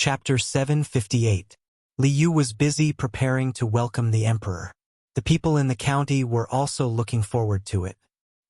Chapter 758. Li Yu was busy preparing to welcome the emperor. The people in the county were also looking forward to it.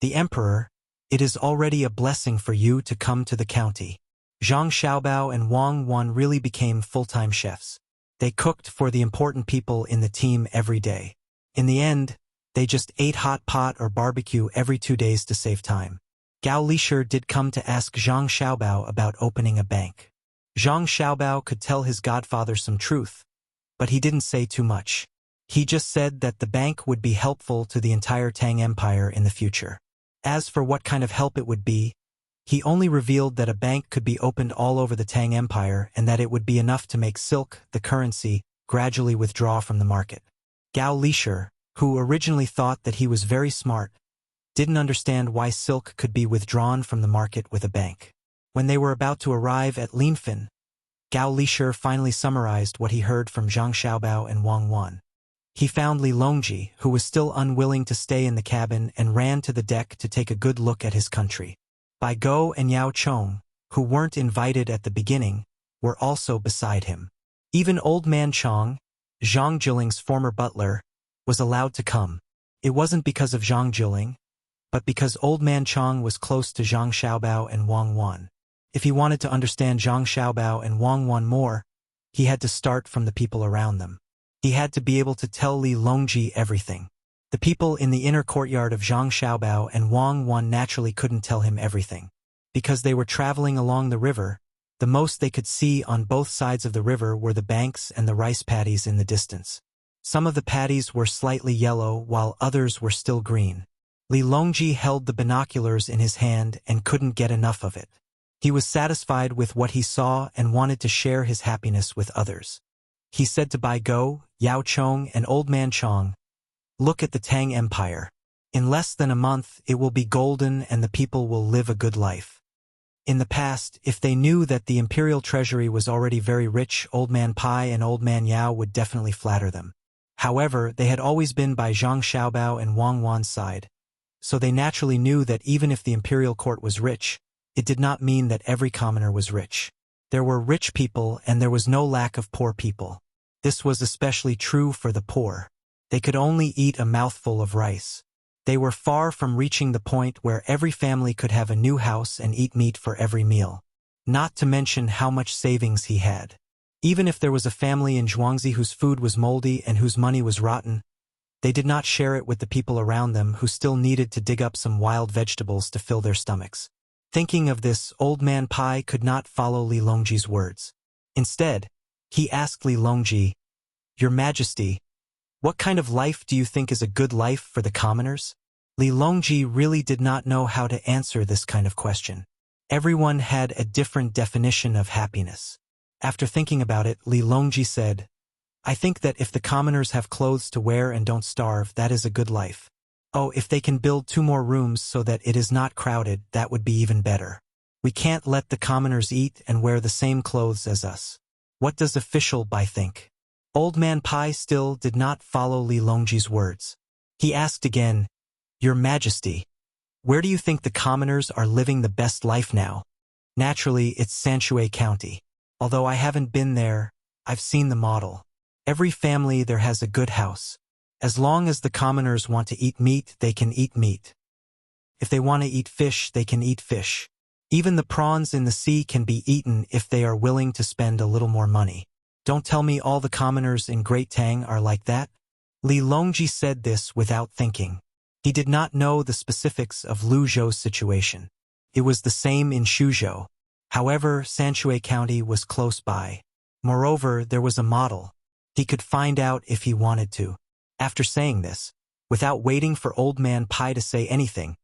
The emperor, it is already a blessing for you to come to the county. Zhang Xiaobao and Wang Wan really became full-time chefs. They cooked for the important people in the team every day. In the end, they just ate hot pot or barbecue every 2 days to save time. Gao Lishir did come to ask Zhang Xiaobao about opening a bank. Zhang Xiaobao could tell his godfather some truth, but he didn't say too much. He just said that the bank would be helpful to the entire Tang Empire in the future. As for what kind of help it would be, he only revealed that a bank could be opened all over the Tang Empire and that it would be enough to make silk, the currency, gradually withdraw from the market. Gao Lishir, who originally thought that he was very smart, didn't understand why silk could be withdrawn from the market with a bank. When they were about to arrive at Linfen, Gao Lishir finally summarized what he heard from Zhang Xiaobao and Wang Wan. He found Li Longji, who was still unwilling to stay in the cabin, and ran to the deck to take a good look at his country. Bai Go and Yao Chong, who weren't invited at the beginning, were also beside him. Even Old Man Chong, Zhang Jiling's former butler, was allowed to come. It wasn't because of Zhang Jiling, but because Old Man Chong was close to Zhang Xiaobao and Wang Wan. If he wanted to understand Zhang Xiaobao and Wang Wan more, he had to start from the people around them. He had to be able to tell Li Longji everything. The people in the inner courtyard of Zhang Xiaobao and Wang Wan naturally couldn't tell him everything. Because they were traveling along the river, the most they could see on both sides of the river were the banks and the rice paddies in the distance. Some of the paddies were slightly yellow while others were still green. Li Longji held the binoculars in his hand and couldn't get enough of it. He was satisfied with what he saw and wanted to share his happiness with others. He said to Bai Go, Yao Chong, and Old Man Chong, "Look at the Tang Empire. In less than a month it will be golden and the people will live a good life." In the past, if they knew that the imperial treasury was already very rich, Old Man Pai and Old Man Yao would definitely flatter them. However, they had always been by Zhang Xiaobao and Wang Wan's side, so they naturally knew that even if the imperial court was rich, it did not mean that every commoner was rich. There were rich people and there was no lack of poor people. This was especially true for the poor. They could only eat a mouthful of rice. They were far from reaching the point where every family could have a new house and eat meat for every meal. Not to mention how much savings he had. Even if there was a family in Zhuangzi whose food was moldy and whose money was rotten, they did not share it with the people around them who still needed to dig up some wild vegetables to fill their stomachs. Thinking of this, Old Man Pai could not follow Li Longji's words. Instead, he asked Li Longji, "Your Majesty, what kind of life do you think is a good life for the commoners?" Li Longji really did not know how to answer this kind of question. Everyone had a different definition of happiness. After thinking about it, Li Longji said, "I think that if the commoners have clothes to wear and don't starve, that is a good life. Oh, if they can build 2 more rooms so that it is not crowded, that would be even better. We can't let the commoners eat and wear the same clothes as us. What does official Bai think?" Old Man Pai still did not follow Li Longji's words. He asked again, "Your Majesty, where do you think the commoners are living the best life now?" Naturally, it's Sanshui County. Although I haven't been there, I've seen the model. Every family there has a good house. As long as the commoners want to eat meat, they can eat meat. If they want to eat fish, they can eat fish. Even the prawns in the sea can be eaten if they are willing to spend a little more money. Don't tell me all the commoners in Great Tang are like that. Li Longji said this without thinking. He did not know the specifics of Lu Zhou's situation. It was the same in Shuzhou. However, Sanshui County was close by. Moreover, there was a model. He could find out if he wanted to. After saying this, without waiting for Old Man Pai to say anything,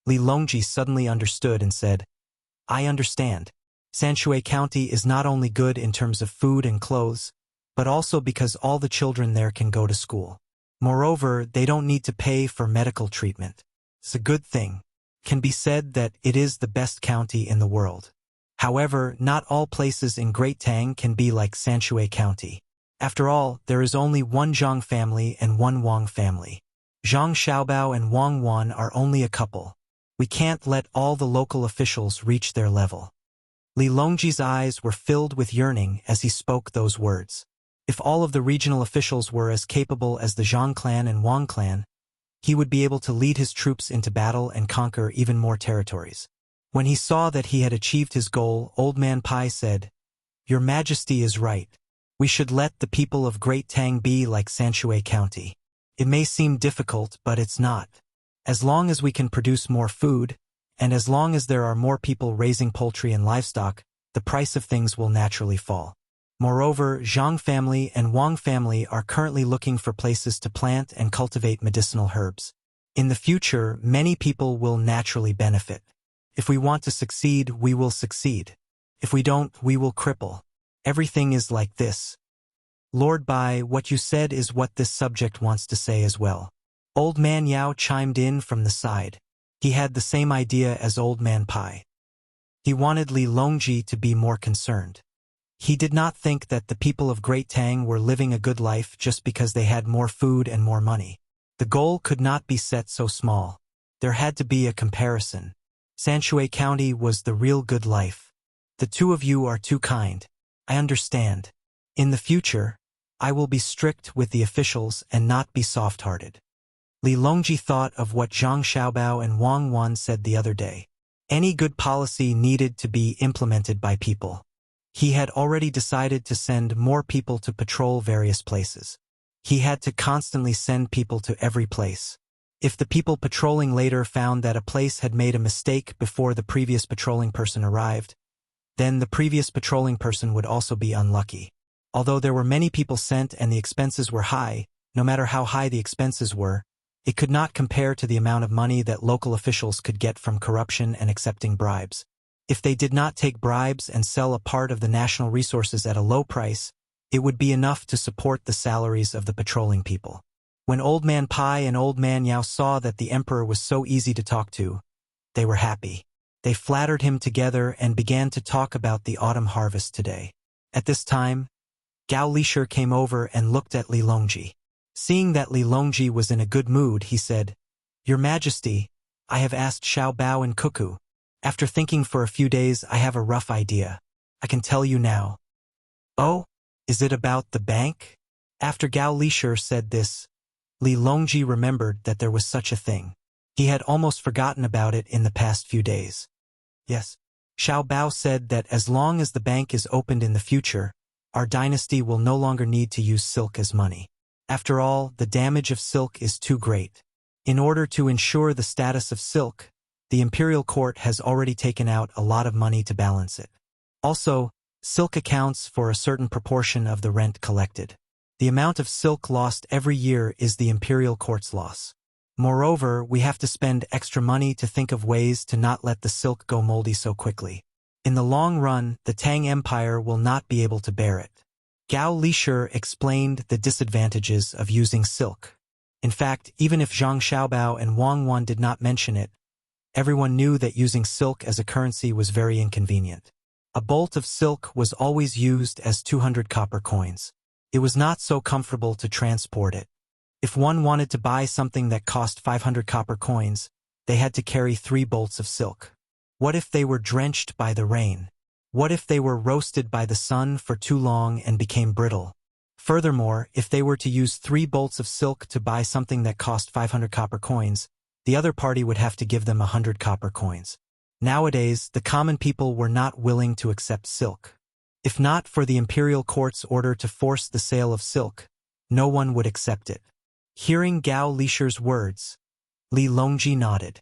Li Longji suddenly understood and said, "I understand. Sanshui County is not only good in terms of food and clothes, but also because all the children there can go to school. Moreover, they don't need to pay for medical treatment. It's a good thing. Can be said that it is the best county in the world. However, not all places in Great Tang can be like Sanshui County. After all, there is only one Zhang family and one Wang family. Zhang Xiaobao and Wang Wan are only a couple. We can't let all the local officials reach their level." Li Longji's eyes were filled with yearning as he spoke those words. If all of the regional officials were as capable as the Zhang clan and Wang clan, he would be able to lead his troops into battle and conquer even more territories. When he saw that he had achieved his goal, Old Man Pai said, "Your Majesty is right. We should let the people of Great Tang be like Sanshui County. It may seem difficult, but it's not. As long as we can produce more food, and as long as there are more people raising poultry and livestock, the price of things will naturally fall." Moreover, Zhang family and Wang family are currently looking for places to plant and cultivate medicinal herbs. In the future, many people will naturally benefit. If we want to succeed, we will succeed. If we don't, we will cripple. Everything is like this. Lord Bai, what you said is what this subject wants to say as well. Old Man Yao chimed in from the side. He had the same idea as Old Man Pai. He wanted Li Longji to be more concerned. He did not think that the people of Great Tang were living a good life just because they had more food and more money. The goal could not be set so small. There had to be a comparison. Sanshui County was the real good life. The two of you are too kind. I understand. In the future, I will be strict with the officials and not be soft-hearted. Li Longji thought of what Zhang Xiaobao and Wang Wan said the other day. Any good policy needed to be implemented by people. He had already decided to send more people to patrol various places. He had to constantly send people to every place. If the people patrolling later found that a place had made a mistake before the previous patrolling person arrived, then the previous patrolling person would also be unlucky. Although there were many people sent and the expenses were high, no matter how high the expenses were, it could not compare to the amount of money that local officials could get from corruption and accepting bribes. If they did not take bribes and sell a part of the national resources at a low price, it would be enough to support the salaries of the patrolling people. When Old Man Pai and Old Man Yao saw that the emperor was so easy to talk to, they were happy. They flattered him together and began to talk about the autumn harvest today. At this time, Gao Lishur came over and looked at Li Longji. Seeing that Li Longji was in a good mood, he said, "Your Majesty, I have asked Xiao Bao and Cuckoo. After thinking for a few days, I have a rough idea. I can tell you now." "Oh, is it about the bank?" After Gao Lishur said this, Li Longji remembered that there was such a thing. He had almost forgotten about it in the past few days. Yes. Xiao Bao said that as long as the bank is opened in the future, our dynasty will no longer need to use silk as money. After all, the damage of silk is too great. In order to ensure the status of silk, the imperial court has already taken out a lot of money to balance it. Also, silk accounts for a certain proportion of the rent collected. The amount of silk lost every year is the imperial court's loss. Moreover, we have to spend extra money to think of ways to not let the silk go moldy so quickly. In the long run, the Tang Empire will not be able to bear it. Gao Lishur explained the disadvantages of using silk. In fact, even if Zhang Xiaobao and Wang Wan did not mention it, everyone knew that using silk as a currency was very inconvenient. A bolt of silk was always used as 200 copper coins. It was not so comfortable to transport it. If one wanted to buy something that cost 500 copper coins, they had to carry 3 bolts of silk. What if they were drenched by the rain? What if they were roasted by the sun for too long and became brittle? Furthermore, if they were to use 3 bolts of silk to buy something that cost 500 copper coins, the other party would have to give them 100 copper coins. Nowadays, the common people were not willing to accept silk. If not for the imperial court's order to force the sale of silk, no one would accept it. Hearing Gao Lishur's words, Li Longji nodded.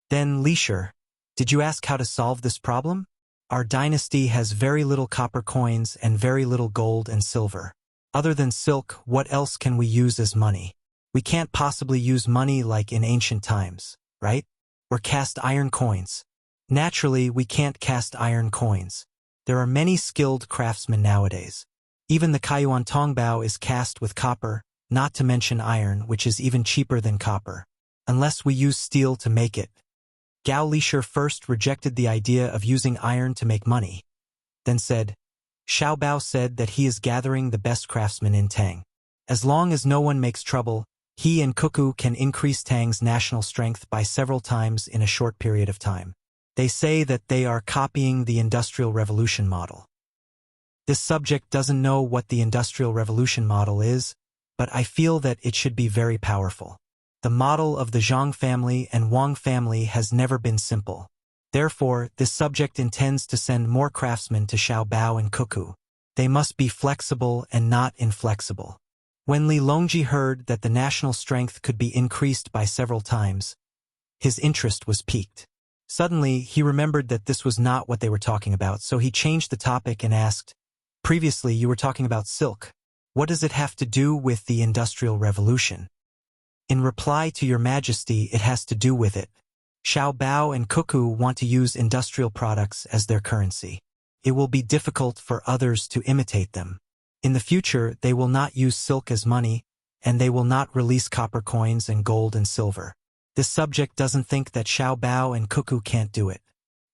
Then, Lishur, did you ask how to solve this problem? Our dynasty has very little copper coins and very little gold and silver. Other than silk, what else can we use as money? We can't possibly use money like in ancient times, right? Or cast iron coins. Naturally, we can't cast iron coins. There are many skilled craftsmen nowadays. Even the Kaiyuan Tongbao is cast with copper, not to mention iron, which is even cheaper than copper. Unless we use steel to make it. Gao Lishur first rejected the idea of using iron to make money. Then said, Xiao Bao said that he is gathering the best craftsmen in Tang. As long as no one makes trouble, he and Cuckoo can increase Tang's national strength by several times in a short period of time. They say that they are copying the Industrial Revolution model. This subject doesn't know what the Industrial Revolution model is, but I feel that it should be very powerful. The model of the Zhang family and Wang family has never been simple. Therefore, this subject intends to send more craftsmen to Xiaobao and Cuckoo. They must be flexible and not inflexible. When Li Longji heard that the national strength could be increased by several times, his interest was piqued. Suddenly, he remembered that this was not what they were talking about, so he changed the topic and asked, "Previously you were talking about silk. What does it have to do with the Industrial Revolution?" "In reply to your Majesty, it has to do with it. Xiaobao and Cuckoo want to use industrial products as their currency. It will be difficult for others to imitate them. In the future, they will not use silk as money, and they will not release copper coins and gold and silver. This subject doesn't think that Xiaobao and Cuckoo can't do it.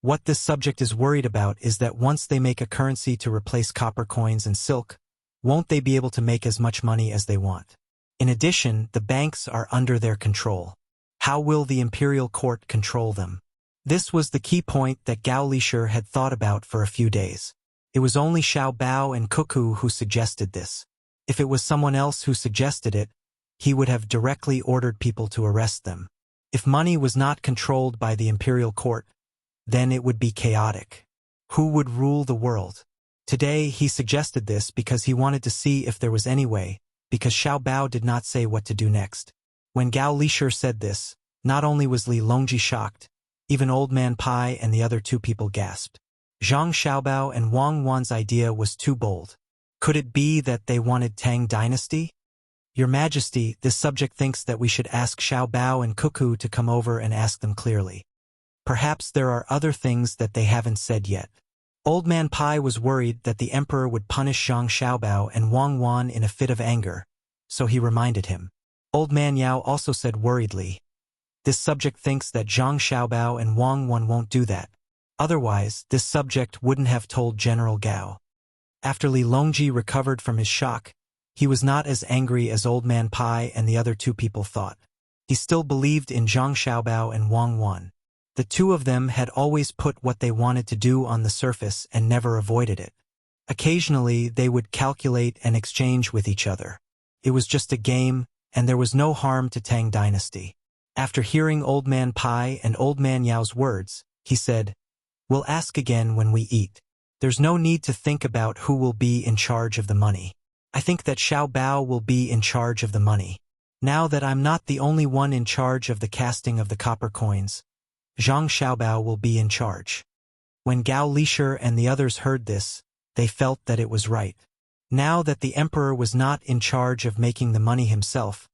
What this subject is worried about is that once they make a currency to replace copper coins and silk, won't they be able to make as much money as they want? In addition, the banks are under their control. How will the imperial court control them?" This was the key point that Gao Lishir had thought about for a few days. It was only Xiaobao and Cuckoo who suggested this. If it was someone else who suggested it, he would have directly ordered people to arrest them. If money was not controlled by the imperial court, then it would be chaotic. Who would rule the world? Today he suggested this because he wanted to see if there was any way, because Xiaobao did not say what to do next. When Gao Lishir said this, not only was Li Longji shocked, even Old Man Pai and the other two people gasped. Zhang Xiaobao and Wang Wan's idea was too bold. Could it be that they wanted Tang dynasty? "Your Majesty, this subject thinks that we should ask Xiaobao and Cuckoo to come over and ask them clearly. Perhaps there are other things that they haven't said yet." Old Man Pai was worried that the emperor would punish Zhang Xiaobao and Wang Wan in a fit of anger, so he reminded him. Old Man Yao also said worriedly, "This subject thinks that Zhang Xiaobao and Wang Wan won't do that. Otherwise, this subject wouldn't have told General Gao." After Li Longji recovered from his shock, he was not as angry as Old Man Pai and the other two people thought. He still believed in Zhang Xiaobao and Wang Wan. The two of them had always put what they wanted to do on the surface and never avoided it. Occasionally, they would calculate and exchange with each other. It was just a game, and there was no harm to Tang dynasty. After hearing Old Man Pai and Old Man Yao's words, he said, "We'll ask again when we eat. There's no need to think about who will be in charge of the money. I think that Xiaobao will be in charge of the money. Now that I'm not the only one in charge of the casting of the copper coins, Zhang Xiaobao will be in charge." When Gao Lishir and the others heard this, they felt that it was right. Now that the emperor was not in charge of making the money himself,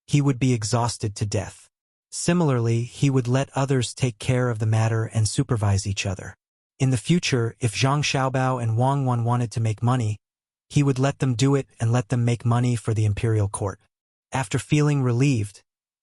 he would be exhausted to death. Similarly, he would let others take care of the matter and supervise each other. In the future, if Zhang Xiaobao and Wang Wan wanted to make money, he would let them do it and let them make money for the imperial court. After feeling relieved,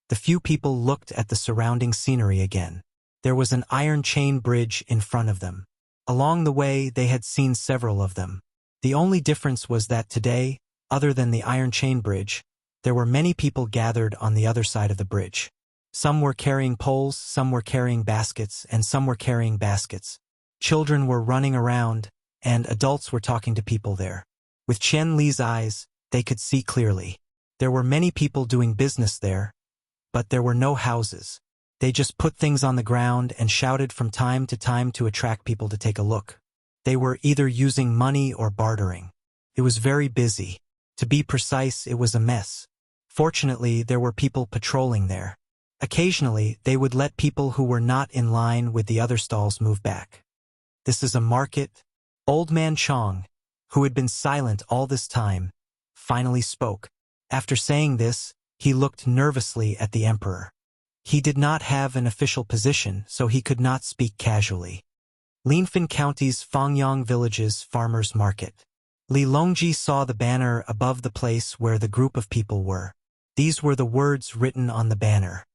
the few people looked at the surrounding scenery again. There was an iron chain bridge in front of them. Along the way, they had seen several of them. The only difference was that today, other than the iron chain bridge, there were many people gathered on the other side of the bridge. Some were carrying poles, some were carrying baskets, and some were carrying baskets. Children were running around, and adults were talking to people there. With Chen Li's eyes, they could see clearly. There were many people doing business there, but there were no houses. They just put things on the ground and shouted from time to time to attract people to take a look. They were either using money or bartering. It was very busy. To be precise, it was a mess. Fortunately, there were people patrolling there. Occasionally, they would let people who were not in line with the other stalls move back. "This is a market?" Old Man Chong, who had been silent all this time, finally spoke. After saying this, he looked nervously at the emperor. He did not have an official position, so he could not speak casually. Linfen County's Fangyang Village's Farmers Market. Li Longji saw the banner above the place where the group of people were. These were the words written on the banner.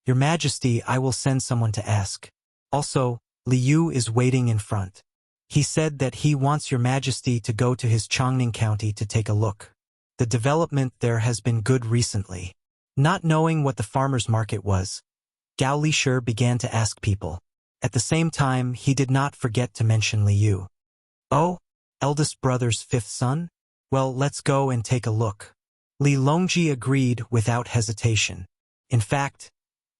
"Your Majesty, I will send someone to ask. Also, Liu is waiting in front. He said that he wants Your Majesty to go to his Chongning County to take a look. The development there has been good recently." Not knowing what the farmers' market was, Gao Lishir began to ask people. At the same time, he did not forget to mention Liu. "Oh, eldest brother's fifth son? Well, let's go and take a look." Li Longji agreed without hesitation. In fact,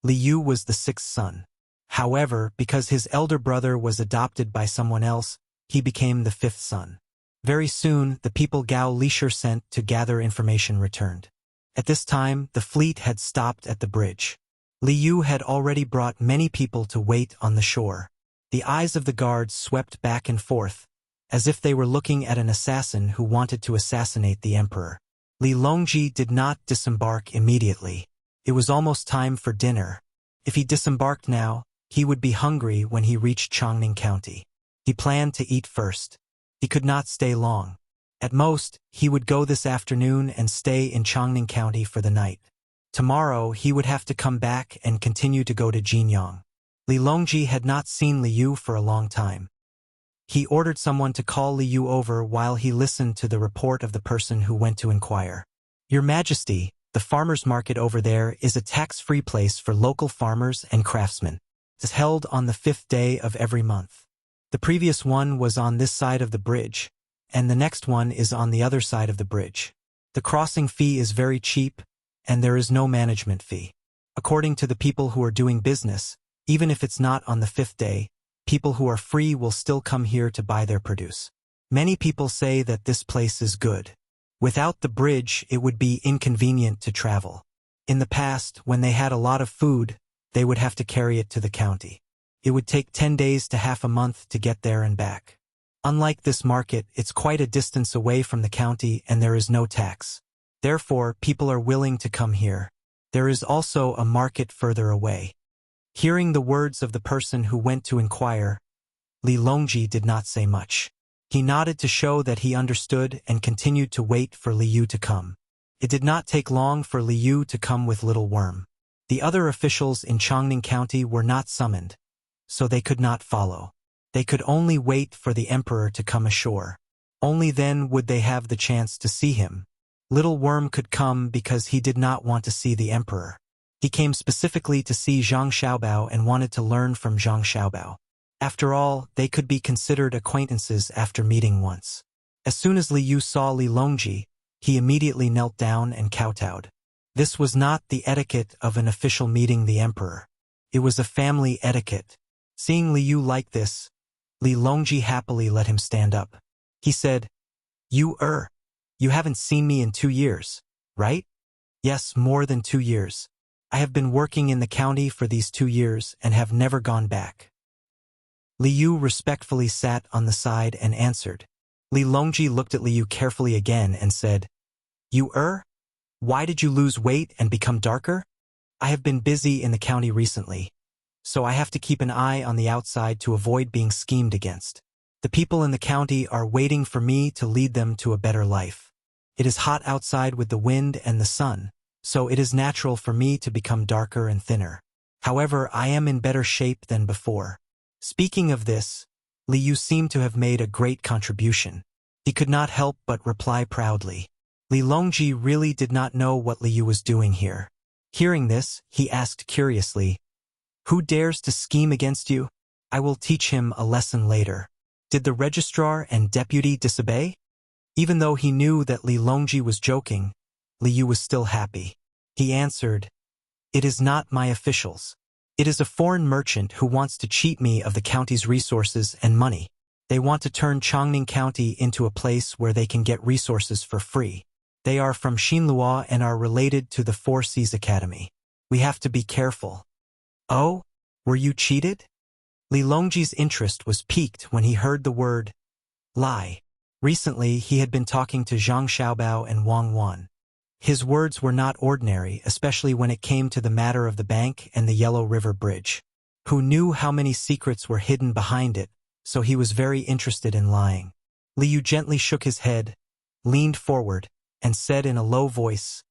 Liu was the sixth son. However, because his elder brother was adopted by someone else, he became the fifth son. Very soon, the people Gao Lisher sent to gather information returned. At this time, the fleet had stopped at the bridge. Liu had already brought many people to wait on the shore. The eyes of the guards swept back and forth, as if they were looking at an assassin who wanted to assassinate the emperor. Li Longji did not disembark immediately. It was almost time for dinner. If he disembarked now, he would be hungry when he reached Chongning County. He planned to eat first. He could not stay long. At most, he would go this afternoon and stay in Chongning County for the night. Tomorrow, he would have to come back and continue to go to Jinyang. Li Longji had not seen Liu for a long time. He ordered someone to call Liu over while he listened to the report of the person who went to inquire. "Your Majesty, the farmers' market over there is a tax-free place for local farmers and craftsmen. It is held on the 5th day of every month. The previous one was on this side of the bridge, and the next one is on the other side of the bridge. The crossing fee is very cheap, and there is no management fee. According to the people who are doing business, even if it's not on the 5th day, people who are free will still come here to buy their produce. Many people say that this place is good. Without the bridge, it would be inconvenient to travel. In the past, when they had a lot of food, they would have to carry it to the county. It would take 10 days to half a month to get there and back. Unlike this market, it's quite a distance away from the county and there is no tax. Therefore, people are willing to come here. There is also a market further away." Hearing the words of the person who went to inquire, Li Longji did not say much. He nodded to show that he understood and continued to wait for Liu to come. It did not take long for Liu to come with Little Worm. The other officials in Chongning County were not summoned, so they could not follow. They could only wait for the emperor to come ashore. Only then would they have the chance to see him. Little Worm could come because he did not want to see the emperor. He came specifically to see Zhang Xiaobao and wanted to learn from Zhang Xiaobao. After all, they could be considered acquaintances after meeting once. As soon as Liu saw Li Longji, he immediately knelt down and kowtowed. This was not the etiquette of an official meeting the emperor. It was a family etiquette. Seeing Liu like this, Li Longji happily let him stand up. He said, You haven't seen me in 2 years, right?" "Yes, more than 2 years. I have been working in the county for these 2 years and have never gone back." Liu respectfully sat on the side and answered. Li Longji looked at Liu carefully again and said, Why did you lose weight and become darker?" "I have been busy in the county recently, so I have to keep an eye on the outside to avoid being schemed against. The people in the county are waiting for me to lead them to a better life. It is hot outside with the wind and the sun, so it is natural for me to become darker and thinner. However, I am in better shape than before." Speaking of this, Liu seemed to have made a great contribution. He could not help but reply proudly. Li Longji really did not know what Liu was doing here. Hearing this, he asked curiously, "Who dares to scheme against you? I will teach him a lesson later." Did the registrar and deputy disobey? Even though he knew that Li Longji was joking, Liu was still happy. He answered, "It is not my officials. It is a foreign merchant who wants to cheat me of the county's resources and money. They want to turn Chongning County into a place where they can get resources for free. They are from Xinlua and are related to the Four Seas Academy. We have to be careful." "Oh, were you cheated?" Li Longji's interest was piqued when he heard the word lie. Recently, he had been talking to Zhang Xiaobao and Wang Wan. His words were not ordinary, especially when it came to the matter of the bank and the Yellow River Bridge. Who knew how many secrets were hidden behind it, so he was very interested in lying. Liu gently shook his head, leaned forward, and said in a low voice,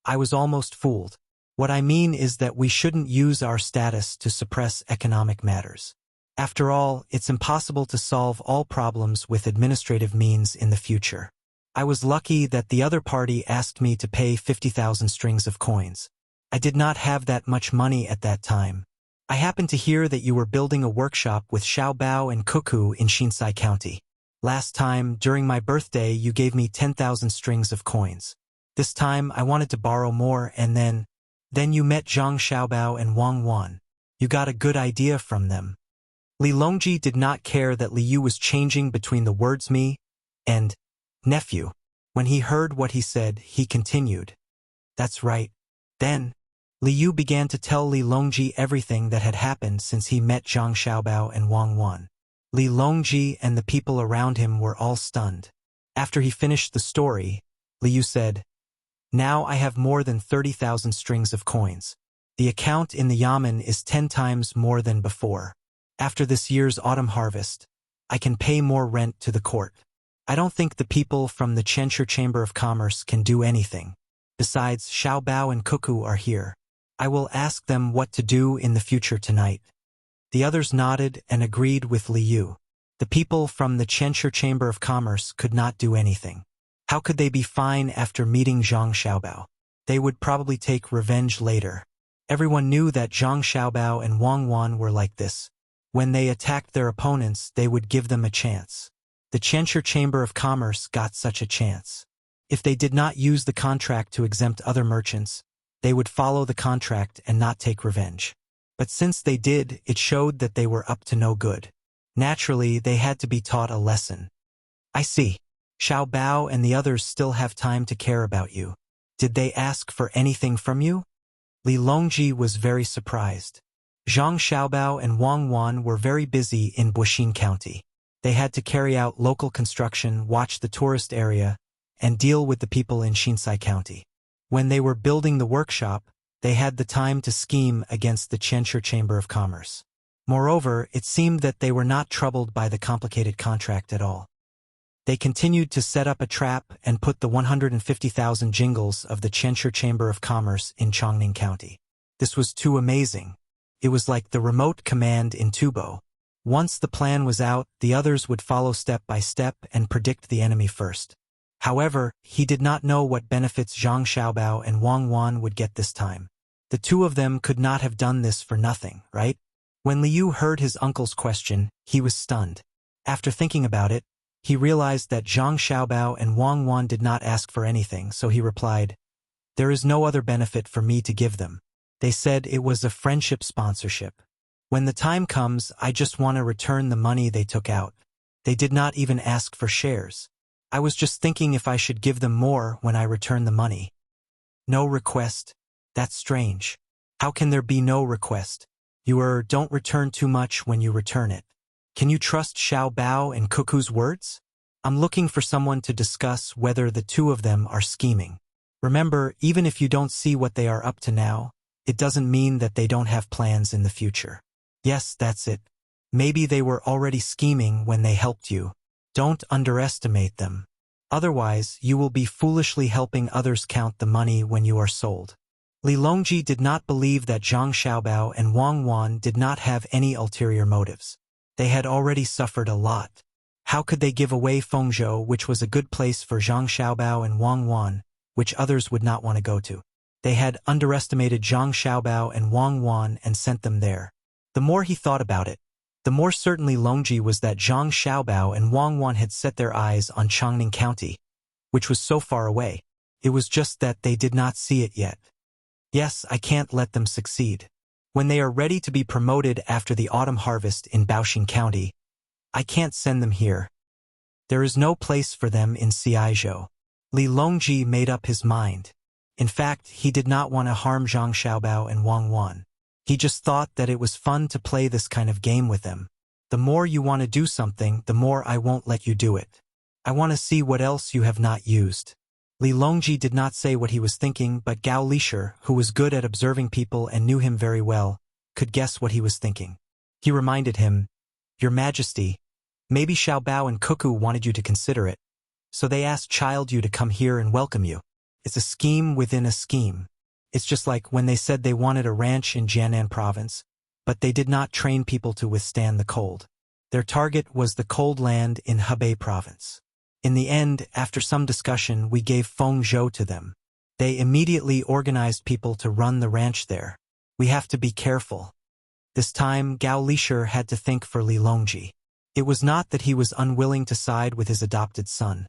"I was almost fooled. What I mean is that we shouldn't use our status to suppress economic matters. After all, it's impossible to solve all problems with administrative means in the future. I was lucky that the other party asked me to pay 50,000 strings of coins. I did not have that much money at that time. I happened to hear that you were building a workshop with Xiaobao and Cuckoo in Shinsai County. Last time, during my birthday, you gave me 10,000 strings of coins. This time, I wanted to borrow more and then you met Zhang Xiaobao and Wang Wan. You got a good idea from them. Li Longji did not care that Li Yu was changing between the words me and nephew. When he heard what he said, he continued. That's right. Then, Li Yu began to tell Li Longji everything that had happened since he met Zhang Xiaobao and Wang Wan. Li Longji and the people around him were all stunned. After he finished the story, Li Yu said, Now I have more than 30,000 strings of coins. The account in the yamen is 10 times more than before. After this year's autumn harvest, I can pay more rent to the court. I don't think the people from the Chenshur Chamber of Commerce can do anything. Besides, Xiaobao and Cuckoo are here. I will ask them what to do in the future tonight. The others nodded and agreed with Li Yu. The people from the Chenshur Chamber of Commerce could not do anything. How could they be fine after meeting Zhang Xiaobao? They would probably take revenge later. Everyone knew that Zhang Xiaobao and Wang Wan were like this. When they attacked their opponents, they would give them a chance. The Chenshur Chamber of Commerce got such a chance. If they did not use the contract to exempt other merchants, they would follow the contract and not take revenge. But since they did, it showed that they were up to no good. Naturally, they had to be taught a lesson. I see. Xiaobao and the others still have time to care about you. Did they ask for anything from you? Li Longji was very surprised. Zhang Xiaobao and Wang Wan were very busy in Buxin County. They had to carry out local construction, watch the tourist area, and deal with the people in Shinsai County. When they were building the workshop, they had the time to scheme against the Chenshur Chamber of Commerce. Moreover, it seemed that they were not troubled by the complicated contract at all. They continued to set up a trap and put the 150,000 jingles of the Chenshur Chamber of Commerce in Chongning County. This was too amazing. It was like the remote command in Tubo. Once the plan was out, the others would follow step by step and predict the enemy first. However, he did not know what benefits Zhang Xiaobao and Wang Wan would get this time. The two of them could not have done this for nothing, right? When Li Yu heard his uncle's question, he was stunned. After thinking about it, he realized that Zhang Xiaobao and Wang Wan did not ask for anything, so he replied, There is no other benefit for me to give them. They said it was a friendship sponsorship. When the time comes, I just want to return the money they took out. They did not even ask for shares. I was just thinking if I should give them more when I return the money. No request? That's strange. How can there be no request? You don't return too much when you return it. Can you trust Xiaobao and Cuckoo's words? I'm looking for someone to discuss whether the two of them are scheming. Remember, even if you don't see what they are up to now, it doesn't mean that they don't have plans in the future. Yes, that's it. Maybe they were already scheming when they helped you. Don't underestimate them. Otherwise, you will be foolishly helping others count the money when you are sold. Li Longji did not believe that Zhang Xiaobao and Wang Wan did not have any ulterior motives. They had already suffered a lot. How could they give away Fengzhou, which was a good place for Zhang Xiaobao and Wang Wan, which others would not want to go to? They had underestimated Zhang Xiaobao and Wang Wan and sent them there. The more he thought about it, the more certain Li Longji was that Zhang Xiaobao and Wang Wan had set their eyes on Chongning County, which was so far away. It was just that they did not see it yet. Yes, I can't let them succeed. When they are ready to be promoted after the autumn harvest in Baoxing County, I can't send them here. There is no place for them in Ciaizhou. Li Longji made up his mind. In fact, he did not want to harm Zhang Xiaobao and Wang Wan. He just thought that it was fun to play this kind of game with them. The more you want to do something, the more I won't let you do it. I want to see what else you have not used. Li Longji did not say what he was thinking, but Gao Lisher, who was good at observing people and knew him very well, could guess what he was thinking. He reminded him, Your Majesty, maybe Xiaobao and Cuckoo wanted you to consider it, so they asked Child You to come here and welcome you. It's a scheme within a scheme. It's just like when they said they wanted a ranch in Jianan province, but they did not train people to withstand the cold. Their target was the cold land in Hebei province. In the end, after some discussion, we gave Fengzhou to them. They immediately organized people to run the ranch there. We have to be careful. This time, Gao Lishir had to think for Li Longji. It was not that he was unwilling to side with his adopted son.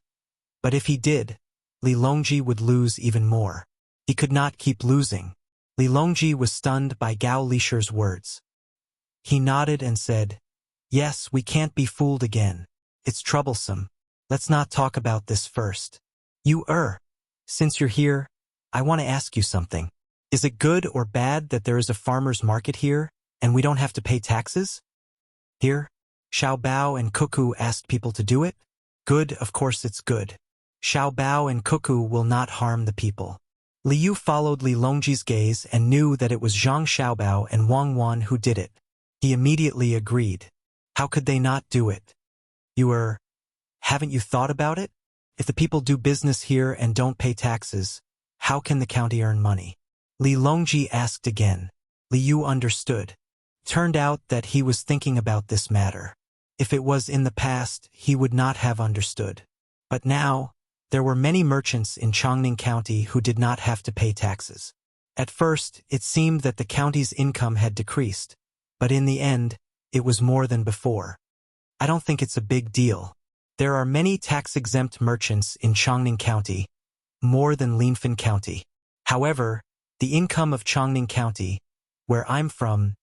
But if he did, Li Longji would lose even more. He could not keep losing. Li Longji was stunned by Gao Lishir's words. He nodded and said, "Yes, we can't be fooled again. It's troublesome. Let's not talk about this first. Since you're here, I want to ask you something. Is it good or bad that there is a farmer's market here, and we don't have to pay taxes?" Here, Xiao Bao and Cuckoo asked people to do it. Good, of course it's good. Xiao Bao and Cuckoo will not harm the people. Liu followed Li Longji's gaze and knew that it was Zhang Xiaobao and Wang Wan who did it. He immediately agreed. How could they not do it? Haven't you thought about it? If the people do business here and don't pay taxes, how can the county earn money? Li Longji asked again. Liu understood. Turned out that he was thinking about this matter. If it was in the past, he would not have understood. But now, there were many merchants in Chongning County who did not have to pay taxes. At first, it seemed that the county's income had decreased, but in the end, it was more than before. I don't think it's a big deal. There are many tax-exempt merchants in Chongning County, more than Linfen County. However, the income of Chongning County, where I'm from,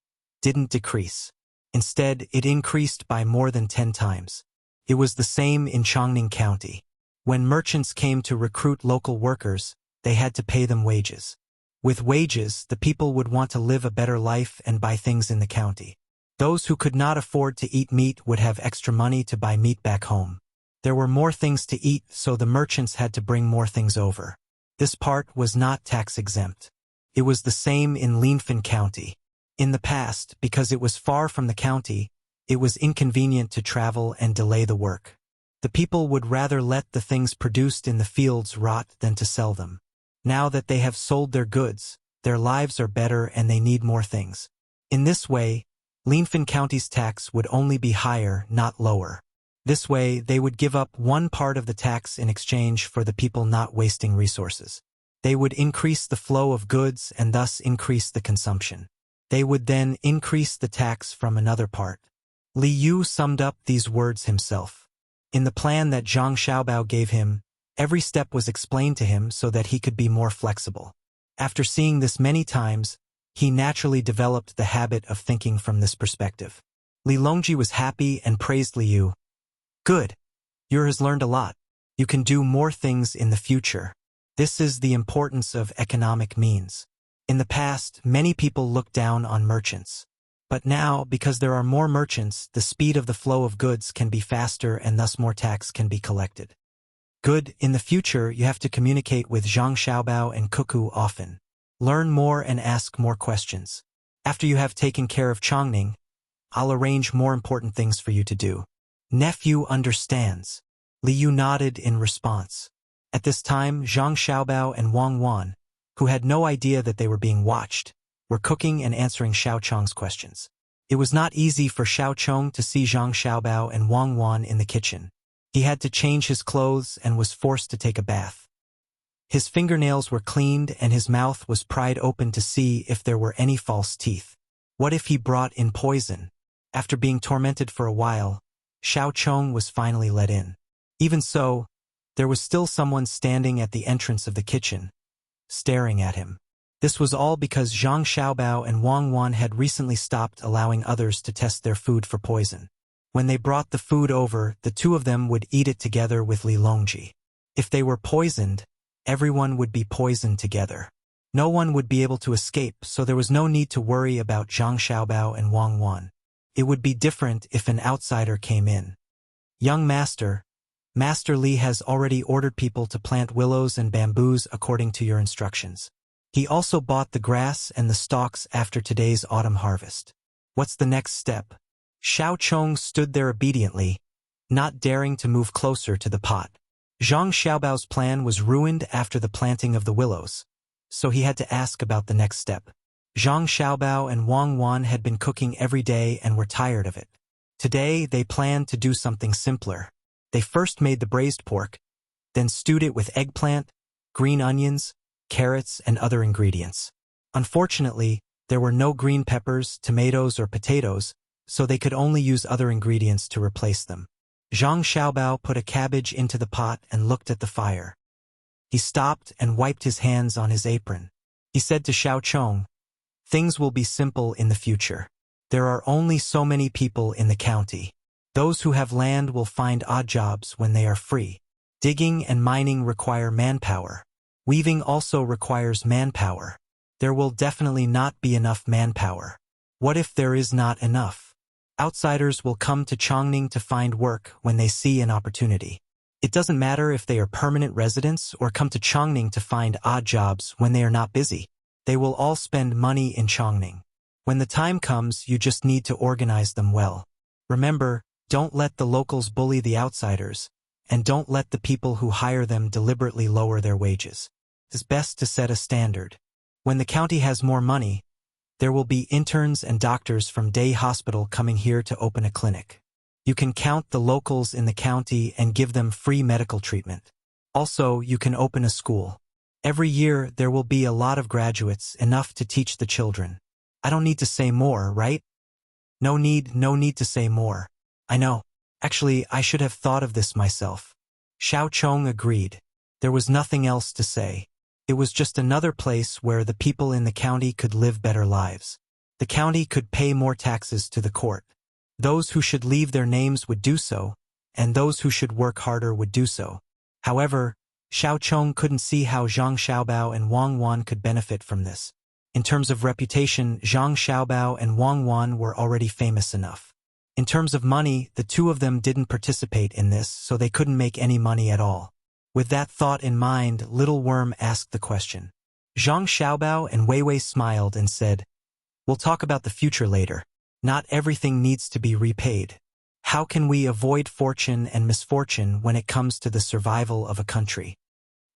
didn't decrease. Instead, it increased by more than 10 times. It was the same in Chongning County. When merchants came to recruit local workers, they had to pay them wages. With wages, the people would want to live a better life and buy things in the county. Those who could not afford to eat meat would have extra money to buy meat back home. There were more things to eat, so the merchants had to bring more things over. This part was not tax-exempt. It was the same in Linfen County. In the past, because it was far from the county, it was inconvenient to travel and delay the work. The people would rather let the things produced in the fields rot than to sell them. Now that they have sold their goods, their lives are better and they need more things. In this way, Linfen County's tax would only be higher, not lower. This way, they would give up one part of the tax in exchange for the people not wasting resources. They would increase the flow of goods and thus increase the consumption. They would then increase the tax from another part. Liu summed up these words himself. In the plan that Zhang Xiaobao gave him, every step was explained to him so that he could be more flexible. After seeing this many times, he naturally developed the habit of thinking from this perspective. Li Longji was happy and praised Liu. Good. You has learned a lot. You can do more things in the future. This is the importance of economic means. In the past, many people looked down on merchants. But now, because there are more merchants, the speed of the flow of goods can be faster and thus more tax can be collected. Good. In the future, you have to communicate with Zhang Xiaobao and Cuckoo often. Learn more and ask more questions. After you have taken care of Chongning, I'll arrange more important things for you to do. Nephew understands. Liu nodded in response. At this time, Zhang Xiaobao and Wang Wan, who had no idea that they were being watched, were cooking and answering Xiao Chong's questions. It was not easy for Xiao Chong to see Zhang Xiaobao and Wang Wan in the kitchen. He had to change his clothes and was forced to take a bath. His fingernails were cleaned and his mouth was pried open to see if there were any false teeth. What if he brought in poison? After being tormented for a while, Xiao Chong was finally let in. Even so, there was still someone standing at the entrance of the kitchen, staring at him. This was all because Zhang Xiaobao and Wang Wan had recently stopped allowing others to test their food for poison. When they brought the food over, the two of them would eat it together with Li Longji. If they were poisoned, everyone would be poisoned together. No one would be able to escape, so there was no need to worry about Zhang Xiaobao and Wang Wan. It would be different if an outsider came in. Young Master, Master Li has already ordered people to plant willows and bamboos according to your instructions. He also bought the grass and the stalks after today's autumn harvest. What's the next step? Xiao Chong stood there obediently, not daring to move closer to the pot. Zhang Xiaobao's plan was ruined after the planting of the willows, so he had to ask about the next step. Zhang Xiaobao and Wang Wan had been cooking every day and were tired of it. Today, they planned to do something simpler. They first made the braised pork, then stewed it with eggplant, green onions, carrots, and other ingredients. Unfortunately, There were no green peppers, tomatoes, or potatoes, so they could only use other ingredients to replace them. Zhang Xiaobao put a cabbage into the pot and looked at the fire. He stopped and wiped his hands on his apron. He said to Xiao Chong, "Things will be simple in the future. There are only so many people in the county. Those who have land will find odd jobs when they are free. Digging and mining require manpower. Weaving also requires manpower. There will definitely not be enough manpower. What if there is not enough? Outsiders will come to Chongning to find work when they see an opportunity. It doesn't matter if they are permanent residents or come to Chongning to find odd jobs when they are not busy. They will all spend money in Chongning. When the time comes, you just need to organize them well. Remember, don't let the locals bully the outsiders, and don't let the people who hire them deliberately lower their wages. It's best to set a standard. When the county has more money, there will be interns and doctors from day hospital coming here to open a clinic. You can count the locals in the county and give them free medical treatment. Also, you can open a school. Every year, there will be a lot of graduates, enough to teach the children. I don't need to say more, right? No need to say more. I know. Actually, I should have thought of this myself. Xiao Chong agreed. There was nothing else to say. It was just another place where the people in the county could live better lives. The county could pay more taxes to the court. Those who should leave their names would do so, and those who should work harder would do so. However, Xiao Chong couldn't see how Zhang Xiaobao and Wang Wan could benefit from this. In terms of reputation, Zhang Xiaobao and Wang Wan were already famous enough. In terms of money, the two of them didn't participate in this, so they couldn't make any money at all. With that thought in mind, Little Worm asked the question. Zhang Xiaobao and Wei Wei smiled and said, "We'll talk about the future later. Not everything needs to be repaid. How can we avoid fortune and misfortune when it comes to the survival of a country?"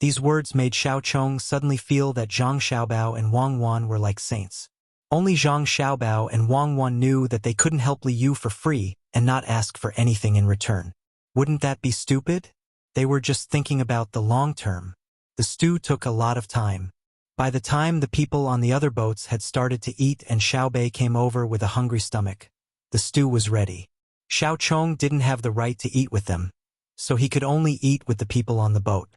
These words made Xiao Chong suddenly feel that Zhang Xiaobao and Wang Wan were like saints. Only Zhang Xiaobao and Wang Wan knew that they couldn't help Li Yu for free and not ask for anything in return. Wouldn't that be stupid? They were just thinking about the long term. The stew took a lot of time. By the time the people on the other boats had started to eat and Xiaobei came over with a hungry stomach, the stew was ready. Xiao Chong didn't have the right to eat with them, so he could only eat with the people on the boat.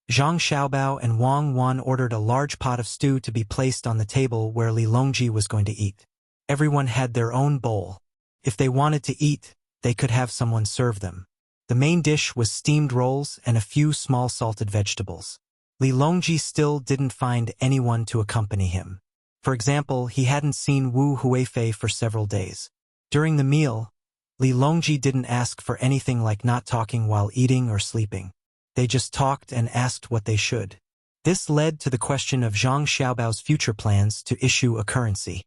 Zhang Xiaobao and Wang Wan ordered a large pot of stew to be placed on the table where Li Longji was going to eat. Everyone had their own bowl. If they wanted to eat, they could have someone serve them. The main dish was steamed rolls and a few small salted vegetables. Li Longji still didn't find anyone to accompany him. For example, he hadn't seen Wu Huifei for several days. During the meal, Li Longji didn't ask for anything like not talking while eating or sleeping. They just talked and asked what they should. This led to the question of Zhang Xiaobao's future plans to issue a currency.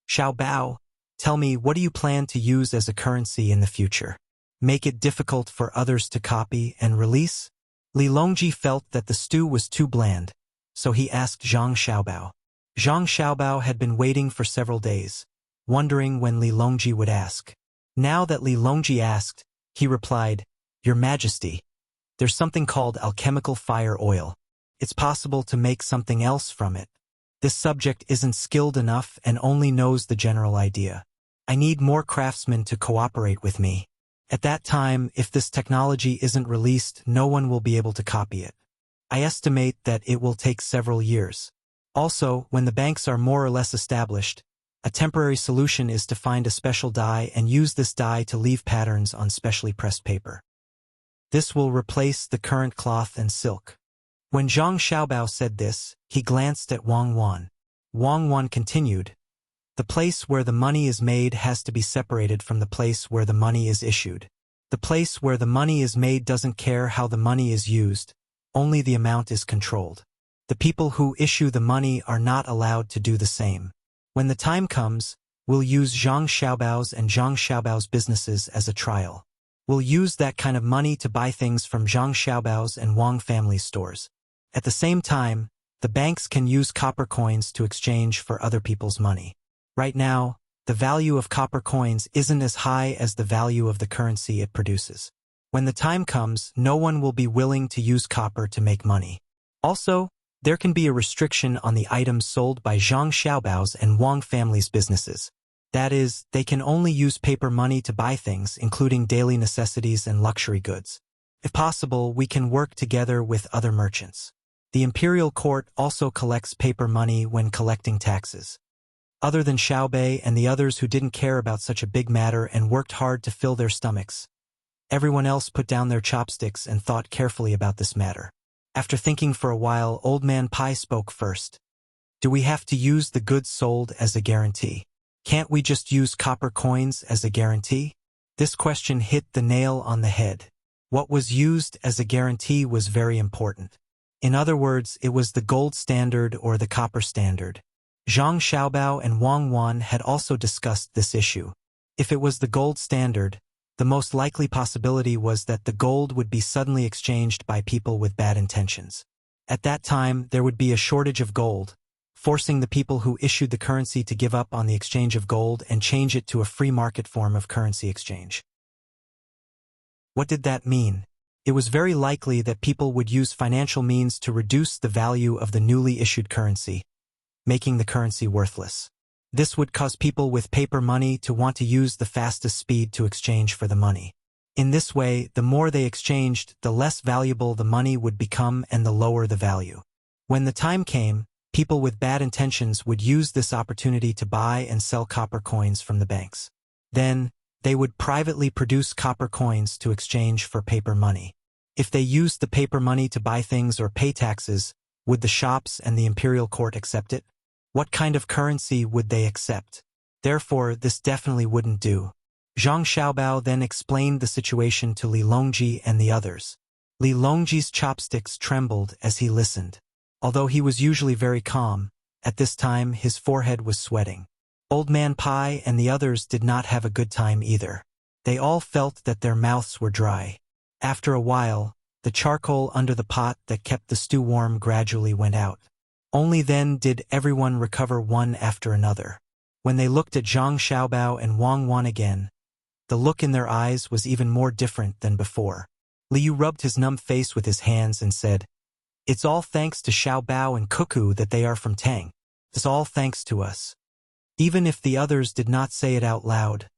"Xiaobao, tell me, what do you plan to use as a currency in the future? Make it difficult for others to copy and release?" Li Longji felt that the stew was too bland, so he asked Zhang Xiaobao. Zhang Xiaobao had been waiting for several days, wondering when Li Longji would ask. Now that Li Longji asked, he replied, "Your Majesty, there's something called alchemical fire oil. It's possible to make something else from it. This subject isn't skilled enough and only knows the general idea. I need more craftsmen to cooperate with me. At that time, if this technology isn't released, no one will be able to copy it. I estimate that it will take several years. Also, when the banks are more or less established, a temporary solution is to find a special dye and use this dye to leave patterns on specially pressed paper. This will replace the current cloth and silk." When Zhang Xiaobao said this, he glanced at Wang Wan. Wang Wan continued, "The place where the money is made has to be separated from the place where the money is issued. The place where the money is made doesn't care how the money is used, only the amount is controlled. The people who issue the money are not allowed to do the same. When the time comes, we'll use Zhang Xiaobao's and Zhang Xiaobao's businesses as a trial. We'll use that kind of money to buy things from Zhang Xiaobao's and Wang family's stores. At the same time, the banks can use copper coins to exchange for other people's money. Right now, the value of copper coins isn't as high as the value of the currency it produces. When the time comes, no one will be willing to use copper to make money. Also, There can be a restriction on the items sold by Zhang Xiaobao's and Wang family's businesses. That is, they can only use paper money to buy things, including daily necessities and luxury goods. If possible, we can work together with other merchants. The imperial court also collects paper money when collecting taxes. Other than Xiaobei and the others who didn't care about such a big matter and worked hard to fill their stomachs, everyone else put down their chopsticks and thought carefully about this matter. After thinking for a while, Old Man Pai spoke first. Do we have to use the goods sold as a guarantee? Can't we just use copper coins as a guarantee? This question hit the nail on the head. What was used as a guarantee was very important. In other words, it was the gold standard or the copper standard. Zhang Xiaobao and Wang Wan had also discussed this issue. If it was the gold standard, the most likely possibility was that the gold would be suddenly exchanged by people with bad intentions. At that time, there would be a shortage of gold, forcing the people who issued the currency to give up on the exchange of gold and change it to a free market form of currency exchange. What did that mean? It was very likely that people would use financial means to reduce the value of the newly issued currency, making the currency worthless. This would cause people with paper money to want to use the fastest speed to exchange for the money. In this way, the more they exchanged, the less valuable the money would become and the lower the value. When the time came, people with bad intentions would use this opportunity to buy and sell copper coins from the banks. Then, they would privately produce copper coins to exchange for paper money. If they used the paper money to buy things or pay taxes, would the shops and the imperial court accept it? What kind of currency would they accept? Therefore, this definitely wouldn't do. Zhang Xiaobao then explained the situation to Li Longji and the others. Li Longji's chopsticks trembled as he listened. Although he was usually very calm, at this time his forehead was sweating. Old Man Pai and the others did not have a good time either. They all felt that their mouths were dry. After a while, the charcoal under the pot that kept the stew warm gradually went out. Only then did everyone recover one after another. When they looked at Zhang Xiaobao and Wang Wan again, the look in their eyes was even more different than before. Liu rubbed his numb face with his hands and said, "It's all thanks to Xiaobao and Cuckoo that they are from Tang. It's all thanks to us." Even if the others did not say it out loud,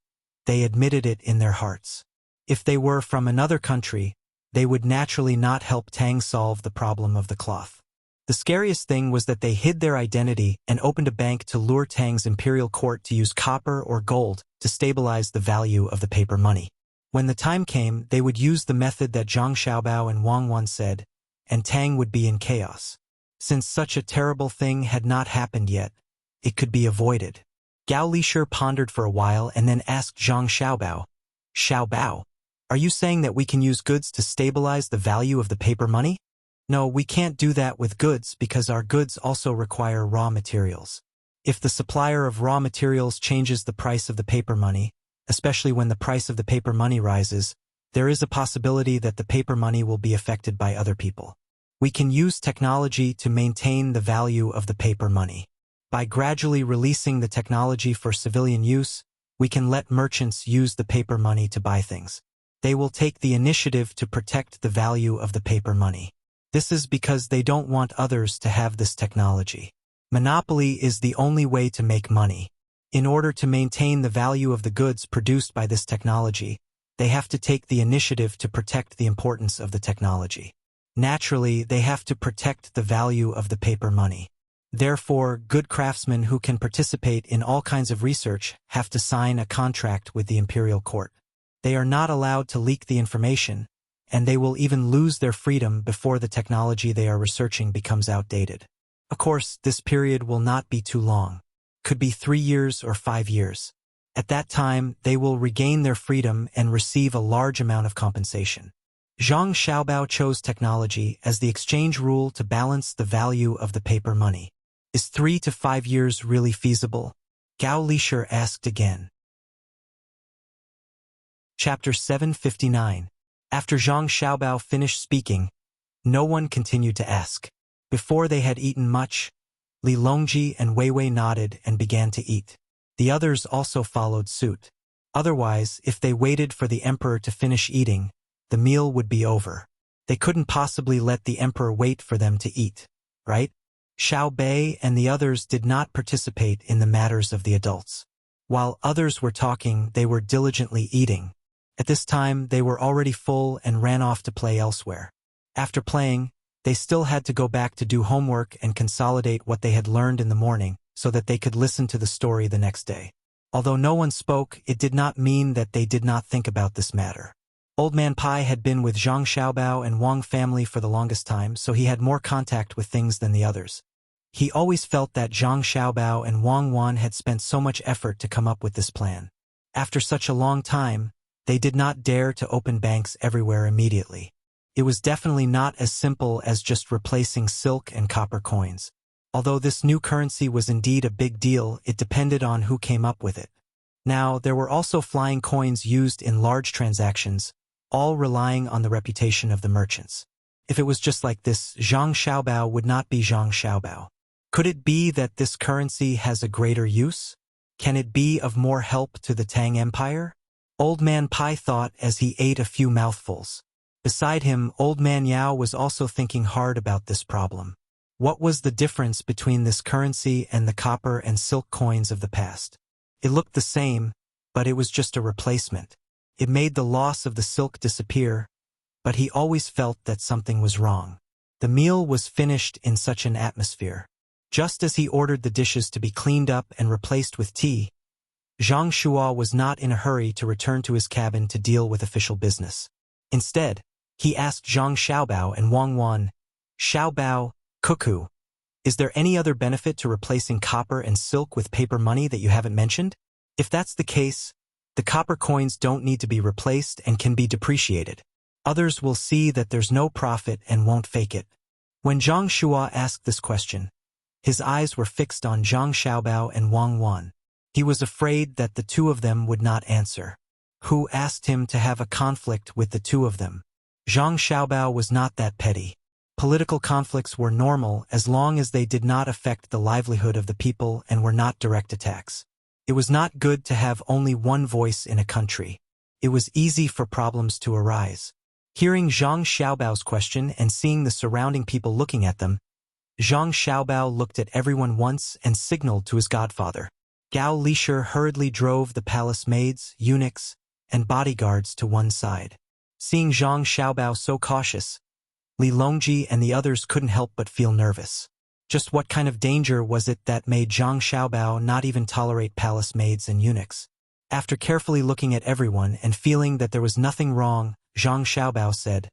they admitted it in their hearts. If they were from another country, they would naturally not help Tang solve the problem of the cloth. The scariest thing was that they hid their identity and opened a bank to lure Tang's imperial court to use copper or gold to stabilize the value of the paper money. When the time came, they would use the method that Zhang Xiaobao and Wang Wan said, and Tang would be in chaos. Since such a terrible thing had not happened yet, it could be avoided. Gao Lishir pondered for a while and then asked Zhang Xiaobao, "Xiaobao, are you saying that we can use goods to stabilize the value of the paper money?" "No, we can't do that with goods because our goods also require raw materials. If the supplier of raw materials changes the price of the paper money, especially when the price of the paper money rises, there is a possibility that the paper money will be affected by other people. We can use technology to maintain the value of the paper money. By gradually releasing the technology for civilian use, we can let merchants use the paper money to buy things. They will take the initiative to protect the value of the paper money. This is because they don't want others to have this technology. Monopoly is the only way to make money. In order to maintain the value of the goods produced by this technology, they have to take the initiative to protect the importance of the technology. Naturally, they have to protect the value of the paper money. Therefore, good craftsmen who can participate in all kinds of research have to sign a contract with the imperial court. They are not allowed to leak the information, and they will even lose their freedom before the technology they are researching becomes outdated. Of course, this period will not be too long. Could be 3 years or 5 years. At that time, they will regain their freedom and receive a large amount of compensation. Zhang Xiaobao chose technology as the exchange rule to balance the value of the paper money. Is 3 to 5 years really feasible? Gao Lishir asked again. Chapter 759. After Zhang Xiaobao finished speaking, no one continued to ask. Before they had eaten much, Li Longji and Wei Wei nodded and began to eat. The others also followed suit. Otherwise, if they waited for the emperor to finish eating, the meal would be over. They couldn't possibly let the emperor wait for them to eat. right? Xiao Bei and the others did not participate in the matters of the adults. While others were talking, they were diligently eating. At this time, they were already full and ran off to play elsewhere. After playing, they still had to go back to do homework and consolidate what they had learned in the morning so that they could listen to the story the next day. Although no one spoke, it did not mean that they did not think about this matter. Old Man Pai had been with Zhang Xiaobao and Wang family for the longest time, so he had more contact with things than the others. He always felt that Zhang Xiaobao and Wang Wan had spent so much effort to come up with this plan. After such a long time, they did not dare to open banks everywhere immediately. It was definitely not as simple as just replacing silk and copper coins. Although this new currency was indeed a big deal, it depended on who came up with it. Now, there were also flying coins used in large transactions, all relying on the reputation of the merchants. If it was just like this, Zhang Xiaobao would not be Zhang Xiaobao. Could it be that this currency has a greater use? Can it be of more help to the Tang Empire? Old Man Pai thought as he ate a few mouthfuls. Beside him, Old Man Yao was also thinking hard about this problem. What was the difference between this currency and the copper and silk coins of the past? It looked the same, but it was just a replacement. It made the loss of the silk disappear, but he always felt that something was wrong. The meal was finished in such an atmosphere. Just as he ordered the dishes to be cleaned up and replaced with tea, Zhang Shua was not in a hurry to return to his cabin to deal with official business. Instead, he asked Zhang Xiaobao and Wang Wan, "Xiaobao, Cuckoo, is there any other benefit to replacing copper and silk with paper money that you haven't mentioned? If that's the case, the copper coins don't need to be replaced and can be depreciated. Others will see that there's no profit and won't fake it." When Zhang Shua asked this question, his eyes were fixed on Zhang Xiaobao and Wang Wan. He was afraid that the two of them would not answer. Who asked him to have a conflict with the two of them? Zhang Xiaobao was not that petty. Political conflicts were normal as long as they did not affect the livelihood of the people and were not direct attacks. It was not good to have only one voice in a country. It was easy for problems to arise. Hearing Zhang Xiaobao's question and seeing the surrounding people looking at them, Zhang Xiaobao looked at everyone once and signaled to his godfather. Gao Lisher hurriedly drove the palace maids, eunuchs, and bodyguards to one side. Seeing Zhang Xiaobao so cautious, Li Longji and the others couldn't help but feel nervous. Just what kind of danger was it that made Zhang Xiaobao not even tolerate palace maids and eunuchs? After carefully looking at everyone and feeling that there was nothing wrong, Zhang Xiaobao said,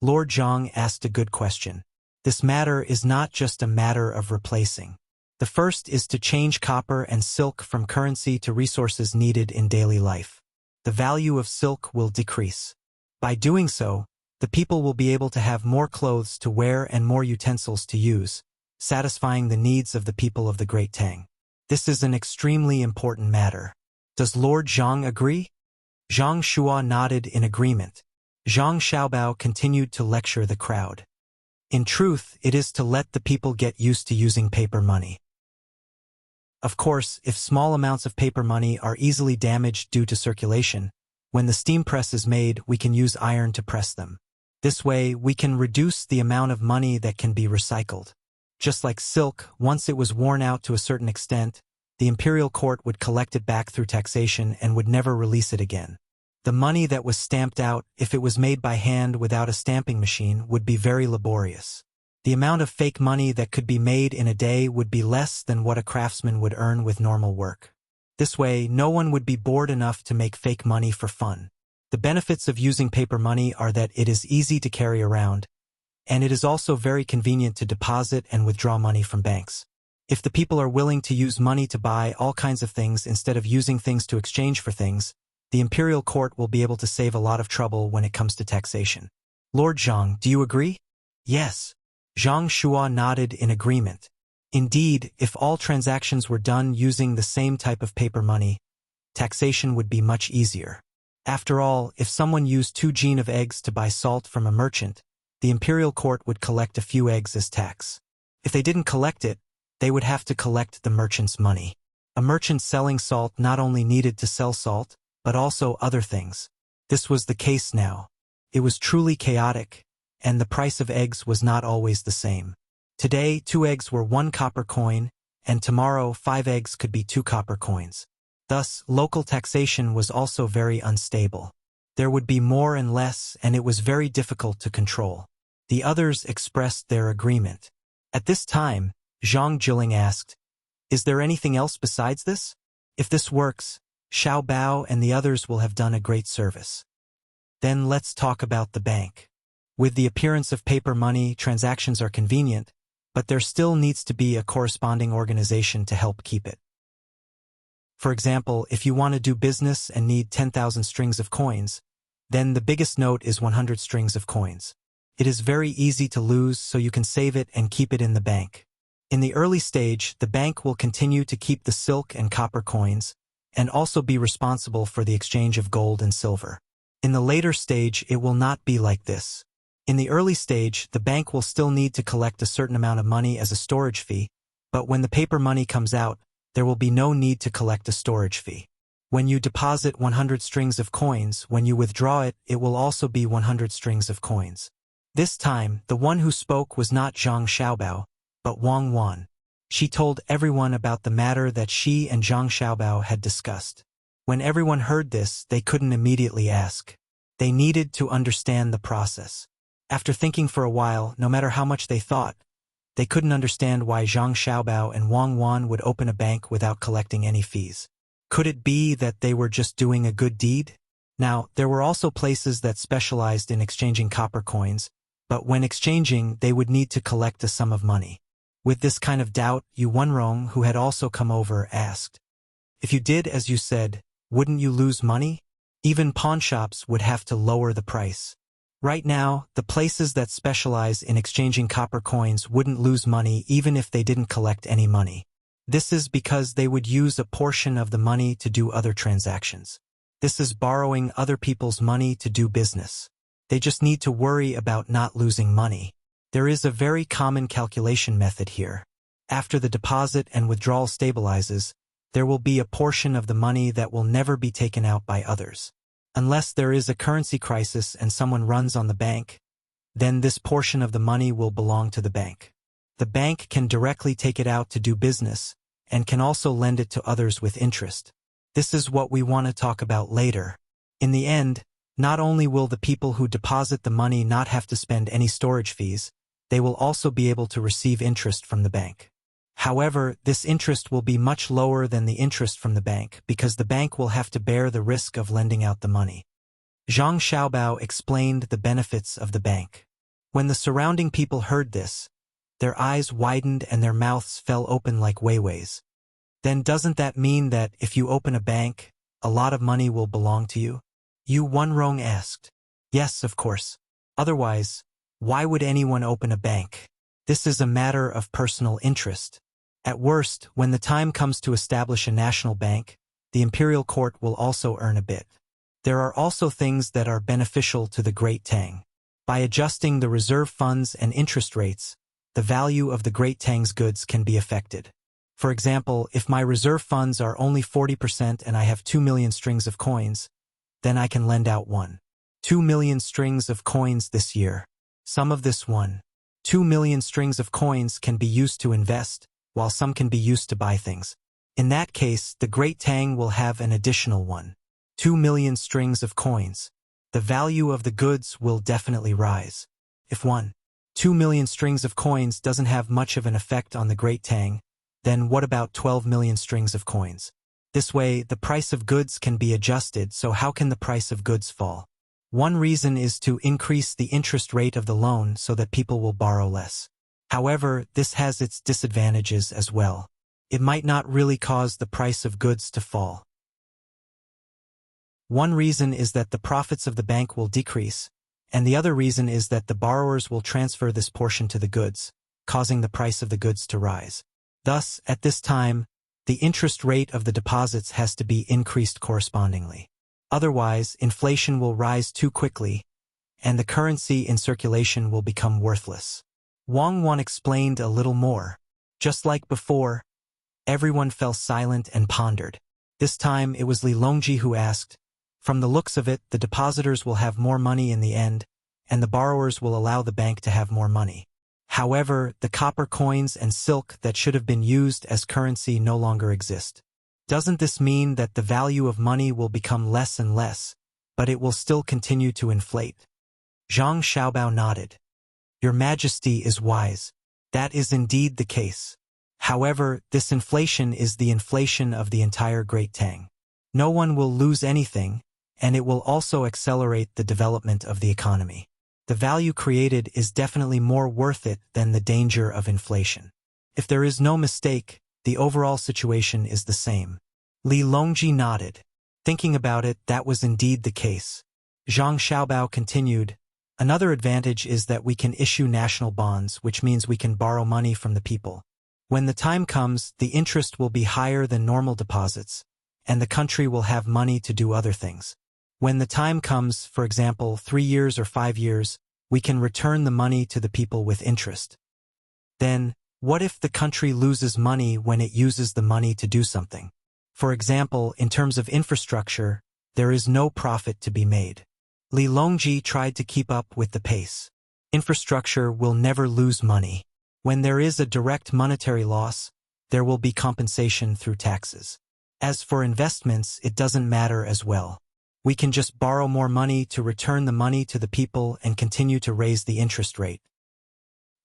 "Lord Zhang asked a good question. This matter is not just a matter of replacing. The first is to change copper and silk from currency to resources needed in daily life. The value of silk will decrease. By doing so, the people will be able to have more clothes to wear and more utensils to use, satisfying the needs of the people of the Great Tang. This is an extremely important matter. Does Lord Zhang agree?" Zhang Shua nodded in agreement. Zhang Xiaobao continued to lecture the crowd. In truth, it is to let the people get used to using paper money. Of course, if small amounts of paper money are easily damaged due to circulation, when the steam press is made, we can use iron to press them. This way, we can reduce the amount of money that can be recycled. Just like silk, once it was worn out to a certain extent, the imperial court would collect it back through taxation and would never release it again. The money that was stamped out, if it was made by hand without a stamping machine, would be very laborious. The amount of fake money that could be made in a day would be less than what a craftsman would earn with normal work. This way, no one would be bored enough to make fake money for fun. The benefits of using paper money are that it is easy to carry around, and it is also very convenient to deposit and withdraw money from banks. If the people are willing to use money to buy all kinds of things instead of using things to exchange for things, the imperial court will be able to save a lot of trouble when it comes to taxation. Lord Zhang, do you agree? Yes. Zhang Shua nodded in agreement. Indeed, if all transactions were done using the same type of paper money, taxation would be much easier. After all, if someone used 2 gene of eggs to buy salt from a merchant, the imperial court would collect a few eggs as tax. If they didn't collect it, they would have to collect the merchant's money. A merchant selling salt not only needed to sell salt, but also other things. This was the case now. It was truly chaotic, and the price of eggs was not always the same. Today, 2 eggs were 1 copper coin, and tomorrow 5 eggs could be 2 copper coins. Thus, local taxation was also very unstable. There would be more and less, and it was very difficult to control. The others expressed their agreement. At this time, Zhang Jiling asked, "Is there anything else besides this? If this works, Xiao Bao and the others will have done a great service. Then let's talk about the bank. With the appearance of paper money, transactions are convenient, but there still needs to be a corresponding organization to help keep it. For example, if you want to do business and need 10,000 strings of coins, then the biggest note is 100 strings of coins. It is very easy to lose, so you can save it and keep it in the bank. In the early stage, the bank will continue to keep the silk and copper coins, and also be responsible for the exchange of gold and silver. In the later stage, it will not be like this. In the early stage, the bank will still need to collect a certain amount of money as a storage fee, but when the paper money comes out, there will be no need to collect a storage fee. When you deposit 100 strings of coins, when you withdraw it, it will also be 100 strings of coins. This time, the one who spoke was not Zhang Xiaobao, but Wang Wan. She told everyone about the matter that she and Zhang Xiaobao had discussed. When everyone heard this, they couldn't immediately ask. They needed to understand the process. After thinking for a while, no matter how much they thought, they couldn't understand why Zhang Xiaobao and Wang Wan would open a bank without collecting any fees. Could it be that they were just doing a good deed? Now, there were also places that specialized in exchanging copper coins, but when exchanging, they would need to collect a sum of money. With this kind of doubt, Yu Wenrong, who had also come over, asked, "If you did as you said, wouldn't you lose money? Even pawnshops would have to lower the price." Right now, the places that specialize in exchanging copper coins wouldn't lose money even if they didn't collect any money. This is because they would use a portion of the money to do other transactions. This is borrowing other people's money to do business. They just need to worry about not losing money. There is a very common calculation method here. After the deposit and withdrawal stabilizes, there will be a portion of the money that will never be taken out by others. Unless there is a currency crisis and someone runs on the bank, then this portion of the money will belong to the bank. The bank can directly take it out to do business, and can also lend it to others with interest. This is what we want to talk about later. In the end, not only will the people who deposit the money not have to spend any storage fees, they will also be able to receive interest from the bank. However, this interest will be much lower than the interest from the bank because the bank will have to bear the risk of lending out the money. Zhang Xiaobao explained the benefits of the bank. When the surrounding people heard this, their eyes widened and their mouths fell open like Weiwei's. Then doesn't that mean that if you open a bank, a lot of money will belong to you? Yu Wenrong asked. Yes, of course. Otherwise, why would anyone open a bank? This is a matter of personal interest. At worst, when the time comes to establish a national bank, the imperial court will also earn a bit. There are also things that are beneficial to the Great Tang. By adjusting the reserve funds and interest rates, the value of the Great Tang's goods can be affected. For example, if my reserve funds are only 40% and I have 2 million strings of coins, then I can lend out 1.2 million strings of coins this year. Some of this 1.2 million strings of coins can be used to invest, while some can be used to buy things. In that case, the Great Tang will have an additional 1.2 million strings of coins. The value of the goods will definitely rise. If 1.2 million strings of coins doesn't have much of an effect on the Great Tang, then what about 12 million strings of coins? This way, the price of goods can be adjusted, so how can the price of goods fall? One reason is to increase the interest rate of the loan so that people will borrow less. However, this has its disadvantages as well. It might not really cause the price of goods to fall. One reason is that the profits of the bank will decrease, and the other reason is that the borrowers will transfer this portion to the goods, causing the price of the goods to rise. Thus, at this time, the interest rate of the deposits has to be increased correspondingly. Otherwise, inflation will rise too quickly, and the currency in circulation will become worthless. Wang Wan explained a little more. Just like before, everyone fell silent and pondered. This time it was Li Longji who asked, "From the looks of it, the depositors will have more money in the end, and the borrowers will allow the bank to have more money. However, the copper coins and silk that should have been used as currency no longer exist. Doesn't this mean that the value of money will become less and less, but it will still continue to inflate? Zhang Xiaobao nodded. Your Majesty is wise. That is indeed the case. However, this inflation is the inflation of the entire Great Tang. No one will lose anything, and it will also accelerate the development of the economy. The value created is definitely more worth it than the danger of inflation. If there is no mistake, the overall situation is the same. Li Longji nodded. Thinking about it, that was indeed the case. Zhang Xiaobao continued, another advantage is that we can issue national bonds, which means we can borrow money from the people. When the time comes, the interest will be higher than normal deposits, and the country will have money to do other things. When the time comes, for example, 3 years or 5 years, we can return the money to the people with interest. Then, what if the country loses money when it uses the money to do something? For example, in terms of infrastructure, there is no profit to be made. Li Longji tried to keep up with the pace. Infrastructure will never lose money. When there is a direct monetary loss, there will be compensation through taxes. As for investments, it doesn't matter as well. We can just borrow more money to return the money to the people and continue to raise the interest rate.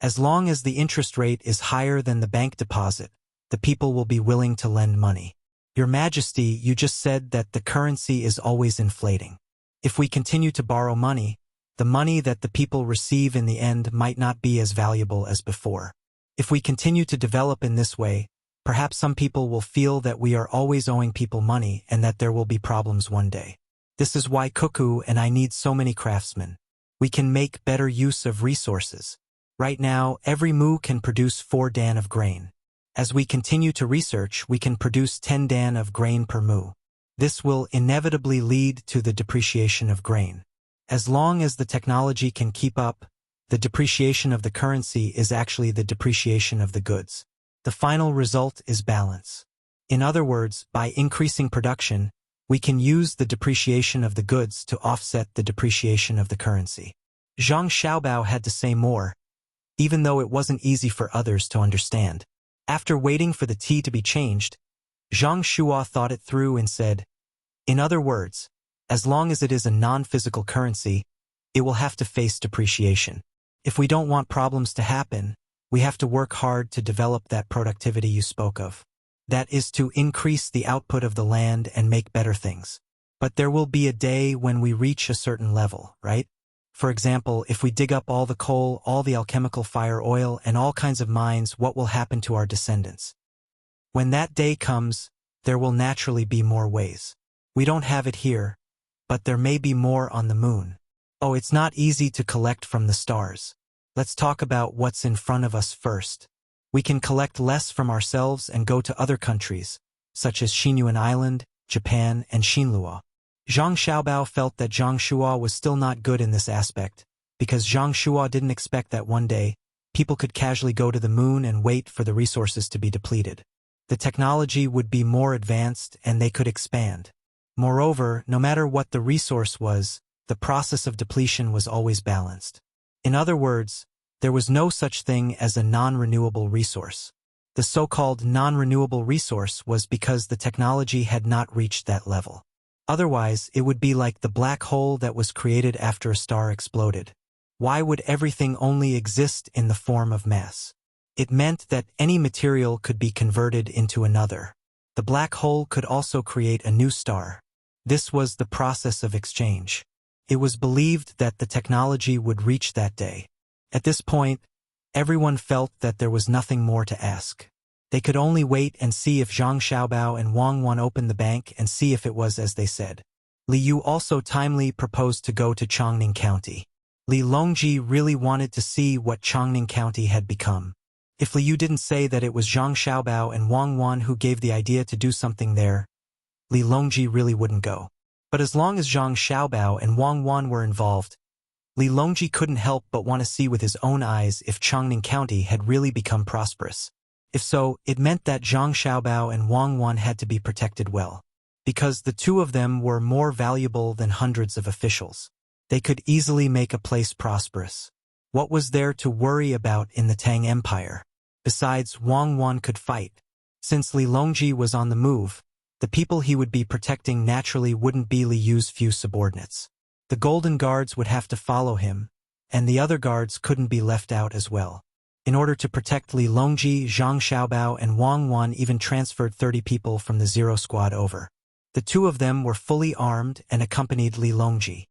As long as the interest rate is higher than the bank deposit, the people will be willing to lend money. Your Majesty, you just said that the currency is always inflating. If we continue to borrow money, the money that the people receive in the end might not be as valuable as before. If we continue to develop in this way, perhaps some people will feel that we are always owing people money and that there will be problems one day. This is why Cuckoo and I need so many craftsmen. We can make better use of resources. Right now, every moo can produce 4 dan of grain. As we continue to research, we can produce 10 dan of grain per moo. This will inevitably lead to the depreciation of grain. As long as the technology can keep up, the depreciation of the currency is actually the depreciation of the goods. The final result is balance. In other words, by increasing production, we can use the depreciation of the goods to offset the depreciation of the currency. Zhang Xiaobao had to say more, even though it wasn't easy for others to understand. After waiting for the tea to be changed, Zhang Shua thought it through and said, in other words, as long as it is a non-physical currency, it will have to face depreciation. If we don't want problems to happen, we have to work hard to develop that productivity you spoke of. That is to increase the output of the land and make better things. But there will be a day when we reach a certain level, right? For example, if we dig up all the coal, all the alchemical fire oil, and all kinds of mines, what will happen to our descendants? When that day comes, there will naturally be more ways. We don't have it here, but there may be more on the moon. Oh, it's not easy to collect from the stars. Let's talk about what's in front of us first. We can collect less from ourselves and go to other countries, such as Xinyuan Island, Japan, and Xinluo. Zhang Xiaobao felt that Zhang Shua was still not good in this aspect, because Zhang Shua didn't expect that one day, people could casually go to the moon and wait for the resources to be depleted. The technology would be more advanced and they could expand. Moreover, no matter what the resource was, the process of depletion was always balanced. In other words, there was no such thing as a non-renewable resource. The so-called non-renewable resource was because the technology had not reached that level. Otherwise, it would be like the black hole that was created after a star exploded. Why would everything only exist in the form of mass? It meant that any material could be converted into another. The black hole could also create a new star. This was the process of exchange. It was believed that the technology would reach that day. At this point, everyone felt that there was nothing more to ask. They could only wait and see if Zhang Xiaobao and Wang Wan opened the bank and see if it was as they said. Li Yu also timely proposed to go to Chongning County. Li Longji really wanted to see what Chongning County had become. If Li Yu didn't say that it was Zhang Xiaobao and Wang Wan who gave the idea to do something there, Li Longji really wouldn't go. But as long as Zhang Xiaobao and Wang Wan were involved, Li Longji couldn't help but want to see with his own eyes if Chongning County had really become prosperous. If so, it meant that Zhang Xiaobao and Wang Wan had to be protected well. Because the two of them were more valuable than hundreds of officials. They could easily make a place prosperous. What was there to worry about in the Tang Empire? Besides, Wang Wan could fight. Since Li Longji was on the move, the people he would be protecting naturally wouldn't be Li Yu's few subordinates. The Golden Guards would have to follow him, and the other guards couldn't be left out as well. In order to protect Li Longji, Zhang Xiaobao and Wang Wan even transferred 30 people from the Zero Squad over. The two of them were fully armed and accompanied Li Longji.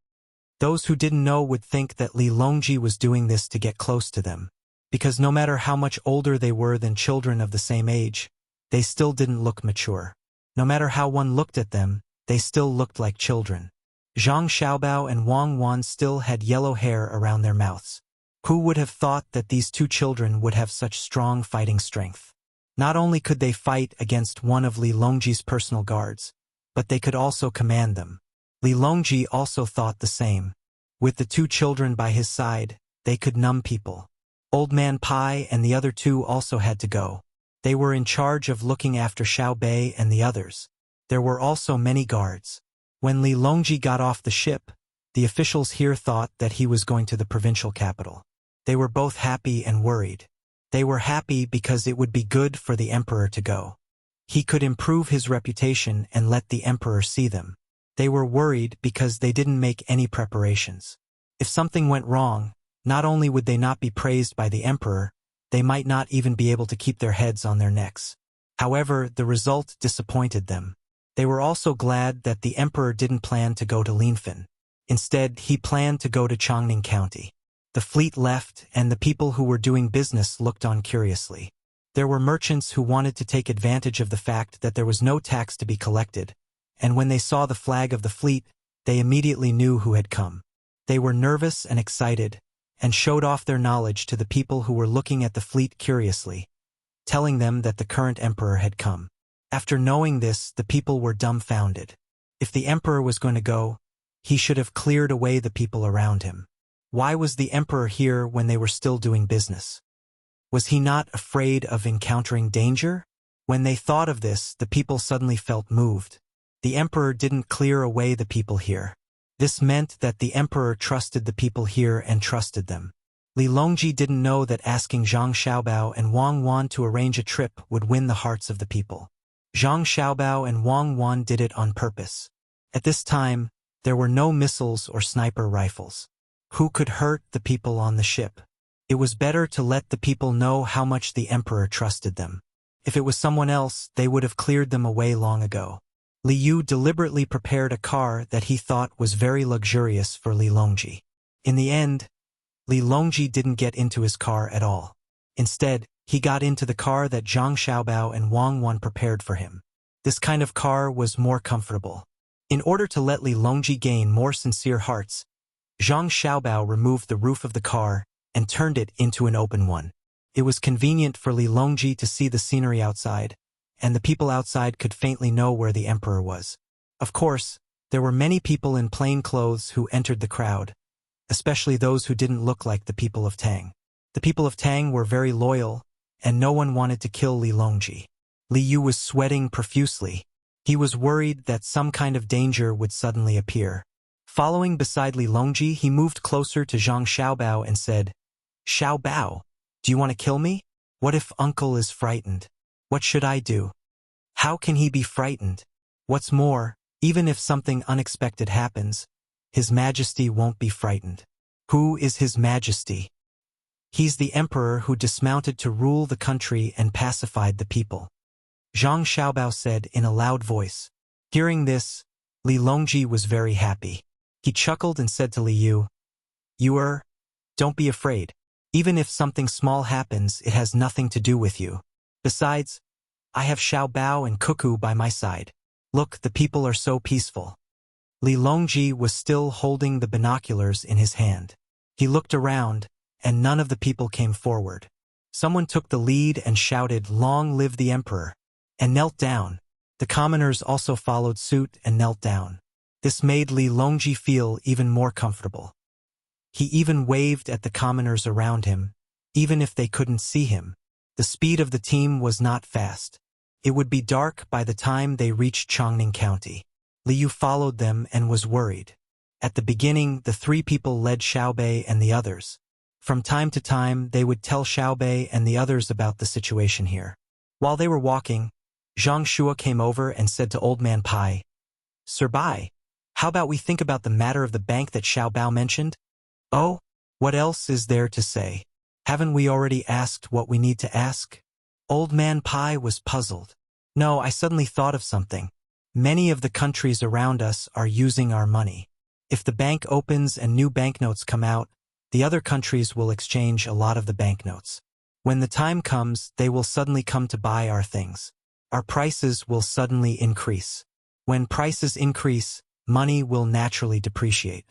Those who didn't know would think that Li Longji was doing this to get close to them, because no matter how much older they were than children of the same age, they still didn't look mature. No matter how one looked at them, they still looked like children. Zhang Xiaobao and Wang Wan still had yellow hair around their mouths. Who would have thought that these two children would have such strong fighting strength? Not only could they fight against one of Li Longji's personal guards, but they could also command them. Li Longji also thought the same. With the two children by his side, they could numb people. Old Man Pai and the other two also had to go. They were in charge of looking after Xiao Bei and the others. There were also many guards. When Li Longji got off the ship, the officials here thought that he was going to the provincial capital. They were both happy and worried. They were happy because it would be good for the emperor to go. He could improve his reputation and let the emperor see them. They were worried because they didn't make any preparations. If something went wrong, not only would they not be praised by the emperor, they might not even be able to keep their heads on their necks. However, the result disappointed them. They were also glad that the emperor didn't plan to go to Linfen. Instead, he planned to go to Chongning County. The fleet left, and the people who were doing business looked on curiously. There were merchants who wanted to take advantage of the fact that there was no tax to be collected, and when they saw the flag of the fleet, they immediately knew who had come. They were nervous and excited, and showed off their knowledge to the people who were looking at the fleet curiously, telling them that the current emperor had come. After knowing this, the people were dumbfounded. If the emperor was going to go, he should have cleared away the people around him. Why was the emperor here when they were still doing business? Was he not afraid of encountering danger? When they thought of this, the people suddenly felt moved. The emperor didn't clear away the people here. This meant that the emperor trusted the people here and trusted them. Li Longji didn't know that asking Zhang Xiaobao and Wang Wan to arrange a trip would win the hearts of the people. Zhang Xiaobao and Wang Wan did it on purpose. At this time, there were no missiles or sniper rifles. Who could hurt the people on the ship? It was better to let the people know how much the emperor trusted them. If it was someone else, they would have cleared them away long ago. Li Yu deliberately prepared a car that he thought was very luxurious for Li Longji. In the end, Li Longji didn't get into his car at all. Instead, he got into the car that Zhang Xiaobao and Wang Wan prepared for him. This kind of car was more comfortable. In order to let Li Longji gain more sincere hearts, Zhang Xiaobao removed the roof of the car and turned it into an open one. It was convenient for Li Longji to see the scenery outside, and the people outside could faintly know where the emperor was. Of course, there were many people in plain clothes who entered the crowd, especially those who didn't look like the people of Tang. The people of Tang were very loyal, and no one wanted to kill Li Longji. Li Yu was sweating profusely. He was worried that some kind of danger would suddenly appear. Following beside Li Longji, he moved closer to Zhang Xiaobao and said, "Xiaobao, do you want to kill me? What if uncle is frightened? What should I do? How can he be frightened? What's more, even if something unexpected happens, His Majesty won't be frightened." Who is His Majesty? He's the emperor who dismounted to rule the country and pacified the people. Zhang Xiaobao said in a loud voice. Hearing this, Li Longji was very happy. He chuckled and said to Li Yu, Don't be afraid. Even if something small happens, it has nothing to do with you. Besides, I have Xiaobao and Cuckoo by my side. Look, the people are so peaceful." Li Longji was still holding the binoculars in his hand. He looked around, and none of the people came forward. Someone took the lead and shouted, "Long live the emperor," and knelt down. The commoners also followed suit and knelt down. This made Li Longji feel even more comfortable. He even waved at the commoners around him, even if they couldn't see him. The speed of the team was not fast. It would be dark by the time they reached Chongning County. Li Yu followed them and was worried. At the beginning, the three people led Xiao Bei and the others. From time to time, they would tell Xiaobei and the others about the situation here. While they were walking, Zhang Shua came over and said to Old Man Pai, "Sir Bai, how about we think about the matter of the bank that Xiao Bao mentioned?" "Oh, what else is there to say? Haven't we already asked what we need to ask?" Old Man Pai was puzzled. "No, I suddenly thought of something. Many of the countries around us are using our money. If the bank opens and new banknotes come out, the other countries will exchange a lot of the banknotes. When the time comes, they will suddenly come to buy our things. Our prices will suddenly increase. When prices increase, money will naturally depreciate.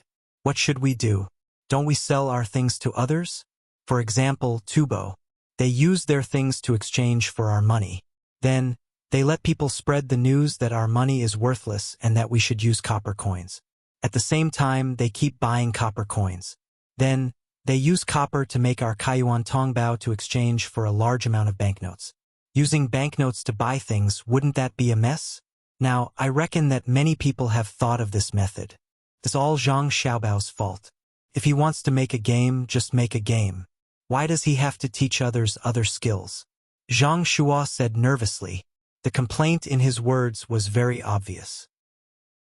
What should we do? Don't we sell our things to others? For example, Tubo. They use their things to exchange for our money. Then, they let people spread the news that our money is worthless and that we should use copper coins. At the same time, they keep buying copper coins. Then, they use copper to make our Kaiyuan Tongbao to exchange for a large amount of banknotes. Using banknotes to buy things, wouldn't that be a mess? Now, I reckon that many people have thought of this method. It's all Zhang Xiaobao's fault. If he wants to make a game, just make a game. Why does he have to teach others other skills?" Zhang Shua said nervously. The complaint in his words was very obvious.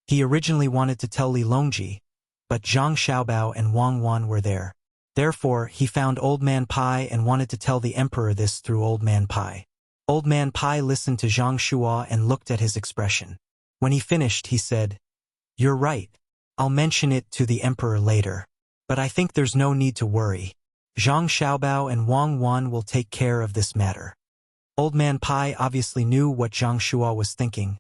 He originally wanted to tell Li Longji, but Zhang Xiaobao and Wang Wan were there. Therefore, he found Old Man Pai and wanted to tell the emperor this through Old Man Pai. Old Man Pai listened to Zhang Shua and looked at his expression. When he finished, he said, "You're right. I'll mention it to the emperor later. But I think there's no need to worry. Zhang Xiaobao and Wang Wan will take care of this matter." Old Man Pai obviously knew what Zhang Shua was thinking,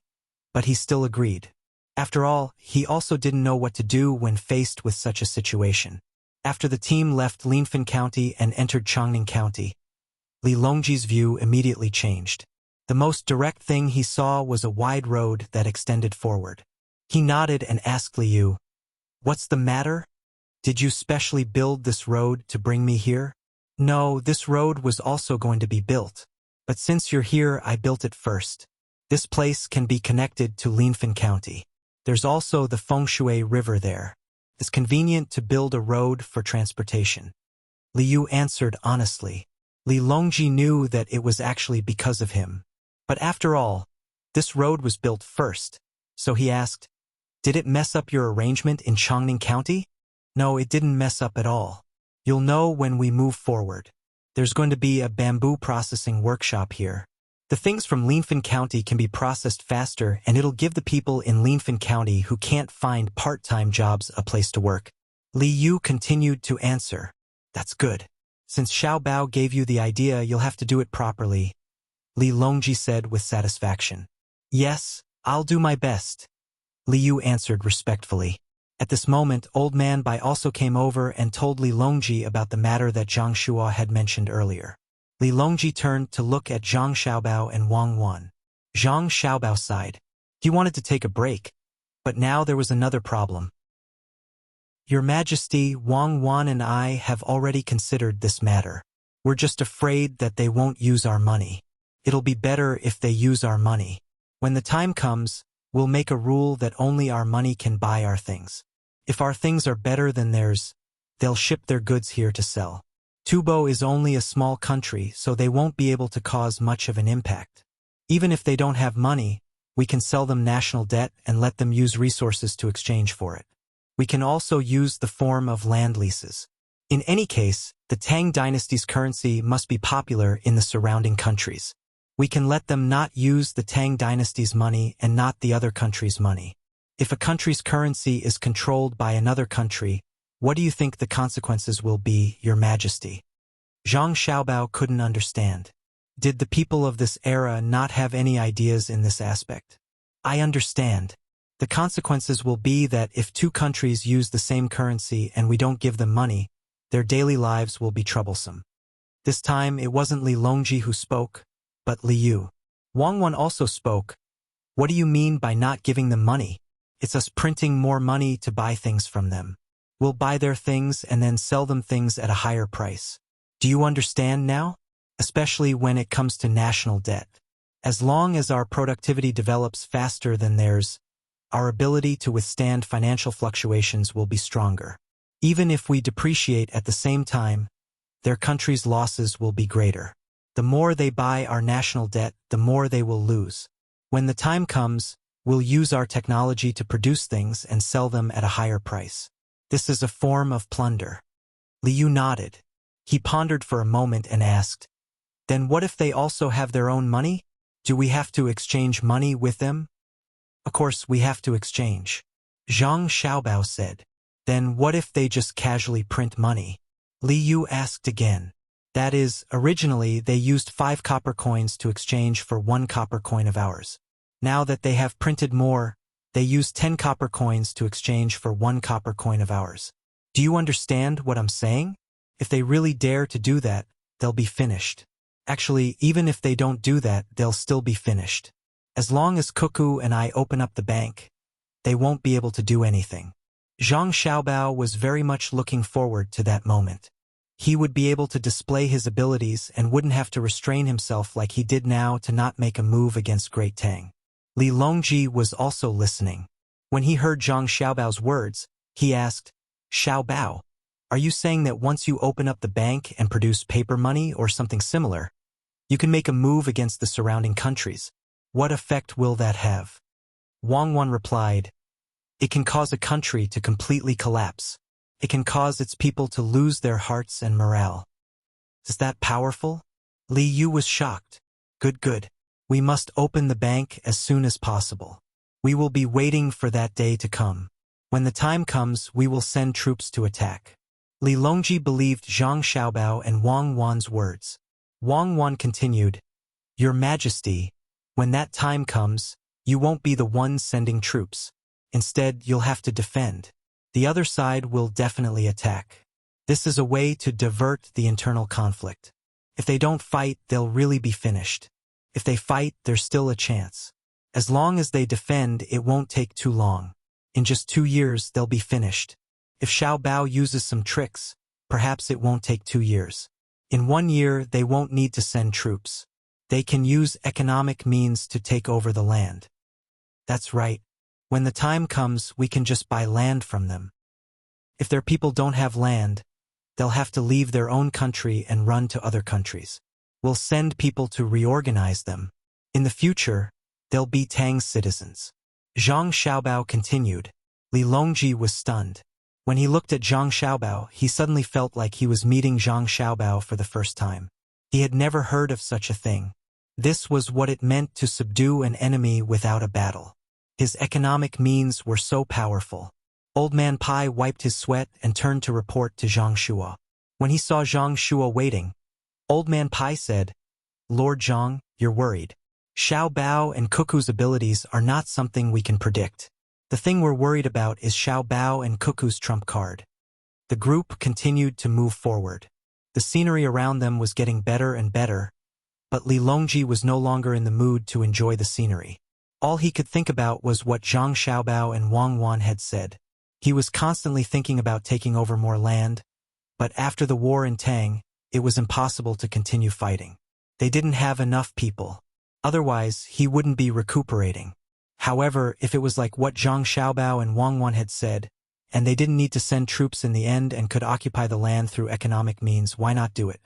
but he still agreed. After all, he also didn't know what to do when faced with such a situation. After the team left Linfen County and entered Chongning County, Li Longji's view immediately changed. The most direct thing he saw was a wide road that extended forward. He nodded and asked Liu, "What's the matter? Did you specially build this road to bring me here?" "No, this road was also going to be built. But since you're here, I built it first. This place can be connected to Linfen County. There's also the Fengshui River there. It's convenient to build a road for transportation." Liu answered honestly. Li Longji knew that it was actually because of him. But after all, this road was built first. So he asked, "Did it mess up your arrangement in Chongning County?" "No, it didn't mess up at all. You'll know when we move forward. There's going to be a bamboo processing workshop here. The things from Linfen County can be processed faster, and it'll give the people in Linfen County who can't find part-time jobs a place to work." Li Yu continued to answer, "That's good. Since Xiao Bao gave you the idea, you'll have to do it properly," Li Longji said with satisfaction. "Yes, I'll do my best," Li Yu answered respectfully. At this moment, Old Man Bai also came over and told Li Longji about the matter that Zhang Shua had mentioned earlier. Li Longji turned to look at Zhang Xiaobao and Wang Wan. Zhang Xiaobao sighed. He wanted to take a break, but now there was another problem. "Your Majesty, Wang Wan and I have already considered this matter. We're just afraid that they won't use our money. It'll be better if they use our money. When the time comes, we'll make a rule that only our money can buy our things. If our things are better than theirs, they'll ship their goods here to sell. Tubo is only a small country, so they won't be able to cause much of an impact. Even if they don't have money, we can sell them national debt and let them use resources to exchange for it. We can also use the form of land leases. In any case, the Tang dynasty's currency must be popular in the surrounding countries. We can let them not use the Tang dynasty's money and not the other country's money. If a country's currency is controlled by another country, what do you think the consequences will be, Your Majesty?" Zhang Xiaobao couldn't understand. Did the people of this era not have any ideas in this aspect? "I understand. The consequences will be that if two countries use the same currency and we don't give them money, their daily lives will be troublesome." This time it wasn't Li Longji who spoke, but Liu. Wang Wan also spoke. "What do you mean by not giving them money? It's us printing more money to buy things from them. We'll buy their things and then sell them things at a higher price. Do you understand now? Especially when it comes to national debt. As long as our productivity develops faster than theirs, our ability to withstand financial fluctuations will be stronger. Even if we depreciate at the same time, their country's losses will be greater. The more they buy our national debt, the more they will lose. When the time comes, we'll use our technology to produce things and sell them at a higher price. This is a form of plunder. Liu nodded. He pondered for a moment and asked, "Then what if they also have their own money? Do we have to exchange money with them?" "Of course we have to exchange," Zhang Xiaobao said. "Then what if they just casually print money?" Liu asked again. "That is, originally they used 5 copper coins to exchange for 1 copper coin of ours. Now that they have printed more, they use 10 copper coins to exchange for 1 copper coin of ours. Do you understand what I'm saying? If they really dare to do that, they'll be finished. Actually, even if they don't do that, they'll still be finished. As long as Cuckoo and I open up the bank, they won't be able to do anything." Zhang Xiaobao was very much looking forward to that moment. He would be able to display his abilities and wouldn't have to restrain himself like he did now to not make a move against Great Tang. Li Longji was also listening. When he heard Zhang Xiaobao's words, he asked, "Xiaobao, are you saying that once you open up the bank and produce paper money or something similar, you can make a move against the surrounding countries? What effect will that have?" Wang Wan replied, "It can cause a country to completely collapse. It can cause its people to lose their hearts and morale." "Is that powerful?" Li Yu was shocked. Good. We must open the bank as soon as possible. We will be waiting for that day to come. When the time comes, we will send troops to attack." Li Longji believed Zhang Xiaobao and Wang Wan's words. Wang Wan continued, "Your Majesty, when that time comes, you won't be the one sending troops. Instead, you'll have to defend. The other side will definitely attack. This is a way to divert the internal conflict. If they don't fight, they'll really be finished. If they fight, there's still a chance. As long as they defend, it won't take too long. In just 2 years, they'll be finished. If Xiaobao uses some tricks, perhaps it won't take 2 years. In 1 year, they won't need to send troops. They can use economic means to take over the land." "That's right. When the time comes, we can just buy land from them. If their people don't have land, they'll have to leave their own country and run to other countries. We'll send people to reorganize them. In the future, they'll be Tang's citizens." Zhang Xiaobao continued. Li Longji was stunned. When he looked at Zhang Xiaobao, he suddenly felt like he was meeting Zhang Xiaobao for the first time. He had never heard of such a thing. This was what it meant to subdue an enemy without a battle. His economic means were so powerful. Old Man Pai wiped his sweat and turned to report to Zhang Shua. When he saw Zhang Shua waiting, Old Man Pai said, "Lord Zhang, you're worried. Xiaobao and Cuckoo's abilities are not something we can predict. The thing we're worried about is Xiaobao and Cuckoo's trump card." The group continued to move forward. The scenery around them was getting better and better, but Li Longji was no longer in the mood to enjoy the scenery. All he could think about was what Zhang Xiaobao and Wang Wan had said. He was constantly thinking about taking over more land, but after the war in Tang, it was impossible to continue fighting. They didn't have enough people. Otherwise, he wouldn't be recuperating. However, if it was like what Zhang Xiaobao and Wang Wan had said, and they didn't need to send troops in the end and could occupy the land through economic means, why not do it?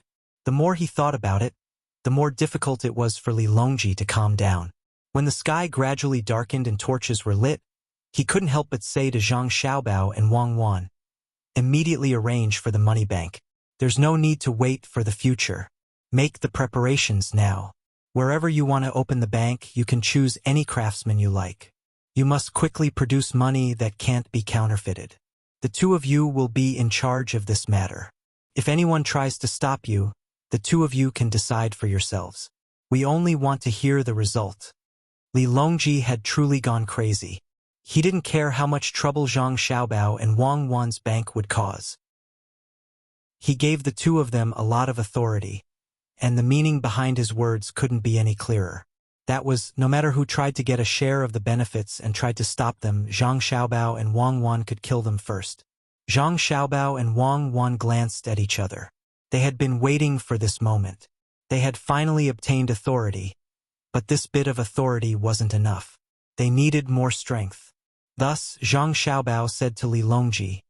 The more he thought about it, the more difficult it was for Li Longji to calm down. When the sky gradually darkened and torches were lit, he couldn't help but say to Zhang Xiaobao and Wang Wan, "Immediately arrange for the money bank. There's no need to wait for the future. Make the preparations now. Wherever you want to open the bank, you can choose any craftsman you like. You must quickly produce money that can't be counterfeited. The 2 of you will be in charge of this matter. If anyone tries to stop you, the 2 of you can decide for yourselves. We only want to hear the result." Li Longji had truly gone crazy. He didn't care how much trouble Zhang Xiaobao and Wang Wan's bank would cause. He gave the 2 of them a lot of authority, and the meaning behind his words couldn't be any clearer. That was, no matter who tried to get a share of the benefits and tried to stop them, Zhang Xiaobao and Wang Wan could kill them first. Zhang Xiaobao and Wang Wan glanced at each other. They had been waiting for this moment. They had finally obtained authority, but this bit of authority wasn't enough. They needed more strength. Thus, Zhang Xiaobao said to Li Longji,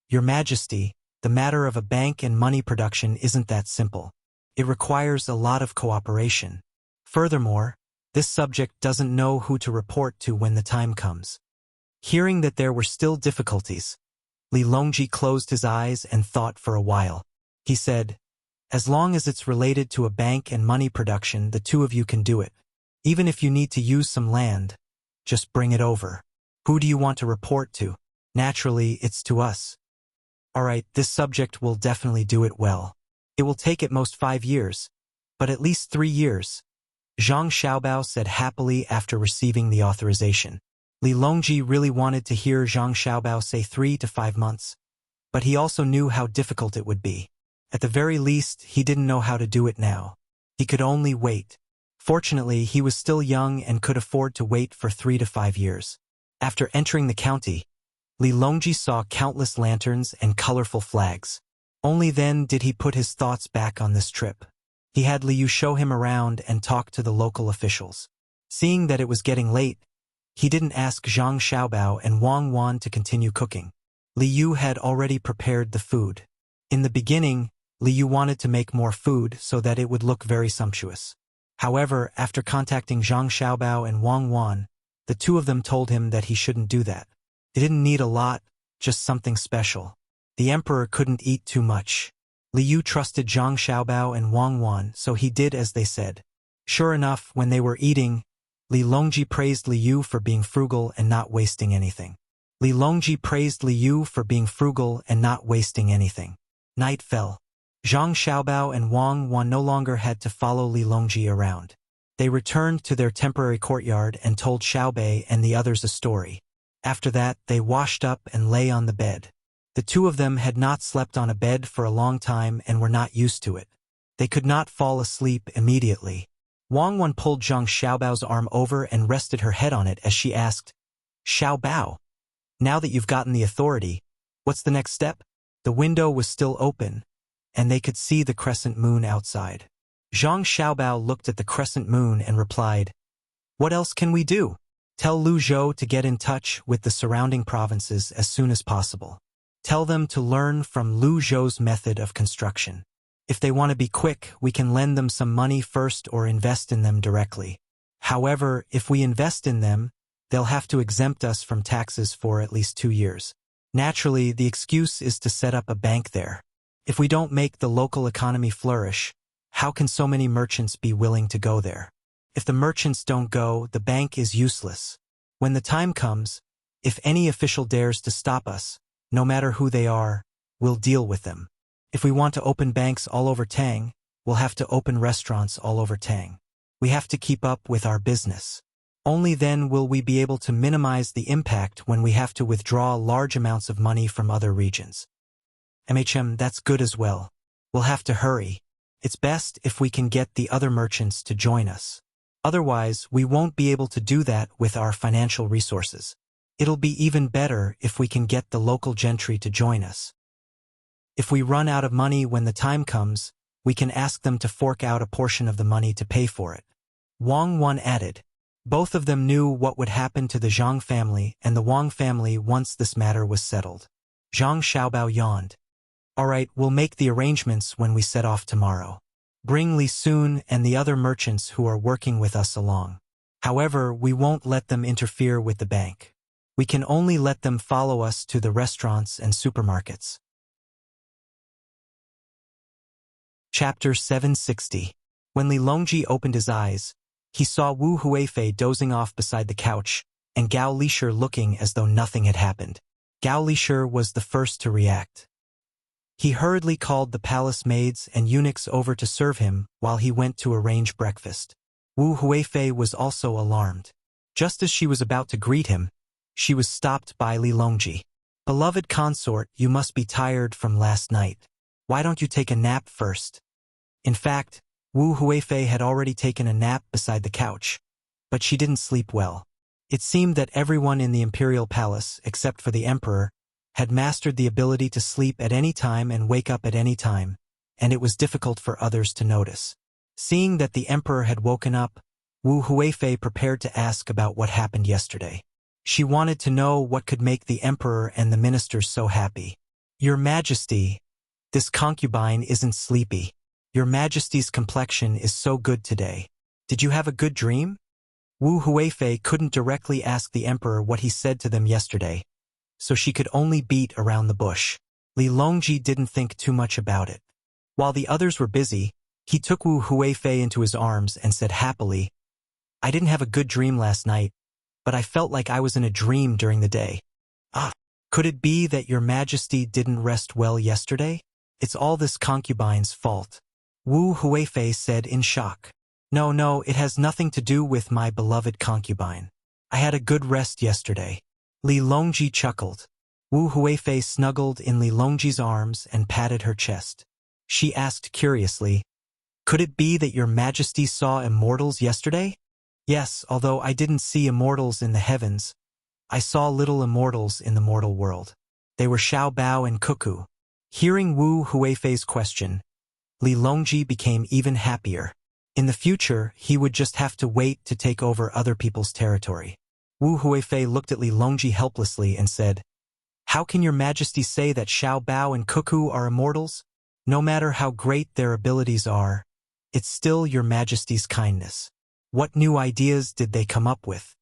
"Your Majesty, The matter of a bank and money production isn't that simple. It requires a lot of cooperation. Furthermore, this subject doesn't know who to report to when the time comes. Hearing that there were still difficulties, Li Longji closed his eyes and thought for a while. He said, "As long as it's related to a bank and money production, the two of you can do it. Even if you need to use some land, just bring it over. Who do you want to report to? Naturally, it's to us. Alright, this subject will definitely do it well. It will take at most 5 years, but at least 3 years." Zhang Xiaobao said happily after receiving the authorization. Li Longji really wanted to hear Zhang Xiaobao say 3 to 5 months, but he also knew how difficult it would be. At the very least, he didn't know how to do it now. He could only wait. Fortunately, he was still young and could afford to wait for 3 to 5 years. After entering the county, Li Longji saw countless lanterns and colorful flags. Only then did he put his thoughts back on this trip. He had Liu show him around and talk to the local officials. Seeing that it was getting late, he didn't ask Zhang Xiaobao and Wang Wan to continue cooking. Liu had already prepared the food. In the beginning, Liu wanted to make more food so that it would look very sumptuous. However, after contacting Zhang Xiaobao and Wang Wan, the two of them told him that he shouldn't do that. He didn't need a lot, just something special. The emperor couldn't eat too much. Liu trusted Zhang Xiaobao and Wang Wan, so he did as they said. Sure enough, when they were eating, Li Longji praised Liu for being frugal and not wasting anything. Li Longji praised Liu for being frugal and not wasting anything. Night fell. Zhang Xiaobao and Wang Wan no longer had to follow Li Longji around. They returned to their temporary courtyard and told Xiaobei and the others a story. After that, they washed up and lay on the bed. The two of them had not slept on a bed for a long time and were not used to it. They could not fall asleep immediately. Wang Wan pulled Zhang Xiaobao's arm over and rested her head on it as she asked, "Xiaobao, now that you've gotten the authority, what's the next step?" The window was still open, and they could see the crescent moon outside. Zhang Xiaobao looked at the crescent moon and replied, "What else can we do? Tell Lu Zhou to get in touch with the surrounding provinces as soon as possible. Tell them to learn from Lu Zhou's method of construction. If they want to be quick, we can lend them some money first or invest in them directly. However, if we invest in them, they'll have to exempt us from taxes for at least 2 years. Naturally, the excuse is to set up a bank there. If we don't make the local economy flourish, how can so many merchants be willing to go there? If the merchants don't go, the bank is useless. When the time comes, if any official dares to stop us, no matter who they are, we'll deal with them. If we want to open banks all over Tang, we'll have to open restaurants all over Tang. We have to keep up with our business. Only then will we be able to minimize the impact when we have to withdraw large amounts of money from other regions. That's good as well. We'll have to hurry. It's best if we can get the other merchants to join us. Otherwise, we won't be able to do that with our financial resources. It'll be even better if we can get the local gentry to join us. If we run out of money when the time comes, we can ask them to fork out a portion of the money to pay for it." Wang Wan added. Both of them knew what would happen to the Zhang family and the Wang family once this matter was settled. Zhang Xiaobao yawned. "Alright, we'll make the arrangements when we set off tomorrow. Bring Li Sun and the other merchants who are working with us along. However, we won't let them interfere with the bank. We can only let them follow us to the restaurants and supermarkets." Chapter 760. When Li Longji opened his eyes, he saw Wu Huifei dozing off beside the couch, and Gao Lishir looking as though nothing had happened. Gao Lishir was the first to react. He hurriedly called the palace maids and eunuchs over to serve him while he went to arrange breakfast. Wu Huifei was also alarmed. Just as she was about to greet him, she was stopped by Li Longji. "Beloved consort, you must be tired from last night. Why don't you take a nap first?" In fact, Wu Huifei had already taken a nap beside the couch, but she didn't sleep well. It seemed that everyone in the imperial palace, except for the emperor, had mastered the ability to sleep at any time and wake up at any time, and it was difficult for others to notice. Seeing that the emperor had woken up, Wu Huifei prepared to ask about what happened yesterday. She wanted to know what could make the emperor and the ministers so happy. "Your Majesty," This concubine isn't sleepy. Your Majesty's complexion is so good today. Did you have a good dream? Wu Huifei couldn't directly ask the emperor what he said to them yesterday, so she could only beat around the bush. Li Longji didn't think too much about it. While the others were busy, he took Wu Huifei into his arms and said happily, I didn't have a good dream last night, but I felt like I was in a dream during the day. Ah, could it be that your Majesty didn't rest well yesterday? It's all this concubine's fault. Wu Huifei said in shock. No, it has nothing to do with my beloved concubine. I had a good rest yesterday. Li Longji chuckled. Wu Huifei snuggled in Li Longji's arms and patted her chest. She asked curiously, could it be that your Majesty saw immortals yesterday? Yes, although I didn't see immortals in the heavens, I saw little immortals in the mortal world. They were Xiao Bao and Cuckoo. Hearing Wu Huifei's question, Li Longji became even happier. In the future, he would just have to wait to take over other people's territory. Wu Huifei looked at Li Longji helplessly and said, how can your Majesty say that Xiao Bao and Cuckoo are immortals? No matter how great their abilities are, it's still your Majesty's kindness. What new ideas did they come up with?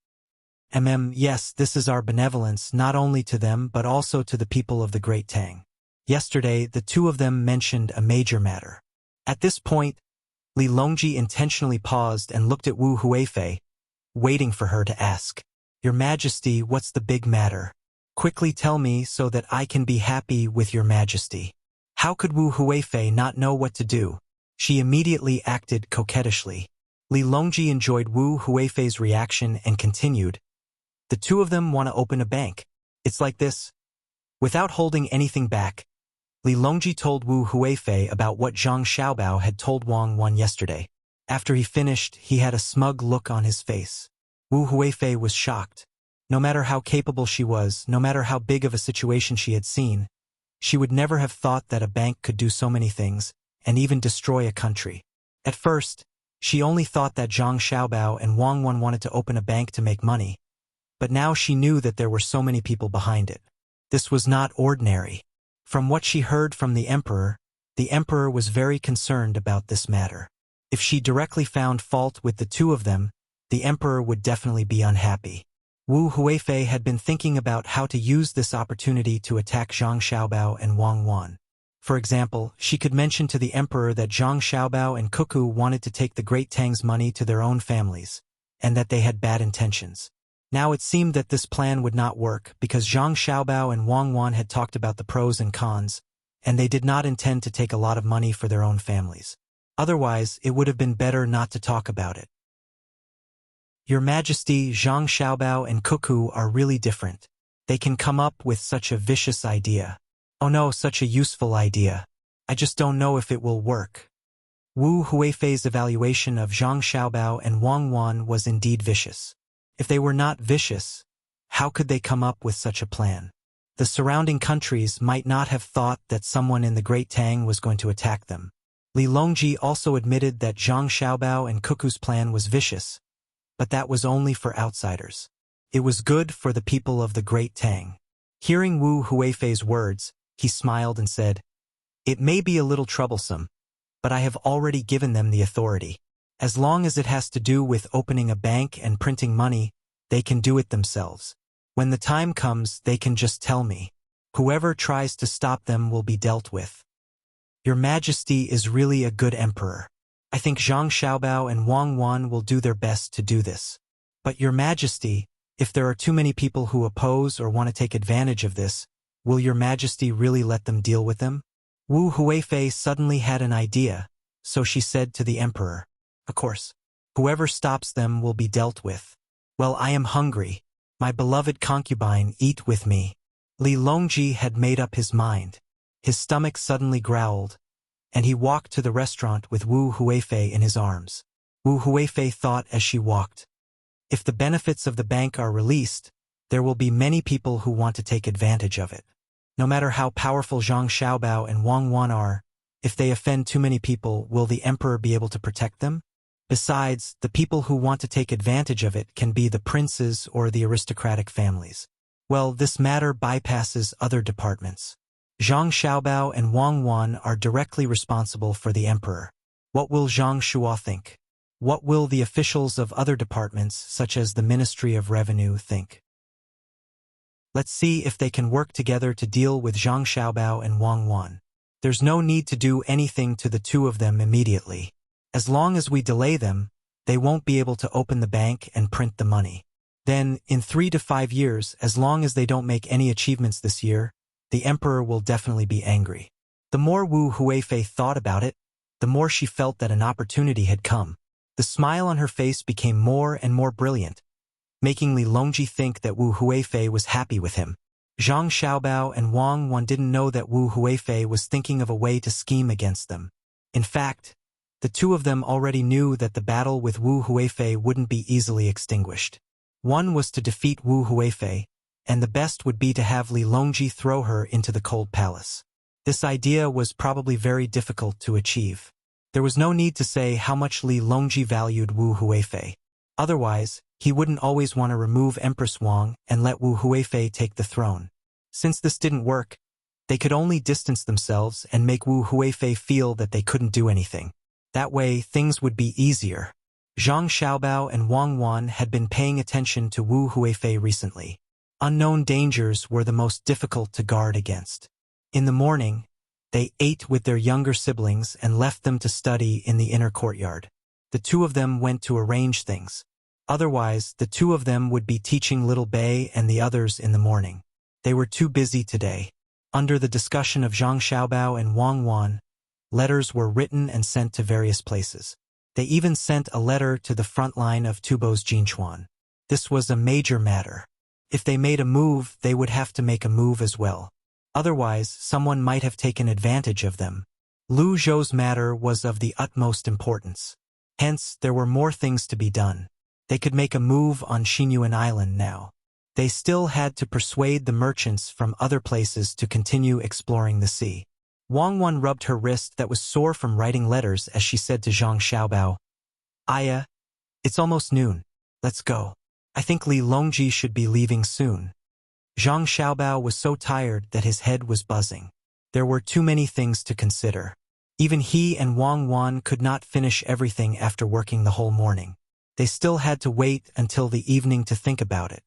Yes, this is our benevolence not only to them but also to the people of the Great Tang. Yesterday, the two of them mentioned a major matter. At this point, Li Longji intentionally paused and looked at Wu Huifei, waiting for her to ask, Your Majesty, what's the big matter? Quickly tell me so that I can be happy with your Majesty. How could Wu Huifei not know what to do? She immediately acted coquettishly. Li Longji enjoyed Wu Huifei's reaction and continued, the two of them want to open a bank. It's like this. Without holding anything back, Li Longji told Wu Huifei about what Zhang Xiaobao had told Wang Wan yesterday. After he finished, he had a smug look on his face. Wu Huifei was shocked. No matter how capable she was, no matter how big of a situation she had seen, she would never have thought that a bank could do so many things, and even destroy a country. At first, she only thought that Zhang Xiaobao and Wang Wan wanted to open a bank to make money, but now she knew that there were so many people behind it. This was not ordinary. From what she heard from the emperor was very concerned about this matter. If she directly found fault with the two of them, the emperor would definitely be unhappy. Wu Huifei had been thinking about how to use this opportunity to attack Zhang Xiaobao and Wang Wan. For example, she could mention to the emperor that Zhang Xiaobao and Cuckoo wanted to take the Great Tang's money to their own families, and that they had bad intentions. Now it seemed that this plan would not work because Zhang Xiaobao and Wang Wan had talked about the pros and cons, and they did not intend to take a lot of money for their own families. Otherwise, it would have been better not to talk about it. Your Majesty, Zhang Xiaobao and Cuckoo are really different. They can come up with such a vicious idea. Oh no, such a useful idea. I just don't know if it will work. Wu Huifei's evaluation of Zhang Xiaobao and Wang Wan was indeed vicious. If they were not vicious, how could they come up with such a plan? The surrounding countries might not have thought that someone in the Great Tang was going to attack them. Li Longji also admitted that Zhang Xiaobao and Cuckoo's plan was vicious, but that was only for outsiders. It was good for the people of the Great Tang. Hearing Wu Huifei's words, he smiled and said, it may be a little troublesome, but I have already given them the authority. As long as it has to do with opening a bank and printing money, they can do it themselves. When the time comes, they can just tell me. Whoever tries to stop them will be dealt with. Your Majesty is really a good emperor. I think Zhang Xiaobao and Wang Wan will do their best to do this. But Your Majesty, if there are too many people who oppose or want to take advantage of this, will Your Majesty really let them deal with them? Wu Huifei suddenly had an idea, so she said to the emperor, of course, whoever stops them will be dealt with. Well, I am hungry. My beloved concubine, eat with me. Li Longji had made up his mind. His stomach suddenly growled, and he walked to the restaurant with Wu Huifei in his arms. Wu Huifei thought as she walked, if the benefits of the bank are released, there will be many people who want to take advantage of it. No matter how powerful Zhang Xiaobao and Wang Wan are, if they offend too many people, will the emperor be able to protect them? Besides, the people who want to take advantage of it can be the princes or the aristocratic families. Well, this matter bypasses other departments. Zhang Xiaobao and Wang Wan are directly responsible for the emperor. What will Zhang Shuo think? What will the officials of other departments, such as the Ministry of Revenue, think? Let's see if they can work together to deal with Zhang Xiaobao and Wang Wan. There's no need to do anything to the two of them immediately. As long as we delay them, they won't be able to open the bank and print the money. Then, in 3 to 5 years, as long as they don't make any achievements this year, the emperor will definitely be angry. The more Wu Huifei thought about it, the more she felt that an opportunity had come. The smile on her face became more and more brilliant, making Li Longji think that Wu Huifei was happy with him. Zhang Xiaobao and Wang Wan didn't know that Wu Huifei was thinking of a way to scheme against them. In fact, the two of them already knew that the battle with Wu Huifei wouldn't be easily extinguished. One was to defeat Wu Huifei, and the best would be to have Li Longji throw her into the cold palace. This idea was probably very difficult to achieve. There was no need to say how much Li Longji valued Wu Huifei. Otherwise, he wouldn't always want to remove Empress Wang and let Wu Huifei take the throne. Since this didn't work, they could only distance themselves and make Wu Huifei feel that they couldn't do anything. That way, things would be easier. Zhang Xiaobao and Wang Wan had been paying attention to Wu Huifei recently. Unknown dangers were the most difficult to guard against. In the morning, they ate with their younger siblings and left them to study in the inner courtyard. The two of them went to arrange things. Otherwise, the two of them would be teaching little Bei and the others in the morning. They were too busy today. Under the discussion of Zhang Xiaobao and Wang Wan, letters were written and sent to various places. They even sent a letter to the front line of Tubo's Jinchuan. This was a major matter. If they made a move, they would have to make a move as well. Otherwise, someone might have taken advantage of them. Lu Zhou's matter was of the utmost importance. Hence, there were more things to be done. They could make a move on Xinyuan Island now. They still had to persuade the merchants from other places to continue exploring the sea. Wang Wan rubbed her wrist that was sore from writing letters as she said to Zhang Xiaobao, "Aya, it's almost noon. Let's go. I think Li Longji should be leaving soon." Zhang Xiaobao was so tired that his head was buzzing. There were too many things to consider. Even he and Wang Wan could not finish everything after working the whole morning. They still had to wait until the evening to think about it.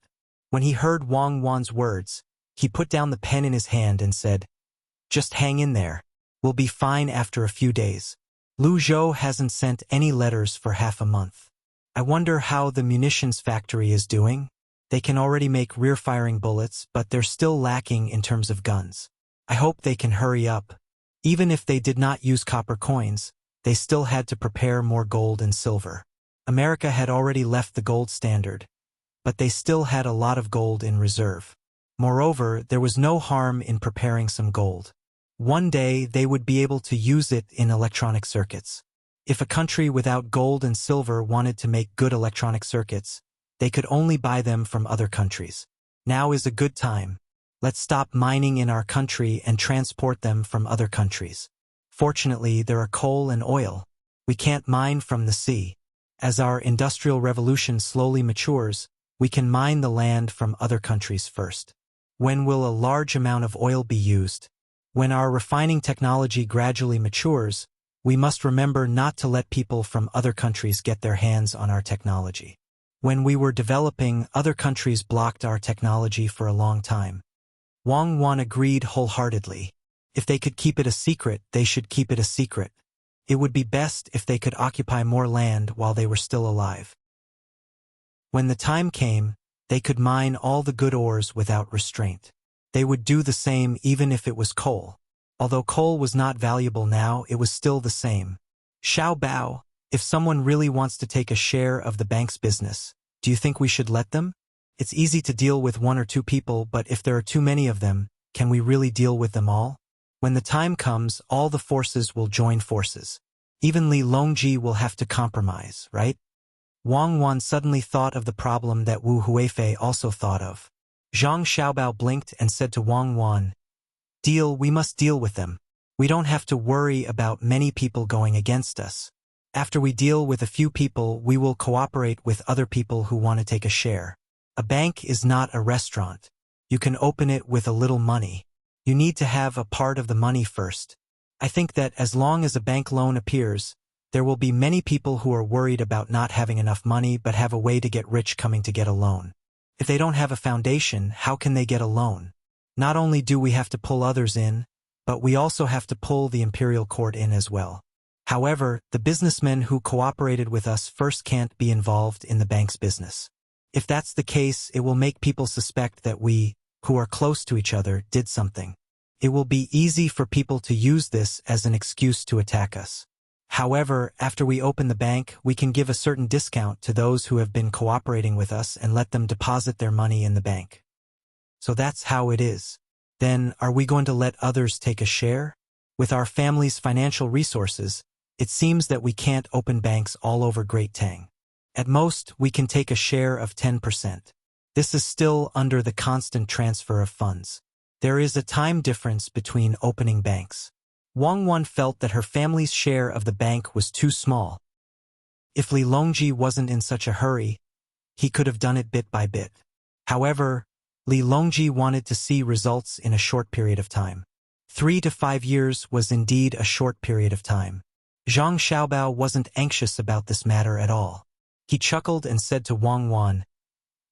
When he heard Wang Wan's words, he put down the pen in his hand and said, "Just hang in there. We'll be fine after a few days. Lu Zhou hasn't sent any letters for half a month. I wonder how the munitions factory is doing. They can already make rear-firing bullets, but they're still lacking in terms of guns. I hope they can hurry up." Even if they did not use copper coins, they still had to prepare more gold and silver. America had already left the gold standard, but they still had a lot of gold in reserve. Moreover, there was no harm in preparing some gold. One day, they would be able to use it in electronic circuits. If a country without gold and silver wanted to make good electronic circuits, they could only buy them from other countries. Now is a good time. Let's stop mining in our country and transport them from other countries. Fortunately, there are coal and oil. We can't mine from the sea. As our industrial revolution slowly matures, we can mine the land from other countries first. When will a large amount of oil be used? When our refining technology gradually matures, we must remember not to let people from other countries get their hands on our technology. When we were developing, other countries blocked our technology for a long time. Wang Wan agreed wholeheartedly. If they could keep it a secret, they should keep it a secret. It would be best if they could occupy more land while they were still alive. When the time came, they could mine all the good ores without restraint. They would do the same even if it was coal. Although coal was not valuable now, it was still the same. Xiaobao, if someone really wants to take a share of the bank's business, do you think we should let them? It's easy to deal with 1 or 2 people, but if there are too many of them, can we really deal with them all? When the time comes, all the forces will join forces. Even Li Longji will have to compromise, right? Wang Wan suddenly thought of the problem that Wu Huifei also thought of. Zhang Xiaobao blinked and said to Wang Wan, We must deal with them. We don't have to worry about many people going against us. After we deal with a few people, we will cooperate with other people who want to take a share. A bank is not a restaurant. You can open it with a little money. You need to have a part of the money first. I think that as long as a bank loan appears, there will be many people who are worried about not having enough money but have a way to get rich coming to get a loan. If they don't have a foundation, how can they get a loan? Not only do we have to pull others in, but we also have to pull the imperial court in as well. However, the businessmen who cooperated with us first can't be involved in the bank's business. If that's the case, it will make people suspect that we, who are close to each other, did something. It will be easy for people to use this as an excuse to attack us. However, after we open the bank, we can give a certain discount to those who have been cooperating with us and let them deposit their money in the bank. So that's how it is. Then, are we going to let others take a share? With our family's financial resources, it seems that we can't open banks all over Great Tang. At most, we can take a share of 10%. This is still under the constant transfer of funds. There is a time difference between opening banks. Wang Wan felt that her family's share of the bank was too small. If Li Longji wasn't in such a hurry, he could have done it bit by bit. However, Li Longji wanted to see results in a short period of time. 3 to 5 years was indeed a short period of time. Zhang Xiaobao wasn't anxious about this matter at all. He chuckled and said to Wang Wan,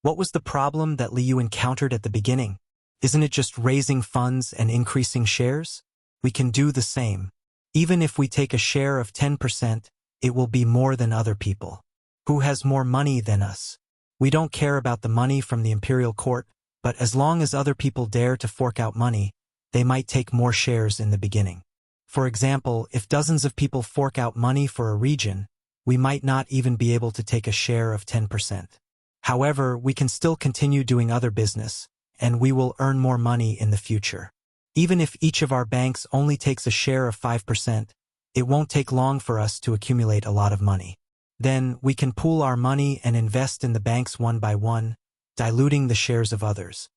"What was the problem that Liu encountered at the beginning? Isn't it just raising funds and increasing shares? We can do the same. Even if we take a share of 10%, it will be more than other people. Who has more money than us? We don't care about the money from the imperial court, but as long as other people dare to fork out money, they might take more shares in the beginning. For example, if dozens of people fork out money for a region, we might not even be able to take a share of 10%. However, we can still continue doing other business, and we will earn more money in the future. Even if each of our banks only takes a share of 5%, it won't take long for us to accumulate a lot of money. Then, we can pool our money and invest in the banks one by one, diluting the shares of others."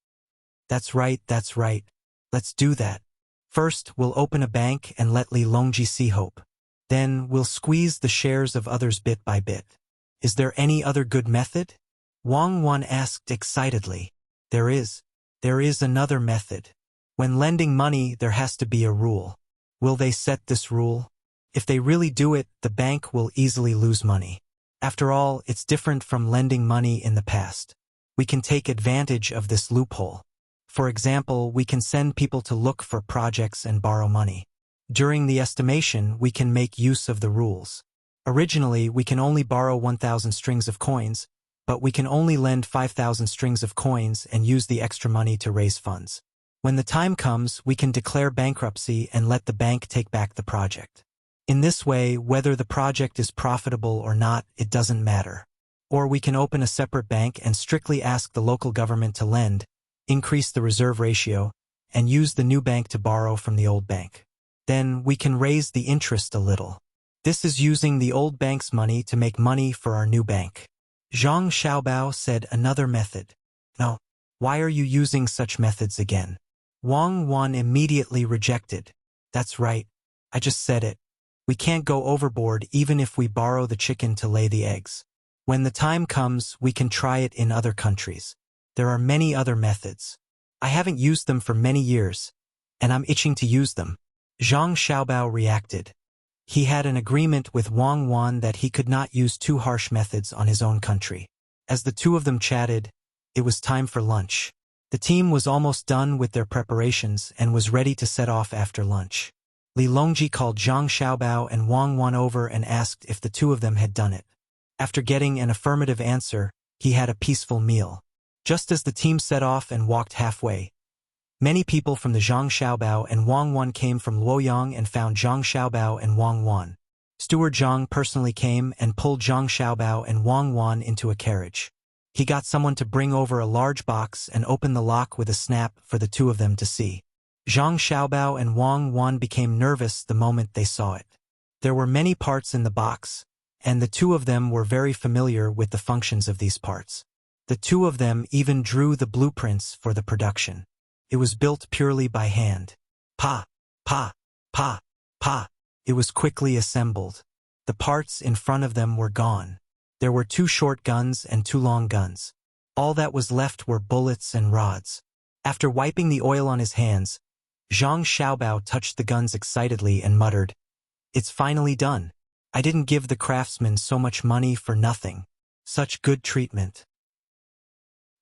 That's right. Let's do that. First, we'll open a bank and let Li Longji see hope. Then, we'll squeeze the shares of others bit by bit. Is there any other good method? Wang Wan asked excitedly. There is another method. When lending money, there has to be a rule. Will they set this rule? If they really do it, the bank will easily lose money. After all, it's different from lending money in the past. We can take advantage of this loophole. For example, we can send people to look for projects and borrow money. During the estimation, we can make use of the rules. Originally, we can only borrow 1,000 strings of coins, but we can only lend 5,000 strings of coins and use the extra money to raise funds. When the time comes, we can declare bankruptcy and let the bank take back the project. In this way, whether the project is profitable or not, it doesn't matter. Or we can open a separate bank and strictly ask the local government to lend, increase the reserve ratio, and use the new bank to borrow from the old bank. Then we can raise the interest a little. This is using the old bank's money to make money for our new bank. Zhang Xiaobao said another method. No, why are you using such methods again? Wang Wan immediately rejected. That's right, I just said it. We can't go overboard even if we borrow the chicken to lay the eggs. When the time comes, we can try it in other countries. There are many other methods. I haven't used them for many years, and I'm itching to use them. Zhang Xiaobao reacted. He had an agreement with Wang Wan that he could not use too harsh methods on his own country. As the two of them chatted, it was time for lunch. The team was almost done with their preparations and was ready to set off after lunch. Li Longji called Zhang Xiaobao and Wang Wan over and asked if the two of them had done it. After getting an affirmative answer, he had a peaceful meal. Just as the team set off and walked halfway, many people from the Zhang Xiaobao and Wang Wan came from Luoyang and found Zhang Xiaobao and Wang Wan. Steward Zhang personally came and pulled Zhang Xiaobao and Wang Wan into a carriage. He got someone to bring over a large box and open the lock with a snap for the two of them to see. Zhang Xiaobao and Wang Wan became nervous the moment they saw it. There were many parts in the box, and the two of them were very familiar with the functions of these parts. The two of them even drew the blueprints for the production. It was built purely by hand. Pa, pa, pa, pa. It was quickly assembled. The parts in front of them were gone. There were 2 short guns and 2 long guns. All that was left were bullets and rods. After wiping the oil on his hands, Zhang Xiaobao touched the guns excitedly and muttered, "It's finally done. I didn't give the craftsmen so much money for nothing. Such good treatment."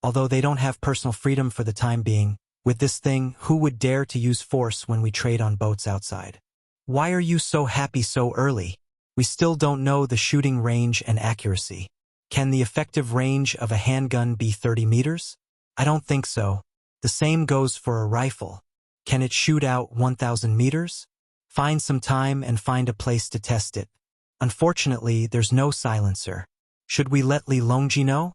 Although they don't have personal freedom for the time being, with this thing, who would dare to use force when we trade on boats outside? Why are you so happy so early? We still don't know the shooting range and accuracy. Can the effective range of a handgun be 30 meters? I don't think so. The same goes for a rifle. Can it shoot out 1,000 meters? Find some time and find a place to test it. Unfortunately, there's no silencer. Should we let Li Longji know?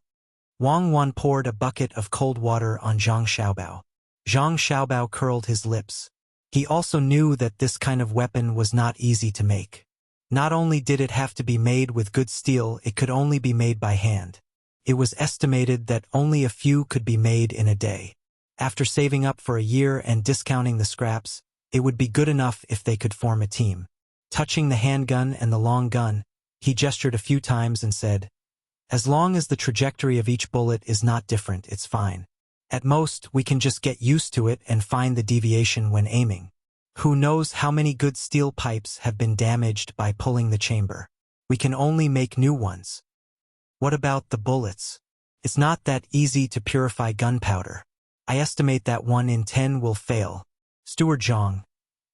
Wang Wan poured a bucket of cold water on Zhang Xiaobao. Zhang Xiaobao curled his lips. He also knew that this kind of weapon was not easy to make. Not only did it have to be made with good steel, it could only be made by hand. It was estimated that only a few could be made in a day. After saving up for a year and discounting the scraps, it would be good enough if they could form a team. Touching the handgun and the long gun, he gestured a few times and said, "As long as the trajectory of each bullet is not different, it's fine. At most, we can just get used to it and find the deviation when aiming. Who knows how many good steel pipes have been damaged by pulling the chamber. We can only make new ones." "What about the bullets? It's not that easy to purify gunpowder. I estimate that 1 in 10 will fail." "Steward Zhang,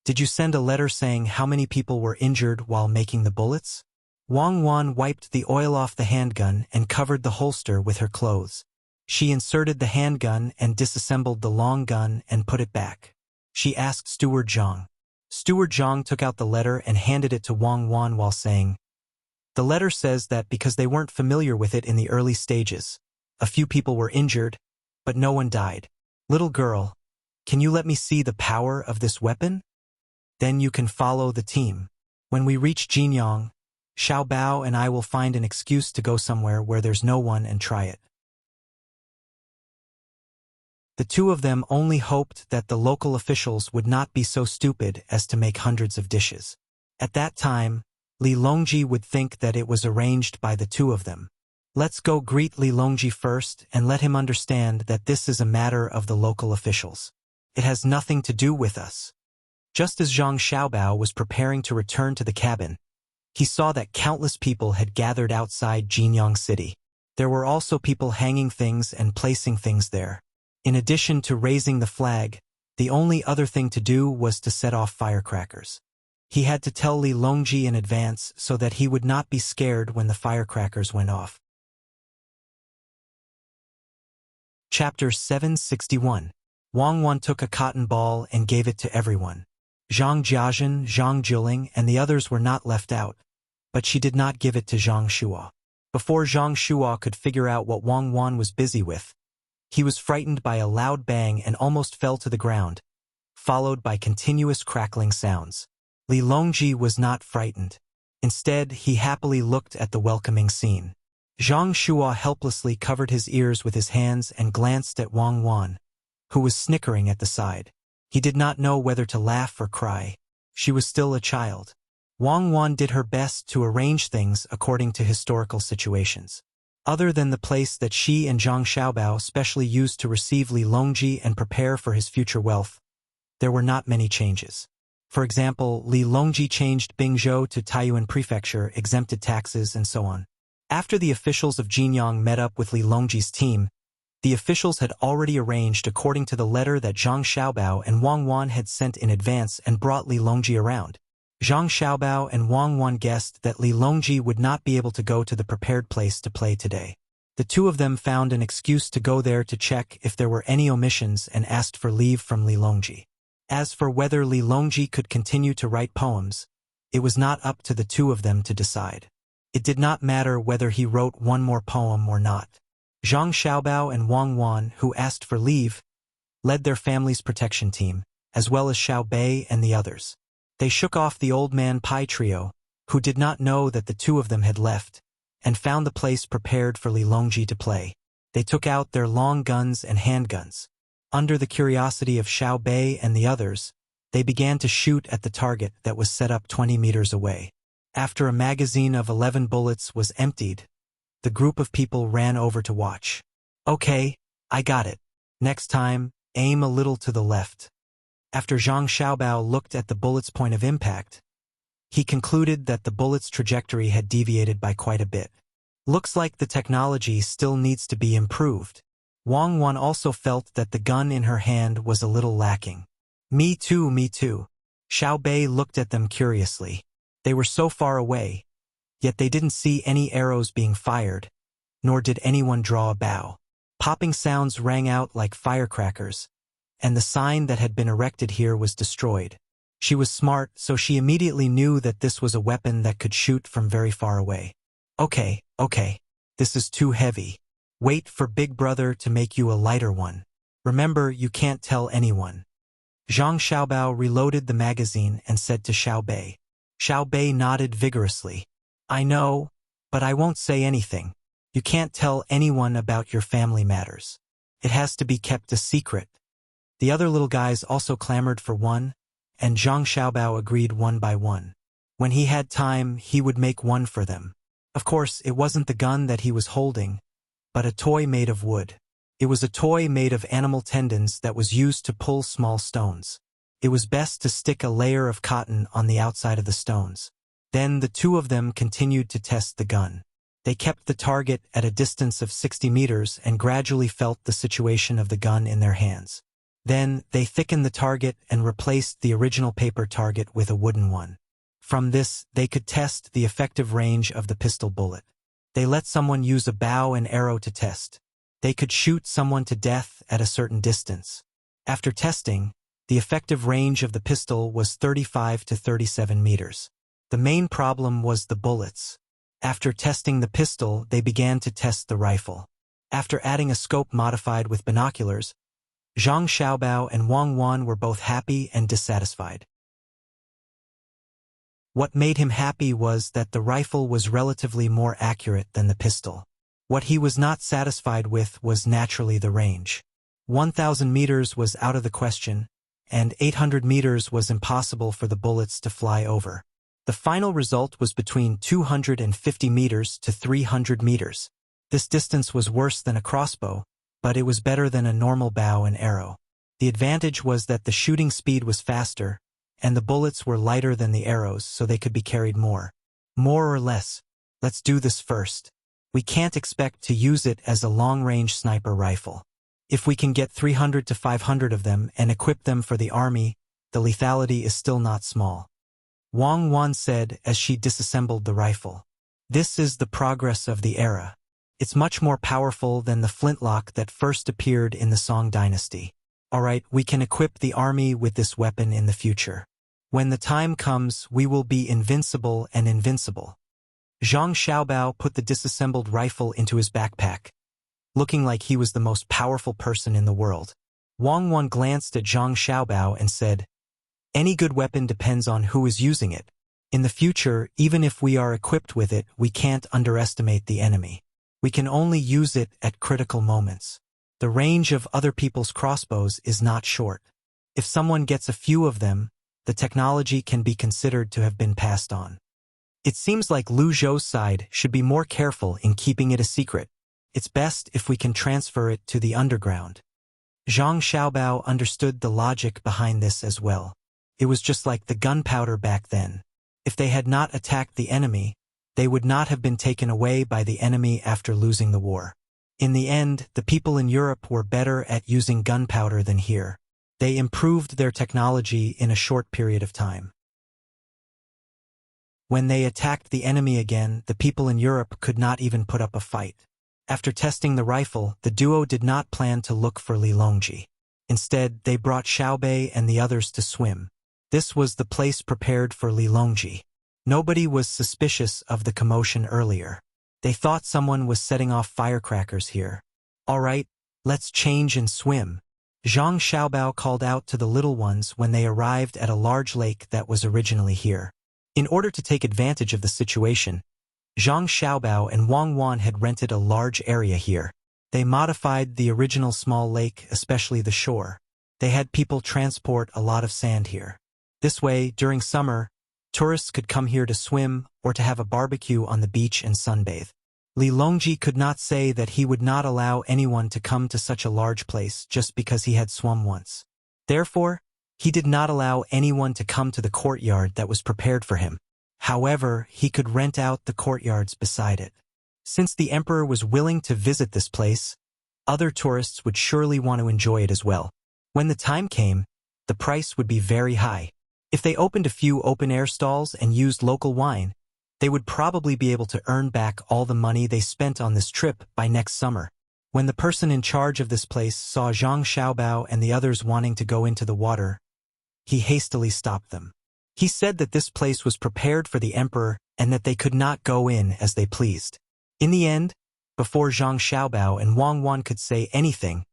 did you send a letter saying how many people were injured while making the bullets?" Wang Wan wiped the oil off the handgun and covered the holster with her clothes. She inserted the handgun and disassembled the long gun and put it back. She asked Steward Zhang. Steward Zhang took out the letter and handed it to Wang Wan while saying, "The letter says that because they weren't familiar with it in the early stages, a few people were injured, but no one died. Little girl, can you let me see the power of this weapon? Then you can follow the team. When we reach Jinyang, Xiao Bao and I will find an excuse to go somewhere where there's no one and try it." The two of them only hoped that the local officials would not be so stupid as to make hundreds of dishes. At that time, Li Longji would think that it was arranged by the two of them. Let's go greet Li Longji first and let him understand that this is a matter of the local officials. It has nothing to do with us. Just as Zhang Xiaobao was preparing to return to the cabin, he saw that countless people had gathered outside Jinyang City. There were also people hanging things and placing things there. In addition to raising the flag, the only other thing to do was to set off firecrackers. He had to tell Li Longji in advance so that he would not be scared when the firecrackers went off. Chapter 761. Wang Wan took a cotton ball and gave it to everyone. Zhang Jiazhen, Zhang Jiling, and the others were not left out, but she did not give it to Zhang Shuo. Before Zhang Shuo could figure out what Wang Wan was busy with, he was frightened by a loud bang and almost fell to the ground, followed by continuous crackling sounds. Li Longji was not frightened. Instead, he happily looked at the welcoming scene. Zhang Shuo helplessly covered his ears with his hands and glanced at Wang Wan, who was snickering at the side. He did not know whether to laugh or cry. She was still a child. Wang Wan did her best to arrange things according to historical situations. Other than the place that she and Zhang Xiaobao specially used to receive Li Longji and prepare for his future wealth, there were not many changes. For example, Li Longji changed Bingzhou to Taiyuan Prefecture, exempted taxes, and so on. After the officials of Jinyang met up with Li Longji's team, the officials had already arranged according to the letter that Zhang Xiaobao and Wang Wan had sent in advance and brought Li Longji around. Zhang Xiaobao and Wang Wan guessed that Li Longji would not be able to go to the prepared place to play today. The two of them found an excuse to go there to check if there were any omissions and asked for leave from Li Longji. As for whether Li Longji could continue to write poems, it was not up to the two of them to decide. It did not matter whether he wrote one more poem or not. Zhang Xiaobao and Wang Wan, who asked for leave, led their family's protection team, as well as Xiao Bei and the others. They shook off the old man Pai trio, who did not know that the two of them had left, and found the place prepared for Li Longji to play. They took out their long guns and handguns. Under the curiosity of Xiao Bei and the others, they began to shoot at the target that was set up 20 meters away. After a magazine of 11 bullets was emptied, the group of people ran over to watch. "Okay, I got it. Next time, aim a little to the left." After Zhang Xiaobao looked at the bullet's point of impact, he concluded that the bullet's trajectory had deviated by quite a bit. Looks like the technology still needs to be improved. Wang Wan also felt that the gun in her hand was a little lacking. Me too, me too. Xiao Bei looked at them curiously. They were so far away, yet they didn't see any arrows being fired, nor did anyone draw a bow. Popping sounds rang out like firecrackers, and the sign that had been erected here was destroyed. She was smart, so she immediately knew that this was a weapon that could shoot from very far away. Okay, this is too heavy. Wait for Big Brother to make you a lighter one. Remember, you can't tell anyone. Zhang Xiaobao reloaded the magazine and said to Xiao Bei. Xiao Bei nodded vigorously. I know, but I won't say anything. You can't tell anyone about your family matters. It has to be kept a secret. The other little guys also clamored for one, and Zhang Xiaobao agreed one by one. When he had time, he would make one for them. Of course, it wasn't the gun that he was holding, but a toy made of wood. It was a toy made of animal tendons that was used to pull small stones. It was best to stick a layer of cotton on the outside of the stones. Then the two of them continued to test the gun. They kept the target at a distance of 60 meters and gradually felt the situation of the gun in their hands. Then they thickened the target and replaced the original paper target with a wooden one. From this, they could test the effective range of the pistol bullet. They let someone use a bow and arrow to test. They could shoot someone to death at a certain distance. After testing, the effective range of the pistol was 35 to 37 meters. The main problem was the bullets. After testing the pistol, they began to test the rifle. After adding a scope modified with binoculars, Zhang Xiaobao and Wang Wan were both happy and dissatisfied. What made him happy was that the rifle was relatively more accurate than the pistol. What he was not satisfied with was naturally the range. 1,000 meters was out of the question, and 800 meters was impossible for the bullets to fly over. The final result was between 250 meters to 300 meters. This distance was worse than a crossbow, but it was better than a normal bow and arrow. The advantage was that the shooting speed was faster, and the bullets were lighter than the arrows, so they could be carried more. More or less. Let's do this first. We can't expect to use it as a long-range sniper rifle. If we can get 300 to 500 of them and equip them for the army, the lethality is still not small. Wang Wan said as she disassembled the rifle. This is the progress of the era. It's much more powerful than the flintlock that first appeared in the Song dynasty. Alright, we can equip the army with this weapon in the future. When the time comes, we will be invincible and invincible. Zhang Xiaobao put the disassembled rifle into his backpack, looking like he was the most powerful person in the world. Wang Wan glanced at Zhang Xiaobao and said, any good weapon depends on who is using it. In the future, even if we are equipped with it, we can't underestimate the enemy. We can only use it at critical moments. The range of other people's crossbows is not short. If someone gets a few of them, the technology can be considered to have been passed on. It seems like Lu Zhou's side should be more careful in keeping it a secret. It's best if we can transfer it to the underground. Zhang Xiaobao understood the logic behind this as well. It was just like the gunpowder back then. If they had not attacked the enemy, they would not have been taken away by the enemy after losing the war. In the end, the people in Europe were better at using gunpowder than here. They improved their technology in a short period of time. When they attacked the enemy again, the people in Europe could not even put up a fight. After testing the rifle, the duo did not plan to look for Li Longji. Instead, they brought Xiao Bei and the others to swim. This was the place prepared for Li Longji. Nobody was suspicious of the commotion earlier. They thought someone was setting off firecrackers here. All right, let's change and swim. Zhang Xiaobao called out to the little ones when they arrived at a large lake that was originally here. In order to take advantage of the situation, Zhang Xiaobao and Wang Wan had rented a large area here. They modified the original small lake, especially the shore. They had people transport a lot of sand here. This way, during summer, tourists could come here to swim or to have a barbecue on the beach and sunbathe. Li Longji could not say that he would not allow anyone to come to such a large place just because he had swum once. Therefore, He did not allow anyone to come to the courtyard that was prepared for him. However, he could rent out the courtyards beside it. Since the emperor was willing to visit this place, other tourists would surely want to enjoy it as well. When the time came, the price would be very high. If they opened a few open-air stalls and used local wine, they would probably be able to earn back all the money they spent on this trip by next summer. When the person in charge of this place saw Zhang Xiaobao and the others wanting to go into the water, he hastily stopped them. He said that this place was prepared for the emperor and that they could not go in as they pleased. In the end, before Zhang Xiaobao and Wang Wan could say anything,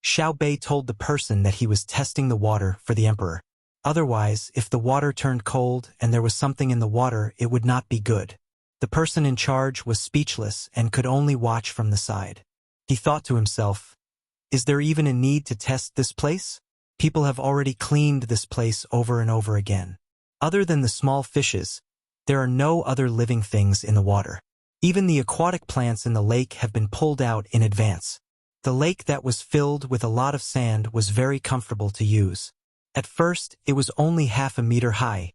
Xiao Bei told the person that he was testing the water for the emperor. Otherwise, if the water turned cold and there was something in the water, it would not be good. The person in charge was speechless and could only watch from the side. He thought to himself, is there even a need to test this place? People have already cleaned this place over and over again. Other than the small fishes, there are no other living things in the water. Even the aquatic plants in the lake have been pulled out in advance. The lake that was filled with a lot of sand was very comfortable to use. At first, it was only half a meter high.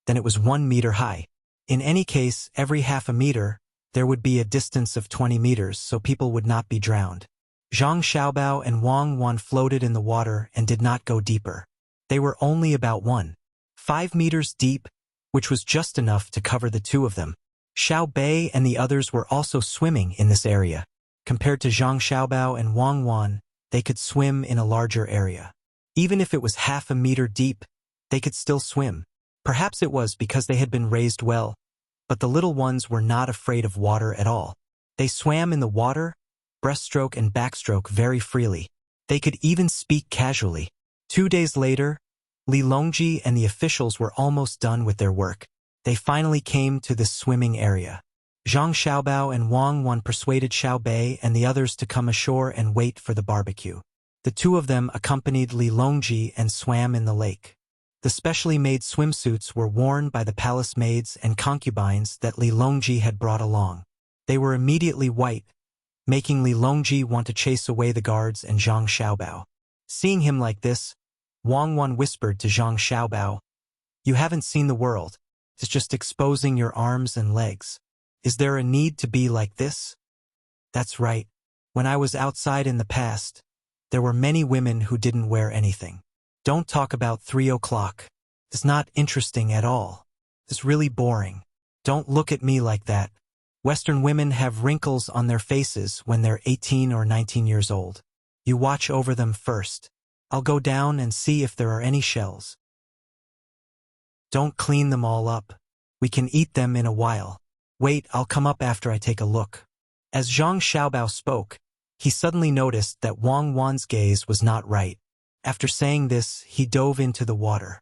Then it was 1 meter high. In any case, every half a meter, there would be a distance of 20 meters so people would not be drowned. Zhang Xiaobao and Wang Wan floated in the water and did not go deeper. They were only about 1.5 meters deep, which was just enough to cover the two of them. Xiao Bei and the others were also swimming in this area. Compared to Zhang Xiaobao and Wang Wan, they could swim in a larger area. Even if it was half a meter deep, they could still swim. Perhaps it was because they had been raised well, but the little ones were not afraid of water at all. They swam in the water, breaststroke and backstroke very freely. They could even speak casually. 2 days later, Li Longji and the officials were almost done with their work. They finally came to this swimming area. Zhang Xiaobao and Wang Wan persuaded Xiao Bei and the others to come ashore and wait for the barbecue. The two of them accompanied Li Longji and swam in the lake. The specially made swimsuits were worn by the palace maids and concubines that Li Longji had brought along. They were immediately white, making Li Longji want to chase away the guards and Zhang Xiaobao. Seeing him like this, Wang Wan whispered to Zhang Xiaobao, "You haven't seen the world. It's just exposing your arms and legs. Is there a need to be like this?" "That's right. When I was outside in the past, there were many women who didn't wear anything. Don't talk about 3 o'clock. It's not interesting at all. It's really boring. Don't look at me like that. Western women have wrinkles on their faces when they're 18 or 19 years old. You watch over them first. I'll go down and see if there are any shells. Don't clean them all up. We can eat them in a while. Wait, I'll come up after I take a look." As Zhang Xiaobao spoke, he suddenly noticed that Wang Wan's gaze was not right. After saying this, he dove into the water.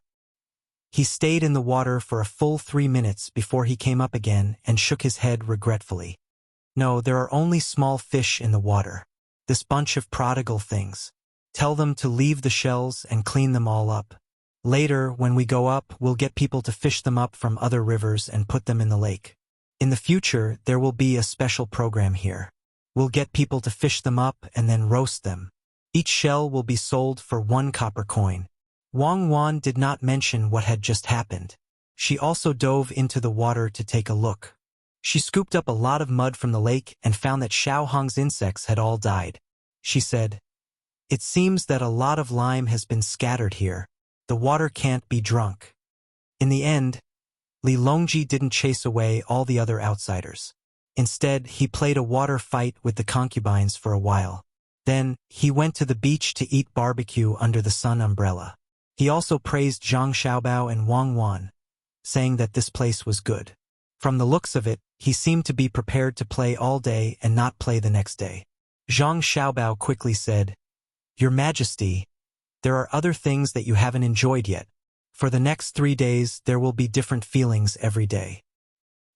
He stayed in the water for a full 3 minutes before he came up again and shook his head regretfully. "No, there are only small fish in the water. This bunch of prodigal things. Tell them to leave the shells and clean them all up. Later, when we go up, we'll get people to fish them up from other rivers and put them in the lake. In the future, there will be a special program here. We'll get people to fish them up and then roast them. Each shell will be sold for 1 copper coin." Wang Wan did not mention what had just happened. She also dove into the water to take a look. She scooped up a lot of mud from the lake and found that Xiao Hong's insects had all died. She said, "It seems that a lot of lime has been scattered here. The water can't be drunk." In the end, Li Longji didn't chase away all the other outsiders. Instead, he played a water fight with the concubines for a while. Then, he went to the beach to eat barbecue under the sun umbrella. He also praised Zhang Xiaobao and Wang Wan, saying that this place was good. From the looks of it, he seemed to be prepared to play all day and not play the next day. Zhang Xiaobao quickly said, "Your Majesty, there are other things that you haven't enjoyed yet. For the next 3 days, there will be different feelings every day."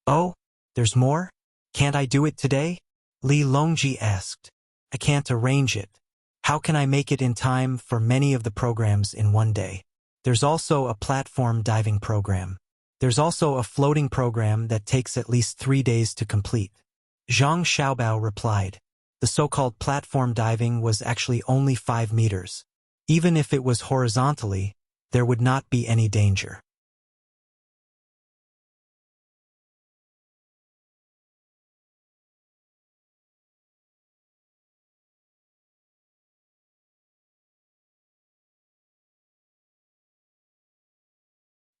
"Oh, there's more? Can't I do it today?" Li Longji asked. "I can't arrange it. How can I make it in time for many of the programs in 1 day? There's also a platform diving program. There's also a floating program that takes at least 3 days to complete." Zhang Xiaobao replied. The so-called platform diving was actually only 5 meters. Even if it was horizontally, there would not be any danger.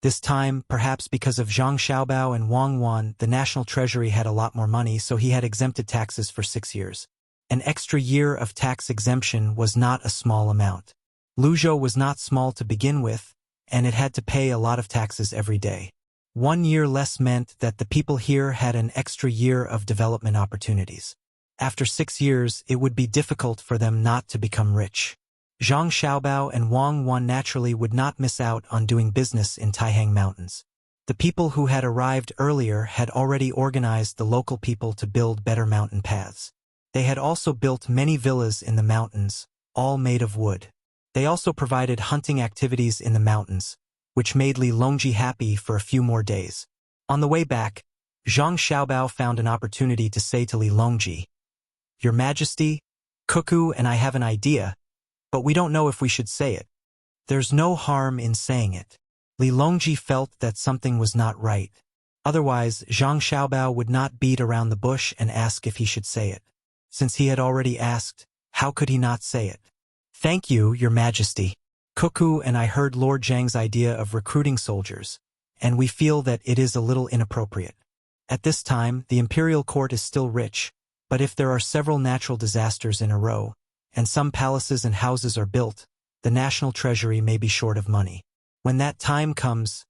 This time, perhaps because of Zhang Xiaobao and Wang Wan, the national treasury had a lot more money, so he had exempted taxes for 6 years. An extra year of tax exemption was not a small amount. Luzhou was not small to begin with, and it had to pay a lot of taxes every day. 1 year less meant that the people here had an extra year of development opportunities. After 6 years, it would be difficult for them not to become rich. Zhang Xiaobao and Wang Wan naturally would not miss out on doing business in Taihang Mountains. The people who had arrived earlier had already organized the local people to build better mountain paths. They had also built many villas in the mountains, all made of wood. They also provided hunting activities in the mountains, which made Li Longji happy for a few more days. On the way back, Zhang Xiaobao found an opportunity to say to Li Longji, "Your Majesty, Cuckoo and I have an idea, but we don't know if we should say it." There's no harm in saying it. Li Longji felt that something was not right. Otherwise, Zhang Xiaobao would not beat around the bush and ask if he should say it. Since he had already asked, how could he not say it? "Thank you, Your Majesty. Cuckoo and I heard Lord Zhang's idea of recruiting soldiers, and we feel that it is a little inappropriate. At this time, the imperial court is still rich, but if there are several natural disasters in a row, and some palaces and houses are built, the national treasury may be short of money. When that time comes,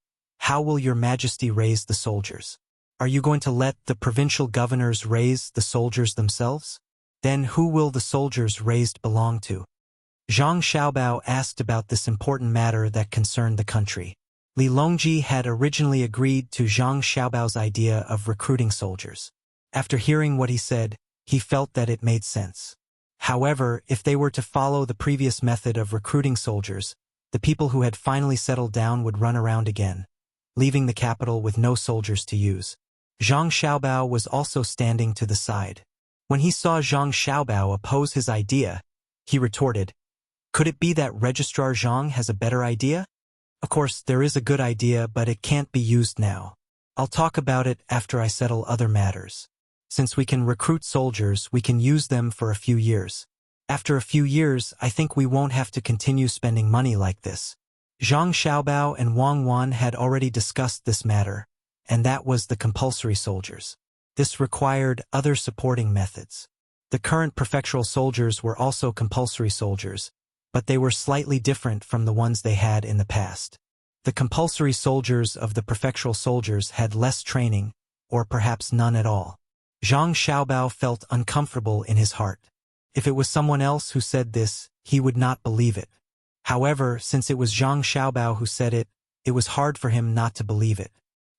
how will Your Majesty raise the soldiers? Are you going to let the provincial governors raise the soldiers themselves? Then who will the soldiers raised belong to?" Zhang Xiaobao asked about this important matter that concerned the country. Li Longji had originally agreed to Zhang Xiaobao's idea of recruiting soldiers. After hearing what he said, he felt that it made sense. However, if they were to follow the previous method of recruiting soldiers, the people who had finally settled down would run around again, leaving the capital with no soldiers to use. Zhang Xiaobao was also standing to the side. When he saw Zhang Xiaobao oppose his idea, he retorted, "Could it be that Registrar Zhang has a better idea? Of course, there is a good idea, but it can't be used now. I'll talk about it after I settle other matters. Since we can recruit soldiers, we can use them for a few years. After a few years, I think we won't have to continue spending money like this." Zhang Xiaobao and Wang Wan had already discussed this matter, and that was the compulsory soldiers. This required other supporting methods. The current prefectural soldiers were also compulsory soldiers, but they were slightly different from the ones they had in the past. The compulsory soldiers of the prefectural soldiers had less training, or perhaps none at all. Zhang Xiaobao felt uncomfortable in his heart. If it was someone else who said this, he would not believe it. However, since it was Zhang Xiaobao who said it, it was hard for him not to believe it.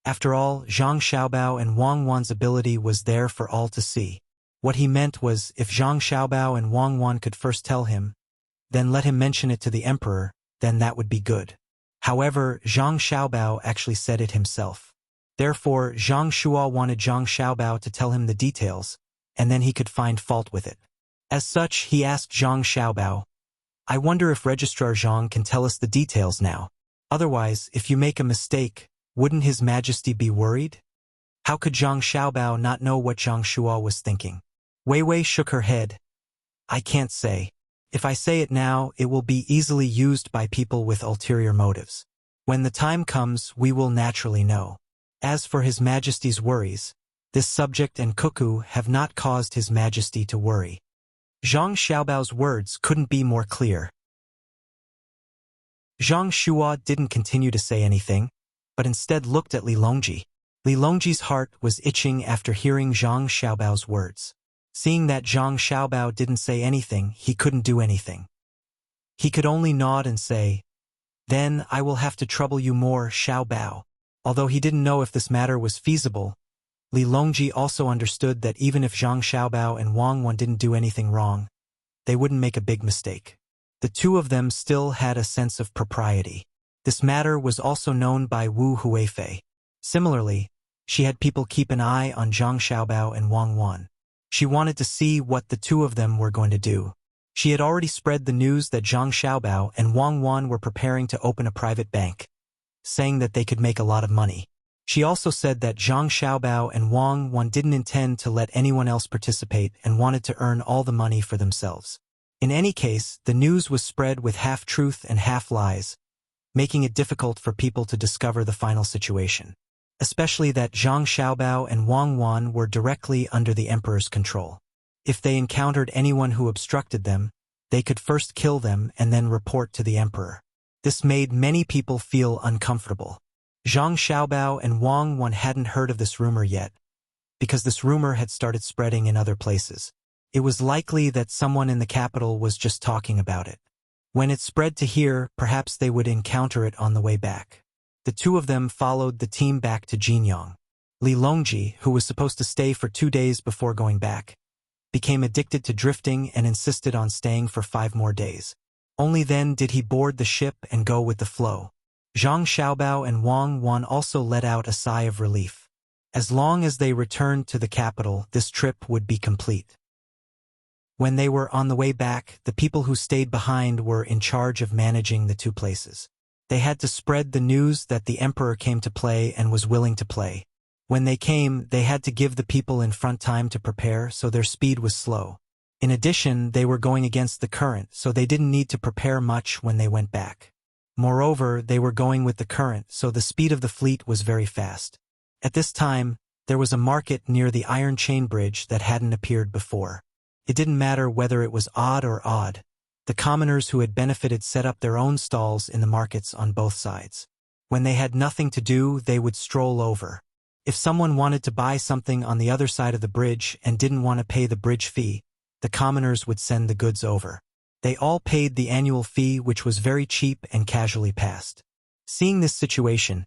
After all, Zhang Xiaobao and Wang Wan's ability was there for all to see. What he meant was, if Zhang Xiaobao and Wang Wan could first tell him, then let him mention it to the emperor, then that would be good. However, Zhang Xiaobao actually said it himself. Therefore, Zhang Shuo wanted Zhang Xiaobao to tell him the details, and then he could find fault with it. As such, he asked Zhang Xiaobao, "I wonder if Registrar Zhang can tell us the details now. Otherwise, if you make a mistake, wouldn't His Majesty be worried?" How could Zhang Xiaobao not know what Zhang Shuo was thinking? Wei Wei shook her head. "I can't say. If I say it now, it will be easily used by people with ulterior motives. When the time comes, we will naturally know. As for His Majesty's worries, this subject and Cuckoo have not caused His Majesty to worry." Zhang Xiaobao's words couldn't be more clear. Zhang Shuo didn't continue to say anything, but instead looked at Li Longji. Li Longji's heart was itching after hearing Zhang Xiaobao's words. Seeing that Zhang Xiaobao didn't say anything, he couldn't do anything. He could only nod and say, "Then I will have to trouble you more, Xiaobao." Although he didn't know if this matter was feasible, Li Longji also understood that even if Zhang Xiaobao and Wang Wan didn't do anything wrong, they wouldn't make a big mistake. The two of them still had a sense of propriety. This matter was also known by Wu Huifei. Similarly, she had people keep an eye on Zhang Xiaobao and Wang Wan. She wanted to see what the two of them were going to do. She had already spread the news that Zhang Xiaobao and Wang Wan were preparing to open a private bank, saying that they could make a lot of money. She also said that Zhang Xiaobao and Wang Wan didn't intend to let anyone else participate and wanted to earn all the money for themselves. In any case, the news was spread with half-truth and half-lies, making it difficult for people to discover the final situation. Especially that Zhang Xiaobao and Wang Wan were directly under the emperor's control. If they encountered anyone who obstructed them, they could first kill them and then report to the emperor. This made many people feel uncomfortable. Zhang Xiaobao and Wang Wan hadn't heard of this rumor yet, because this rumor had started spreading in other places. It was likely that someone in the capital was just talking about it. When it spread to here, perhaps they would encounter it on the way back. The two of them followed the team back to Jinyang. Li Longji, who was supposed to stay for 2 days before going back, became addicted to drifting and insisted on staying for 5 more days. Only then did he board the ship and go with the flow. Zhang Xiaobao and Wang Wan also let out a sigh of relief. As long as they returned to the capital, this trip would be complete. When they were on the way back, the people who stayed behind were in charge of managing the 2 places. They had to spread the news that the emperor came to play and was willing to play. When they came, they had to give the people in front time to prepare, so their speed was slow. In addition, they were going against the current, so they didn't need to prepare much when they went back. Moreover, they were going with the current, so the speed of the fleet was very fast. At this time, there was a market near the Iron Chain Bridge that hadn't appeared before. It didn't matter whether it was odd or odd. The commoners who had benefited set up their own stalls in the markets on both sides. When they had nothing to do, they would stroll over. If someone wanted to buy something on the other side of the bridge and didn't want to pay the bridge fee, the commoners would send the goods over. They all paid the annual fee, which was very cheap and casually passed. Seeing this situation,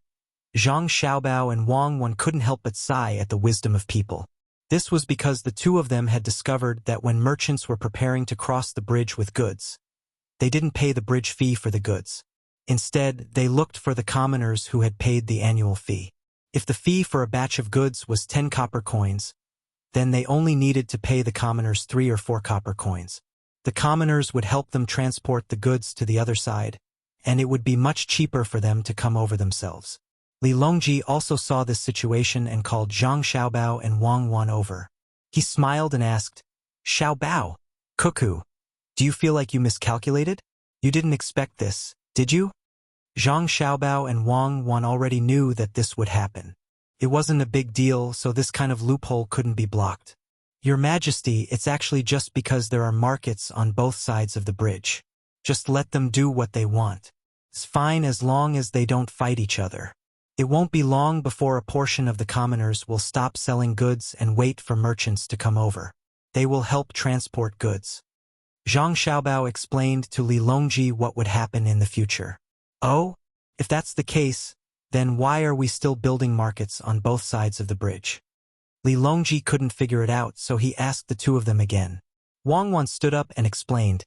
Zhang Xiaobao and Wang Wan couldn't help but sigh at the wisdom of people. This was because the two of them had discovered that when merchants were preparing to cross the bridge with goods, they didn't pay the bridge fee for the goods. Instead, they looked for the commoners who had paid the annual fee. If the fee for a batch of goods was 10 copper coins, then they only needed to pay the commoners 3 or 4 copper coins. The commoners would help them transport the goods to the other side, and it would be much cheaper for them to come over themselves. Li Longji also saw this situation and called Zhang Xiaobao and Wang Wan over. He smiled and asked, "Xiaobao, cuckoo, do you feel like you miscalculated? You didn't expect this, did you?" Zhang Xiaobao and Wang Wan already knew that this would happen. It wasn't a big deal, so this kind of loophole couldn't be blocked. "Your Majesty, it's actually just because there are markets on both sides of the bridge. Just let them do what they want. It's fine as long as they don't fight each other. It won't be long before a portion of the commoners will stop selling goods and wait for merchants to come over. They will help transport goods." Zhang Xiaobao explained to Li Longji what would happen in the future. "Oh, if that's the case, then why are we still building markets on both sides of the bridge?" Li Longji couldn't figure it out, so he asked the two of them again. Wang Wan stood up and explained,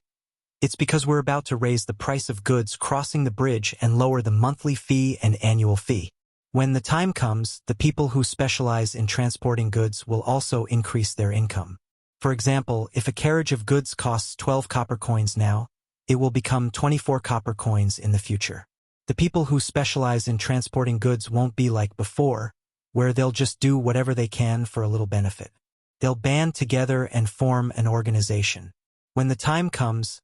"It's because we're about to raise the price of goods crossing the bridge and lower the monthly fee and annual fee. When the time comes, the people who specialize in transporting goods will also increase their income. For example, if a carriage of goods costs 12 copper coins now, it will become 24 copper coins in the future. The people who specialize in transporting goods won't be like before, where they'll just do whatever they can for a little benefit. They'll band together and form an organization. When the time comes,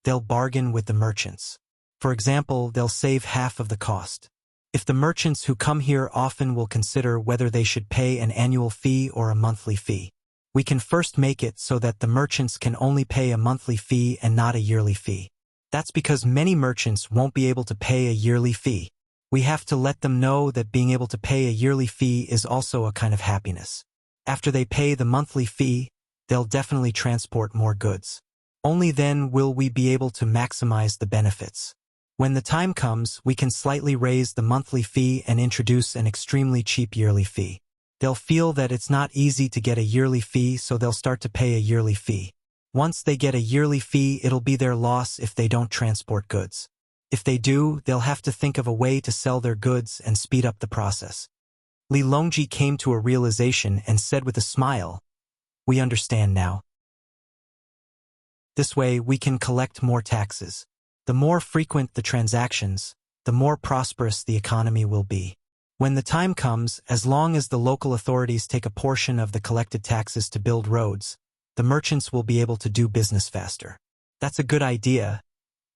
they'll bargain with the merchants. For example, they'll save half of the cost. If the merchants who come here often will consider whether they should pay an annual fee or a monthly fee. We can first make it so that the merchants can only pay a monthly fee and not a yearly fee. That's because many merchants won't be able to pay a yearly fee. We have to let them know that being able to pay a yearly fee is also a kind of happiness. After they pay the monthly fee, they'll definitely transport more goods. Only then will we be able to maximize the benefits. When the time comes, we can slightly raise the monthly fee and introduce an extremely cheap yearly fee. They'll feel that it's not easy to get a yearly fee, so they'll start to pay a yearly fee. Once they get a yearly fee, it'll be their loss if they don't transport goods. If they do, they'll have to think of a way to sell their goods and speed up the process." Li Longji came to a realization and said with a smile, "We understand now." This way we can collect more taxes. The more frequent the transactions, the more prosperous the economy will be. When the time comes, as long as the local authorities take a portion of the collected taxes to build roads, the merchants will be able to do business faster. That's a good idea,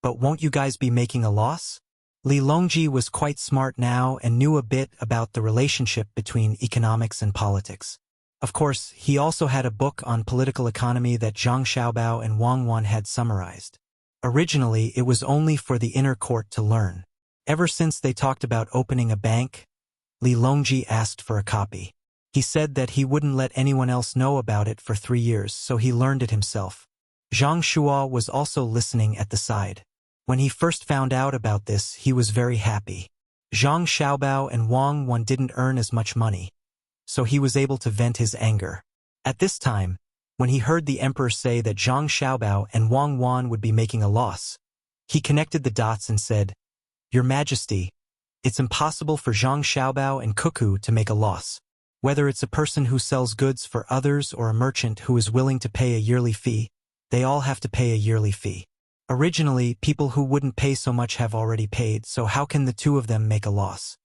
but won't you guys be making a loss? Li Longji was quite smart now and knew a bit about the relationship between economics and politics. Of course, he also had a book on political economy that Zhang Xiaobao and Wang Wan had summarized. Originally, it was only for the inner court to learn. Ever since they talked about opening a bank, Li Longji asked for a copy. He said that he wouldn't let anyone else know about it for 3 years, so he learned it himself. Zhang Shuo was also listening at the side. When he first found out about this, he was very happy. Zhang Xiaobao and Wang Wan didn't earn as much money, so he was able to vent his anger. At this time, when he heard the emperor say that Zhang Xiaobao and Wang Wan would be making a loss, he connected the dots and said, "Your Majesty, it's impossible for Zhang Xiaobao and Cuckoo to make a loss. Whether it's a person who sells goods for others or a merchant who is willing to pay a yearly fee, they all have to pay a yearly fee. Originally, people who wouldn't pay so much have already paid, so how can the two of them make a loss?"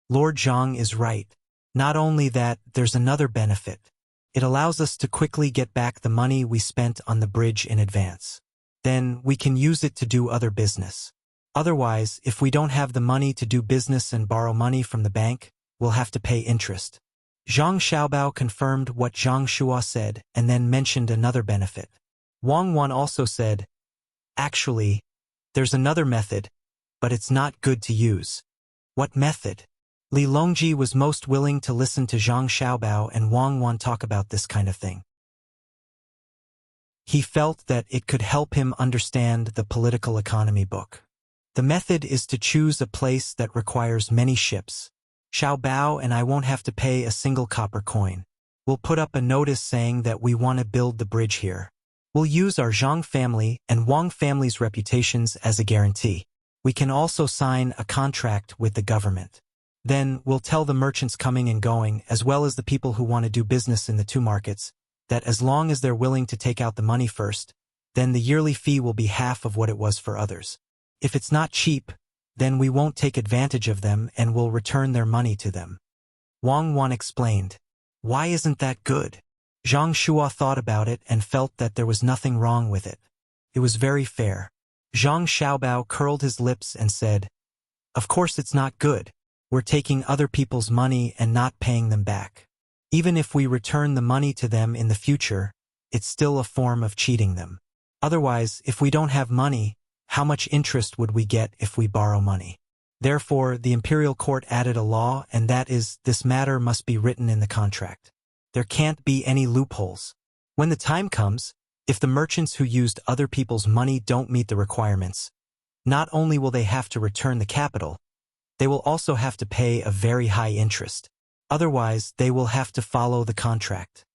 Lord Zhang is right. Not only that, there's another benefit. It allows us to quickly get back the money we spent on the bridge in advance. Then we can use it to do other business. Otherwise, if we don't have the money to do business and borrow money from the bank, we'll have to pay interest. Zhang Xiaobao confirmed what Zhang Shuo said and then mentioned another benefit. Wang Wan also said, "Actually, there's another method, but it's not good to use." What method? Li Longji was most willing to listen to Zhang Xiaobao and Wang Wan talk about this kind of thing. He felt that it could help him understand the political economy book. The method is to choose a place that requires many ships. Xiaobao and I won't have to pay a single copper coin. We'll put up a notice saying that we want to build the bridge here. We'll use our Zhang family and Wang family's reputations as a guarantee. We can also sign a contract with the government. Then we'll tell the merchants coming and going, as well as the people who want to do business in the two markets, that as long as they're willing to take out the money first, then the yearly fee will be half of what it was for others. If it's not cheap, then we won't take advantage of them and will return their money to them. Wang Wan explained. Why isn't that good? Zhang Shuo thought about it and felt that there was nothing wrong with it. It was very fair. Zhang Xiaobao curled his lips and said, "Of course it's not good. We're taking other people's money and not paying them back. Even if we return the money to them in the future, it's still a form of cheating them. Otherwise, if we don't have money, how much interest would we get if we borrow money?" Therefore, the imperial court added a law, and that is, this matter must be written in the contract. There can't be any loopholes. When the time comes, if the merchants who used other people's money don't meet the requirements, not only will they have to return the capital, they will also have to pay a very high interest. Otherwise, they will have to follow the contract.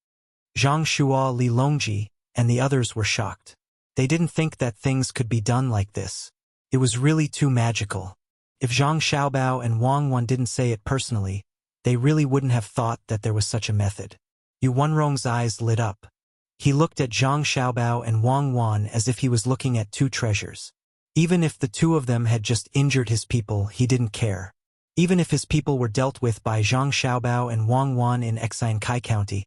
Zhang Shuo, Li Longji, and the others were shocked. They didn't think that things could be done like this. It was really too magical. If Zhang Xiaobao and Wang Wan didn't say it personally, they really wouldn't have thought that there was such a method. Yu Wenrong's eyes lit up. He looked at Zhang Xiaobao and Wang Wan as if he was looking at two treasures. Even if the two of them had just injured his people, he didn't care. Even if his people were dealt with by Zhang Xiaobao and Wang Wan in Exine-Kai County,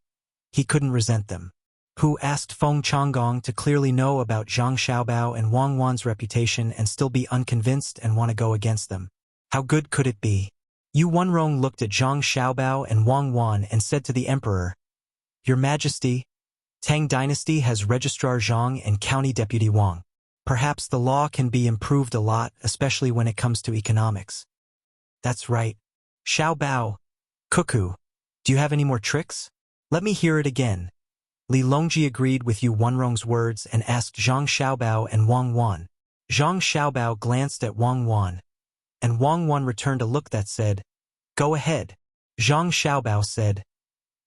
he couldn't resent them. Who asked Feng Changgong to clearly know about Zhang Xiaobao and Wang Wan's reputation and still be unconvinced and want to go against them? How good could it be? Yu Wenrong looked at Zhang Xiaobao and Wang Wan and said to the emperor, "Your Majesty, Tang Dynasty has Registrar Zhang and County Deputy Wang. Perhaps the law can be improved a lot, especially when it comes to economics." "That's right. Xiaobao, Cuckoo, do you have any more tricks? Let me hear it again." Li Longji agreed with Yu Wenrong's words and asked Zhang Xiaobao and Wang Wan. Zhang Xiaobao glanced at Wang Wan, and Wang Wan returned a look that said, "Go ahead." Zhang Xiaobao said,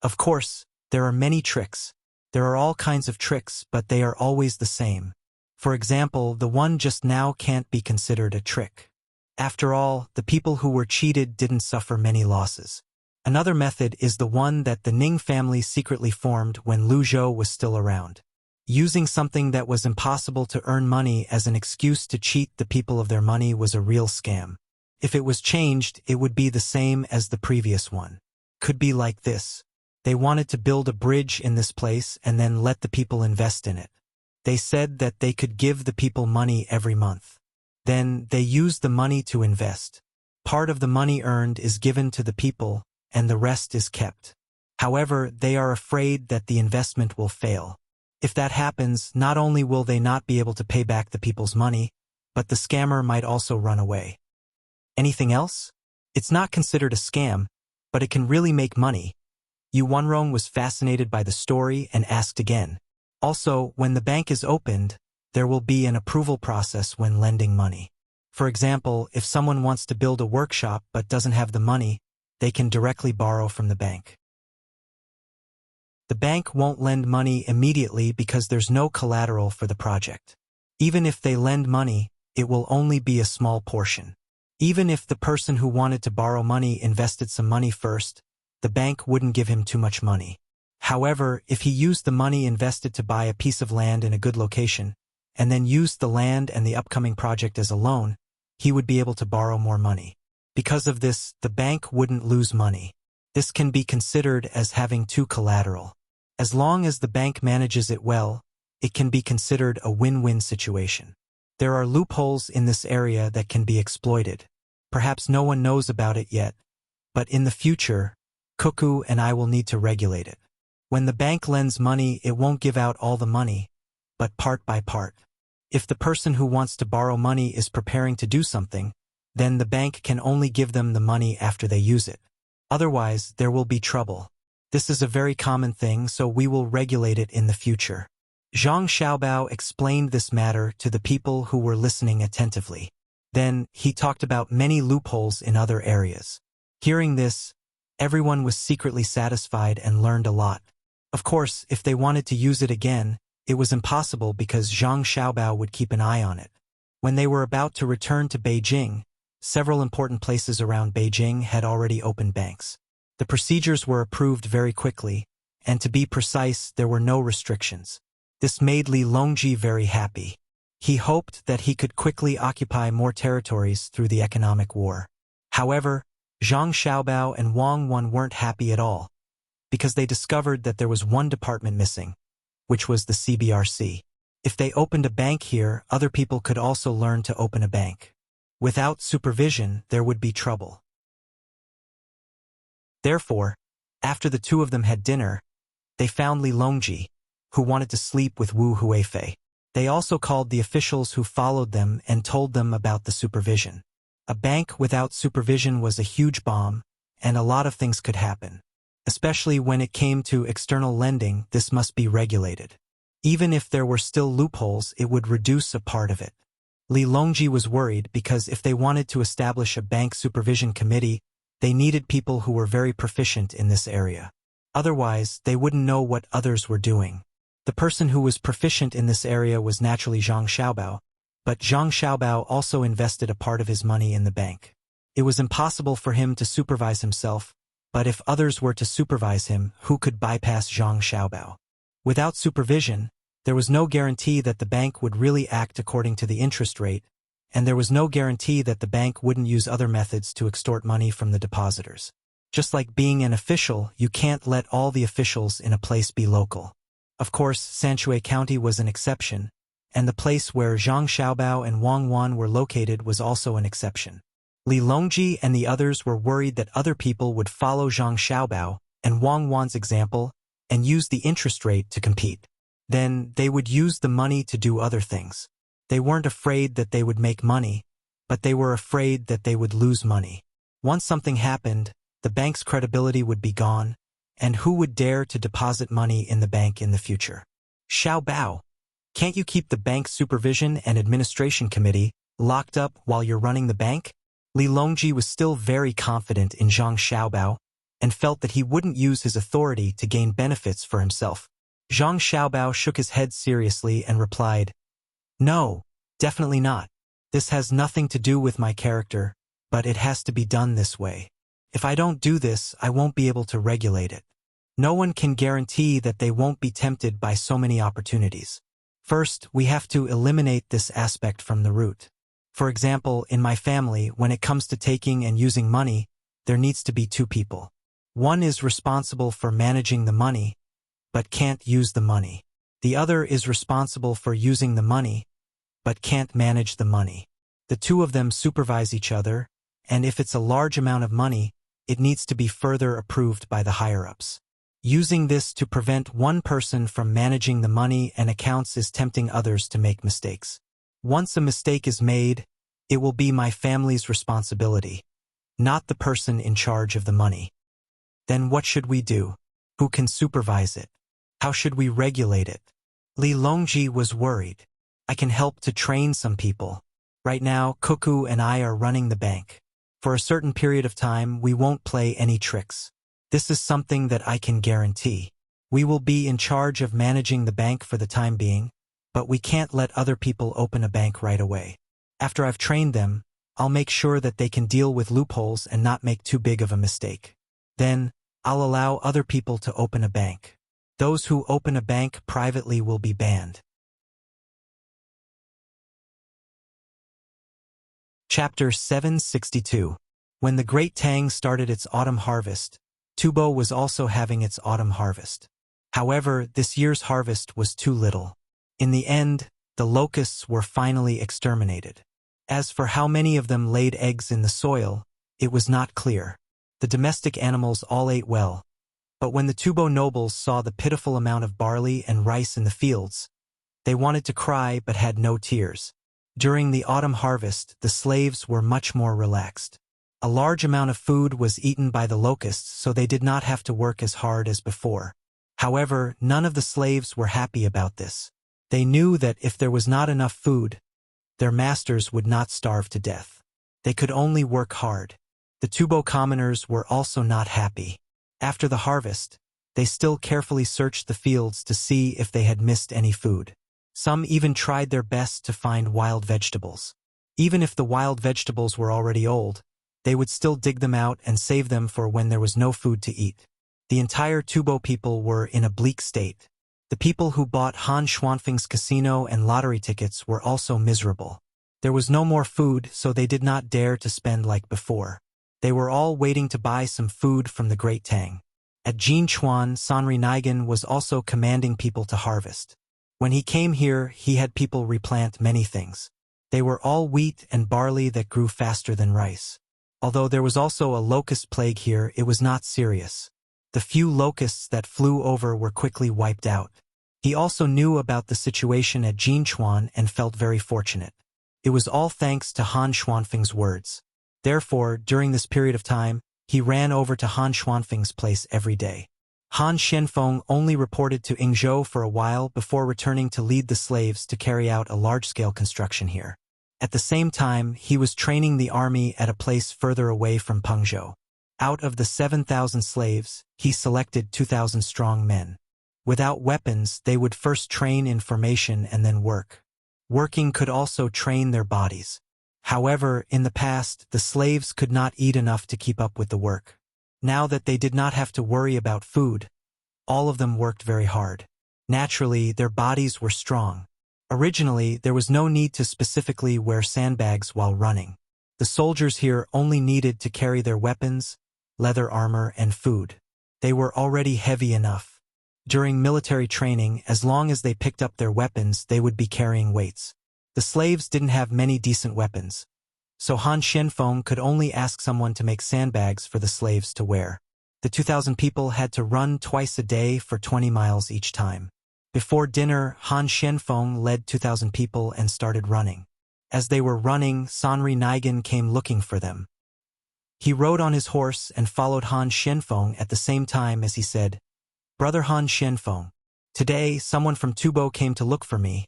"Of course, there are many tricks. There are all kinds of tricks, but they are always the same. For example, the one just now can't be considered a trick. After all, the people who were cheated didn't suffer many losses. Another method is the one that the Ning family secretly formed when Lu Zhou was still around. Using something that was impossible to earn money as an excuse to cheat the people of their money was a real scam. If it was changed, it would be the same as the previous one. Could be like this. They wanted to build a bridge in this place and then let the people invest in it. They said that they could give the people money every month. Then they used the money to invest. Part of the money earned is given to the people, and the rest is kept. However, they are afraid that the investment will fail. If that happens, not only will they not be able to pay back the people's money, but the scammer might also run away. Anything else? It's not considered a scam, but it can really make money. Yu Wenrong was fascinated by the story and asked again. Also, when the bank is opened, there will be an approval process when lending money. For example, if someone wants to build a workshop but doesn't have the money, they can directly borrow from the bank. The bank won't lend money immediately because there's no collateral for the project. Even if they lend money, it will only be a small portion. Even if the person who wanted to borrow money invested some money first, the bank wouldn't give him too much money. However, if he used the money invested to buy a piece of land in a good location, and then used the land and the upcoming project as a loan, he would be able to borrow more money. Because of this, the bank wouldn't lose money. This can be considered as having two collateral. As long as the bank manages it well, it can be considered a win-win situation. There are loopholes in this area that can be exploited. Perhaps no one knows about it yet, but in the future, Cuckoo and I will need to regulate it. When the bank lends money, it won't give out all the money, but part by part. If the person who wants to borrow money is preparing to do something, then the bank can only give them the money after they use it. Otherwise, there will be trouble. This is a very common thing, so we will regulate it in the future. Zhang Xiaobao explained this matter to the people who were listening attentively. Then, he talked about many loopholes in other areas. Hearing this, everyone was secretly satisfied and learned a lot. Of course, if they wanted to use it again, it was impossible because Zhang Xiaobao would keep an eye on it. When they were about to return to Beijing, several important places around Beijing had already opened banks. The procedures were approved very quickly, and to be precise, there were no restrictions. This made Li Longji very happy. He hoped that he could quickly occupy more territories through the economic war. However, Zhang Xiaobao and Wang Wan weren't happy at all, because they discovered that there was one department missing, which was the CBRC. If they opened a bank here, other people could also learn to open a bank. Without supervision, there would be trouble. Therefore, after the two of them had dinner, they found Li Longji, who wanted to sleep with Wu Huifei. They also called the officials who followed them and told them about the supervision. A bank without supervision was a huge bomb, and a lot of things could happen. Especially when it came to external lending, this must be regulated. Even if there were still loopholes, it would reduce a part of it. Li Longji was worried because if they wanted to establish a bank supervision committee, they needed people who were very proficient in this area. Otherwise, they wouldn't know what others were doing. The person who was proficient in this area was naturally Zhang Xiaobao, but Zhang Xiaobao also invested a part of his money in the bank. It was impossible for him to supervise himself, but if others were to supervise him, who could bypass Zhang Xiaobao? Without supervision, there was no guarantee that the bank would really act according to the interest rate, and there was no guarantee that the bank wouldn't use other methods to extort money from the depositors. Just like being an official, you can't let all the officials in a place be local. Of course, Sanshui County was an exception, and the place where Zhang Xiaobao and Wang Wan were located was also an exception. Li Longji and the others were worried that other people would follow Zhang Xiaobao and Wang Wan's example and use the interest rate to compete. Then they would use the money to do other things. They weren't afraid that they would make money, but they were afraid that they would lose money. Once something happened, the bank's credibility would be gone, and who would dare to deposit money in the bank in the future? Xiaobao, can't you keep the bank's supervision and administration committee locked up while you're running the bank? Li Longji was still very confident in Zhang Xiaobao and felt that he wouldn't use his authority to gain benefits for himself. Zhang Xiaobao shook his head seriously and replied, "No, definitely not. This has nothing to do with my character, but it has to be done this way. If I don't do this, I won't be able to regulate it." No one can guarantee that they won't be tempted by so many opportunities. First, we have to eliminate this aspect from the root. For example, in my family, when it comes to taking and using money, there needs to be two people. One is responsible for managing the money, but can't use the money. The other is responsible for using the money, but can't manage the money. The two of them supervise each other, and if it's a large amount of money, it needs to be further approved by the higher-ups. Using this to prevent one person from managing the money and accounts is tempting others to make mistakes. Once a mistake is made, it will be my family's responsibility, not the person in charge of the money. Then what should we do? Who can supervise it? How should we regulate it? Li Longji was worried. I can help to train some people. Right now, Cuckoo and I are running the bank. For a certain period of time, we won't play any tricks. This is something that I can guarantee. We will be in charge of managing the bank for the time being, but we can't let other people open a bank right away. After I've trained them, I'll make sure that they can deal with loopholes and not make too big of a mistake. Then, I'll allow other people to open a bank. Those who open a bank privately will be banned. Chapter 762. When the Great Tang started its autumn harvest, Tubo was also having its autumn harvest. However, this year's harvest was too little. In the end, the locusts were finally exterminated. As for how many of them laid eggs in the soil, it was not clear. The domestic animals all ate well, but when the Tubo nobles saw the pitiful amount of barley and rice in the fields, they wanted to cry but had no tears. During the autumn harvest, the slaves were much more relaxed. A large amount of food was eaten by the locusts, so they did not have to work as hard as before. However, none of the slaves were happy about this. They knew that if there was not enough food, their masters would not starve to death. They could only work hard. The Tubo commoners were also not happy. After the harvest, they still carefully searched the fields to see if they had missed any food. Some even tried their best to find wild vegetables. Even if the wild vegetables were already old, they would still dig them out and save them for when there was no food to eat. The entire Tubo people were in a bleak state. The people who bought Han Xuanfeng's casino and lottery tickets were also miserable. There was no more food, so they did not dare to spend like before. They were all waiting to buy some food from the Great Tang. At Jinchuan, Sanri Nigan was also commanding people to harvest. When he came here, he had people replant many things. They were all wheat and barley that grew faster than rice. Although there was also a locust plague here, it was not serious. The few locusts that flew over were quickly wiped out. He also knew about the situation at Jinchuan and felt very fortunate. It was all thanks to Han Xuanfeng's words. Therefore, during this period of time, he ran over to Han Xuanfeng's place every day. Han Xianfeng only reported to Yingzhou for a while before returning to lead the slaves to carry out a large-scale construction here. At the same time, he was training the army at a place further away from Pengzhou. Out of the 7,000 slaves, he selected 2,000 strong men. Without weapons, they would first train in formation and then work. Working could also train their bodies. However, in the past, the slaves could not eat enough to keep up with the work. Now that they did not have to worry about food, all of them worked very hard. Naturally, their bodies were strong. Originally, there was no need to specifically wear sandbags while running. The soldiers here only needed to carry their weapons, leather armor, and food. They were already heavy enough. During military training, as long as they picked up their weapons, they would be carrying weights. The slaves didn't have many decent weapons, so Han Xianfeng could only ask someone to make sandbags for the slaves to wear. The 2,000 people had to run twice a day for 20 miles each time. Before dinner, Han Xianfeng led 2,000 people and started running. As they were running, Sanri Nigan came looking for them. He rode on his horse and followed Han Xianfeng at the same time as he said, "Brother Han Xianfeng, today someone from Tubo came to look for me,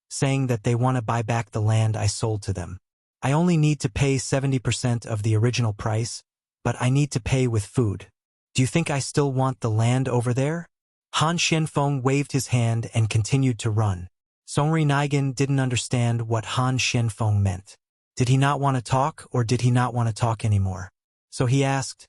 saying that they want to buy back the land I sold to them. I only need to pay 70% of the original price, but I need to pay with food. Do you think I still want the land over there?" Han Xianfeng waved his hand and continued to run. Sanri Nigan didn't understand what Han Xianfeng meant. Did he not want to talk, or did he not want to talk anymore? So he asked,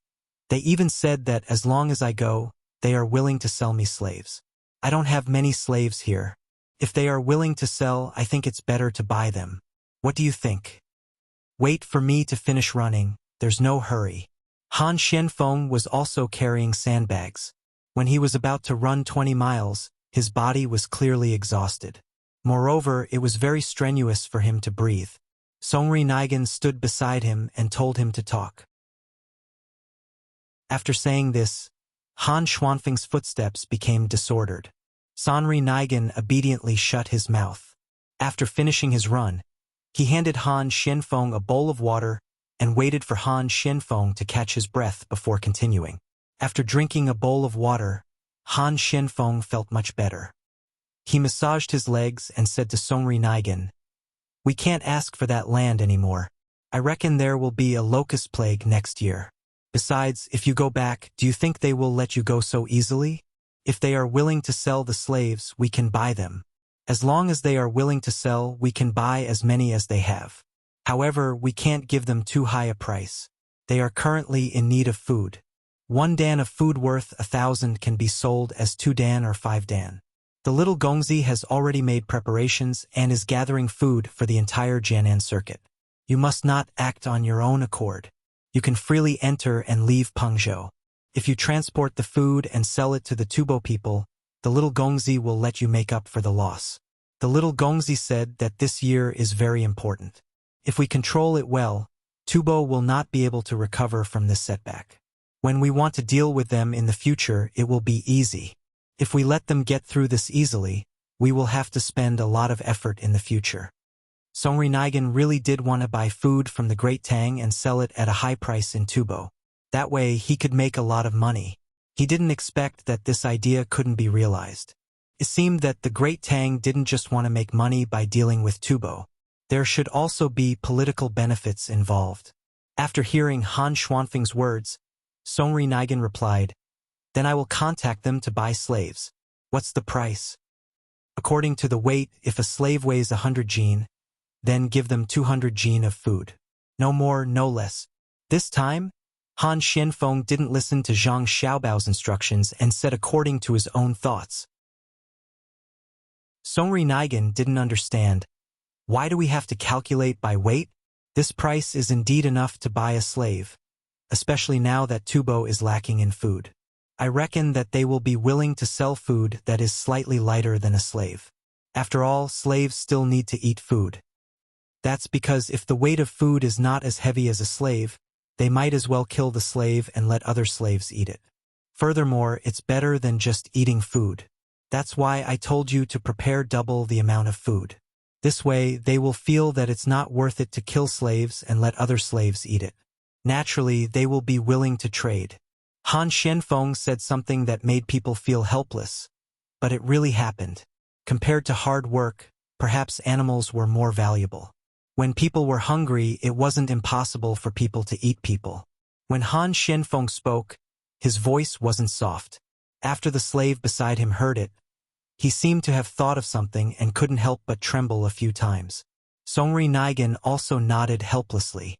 "They even said that as long as I go, they are willing to sell me slaves. I don't have many slaves here. If they are willing to sell, I think it's better to buy them. What do you think? Wait for me to finish running, there's no hurry. Han Xianfeng was also carrying sandbags. When he was about to run 20 miles, his body was clearly exhausted. Moreover, it was very strenuous for him to breathe. Songri Nigan stood beside him and told him to talk. After saying this, Han Xuanfeng's footsteps became disordered. Songri Nigan obediently shut his mouth. After finishing his run, he handed Han Xianfeng a bowl of water and waited for Han Xianfeng to catch his breath before continuing. After drinking a bowl of water, Han Xianfeng felt much better. He massaged his legs and said to Songri Nigan, "We can't ask for that land anymore. I reckon there will be a locust plague next year. Besides, if you go back, do you think they will let you go so easily? If they are willing to sell the slaves, we can buy them. As long as they are willing to sell, we can buy as many as they have. However, we can't give them too high a price. They are currently in need of food. 1 dan of food worth 1,000 can be sold as 2 dan or 5 dan. The little Gongzi has already made preparations and is gathering food for the entire Jianan circuit. You must not act on your own accord. You can freely enter and leave Pengzhou. If you transport the food and sell it to the Tubo people, the little Gongzi will let you make up for the loss." The little Gongzi said that this year is very important. If we control it well, Tubo will not be able to recover from this setback. When we want to deal with them in the future, it will be easy. If we let them get through this easily, we will have to spend a lot of effort in the future. Songri Nigan really did want to buy food from the Great Tang and sell it at a high price in Tubo. That way, he could make a lot of money. He didn't expect that this idea couldn't be realized. It seemed that the Great Tang didn't just want to make money by dealing with Tubo. There should also be political benefits involved. After hearing Han Xuanfeng's words, Songri Nigan replied, "Then I will contact them to buy slaves. What's the price?" "According to the weight, if a slave weighs 100 jin, then give them 200 jin of food. No more, no less." This time, Han Xianfeng didn't listen to Zhang Xiaobao's instructions and said according to his own thoughts. Songri Nigan didn't understand. Why do we have to calculate by weight? This price is indeed enough to buy a slave, especially now that Tubo is lacking in food. I reckon that they will be willing to sell food that is slightly lighter than a slave. After all, slaves still need to eat food. That's because if the weight of food is not as heavy as a slave, they might as well kill the slave and let other slaves eat it. Furthermore, it's better than just eating food. That's why I told you to prepare double the amount of food. This way, they will feel that it's not worth it to kill slaves and let other slaves eat it. Naturally, they will be willing to trade. Han Xianfeng said something that made people feel helpless, but it really happened. Compared to hard work, perhaps animals were more valuable. When people were hungry, it wasn't impossible for people to eat people. When Han Xianfeng spoke, his voice wasn't soft. After the slave beside him heard it, he seemed to have thought of something and couldn't help but tremble a few times. Songri Nigan also nodded helplessly.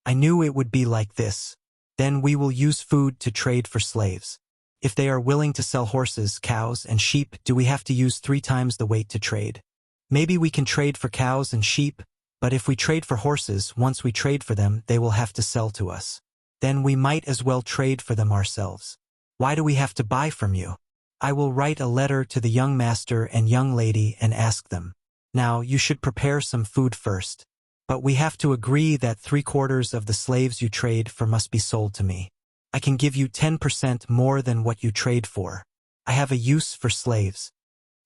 "I knew it would be like this. Then we will use food to trade for slaves. If they are willing to sell horses, cows, and sheep, do we have to use 3 times the weight to trade? Maybe we can trade for cows and sheep, but if we trade for horses, once we trade for them, they will have to sell to us. Then we might as well trade for them ourselves. Why do we have to buy from you? I will write a letter to the young master and young lady and ask them. Now, you should prepare some food first. But we have to agree that 3/4 of the slaves you trade for must be sold to me. I can give you 10% more than what you trade for. I have a use for slaves."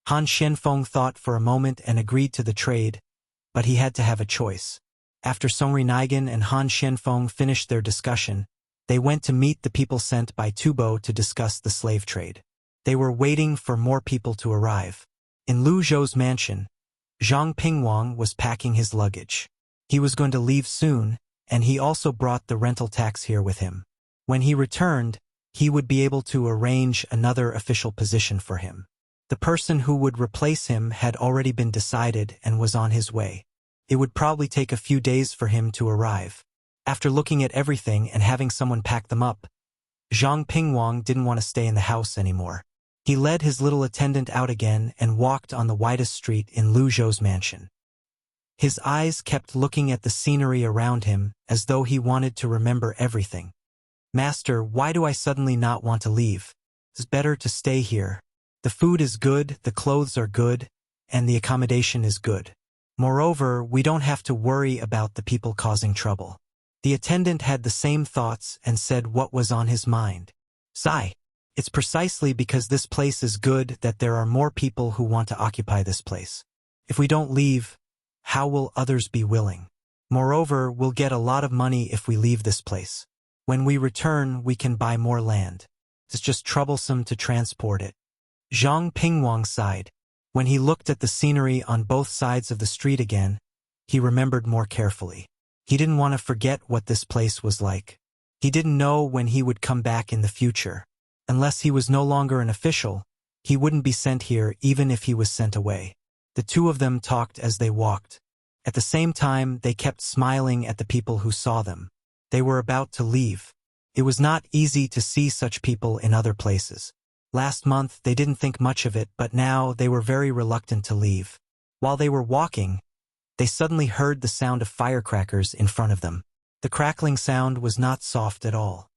Han Xianfeng thought for a moment and agreed to the trade, but he had to have a choice. After Songri Nigan and Han Xianfeng finished their discussion, they went to meet the people sent by Tubo to discuss the slave trade. They were waiting for more people to arrive. In Lu Zhou's mansion, Zhang Pingwang was packing his luggage. He was going to leave soon, and he also brought the rental tax here with him. When he returned, he would be able to arrange another official position for him. The person who would replace him had already been decided and was on his way. It would probably take a few days for him to arrive. After looking at everything and having someone pack them up, Zhang Pingwang didn't want to stay in the house anymore. He led his little attendant out again and walked on the widest street in Lu Zhou's mansion. His eyes kept looking at the scenery around him as though he wanted to remember everything. "Master, why do I suddenly not want to leave? It's better to stay here. The food is good, the clothes are good, and the accommodation is good. Moreover, we don't have to worry about the people causing trouble." The attendant had the same thoughts and said what was on his mind. "Sigh. It's precisely because this place is good that there are more people who want to occupy this place. If we don't leave, how will others be willing? Moreover, we'll get a lot of money if we leave this place. When we return, we can buy more land. It's just troublesome to transport it." Zhang Pingwang sighed. When he looked at the scenery on both sides of the street again, he remembered more carefully. He didn't want to forget what this place was like. He didn't know when he would come back in the future. Unless he was no longer an official, he wouldn't be sent here even if he was sent away. The two of them talked as they walked. At the same time, they kept smiling at the people who saw them. They were about to leave. It was not easy to see such people in other places. Last month, they didn't think much of it, but now they were very reluctant to leave. While they were walking, they suddenly heard the sound of firecrackers in front of them. The crackling sound was not soft at all.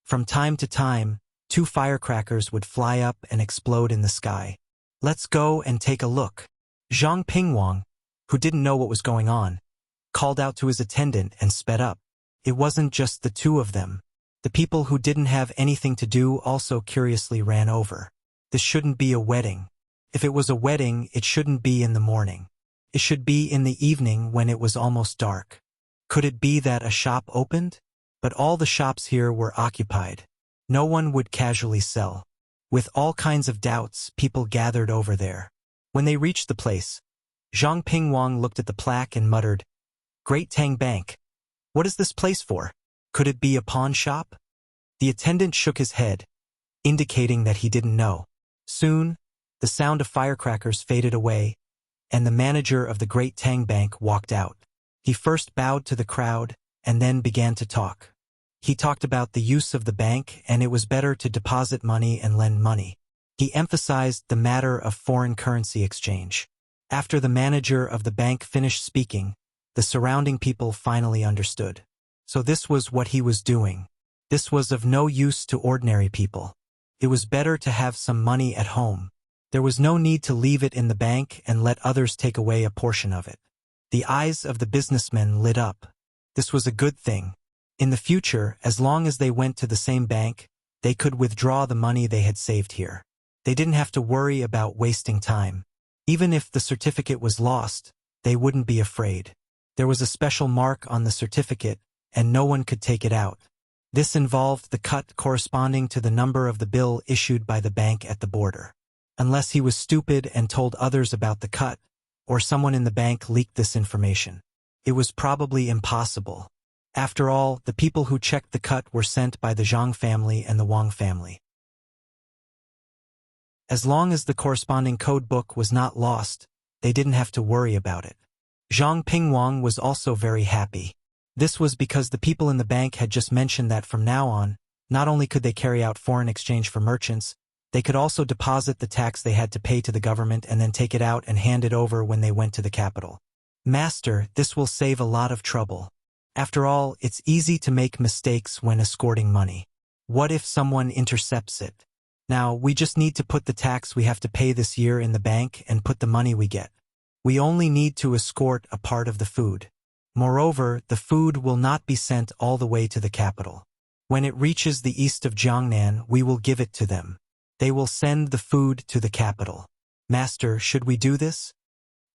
From time to time, 2 firecrackers would fly up and explode in the sky. "Let's go and take a look." Zhang Pingwang, who didn't know what was going on, called out to his attendant and sped up. It wasn't just the two of them. The people who didn't have anything to do also curiously ran over. This shouldn't be a wedding. If it was a wedding, it shouldn't be in the morning. It should be in the evening when it was almost dark. Could it be that a shop opened? But all the shops here were occupied. No one would casually sell. With all kinds of doubts, people gathered over there. When they reached the place, Zhang Pingwang looked at the plaque and muttered, "Great Tang Bank. What is this place for? Could it be a pawn shop?" The attendant shook his head, indicating that he didn't know. Soon, the sound of firecrackers faded away, and the manager of the Great Tang Bank walked out. He first bowed to the crowd, and then began to talk. He talked about the use of the bank, and it was better to deposit money and lend money. He emphasized the matter of foreign currency exchange. After the manager of the bank finished speaking, the surrounding people finally understood. So this was what he was doing. This was of no use to ordinary people. It was better to have some money at home. There was no need to leave it in the bank and let others take away a portion of it. The eyes of the businessmen lit up. This was a good thing. In the future, as long as they went to the same bank, they could withdraw the money they had saved here. They didn't have to worry about wasting time. Even if the certificate was lost, they wouldn't be afraid. There was a special mark on the certificate, and no one could take it out. This involved the cut corresponding to the number of the bill issued by the bank at the border. Unless he was stupid and told others about the cut, or someone in the bank leaked this information. It was probably impossible. After all, the people who checked the cut were sent by the Zhang family and the Wang family. As long as the corresponding code book was not lost, they didn't have to worry about it. Zhang Pingwang was also very happy. This was because the people in the bank had just mentioned that from now on, not only could they carry out foreign exchange for merchants, they could also deposit the tax they had to pay to the government and then take it out and hand it over when they went to the capital. "Master, this will save a lot of trouble. After all, it's easy to make mistakes when escorting money. What if someone intercepts it? Now, we just need to put the tax we have to pay this year in the bank and put the money we get. We only need to escort a part of the food. Moreover, the food will not be sent all the way to the capital. When it reaches the east of Jiangnan, we will give it to them. They will send the food to the capital. Master, should we do this?"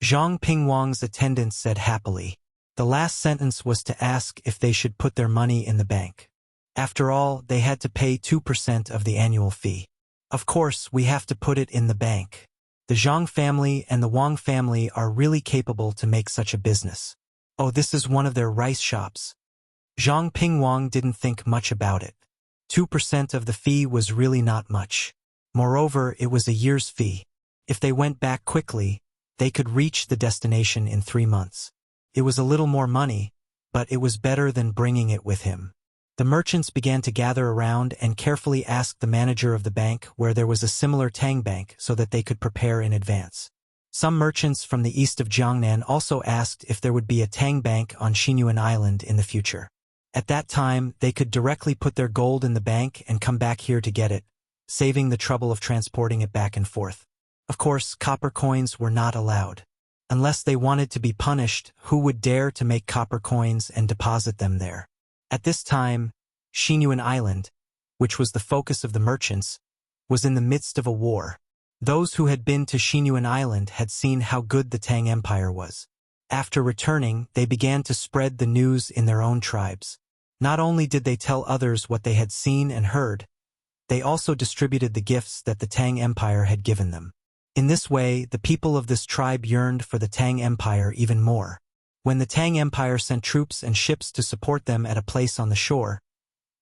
Zhang Pingwang's attendant said happily. The last sentence was to ask if they should put their money in the bank. After all, they had to pay 2% of the annual fee. "Of course, we have to put it in the bank. The Zhang family and the Wang family are really capable to make such a business. Oh, this is one of their rice shops." Zhang Pingwang didn't think much about it. 2% of the fee was really not much. Moreover, it was a year's fee. If they went back quickly, they could reach the destination in 3 months. It was a little more money, but it was better than bringing it with him. The merchants began to gather around and carefully asked the manager of the bank where there was a similar Tang bank so that they could prepare in advance. Some merchants from the east of Jiangnan also asked if there would be a Tang bank on Xinyuan Island in the future. At that time, they could directly put their gold in the bank and come back here to get it, saving the trouble of transporting it back and forth. Of course, copper coins were not allowed. Unless they wanted to be punished, who would dare to make copper coins and deposit them there? At this time, Xinyuan Island, which was the focus of the merchants, was in the midst of a war. Those who had been to Xinyuan Island had seen how good the Tang Empire was. After returning, they began to spread the news in their own tribes. Not only did they tell others what they had seen and heard, they also distributed the gifts that the Tang Empire had given them. In this way, the people of this tribe yearned for the Tang Empire even more. When the Tang Empire sent troops and ships to support them at a place on the shore,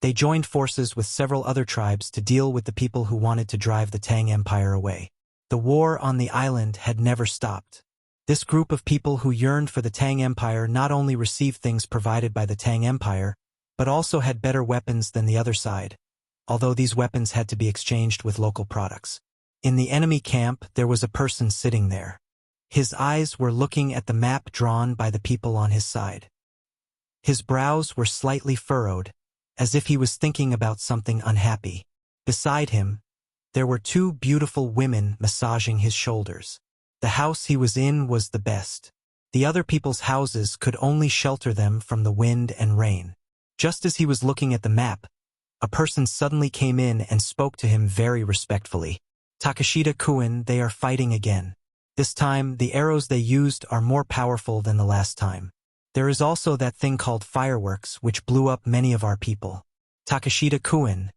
they joined forces with several other tribes to deal with the people who wanted to drive the Tang Empire away. The war on the island had never stopped. This group of people who yearned for the Tang Empire not only received things provided by the Tang Empire, but also had better weapons than the other side, although these weapons had to be exchanged with local products. In the enemy camp, there was a person sitting there. His eyes were looking at the map drawn by the people on his side. His brows were slightly furrowed, as if he was thinking about something unhappy. Beside him, there were two beautiful women massaging his shoulders. The house he was in was the best. The other people's houses could only shelter them from the wind and rain. Just as he was looking at the map, a person suddenly came in and spoke to him very respectfully. Takashita-kun, they are fighting again. This time, the arrows they used are more powerful than the last time. There is also that thing called fireworks, which blew up many of our people. Takashita-kun,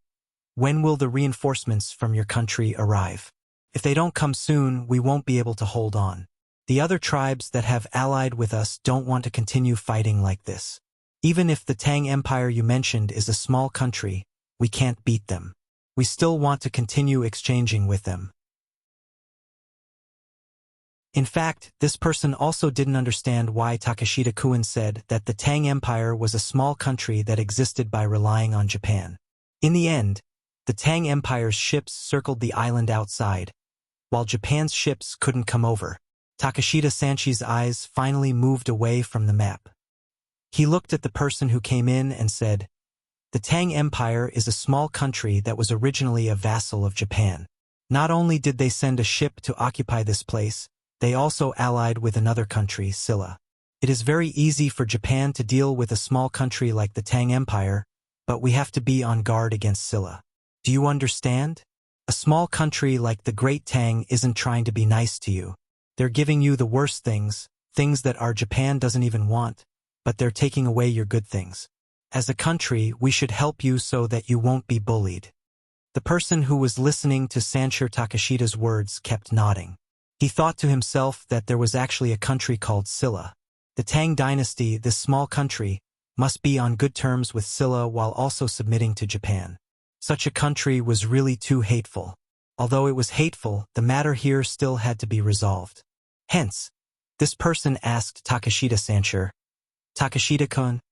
when will the reinforcements from your country arrive? If they don't come soon, we won't be able to hold on. The other tribes that have allied with us don't want to continue fighting like this. Even if the Tang Empire you mentioned is a small country, we can't beat them. We still want to continue exchanging with them. In fact, this person also didn't understand why Takashita-kun said that the Tang Empire was a small country that existed by relying on Japan. In the end, the Tang Empire's ships circled the island outside, while Japan's ships couldn't come over. Takashita-sanchi's eyes finally moved away from the map. He looked at the person who came in and said, "The Tang Empire is a small country that was originally a vassal of Japan. Not only did they send a ship to occupy this place, they also allied with another country, Silla. It is very easy for Japan to deal with a small country like the Tang Empire, but we have to be on guard against Silla. Do you understand? A small country like the Great Tang isn't trying to be nice to you. They're giving you the worst things, things that our Japan doesn't even want, but they're taking away your good things. As a country, we should help you so that you won't be bullied." The person who was listening to Sanshiro Takashita's words kept nodding. He thought to himself that there was actually a country called Silla. The Tang dynasty, this small country, must be on good terms with Silla while also submitting to Japan. Such a country was really too hateful. Although it was hateful, the matter here still had to be resolved. Hence, this person asked Takashita-sanshiro, "Takashita-kun,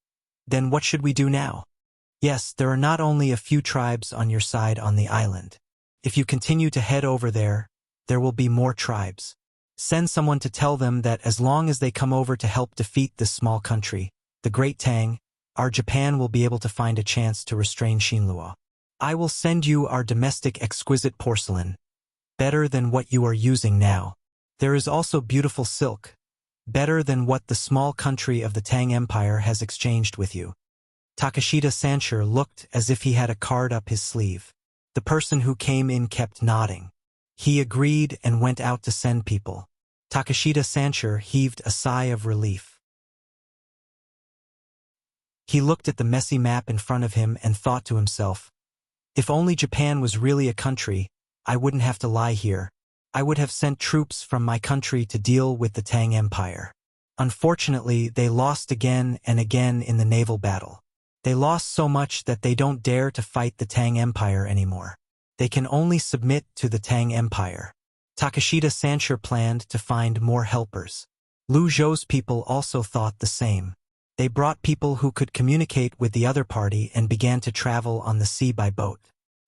then what should we do now? Yes, there are not only a few tribes on your side on the island. If you continue to head over there will be more tribes. Send someone to tell them that as long as they come over to help defeat this small country, the Great Tang, our Japan will be able to find a chance to restrain Shinlua. I will send you our domestic exquisite porcelain, better than what you are using now. There is also beautiful silk, better than what the small country of the Tang Empire has exchanged with you." Takashita-sanshiro looked as if he had a card up his sleeve. The person who came in kept nodding. He agreed and went out to send people. Takashita-sanshiro heaved a sigh of relief. He looked at the messy map in front of him and thought to himself, "If only Japan was really a country, I wouldn't have to lie here. I would have sent troops from my country to deal with the Tang Empire. Unfortunately, they lost again and again in the naval battle. They lost so much that they don't dare to fight the Tang Empire anymore. They can only submit to the Tang Empire." Takashita-sanshiro planned to find more helpers. Lu Zhou's people also thought the same. They brought people who could communicate with the other party and began to travel on the sea by boat.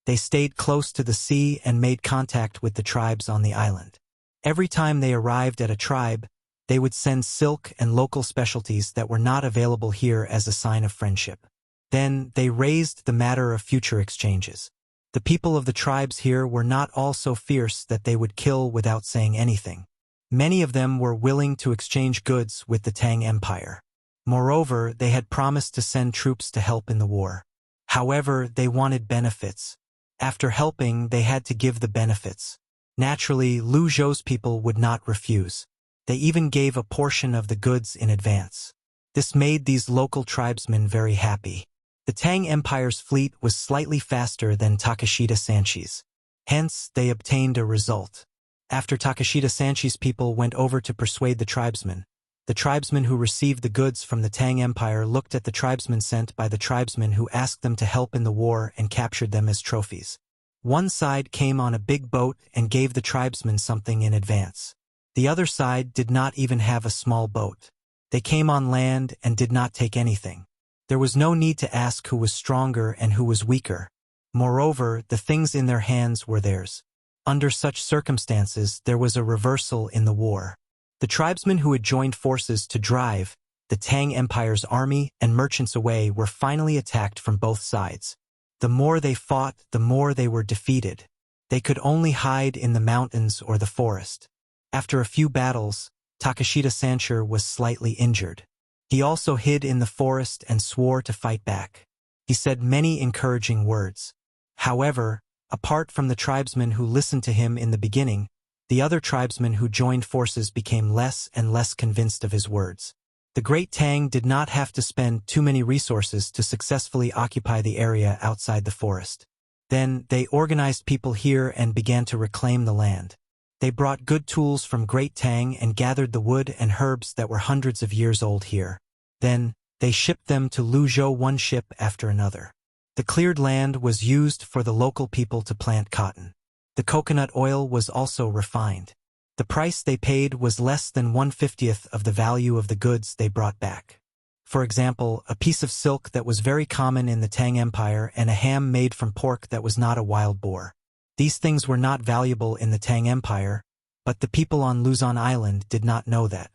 They stayed close to the sea and made contact with the tribes on the island. Every time they arrived at a tribe, they would send silk and local specialties that were not available here as a sign of friendship. Then they raised the matter of future exchanges. The people of the tribes here were not all so fierce that they would kill without saying anything. Many of them were willing to exchange goods with the Tang Empire. Moreover, they had promised to send troops to help in the war. However, they wanted benefits. After helping, they had to give the benefits. Naturally, Lu Zhou's people would not refuse. They even gave a portion of the goods in advance. This made these local tribesmen very happy. The Tang Empire's fleet was slightly faster than Takeshita Sanshi's. Hence, they obtained a result. After Takeshita Sanshi's people went over to persuade the tribesmen who received the goods from the Tang Empire looked at the tribesmen sent by the tribesmen who asked them to help in the war and captured them as trophies. One side came on a big boat and gave the tribesmen something in advance. The other side did not even have a small boat. They came on land and did not take anything. There was no need to ask who was stronger and who was weaker. Moreover, the things in their hands were theirs. Under such circumstances, there was a reversal in the war. The tribesmen who had joined forces to drive the Tang Empire's army and merchants away were finally attacked from both sides. The more they fought, the more they were defeated. They could only hide in the mountains or the forest. After a few battles, Takeshita Sanshur was slightly injured. He also hid in the forest and swore to fight back. He said many encouraging words. However, apart from the tribesmen who listened to him in the beginning, the other tribesmen who joined forces became less and less convinced of his words. The Great Tang did not have to spend too many resources to successfully occupy the area outside the forest. Then, they organized people here and began to reclaim the land. They brought good tools from Great Tang and gathered the wood and herbs that were hundreds of years old here. Then, they shipped them to Lu Zhou one ship after another. The cleared land was used for the local people to plant cotton. The coconut oil was also refined. The price they paid was less than 1/50th of the value of the goods they brought back. For example, a piece of silk that was very common in the Tang Empire and a ham made from pork that was not a wild boar. These things were not valuable in the Tang Empire, but the people on Luzon Island did not know that.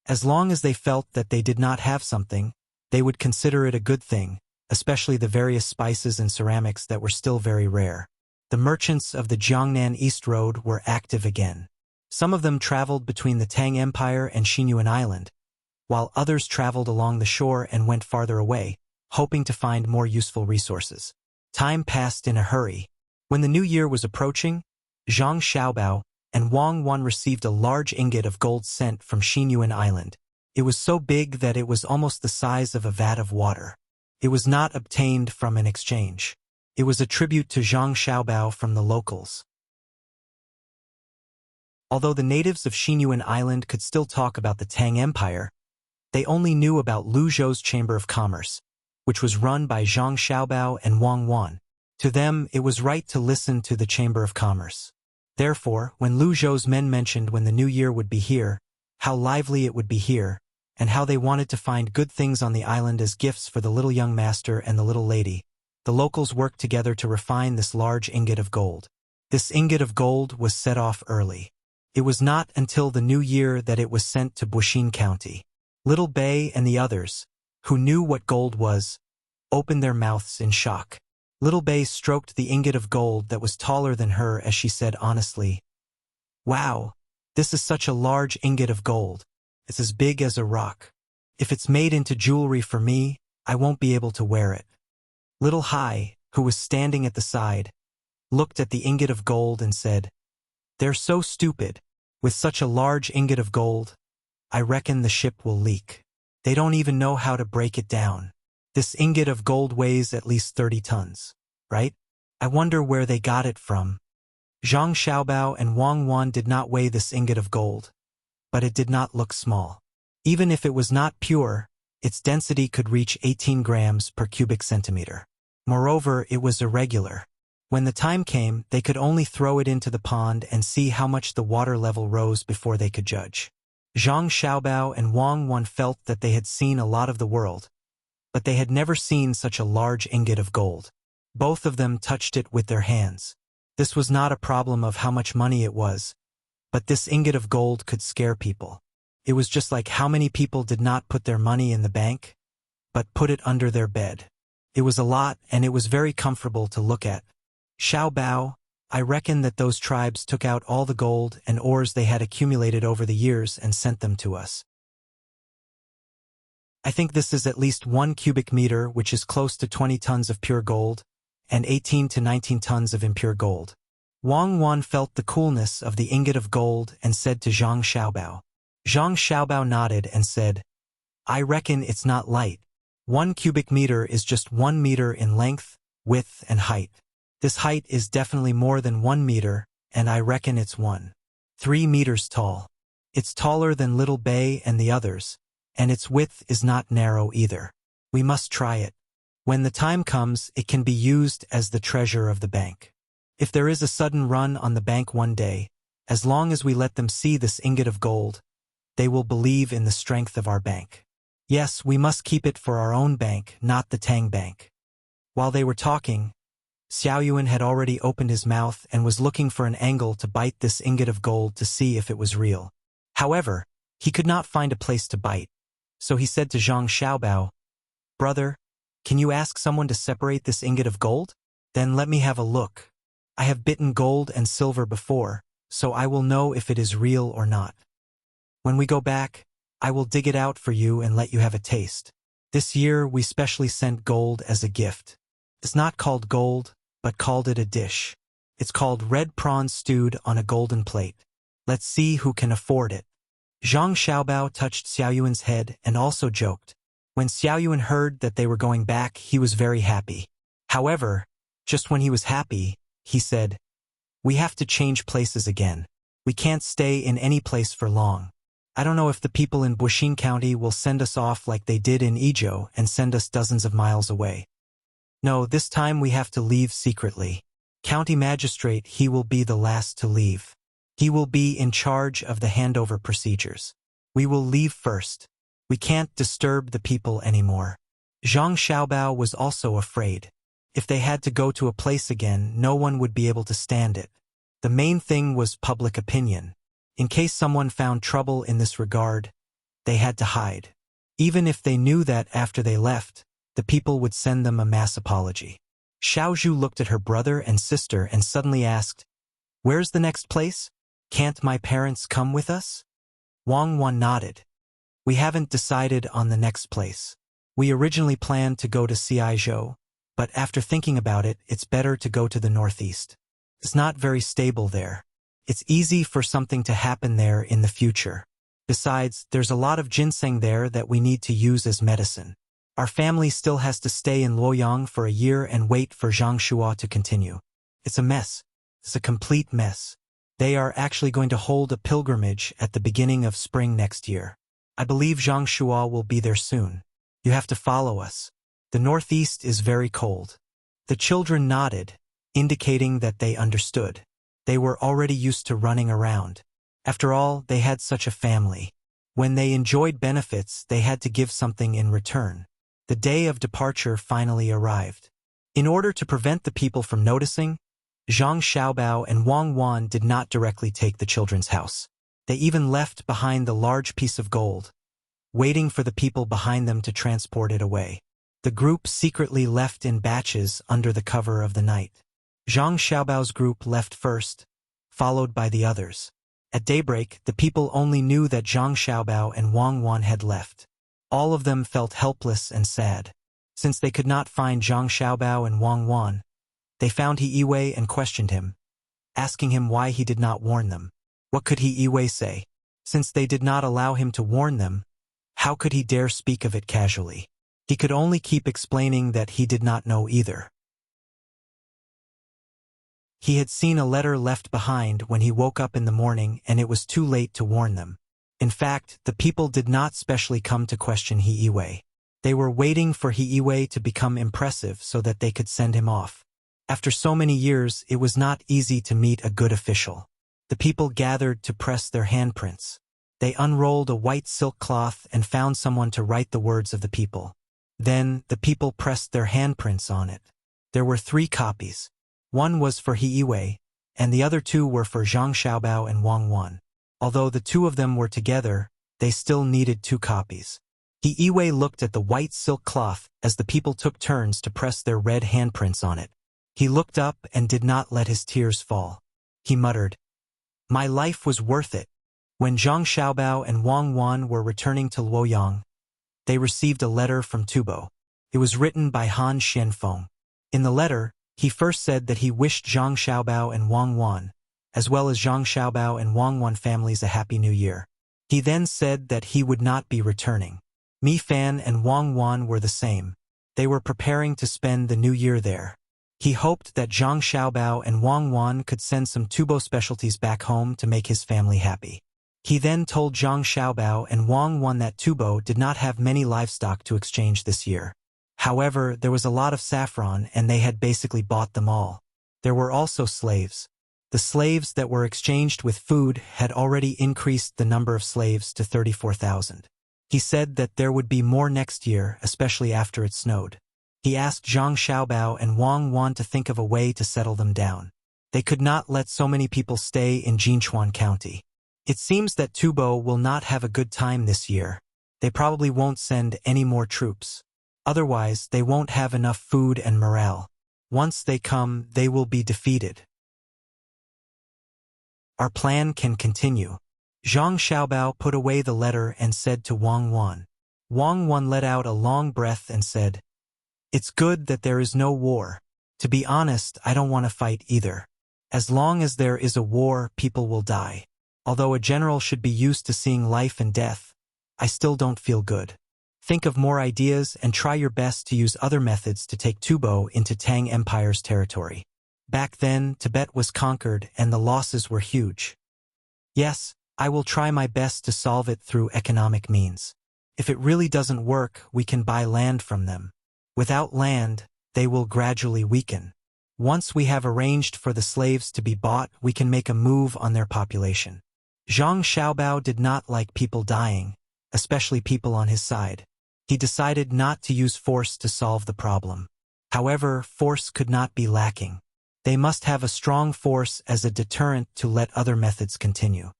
As long as they felt that they did not have something, they would consider it a good thing, especially the various spices and ceramics that were still very rare. The merchants of the Jiangnan East Road were active again. Some of them traveled between the Tang Empire and Xinyuan Island, while others traveled along the shore and went farther away, hoping to find more useful resources. Time passed in a hurry. When the new year was approaching, Zhang Xiaobao and Wang Wan received a large ingot of gold sent from Xinyuan Island. It was so big that it was almost the size of a vat of water. It was not obtained from an exchange. It was a tribute to Zhang Xiaobao from the locals. Although the natives of Xinyuan Island could still talk about the Tang Empire, they only knew about Lu Zhou's Chamber of Commerce, which was run by Zhang Xiaobao and Wang Wan. To them, it was right to listen to the Chamber of Commerce. Therefore, when Lu Zhou's men mentioned when the new year would be here, how lively it would be here, and how they wanted to find good things on the island as gifts for the little young master and the little lady, the locals worked together to refine this large ingot of gold. This ingot of gold was set off early. It was not until the new year that it was sent to Buxin County. Little Bei and the others, who knew what gold was, opened their mouths in shock. Little Bei stroked the ingot of gold that was taller than her as she said honestly, "Wow, this is such a large ingot of gold. It's as big as a rock. If it's made into jewelry for me, I won't be able to wear it." Little Hai, who was standing at the side, looked at the ingot of gold and said, "They're so stupid. With such a large ingot of gold, I reckon the ship will leak. They don't even know how to break it down. This ingot of gold weighs at least 30 tons, right? I wonder where they got it from." Zhang Xiaobao and Wang Wan did not weigh this ingot of gold, but it did not look small. Even if it was not pure, its density could reach 18 grams per cubic centimeter. Moreover, it was irregular. When the time came, they could only throw it into the pond and see how much the water level rose before they could judge. Zhang Xiaobao and Wang Wan felt that they had seen a lot of the world, but they had never seen such a large ingot of gold. Both of them touched it with their hands. This was not a problem of how much money it was, but this ingot of gold could scare people. It was just like how many people did not put their money in the bank, but put it under their bed. It was a lot, and it was very comfortable to look at. Xiaobao, I reckon that those tribes took out all the gold and ores they had accumulated over the years and sent them to us. I think this is at least 1 cubic meter, which is close to 20 tons of pure gold, and 18 to 19 tons of impure gold. Wang Wan felt the coolness of the ingot of gold and said to Zhang Xiaobao. Zhang Xiaobao nodded and said, I reckon it's not light. 1 cubic meter is just 1 meter in length, width, and height. This height is definitely more than 1 meter, and I reckon it's 3 meters tall. It's taller than Little Bay and the others, and its width is not narrow either. We must try it. When the time comes, it can be used as the treasure of the bank. If there is a sudden run on the bank one day, as long as we let them see this ingot of gold, they will believe in the strength of our bank. Yes, we must keep it for our own bank, not the Tang bank. While they were talking, Xiaoyuan had already opened his mouth and was looking for an angle to bite this ingot of gold to see if it was real. However, he could not find a place to bite, so he said to Zhang Xiaobao, Brother, can you ask someone to separate this ingot of gold? Then let me have a look. I have bitten gold and silver before, so I will know if it is real or not. When we go back, I will dig it out for you and let you have a taste. This year we specially sent gold as a gift. It's not called gold, but called it a dish. It's called red prawn stewed on a golden plate. Let's see who can afford it. Zhang Xiaobao touched Xiaoyuan's head and also joked. When Xiaoyuan heard that they were going back, he was very happy. However, just when he was happy, he said, We have to change places again. We can't stay in any place for long. I don't know if the people in Buxin County will send us off like they did in Idyll and send us dozens of miles away. No, this time we have to leave secretly. County Magistrate, he will be the last to leave. He will be in charge of the handover procedures. We will leave first. We can't disturb the people anymore. Zhang Xiaobao was also afraid. If they had to go to a place again, no one would be able to stand it. The main thing was public opinion. In case someone found trouble in this regard, they had to hide. Even if they knew that after they left, the people would send them a mass apology. Xiaozhu looked at her brother and sister and suddenly asked, Where's the next place? Can't my parents come with us? Wang Wan nodded. We haven't decided on the next place. We originally planned to go to Ciizhou, but after thinking about it, it's better to go to the northeast. It's not very stable there. It's easy for something to happen there in the future. Besides, there's a lot of ginseng there that we need to use as medicine. Our family still has to stay in Luoyang for a year and wait for Zhangshua to continue. It's a mess. It's a complete mess. They are actually going to hold a pilgrimage at the beginning of spring next year. I believe Zhangshua will be there soon. You have to follow us. The northeast is very cold. The children nodded, indicating that they understood. They were already used to running around. After all, they had such a family. When they enjoyed benefits, they had to give something in return. The day of departure finally arrived. In order to prevent the people from noticing, Zhang Xiaobao and Wang Wan did not directly take the children's house. They even left behind the large piece of gold, waiting for the people behind them to transport it away. The group secretly left in batches under the cover of the night. Zhang Xiaobao's group left first, followed by the others. At daybreak, the people only knew that Zhang Xiaobao and Wang Wan had left. All of them felt helpless and sad. Since they could not find Zhang Xiaobao and Wang Wan, they found He Yiwei and questioned him, asking him why he did not warn them. What could He Yiwei say? Since they did not allow him to warn them, how could he dare speak of it casually? He could only keep explaining that he did not know either. He had seen a letter left behind when he woke up in the morning, and it was too late to warn them. In fact, the people did not specially come to question He Yiwei. They were waiting for He Yiwei to become impressive so that they could send him off. After so many years, it was not easy to meet a good official. The people gathered to press their handprints. They unrolled a white silk cloth and found someone to write the words of the people. Then, the people pressed their handprints on it. There were 3 copies. One was for He Yiwei, and the other 2 were for Zhang Xiaobao and Wang Wan. Although the 2 of them were together, they still needed 2 copies. He Yiwei looked at the white silk cloth as the people took turns to press their red handprints on it. He looked up and did not let his tears fall. He muttered, "My life was worth it." When Zhang Xiaobao and Wang Wan were returning to Luoyang, they received a letter from Tubo. It was written by Han Xianfeng. In the letter, he first said that he wished Zhang Xiaobao and Wang Wan, as well as Zhang Xiaobao and Wang Wan families, a happy new year. He then said that he would not be returning. Mi Fan and Wang Wan were the same. They were preparing to spend the new year there. He hoped that Zhang Xiaobao and Wang Wan could send some Tubo specialties back home to make his family happy. He then told Zhang Xiaobao and Wang Wan that Tubo did not have many livestock to exchange this year. However, there was a lot of saffron and they had basically bought them all. There were also slaves. The slaves that were exchanged with food had already increased the number of slaves to 34,000. He said that there would be more next year, especially after it snowed. He asked Zhang Xiaobao and Wang Wan to think of a way to settle them down. They could not let so many people stay in Jinchuan County. It seems that Tubo will not have a good time this year. They probably won't send any more troops. Otherwise, they won't have enough food and morale. Once they come, they will be defeated. Our plan can continue. Zhang Xiaobao put away the letter and said to Wang Wan. Wang Wan let out a long breath and said, "It's good that there is no war. To be honest, I don't want to fight either. As long as there is a war, people will die. Although a general should be used to seeing life and death, I still don't feel good. Think of more ideas and try your best to use other methods to take Tubo into Tang Empire's territory. Back then, Tibet was conquered and the losses were huge. Yes, I will try my best to solve it through economic means. If it really doesn't work, we can buy land from them. Without land, they will gradually weaken. Once we have arranged for the slaves to be bought, we can make a move on their population." Zhang Xiaobao did not like people dying, especially people on his side. He decided not to use force to solve the problem. However, force could not be lacking. They must have a strong force as a deterrent to let other methods continue.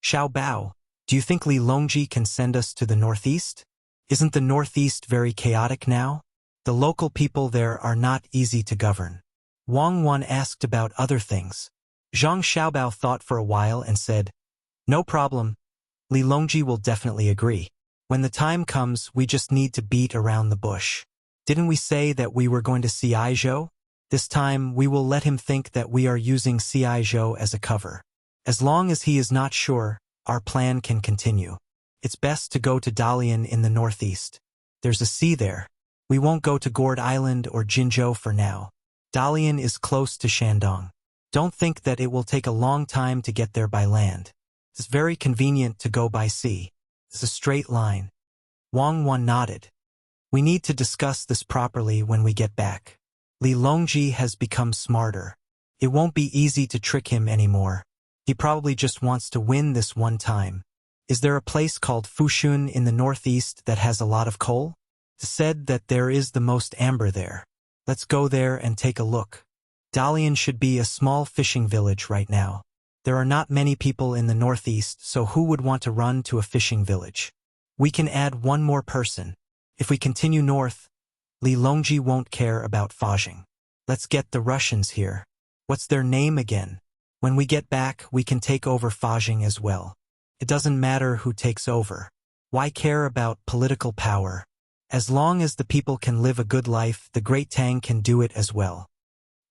"Xiaobao, do you think Li Longji can send us to the northeast? Isn't the northeast very chaotic now? The local people there are not easy to govern." Wang Wan asked about other things. Zhang Xiaobao thought for a while and said, "No problem. Li Longji will definitely agree. When the time comes, we just need to beat around the bush. Didn't we say that we were going to see Idyll? This time, we will let him think that we are using Idyll as a cover. As long as he is not sure, our plan can continue. It's best to go to Dalian in the northeast. There's a sea there. We won't go to Gourd Island or Jinzhou for now. Dalian is close to Shandong. Don't think that it will take a long time to get there by land. It's very convenient to go by sea. It's a straight line." Wang Wan nodded. "We need to discuss this properly when we get back. Li Longji has become smarter. It won't be easy to trick him anymore. He probably just wants to win this one time. Is there a place called Fushun in the northeast that has a lot of coal? It's said that there is the most amber there. Let's go there and take a look. Dalian should be a small fishing village right now. There are not many people in the northeast, so who would want to run to a fishing village? We can add one more person. If we continue north, Li Longji won't care about Fajing. Let's get the Russians here. What's their name again? When we get back, we can take over Fajing as well. It doesn't matter who takes over. Why care about political power? As long as the people can live a good life, the great Tang can do it as well."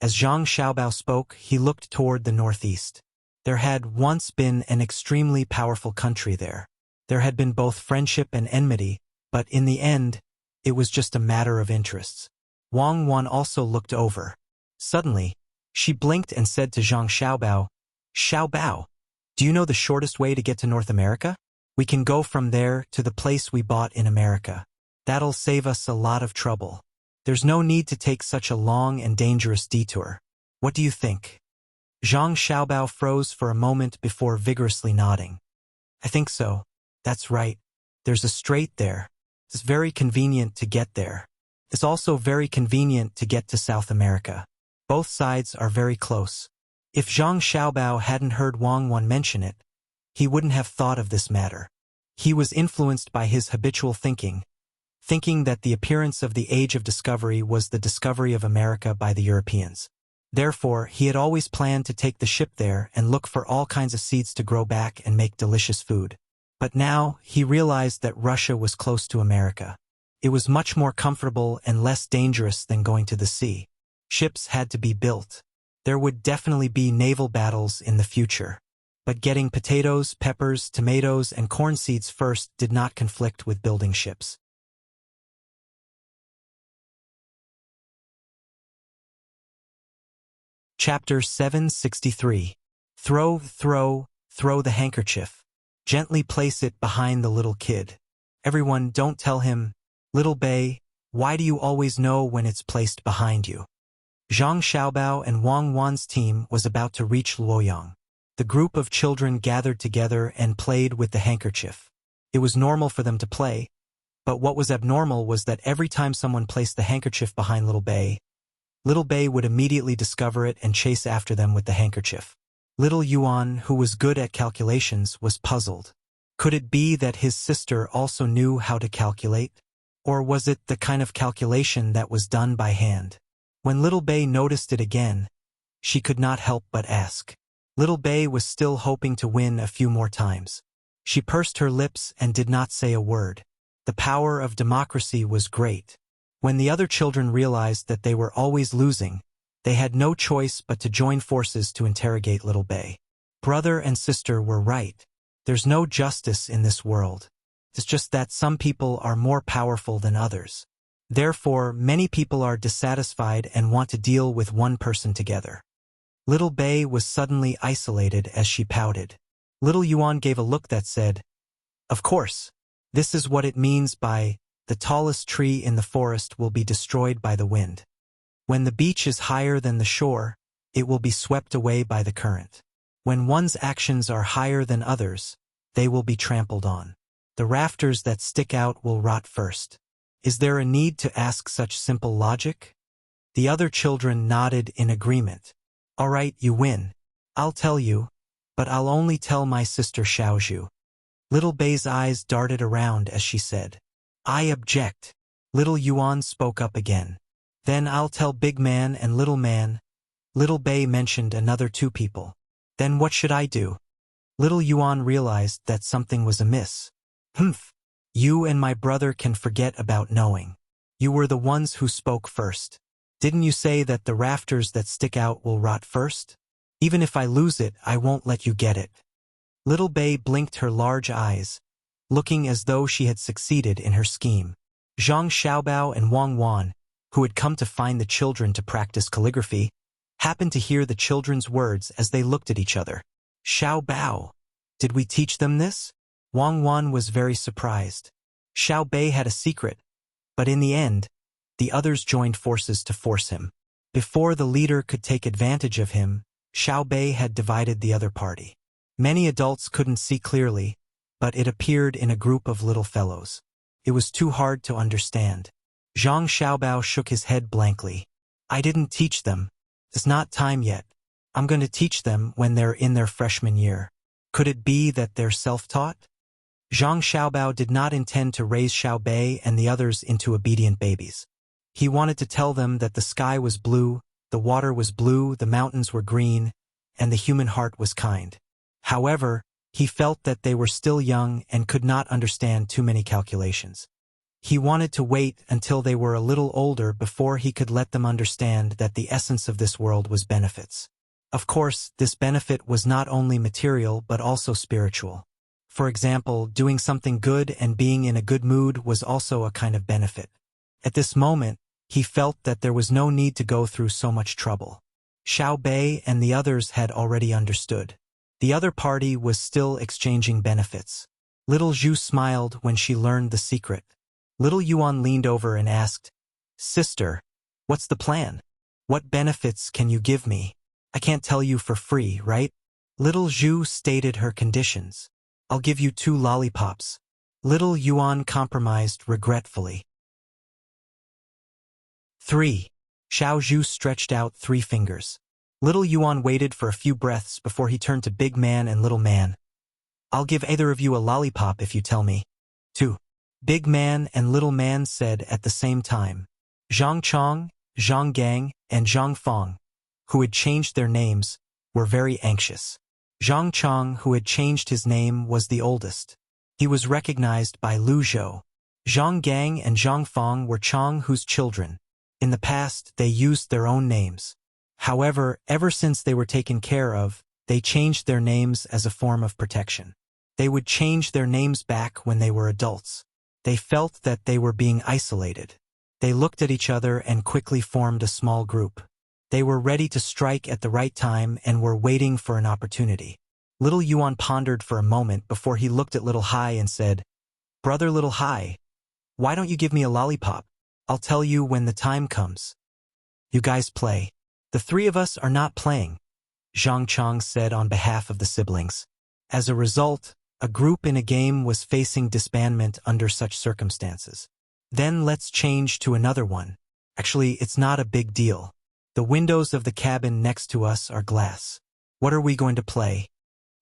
As Zhang Xiaobao spoke, he looked toward the northeast. There had once been an extremely powerful country there. There had been both friendship and enmity, but in the end, it was just a matter of interests. Wang Wan also looked over. Suddenly, she blinked and said to Zhang Xiaobao, "Xiaobao, do you know the shortest way to get to North America? We can go from there to the place we bought in America. That'll save us a lot of trouble. There's no need to take such a long and dangerous detour. What do you think?" Zhang Xiaobao froze for a moment before vigorously nodding. I think so. That's right. There's a strait there. It's very convenient to get there. It's also very convenient to get to South America. Both sides are very close. If Zhang Xiaobao hadn't heard Wang Wan mention it, he wouldn't have thought of this matter. He was influenced by his habitual thinking that the appearance of the Age of Discovery was the discovery of America by the Europeans. Therefore, he had always planned to take the ship there and look for all kinds of seeds to grow back and make delicious food. But now, he realized that Russia was close to America. It was much more comfortable and less dangerous than going to the sea. Ships had to be built. There would definitely be naval battles in the future. But getting potatoes, peppers, tomatoes, and corn seeds first did not conflict with building ships. Chapter 763. Throw the handkerchief. Gently place it behind the little kid. Everyone, don't tell him, "Little Bei, why do you always know when it's placed behind you?" Zhang Xiaobao and Wang Wan's team was about to reach Luoyang. The group of children gathered together and played with the handkerchief. It was normal for them to play, but what was abnormal was that every time someone placed the handkerchief behind Little Bei would immediately discover it and chase after them with the handkerchief. Little Yuan, who was good at calculations, was puzzled. Could it be that his sister also knew how to calculate? Or was it the kind of calculation that was done by hand? When Little Bei noticed it again, she could not help but ask. Little Bei was still hoping to win a few more times. She pursed her lips and did not say a word. The power of democracy was great. When the other children realized that they were always losing, they had no choice but to join forces to interrogate Little Bei. Brother and sister were right. There's no justice in this world. It's just that some people are more powerful than others. Therefore, many people are dissatisfied and want to deal with one person together. Little Bei was suddenly isolated as she pouted. Little Yuan gave a look that said, "Of course, this is what it means by, the tallest tree in the forest will be destroyed by the wind. When the beach is higher than the shore, it will be swept away by the current. When one's actions are higher than others, they will be trampled on. The rafters that stick out will rot first." Is there a need to ask such simple logic? The other children nodded in agreement. "All right, you win. I'll tell you, but I'll only tell my sister Xiaozhu." Little Bei's eyes darted around as she said, "I object." Little Yuan spoke up again. "Then I'll tell Big Man and Little Man." Little Bei mentioned another two people. "Then what should I do?" Little Yuan realized that something was amiss. "Humph. You and my brother can forget about knowing. You were the ones who spoke first. Didn't you say that the rafters that stick out will rot first? Even if I lose it, I won't let you get it." Little Bei blinked her large eyes, looking as though she had succeeded in her scheme. Zhang Xiaobao and Wang Wan, who had come to find the children to practice calligraphy, happened to hear the children's words as they looked at each other. "Xiaobao, did we teach them this?" Wang Wan was very surprised. Xiao Bei had a secret, but in the end, the others joined forces to force him. Before the leader could take advantage of him, Xiao Bei had divided the other party. Many adults couldn't see clearly, but it appeared in a group of little fellows. It was too hard to understand. Zhang Xiaobao shook his head blankly. "I didn't teach them. It's not time yet. I'm going to teach them when they're in their freshman year." Could it be that they're self-taught? Zhang Xiaobao did not intend to raise Xiao Bei and the others into obedient babies. He wanted to tell them that the sky was blue, the water was blue, the mountains were green, and the human heart was kind. However, he felt that they were still young and could not understand too many calculations. He wanted to wait until they were a little older before he could let them understand that the essence of this world was benefits. Of course, this benefit was not only material but also spiritual. For example, doing something good and being in a good mood was also a kind of benefit. At this moment, he felt that there was no need to go through so much trouble. Xiao Bei and the others had already understood. The other party was still exchanging benefits. Little Zhu smiled when she learned the secret. Little Yuan leaned over and asked, "Sister, what's the plan? What benefits can you give me? I can't tell you for free, right?" Little Zhu stated her conditions. I'll give you 2 lollipops. Little Yuan compromised regretfully. 3. Xiao Zhu stretched out 3 fingers. Little Yuan waited for a few breaths before he turned to Big Man and Little Man. I'll give either of you a lollipop if you tell me. 2. Big Man and Little Man said at the same time. Zhang Chong, Zhang Gang, and Zhang Fong, who had changed their names, were very anxious. Zhang Chong, who had changed his name, was the oldest. He was recognized by Lu Zhou. Zhang Gang and Zhang Fong were Chong Hu's children. In the past, they used their own names. However, ever since they were taken care of, they changed their names as a form of protection. They would change their names back when they were adults. They felt that they were being isolated. They looked at each other and quickly formed a small group. They were ready to strike at the right time and were waiting for an opportunity. Little Yuan pondered for a moment before he looked at Little Hai and said, "Brother Little Hai, why don't you give me a lollipop? I'll tell you when the time comes." "You guys play. The 3 of us are not playing," Zhang Chong said on behalf of the siblings. As a result, a group in a game was facing disbandment under such circumstances. Then let's change to another one. Actually, it's not a big deal. The windows of the cabin next to us are glass. What are we going to play?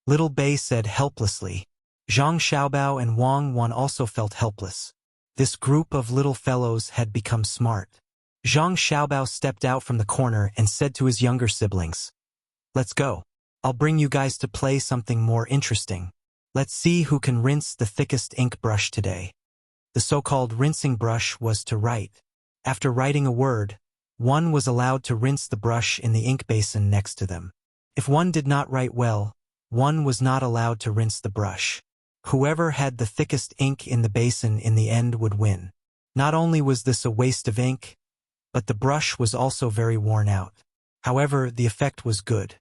Little Bei said helplessly. Zhang Xiaobao and Wang Wan also felt helpless. This group of little fellows had become smart. Zhang Xiaobao stepped out from the corner and said to his younger siblings, "Let's go. I'll bring you guys to play something more interesting. Let's see who can rinse the thickest ink brush today." The so-called rinsing brush was to write. After writing a word, one was allowed to rinse the brush in the ink basin next to them. If one did not write well, one was not allowed to rinse the brush. Whoever had the thickest ink in the basin in the end would win. Not only was this a waste of ink, but the brush was also very worn out. However, the effect was good.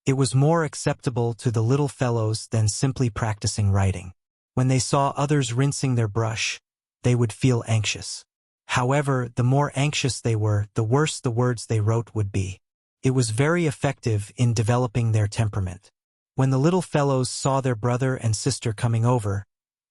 It was more acceptable to the little fellows than simply practicing writing. When they saw others rinsing their brush, they would feel anxious. However, the more anxious they were, the worse the words they wrote would be. It was very effective in developing their temperament. When the little fellows saw their brother and sister coming over,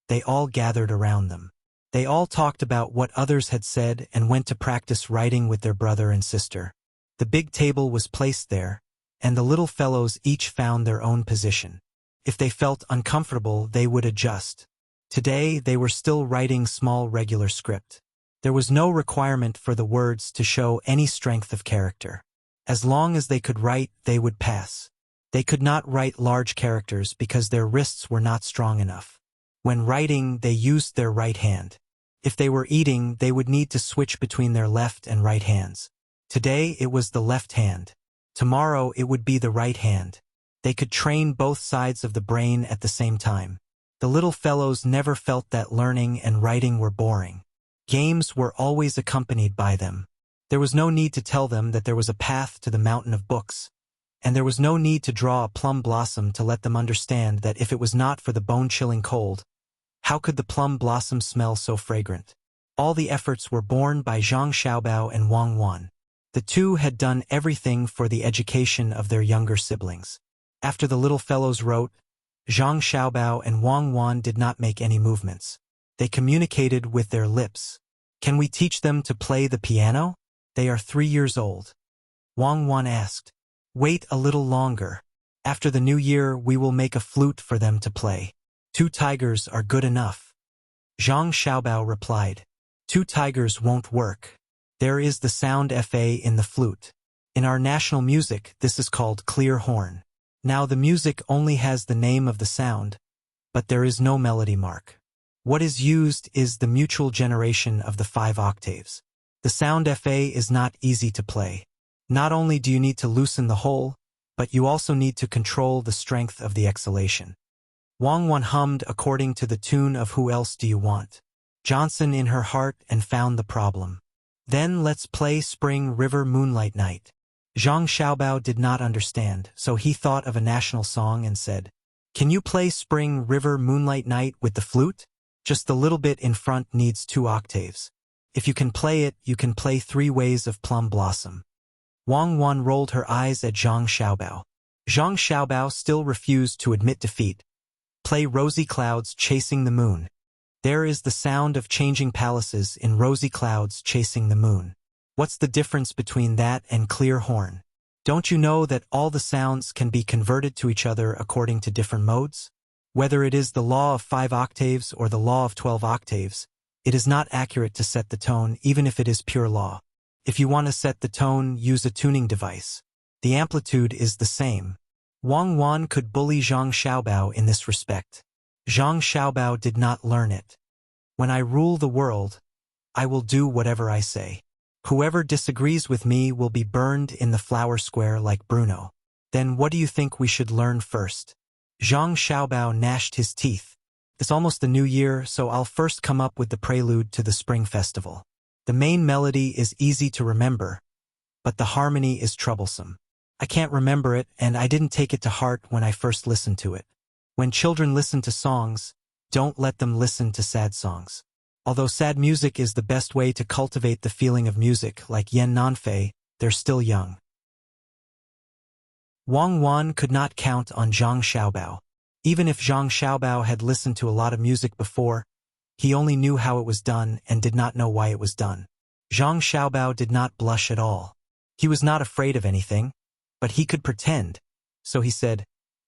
they all gathered around them. They all talked about what others had said and went to practice writing with their brother and sister. The big table was placed there, and the little fellows each found their own position. If they felt uncomfortable, they would adjust. Today, they were still writing small regular script. There was no requirement for the words to show any strength of character. As long as they could write, they would pass. They could not write large characters because their wrists were not strong enough. When writing, they used their right hand. If they were eating, they would need to switch between their left and right hands. Today, it was the left hand. Tomorrow, it would be the right hand. They could train both sides of the brain at the same time. The little fellows never felt that learning and writing were boring. Games were always accompanied by them. There was no need to tell them that there was a path to the mountain of books, and there was no need to draw a plum blossom to let them understand that if it was not for the bone-chilling cold, how could the plum blossom smell so fragrant? All the efforts were borne by Zhang Xiaobao and Wang Wan. The 2 had done everything for the education of their younger siblings. After the little fellows wrote, Zhang Xiaobao and Wang Wan did not make any movements. They communicated with their lips. "Can we teach them to play the piano? They are 3 years old." Wang Wan asked. "Wait a little longer. After the new year, we will make a flute for them to play. 2 tigers are good enough." Zhang Xiaobao replied. 2 tigers won't work. There is the sound FA in the flute. In our national music, this is called clear horn. Now the music only has the name of the sound, but there is no melody mark. What is used is the mutual generation of the 5 octaves. The sound FA is not easy to play. Not only do you need to loosen the hole, but you also need to control the strength of the exhalation. Wang Wan hummed according to the tune of Who Else Do You Want? Johnson in her heart and found the problem. Then let's play Spring River Moonlight Night. Zhang Xiaobao did not understand, so he thought of a national song and said, "Can you play Spring River Moonlight Night with the flute? Just the little bit in front needs 2 octaves. If you can play it, you can play 3 Ways of Plum Blossom." Wang Wan rolled her eyes at Zhang Xiaobao. Zhang Xiaobao still refused to admit defeat. Play Rosy Clouds Chasing the Moon. There is the sound of changing palaces in rosy clouds chasing the moon. What's the difference between that and clear horn? Don't you know that all the sounds can be converted to each other according to different modes? Whether it is the law of 5 octaves or the law of 12 octaves, it is not accurate to set the tone even if it is pure law. If you want to set the tone, use a tuning device. The amplitude is the same. Wang Wan could bully Zhang Xiaobao in this respect. Zhang Xiaobao did not learn it. When I rule the world, I will do whatever I say. Whoever disagrees with me will be burned in the flower square like Bruno. Then what do you think we should learn first? Zhang Xiaobao gnashed his teeth. It's almost the new year, so I'll first come up with the prelude to the spring festival. The main melody is easy to remember, but the harmony is troublesome. I can't remember it, and I didn't take it to heart when I first listened to it. When children listen to songs, don't let them listen to sad songs. Although sad music is the best way to cultivate the feeling of music, like Yan Nanfei, they're still young. Wang Wan could not count on Zhang Xiaobao. Even if Zhang Xiaobao had listened to a lot of music before, he only knew how it was done and did not know why it was done. Zhang Xiaobao did not blush at all. He was not afraid of anything, but he could pretend. So he said,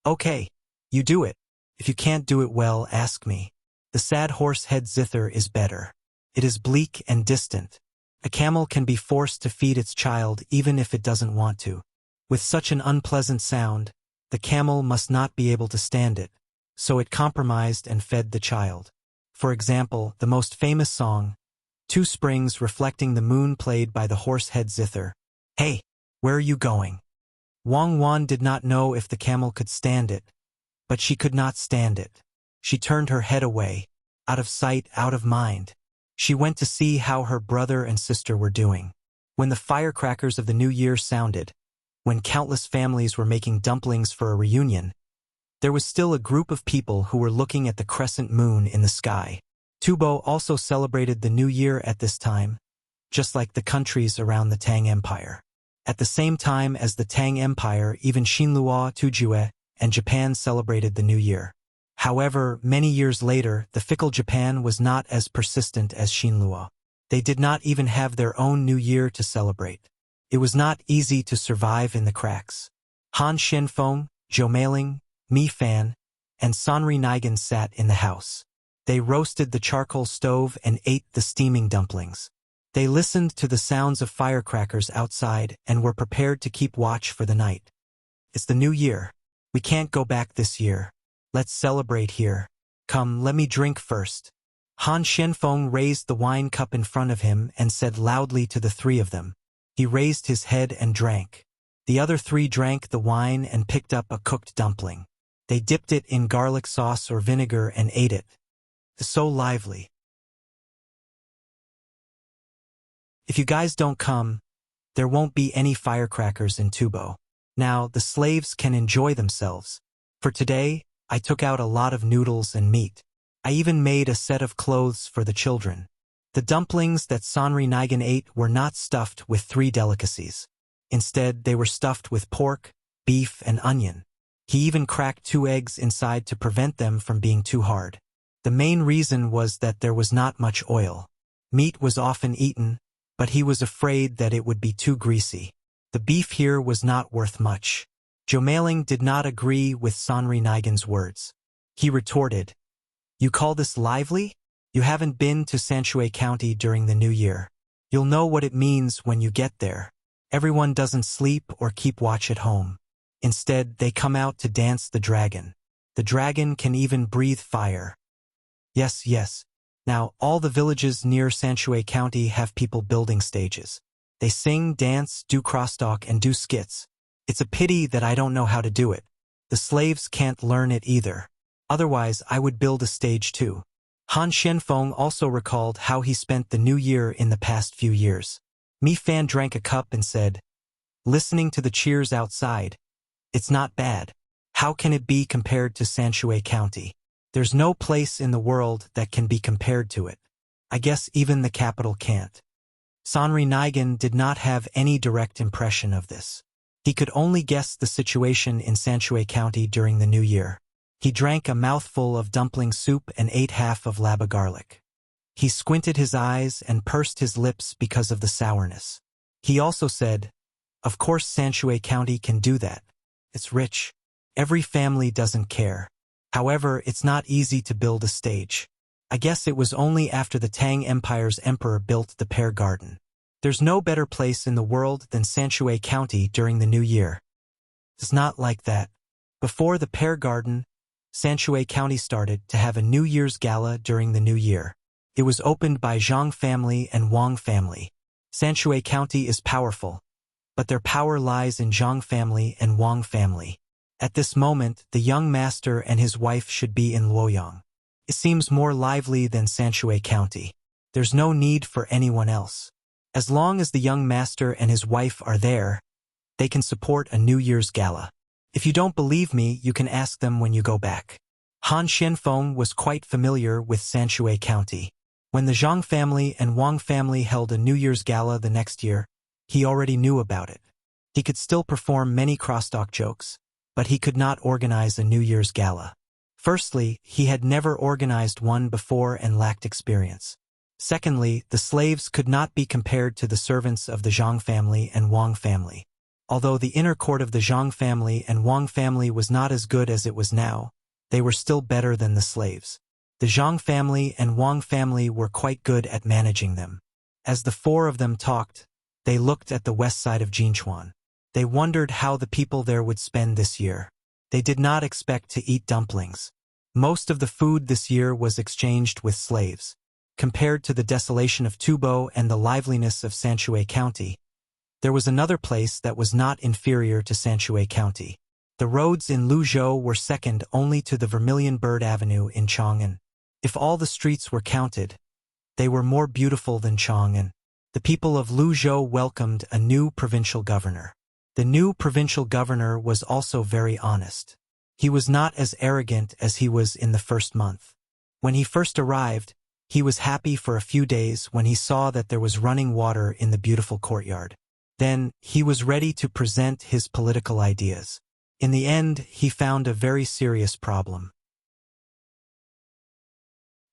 "Okay, you do it. If you can't do it well, ask me." The sad horse head zither is better. It is bleak and distant. A camel can be forced to feed its child even if it doesn't want to. With such an unpleasant sound, the camel must not be able to stand it, so it compromised and fed the child. For example, the most famous song, Two Springs Reflecting the Moon, played by the horse head zither. "Hey, where are you going?" Wang Wan did not know if the camel could stand it, but she could not stand it. She turned her head away, out of sight, out of mind. She went to see how her brother and sister were doing. When the firecrackers of the new year sounded, when countless families were making dumplings for a reunion, there was still a group of people who were looking at the crescent moon in the sky. Tubo also celebrated the new year at this time, just like the countries around the Tang Empire. At the same time as the Tang Empire, even Xinlua, Tujue, and Japan celebrated the new year. However, many years later, the fickle Japan was not as persistent as Xinlua. They did not even have their own new year to celebrate. It was not easy to survive in the cracks. Han Shenfeng, Zhou Meiling, Mi Fan, and Sanri Nigan sat in the house. They roasted the charcoal stove and ate the steaming dumplings. They listened to the sounds of firecrackers outside and were prepared to keep watch for the night. It's the new year. We can't go back this year. Let's celebrate here. Come, let me drink first. Han Shenfeng raised the wine cup in front of him and said loudly to the three of them. He raised his head and drank. The other three drank the wine and picked up a cooked dumpling. They dipped it in garlic sauce or vinegar and ate it. So lively. If you guys don't come, there won't be any firecrackers in Tubo. Now, the slaves can enjoy themselves. For today, I took out a lot of noodles and meat. I even made a set of clothes for the children. The dumplings that Sanri Nigan ate were not stuffed with 3 delicacies. Instead, they were stuffed with pork, beef, and onion. He even cracked 2 eggs inside to prevent them from being too hard. The main reason was that there was not much oil. Meat was often eaten, but he was afraid that it would be too greasy. The beef here was not worth much. Zhou Meiling did not agree with Sanri Nigan's words. He retorted, "You call this lively? You haven't been to Sanshui County during the new year. You'll know what it means when you get there. Everyone doesn't sleep or keep watch at home. Instead, they come out to dance the dragon. The dragon can even breathe fire." Yes, yes. Now, all the villages near Sanshui County have people building stages. They sing, dance, do crosstalk, and do skits. It's a pity that I don't know how to do it. The slaves can't learn it either. Otherwise, I would build a stage too. Han Shenfeng also recalled how he spent the new year in the past few years. Mi Fan drank a cup and said, "Listening to the cheers outside, it's not bad. How can it be compared to Sanshui County? There's no place in the world that can be compared to it. I guess even the capital can't." Sanri Nigan did not have any direct impression of this. He could only guess the situation in Sanshui County during the new year. He drank a mouthful of dumpling soup and ate half of laba garlic. He squinted his eyes and pursed his lips because of the sourness. He also said, "Of course Sanshui County can do that. It's rich. Every family doesn't care. However, it's not easy to build a stage. I guess it was only after the Tang Empire's emperor built the pear garden. There's no better place in the world than Sanshui County during the new year. It's not like that. Before the pear garden, Sanshui County started to have a New Year's gala during the new year. It was opened by Zhang family and Wang family. Sanshui County is powerful, but their power lies in Zhang family and Wang family. At this moment, the young master and his wife should be in Luoyang. It seems more lively than Sanshui County. There's no need for anyone else. As long as the young master and his wife are there, they can support a New Year's gala. If you don't believe me, you can ask them when you go back." Han Xianfeng was quite familiar with Sanshui County. When the Zhang family and Wang family held a New Year's gala the next year, he already knew about it. He could still perform many crosstalk jokes, but he could not organize a New Year's gala. Firstly, he had never organized one before and lacked experience. Secondly, the slaves could not be compared to the servants of the Zhang family and Wang family. Although the inner court of the Zhang family and Wang family was not as good as it was now, they were still better than the slaves. The Zhang family and Wang family were quite good at managing them. As the four of them talked, they looked at the west side of Jinchuan. They wondered how the people there would spend this year. They did not expect to eat dumplings. Most of the food this year was exchanged with slaves. Compared to the desolation of Tubo and the liveliness of Sanshui County, there was another place that was not inferior to Sanshui County. The roads in Luzhou were second only to the Vermilion Bird Avenue in Chang'an. If all the streets were counted, they were more beautiful than Chang'an. The people of Luzhou welcomed a new provincial governor. The new provincial governor was also very honest. He was not as arrogant as he was in the first month. When he first arrived, he was happy for a few days when he saw that there was running water in the beautiful courtyard. Then, he was ready to present his political ideas. In the end, he found a very serious problem.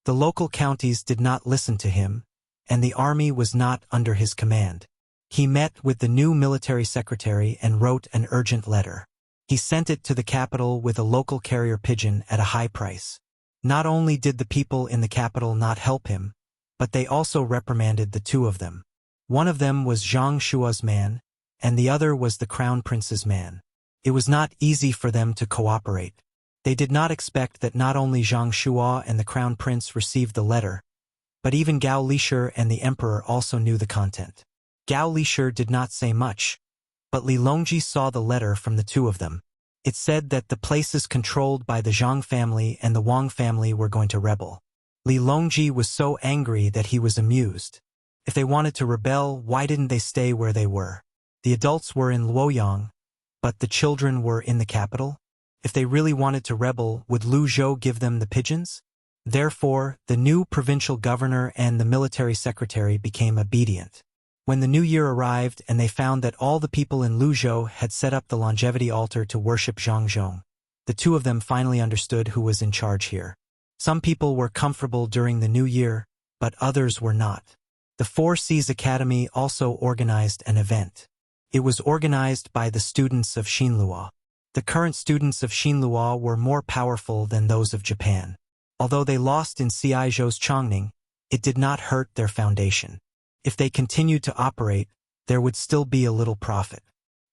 The local counties did not listen to him, and the army was not under his command. He met with the new military secretary and wrote an urgent letter. He sent it to the capital with a local carrier pigeon at a high price. Not only did the people in the capital not help him, but they also reprimanded the two of them. One of them was Zhang Shua's man, and the other was the crown prince's man. It was not easy for them to cooperate. They did not expect that not only Zhang Shua and the crown prince received the letter, but even Gao Lishir and the emperor also knew the content. Gao Lishir did not say much, but Li Longji saw the letter from the two of them. It said that the places controlled by the Zhang family and the Wang family were going to rebel. Li Longji was so angry that he was amused. If they wanted to rebel, why didn't they stay where they were? The adults were in Luoyang, but the children were in the capital? If they really wanted to rebel, would Lu Zhou give them the pigeons? Therefore, the new provincial governor and the military secretary became obedient. When the new year arrived and they found that all the people in Luzhou had set up the longevity altar to worship Zhangzhong, the two of them finally understood who was in charge here. Some people were comfortable during the new year, but others were not. The Four Seas Academy also organized an event. It was organized by the students of Xinlua. The current students of Xinlua were more powerful than those of Japan. Although they lost in Ciizhou's Chongning, it did not hurt their foundation. If they continued to operate, there would still be a little profit.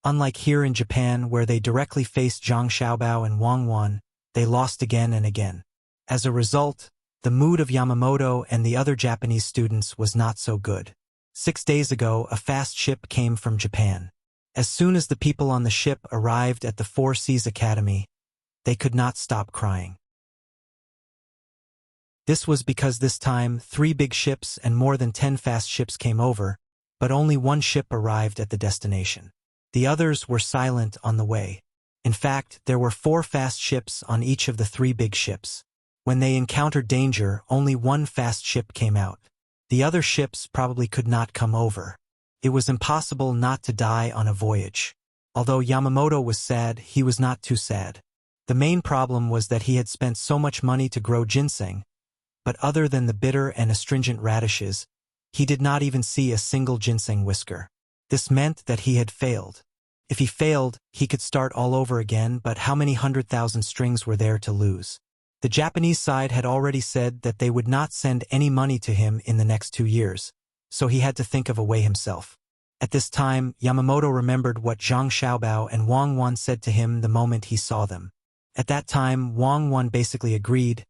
Unlike here in Japan where they directly faced Zhang Xiaobao and Wang Wan, they lost again and again. As a result, the mood of Yamamoto and the other Japanese students was not so good. 6 days ago, a fast ship came from Japan. As soon as the people on the ship arrived at the Four Seas Academy, they could not stop crying. This was because this time 3 big ships and more than 10 fast ships came over, but only one ship arrived at the destination. The others were silent on the way. In fact, there were 4 fast ships on each of the 3 big ships. When they encountered danger, only one fast ship came out. The other ships probably could not come over. It was impossible not to die on a voyage. Although Yamamoto was sad, he was not too sad. The main problem was that he had spent so much money to grow ginseng, but other than the bitter and astringent radishes, he did not even see a single ginseng whisker. This meant that he had failed. If he failed, he could start all over again, but how many 100,000 strings were there to lose? The Japanese side had already said that they would not send any money to him in the next 2 years, so he had to think of a way himself. At this time, Yamamoto remembered what Zhang Xiaobao and Wang Wan said to him the moment he saw them. At that time, Wang Wan basically agreed,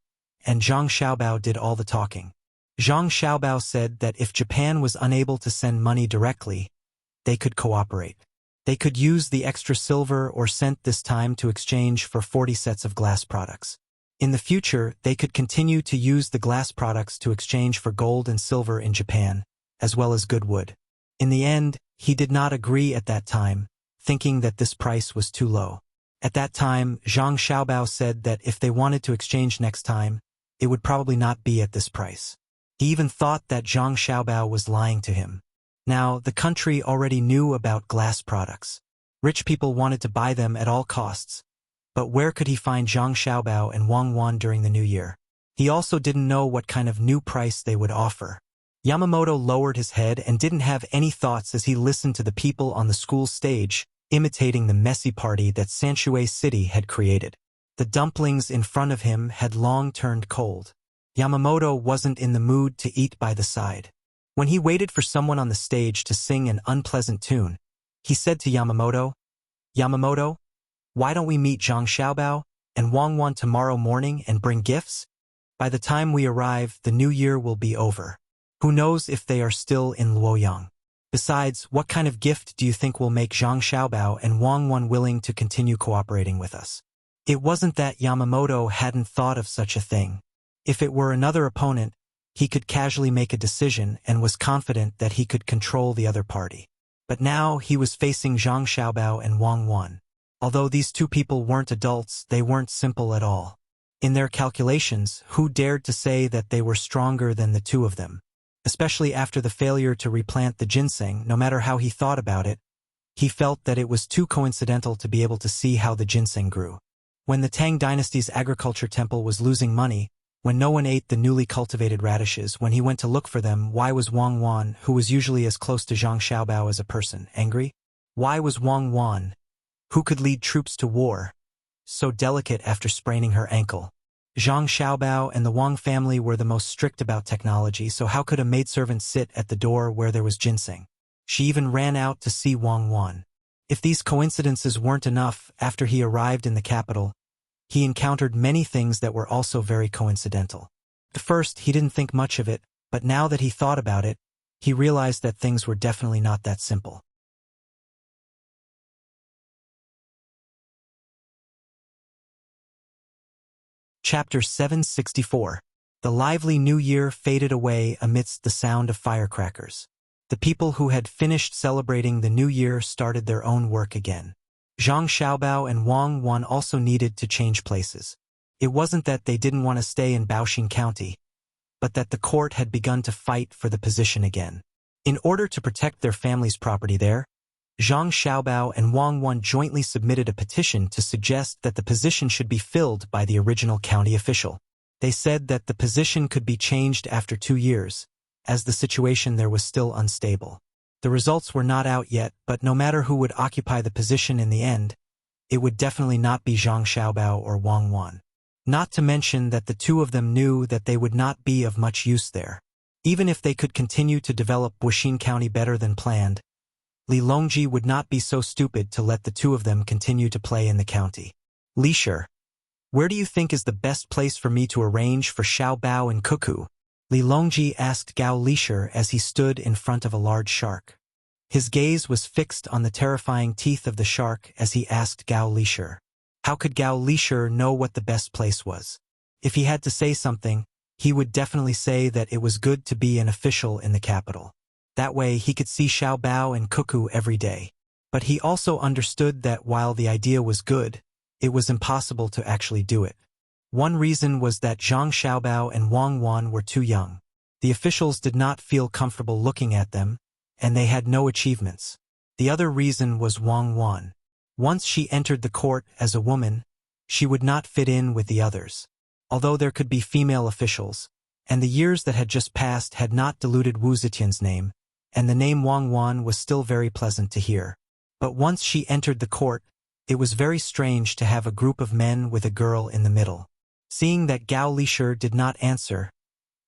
and Zhang Xiaobao did all the talking. Zhang Xiaobao said that if Japan was unable to send money directly, they could cooperate. They could use the extra silver or cent this time to exchange for 40 sets of glass products. In the future, they could continue to use the glass products to exchange for gold and silver in Japan, as well as good wood. In the end, he did not agree at that time, thinking that this price was too low. At that time, Zhang Xiaobao said that if they wanted to exchange next time, it would probably not be at this price. He even thought that Zhang Xiaobao was lying to him. Now, the country already knew about glass products. Rich people wanted to buy them at all costs. But where could he find Zhang Xiaobao and Wang Wan during the new year? He also didn't know what kind of new price they would offer. Yamamoto lowered his head and didn't have any thoughts as he listened to the people on the school stage, imitating the messy party that Sanshui City had created. The dumplings in front of him had long turned cold. Yamamoto wasn't in the mood to eat by the side. When he waited for someone on the stage to sing an unpleasant tune, he said to Yamamoto, "Yamamoto, why don't we meet Zhang Xiaobao and Wang Wan tomorrow morning and bring gifts? By the time we arrive, the new year will be over. Who knows if they are still in Luoyang? Besides, what kind of gift do you think will make Zhang Xiaobao and Wang Wan willing to continue cooperating with us?" It wasn't that Yamamoto hadn't thought of such a thing. If it were another opponent, he could casually make a decision and was confident that he could control the other party. But now he was facing Zhang Xiaobao and Wang Wan. Although these two people weren't adults, they weren't simple at all. In their calculations, who dared to say that they were stronger than the two of them? Especially after the failure to replant the ginseng, no matter how he thought about it, he felt that it was too coincidental to be able to see how the ginseng grew. When the Tang dynasty's agriculture temple was losing money, when no one ate the newly cultivated radishes, when he went to look for them, why was Wang Wan, who was usually as close to Zhang Xiaobao as a person, angry? Why was Wang Wan, who could lead troops to war, so delicate after spraining her ankle? Zhang Xiaobao and the Wang family were the most strict about technology, so how could a maidservant sit at the door where there was ginseng? She even ran out to see Wang Wan. If these coincidences weren't enough, after he arrived in the capital, he encountered many things that were also very coincidental. At first, he didn't think much of it, but now that he thought about it, he realized that things were definitely not that simple. Chapter 764. The lively new year faded away amidst the sound of firecrackers. The people who had finished celebrating the new year started their own work again. Zhang Xiaobao and Wang Wan also needed to change places. It wasn't that they didn't want to stay in Baoxing County, but that the court had begun to fight for the position again. In order to protect their family's property there, Zhang Xiaobao and Wang Wan jointly submitted a petition to suggest that the position should be filled by the original county official. They said that the position could be changed after 2 years, as the situation there was still unstable. The results were not out yet, but no matter who would occupy the position in the end, it would definitely not be Zhang Xiaobao or Wang Wan. Not to mention that the two of them knew that they would not be of much use there. Even if they could continue to develop Baoxing County better than planned, Li Longji would not be so stupid to let the two of them continue to play in the county. "Lisher, where do you think is the best place for me to arrange for Xiao Bao and Cuckoo?" Li Longji asked Gao Lisher as he stood in front of a large shark. His gaze was fixed on the terrifying teeth of the shark as he asked Gao Lisher. How could Gao Lisher know what the best place was? If he had to say something, he would definitely say that it was good to be an official in the capital. That way he could see Xiao Bao and Cuckoo every day. But he also understood that while the idea was good, it was impossible to actually do it. One reason was that Zhang Xiaobao and Wang Wan were too young. The officials did not feel comfortable looking at them, and they had no achievements. The other reason was Wang Wan. Once she entered the court as a woman, she would not fit in with the others. Although there could be female officials, and the years that had just passed had not diluted Wu Zetian's name, and the name Wang Wan was still very pleasant to hear. But once she entered the court, it was very strange to have a group of men with a girl in the middle. Seeing that Gao Lishir did not answer,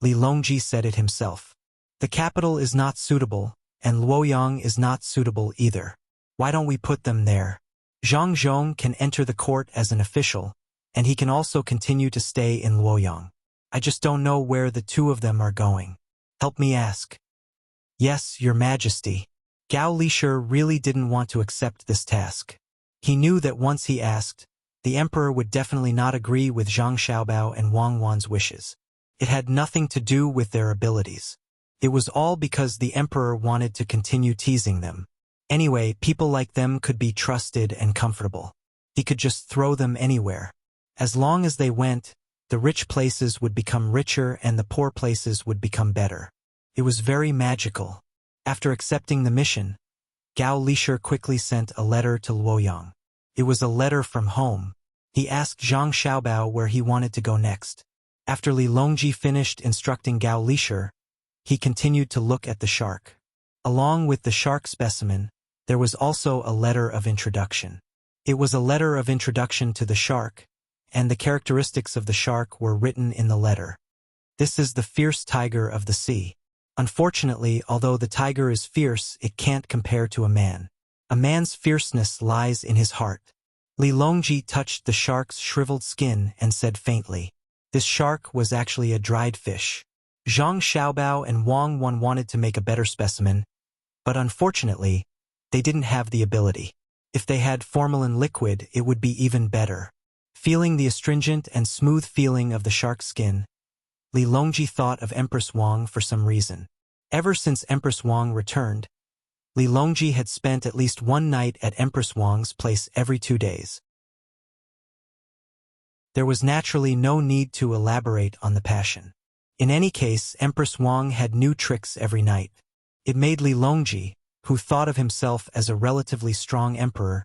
Li Longji said it himself. The capital is not suitable, and Luoyang is not suitable either. Why don't we put them there? Zhang Zhong can enter the court as an official, and he can also continue to stay in Luoyang. I just don't know where the two of them are going. Help me ask. Yes, Your Majesty. Gao Lishir really didn't want to accept this task. He knew that once he asked, the emperor would definitely not agree with Zhang Xiaobao and Wang Wan's wishes. It had nothing to do with their abilities. It was all because the emperor wanted to continue teasing them. Anyway, people like them could be trusted and comfortable. He could just throw them anywhere. As long as they went, the rich places would become richer and the poor places would become better. It was very magical. After accepting the mission, Gao Lishir quickly sent a letter to Luoyang. It was a letter from home. He asked Zhang Xiaobao where he wanted to go next. After Li Longji finished instructing Gao Lishir, he continued to look at the shark. Along with the shark specimen, there was also a letter of introduction. It was a letter of introduction to the shark, and the characteristics of the shark were written in the letter. This is the fierce tiger of the sea. Unfortunately, although the tiger is fierce, it can't compare to a man. A man's fierceness lies in his heart. Li Longji touched the shark's shriveled skin and said faintly, "This shark was actually a dried fish." Zhang Xiaobao and Wang Wan wanted to make a better specimen, but unfortunately, they didn't have the ability. If they had formalin liquid, it would be even better. Feeling the astringent and smooth feeling of the shark's skin, Li Longji thought of Empress Wang for some reason. Ever since Empress Wang returned, Li Longji had spent at least one night at Empress Wang's place every 2 days. There was naturally no need to elaborate on the passion. In any case, Empress Wang had new tricks every night. It made Li Longji, who thought of himself as a relatively strong emperor,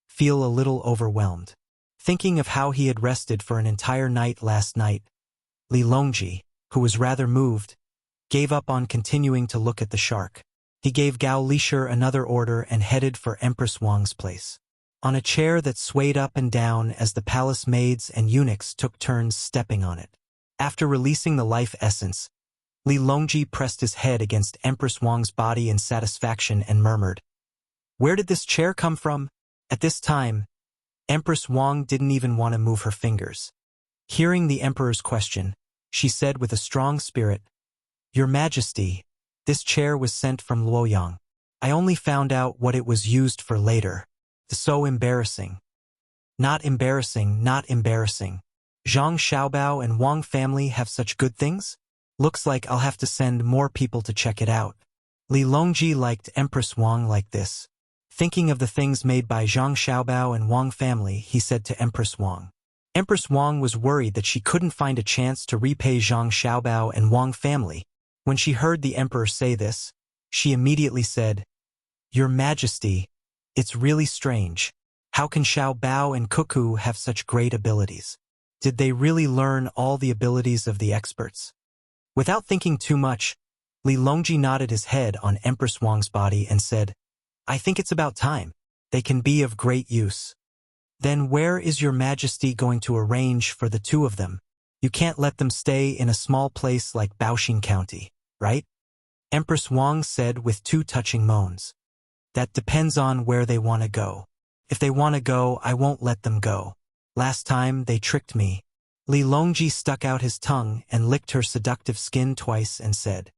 feel a little overwhelmed. Thinking of how he had rested for an entire night last night, Li Longji, who was rather moved, gave up on continuing to look at the shark. He gave Gao Lishir another order and headed for Empress Wang's place. On a chair that swayed up and down as the palace maids and eunuchs took turns stepping on it. After releasing the life essence, Li Longji pressed his head against Empress Wang's body in satisfaction and murmured, "Where did this chair come from?" At this time, Empress Wang didn't even want to move her fingers. Hearing the emperor's question, she said with a strong spirit, "Your Majesty, this chair was sent from Luoyang. I only found out what it was used for later. So embarrassing." Not embarrassing, not embarrassing. Zhang Xiaobao and Wang family have such good things? Looks like I'll have to send more people to check it out. Li Longji liked Empress Wang like this. Thinking of the things made by Zhang Xiaobao and Wang family, he said to Empress Wang. Empress Wang was worried that she couldn't find a chance to repay Zhang Xiaobao and Wang family. When she heard the emperor say this, she immediately said, "Your Majesty, it's really strange. How can Xiaobao and Cuckoo have such great abilities? Did they really learn all the abilities of the experts?" Without thinking too much, Li Longji nodded his head on Empress Wang's body and said, "I think it's about time. They can be of great use." "Then where is Your Majesty going to arrange for the two of them? You can't let them stay in a small place like Baoxing County, right?" Empress Wang said with 2 touching moans. "That depends on where they want to go. If they want to go, I won't let them go. Last time, they tricked me." Li Longji stuck out his tongue and licked her seductive skin twice and said,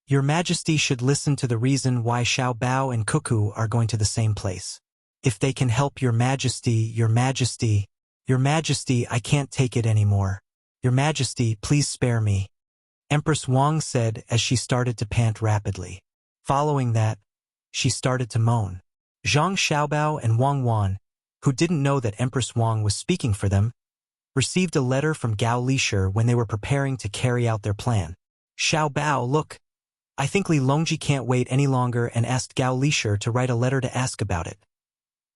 "Your Majesty should listen to the reason why Xiaobao and Cuckoo are going to the same place. If they can help Your Majesty, Your Majesty, Your Majesty, I can't take it anymore. Your Majesty, please spare me," Empress Wang said as she started to pant rapidly. Following that, she started to moan. Zhang Xiaobao and Wang Wan, who didn't know that Empress Wang was speaking for them, received a letter from Gao Lishir when they were preparing to carry out their plan. "Xiaobao, look! I think Li Longji can't wait any longer and asked Gao Lisher to write a letter to ask about it.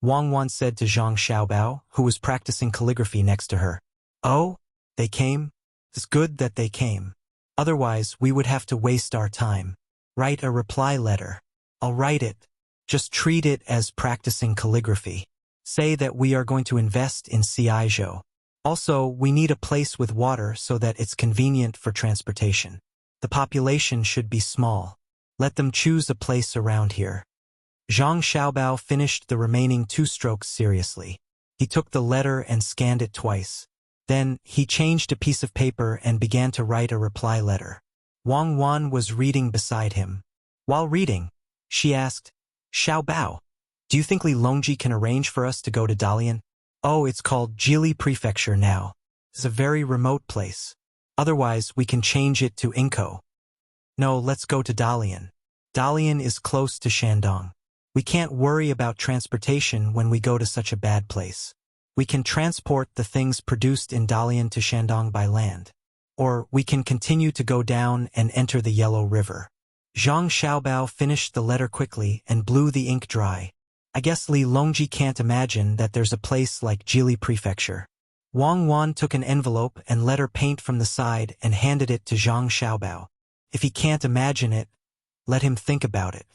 Wang Wan said to Zhang Xiaobao, who was practicing calligraphy next to her. Oh, they came? It's good that they came. Otherwise, we would have to waste our time. Write a reply letter. I'll write it. Just treat it as practicing calligraphy. Say that we are going to invest in Ciizhou. Also, we need a place with water so that it's convenient for transportation. The population should be small. Let them choose a place around here. Zhang Xiaobao finished the remaining 2 strokes seriously. He took the letter and scanned it twice. Then, he changed a piece of paper and began to write a reply letter. Wang Wan was reading beside him. While reading, she asked, Xiaobao, do you think Li Longji can arrange for us to go to Dalian? Oh, it's called Jili Prefecture now. It's a very remote place. Otherwise, we can change it to Inko. No, let's go to Dalian. Dalian is close to Shandong. We can't worry about transportation when we go to such a bad place. We can transport the things produced in Dalian to Shandong by land. Or we can continue to go down and enter the Yellow River. Zhang Xiaobao finished the letter quickly and blew the ink dry. I guess Li Longji can't imagine that there's a place like Jili Prefecture. Wang Wan took an envelope and letter paint from the side and handed it to Zhang Xiaobao. If he can't imagine it, let him think about it.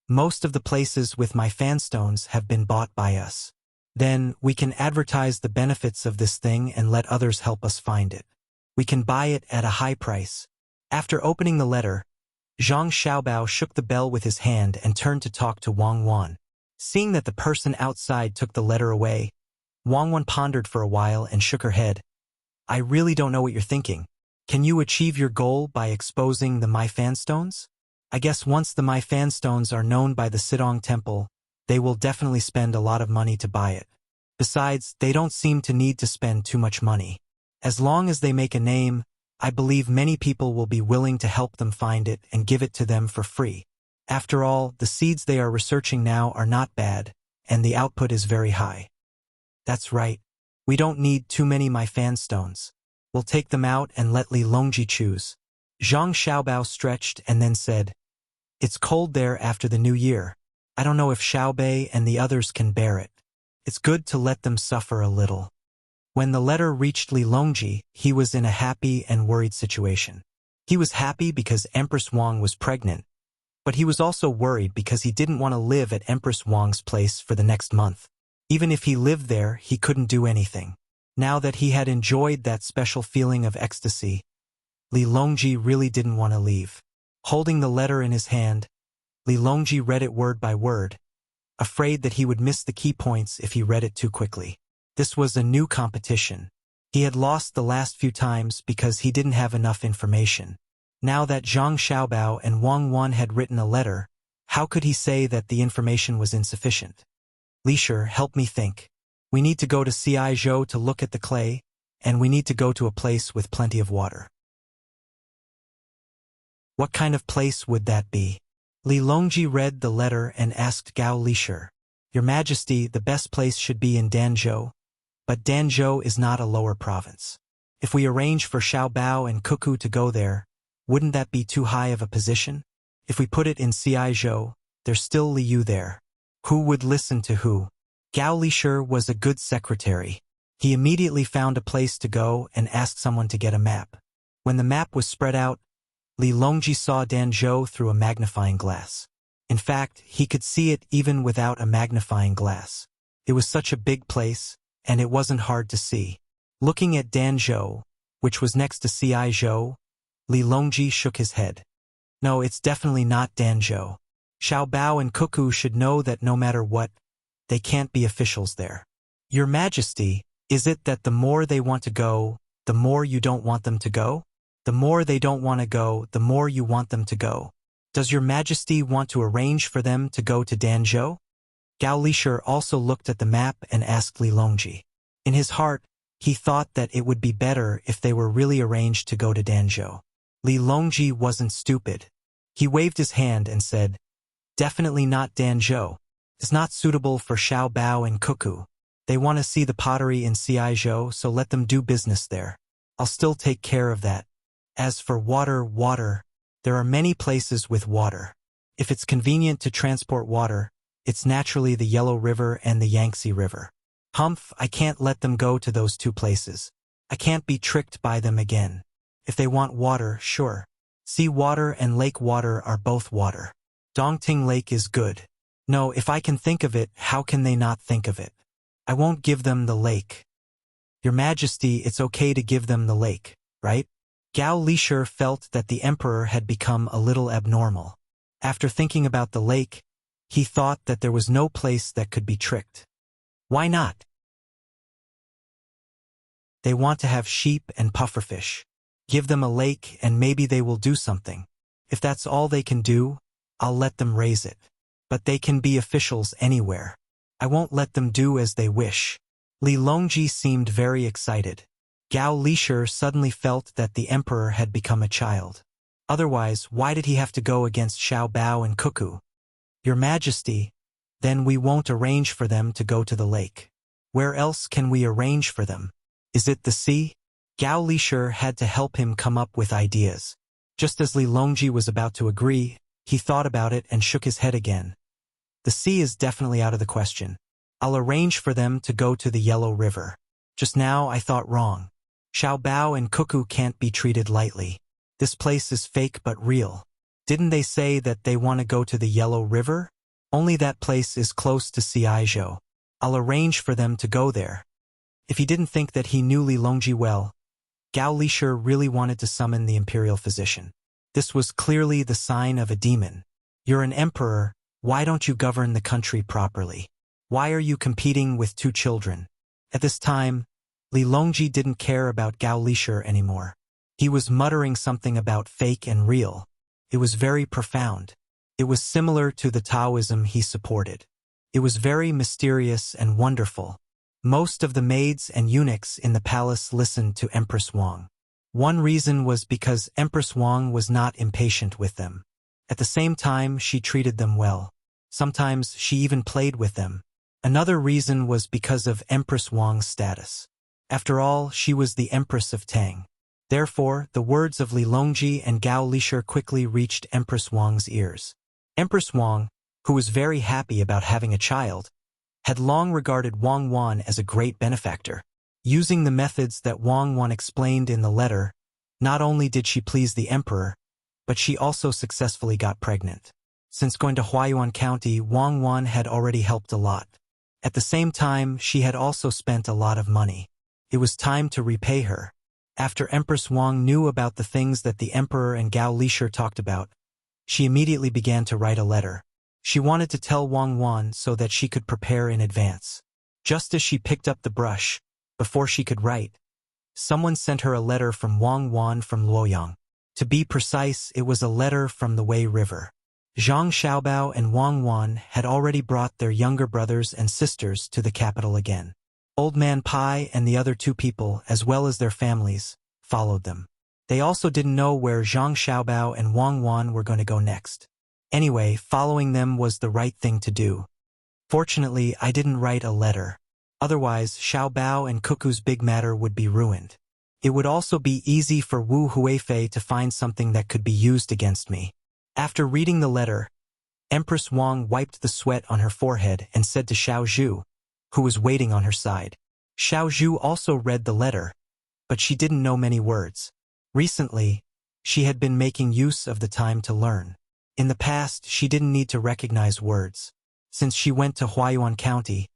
Most of the places with my fanstones have been bought by us. Then, we can advertise the benefits of this thing and let others help us find it. We can buy it at a high price. After opening the letter, Zhang Xiaobao shook the bell with his hand and turned to talk to Wang Wan. Seeing that the person outside took the letter away, Wang Wan pondered for a while and shook her head. I really don't know what you're thinking. Can you achieve your goal by exposing the My Fan Stones? I guess once the My Fan Stones are known by the Sidong Temple, they will definitely spend a lot of money to buy it. Besides, they don't seem to need to spend too much money. As long as they make a name, I believe many people will be willing to help them find it and give it to them for free. After all, the seeds they are researching now are not bad, and the output is very high. That's right. We don't need too many My Fan Stones. We'll take them out and let Li Longji choose. Zhang Xiaobao stretched and then said, It's cold there after the new year. I don't know if Xiaobei and the others can bear it. It's good to let them suffer a little. When the letter reached Li Longji, he was in a happy and worried situation. He was happy because Empress Wang was pregnant, but he was also worried because he didn't want to live at Empress Wang's place for the next month. Even if he lived there, he couldn't do anything. Now that he had enjoyed that special feeling of ecstasy, Li Longji really didn't want to leave. Holding the letter in his hand, Li Longji read it word by word, afraid that he would miss the key points if he read it too quickly. This was a new competition. He had lost the last few times because he didn't have enough information. Now that Zhang Xiaobao and Wang Wan had written a letter, how could he say that the information was insufficient? Lisher, help me think. We need to go to Ciizhou to look at the clay, and we need to go to a place with plenty of water. What kind of place would that be? Li Longji read the letter and asked Gao Lisher, Your Majesty, the best place should be in Danzhou, but Danzhou is not a lower province. If we arrange for Xiaobao and Cuckoo to go there, wouldn't that be too high of a position? If we put it in Ciizhou, there's still Liu there. Who would listen to who? Gao Lisher was a good secretary. He immediately found a place to go and asked someone to get a map. When the map was spread out, Li Longji saw Danzhou through a magnifying glass. In fact, he could see it even without a magnifying glass. It was such a big place, and it wasn't hard to see. Looking at Danzhou, which was next to Ciizhou, Li Longji shook his head. No, it's definitely not Danzhou. Xiaobao and Cuckoo should know that no matter what, they can't be officials there. Your Majesty, is it that the more they want to go, the more you don't want them to go? The more they don't want to go, the more you want them to go. Does Your Majesty want to arrange for them to go to Danzhou? Gao Lisher also looked at the map and asked Li Longji. In his heart, he thought that it would be better if they were really arranged to go to Danzhou. Li Longji wasn't stupid. He waved his hand and said, Definitely not Danzhou. It's not suitable for Xiaobao and Cuckoo. They want to see the pottery in Ciizhou, so let them do business there. I'll still take care of that. As for water, There are many places with water. If it's convenient to transport water, it's naturally the Yellow River and the Yangtze River. Humph, I can't let them go to those two places. I can't be tricked by them again. If they want water, sure. Sea water and lake water are both water. Dongting Lake is good. No, if I can think of it, how can they not think of it? I won't give them the lake. Your Majesty, it's okay to give them the lake, right? Gao Lishur felt that the emperor had become a little abnormal. After thinking about the lake, he thought that there was no place that could be tricked. Why not? They want to have sheep and pufferfish. Give them a lake and maybe they will do something. If that's all they can do, I'll let them raise it. But they can be officials anywhere. I won't let them do as they wish. Li Longji seemed very excited. Gao Lishur suddenly felt that the emperor had become a child. Otherwise, why did he have to go against Xiao Bao and Cuckoo? Your Majesty, then we won't arrange for them to go to the lake. Where else can we arrange for them? Is it the sea? Gao Lishur had to help him come up with ideas. Just as Li Longji was about to agree, he thought about it and shook his head again. The sea is definitely out of the question. I'll arrange for them to go to the Yellow River. Just now I thought wrong. Xiao Bao and Cuckoo can't be treated lightly. This place is fake but real. Didn't they say that they want to go to the Yellow River? Only that place is close to Ciizhou. I'll arrange for them to go there. If he didn't think that he knew Li Longji well, Gao Lishur really wanted to summon the imperial physician. This was clearly the sign of a demon. You're an emperor, why don't you govern the country properly? Why are you competing with two children? At this time, Li Longji didn't care about Gao Lishur anymore. He was muttering something about fake and real. It was very profound. It was similar to the Taoism he supported. It was very mysterious and wonderful. Most of the maids and eunuchs in the palace listened to Empress Wang. One reason was because Empress Wang was not impatient with them. At the same time, she treated them well. Sometimes she even played with them. Another reason was because of Empress Wang's status. After all, she was the Empress of Tang. Therefore, the words of Li Longji and Gao Lishur quickly reached Empress Wang's ears. Empress Wang, who was very happy about having a child, had long regarded Wang Wan as a great benefactor. Using the methods that Wang Wan explained in the letter, not only did she please the emperor, but she also successfully got pregnant. Since going to Huayuan County, Wang Wan had already helped a lot. At the same time, she had also spent a lot of money. It was time to repay her. After Empress Wang knew about the things that the emperor and Gao Lishur talked about, she immediately began to write a letter. She wanted to tell Wang Wan so that she could prepare in advance. Just as she picked up the brush, before she could write, someone sent her a letter from Wang Wan from Luoyang. To be precise, it was a letter from the Wei River. Zhang Xiaobao and Wang Wan had already brought their younger brothers and sisters to the capital again. Old Man Pai and the other two people, as well as their families, followed them. They also didn't know where Zhang Xiaobao and Wang Wan were going to go next. Anyway, following them was the right thing to do. Fortunately, I didn't write a letter. Otherwise, Xiao Bao and Cuckoo's big matter would be ruined. It would also be easy for Wu Huifei to find something that could be used against me. After reading the letter, Empress Wang wiped the sweat on her forehead and said to Xiao Zhu, who was waiting on her side. Xiao Zhu also read the letter, but she didn't know many words. Recently, she had been making use of the time to learn. In the past, she didn't need to recognize words. Since she went to Huayuan County,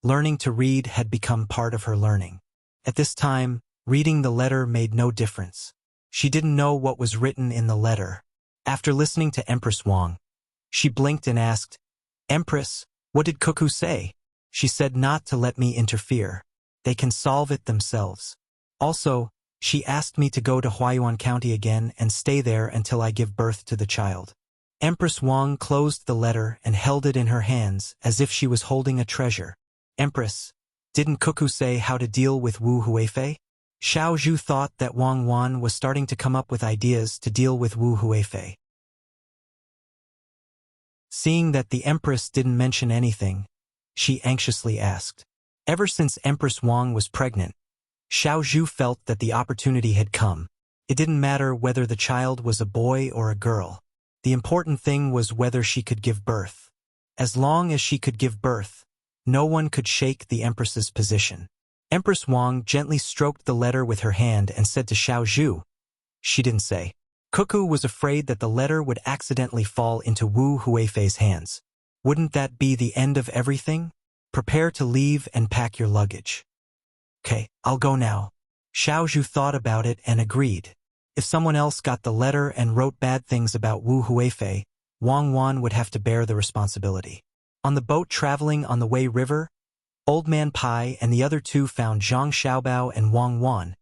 learning to read had become part of her learning. At this time, reading the letter made no difference. She didn't know what was written in the letter. After listening to Empress Wang, she blinked and asked, "Empress, what did Cuckoo say?" She said not to let me interfere. They can solve it themselves. Also, she asked me to go to Huayuan County again and stay there until I give birth to the child. Empress Wang closed the letter and held it in her hands as if she was holding a treasure. Empress, didn't Cuckoo say how to deal with Wu Huifei? Xiao Zhu thought that Wang Wan was starting to come up with ideas to deal with Wu Huifei. Seeing that the Empress didn't mention anything, she anxiously asked. Ever since Empress Wang was pregnant, Xiao Zhu felt that the opportunity had come. It didn't matter whether the child was a boy or a girl. The important thing was whether she could give birth. As long as she could give birth, no one could shake the Empress's position. Empress Wang gently stroked the letter with her hand and said to Xiao Zhu. She didn't say. Cuckoo was afraid that the letter would accidentally fall into Wu Huifei's hands. Wouldn't that be the end of everything? Prepare to leave and pack your luggage. Okay, I'll go now. Xiao Zhu thought about it and agreed. If someone else got the letter and wrote bad things about Wu Huifei, Wang Wan would have to bear the responsibility. On the boat traveling on the Wei River, Old Man Pai and the other two found Zhang Xiaobao and Wang Wan,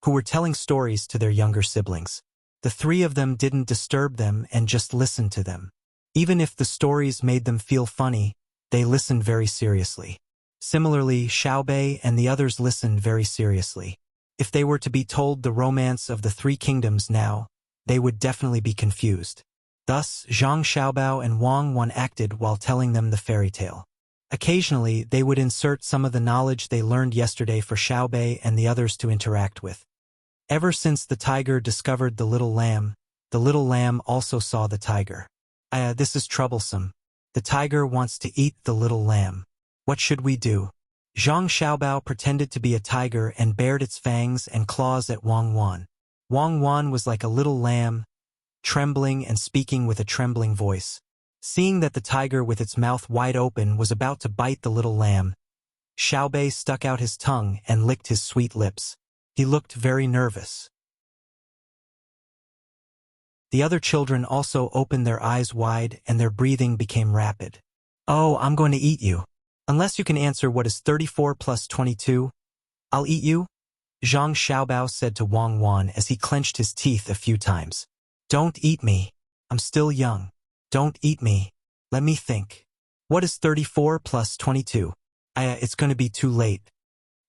who were telling stories to their younger siblings. The three of them didn't disturb them and just listened to them. Even if the stories made them feel funny, they listened very seriously. Similarly, Xiaobei and the others listened very seriously. If they were to be told the romance of the three kingdoms now, they would definitely be confused. Thus, Zhang Xiaobao and Wang Wan acted while telling them the fairy tale. Occasionally, they would insert some of the knowledge they learned yesterday for Xiaobei and the others to interact with. Ever since the tiger discovered the little lamb also saw the tiger. This is troublesome. The tiger wants to eat the little lamb. What should we do? Zhang Xiaobao pretended to be a tiger and bared its fangs and claws at Wang Wan. Wang Wan was like a little lamb, trembling and speaking with a trembling voice. Seeing that the tiger with its mouth wide open was about to bite the little lamb, Xiaobei stuck out his tongue and licked his sweet lips. He looked very nervous. The other children also opened their eyes wide and their breathing became rapid. Oh, I'm going to eat you. Unless you can answer what is 34 plus 22, I'll eat you, Zhang Xiaobao said to Wang Wan as he clenched his teeth a few times. Don't eat me. I'm still young. Don't eat me. Let me think. What is 34 plus 22? It's going to be too late.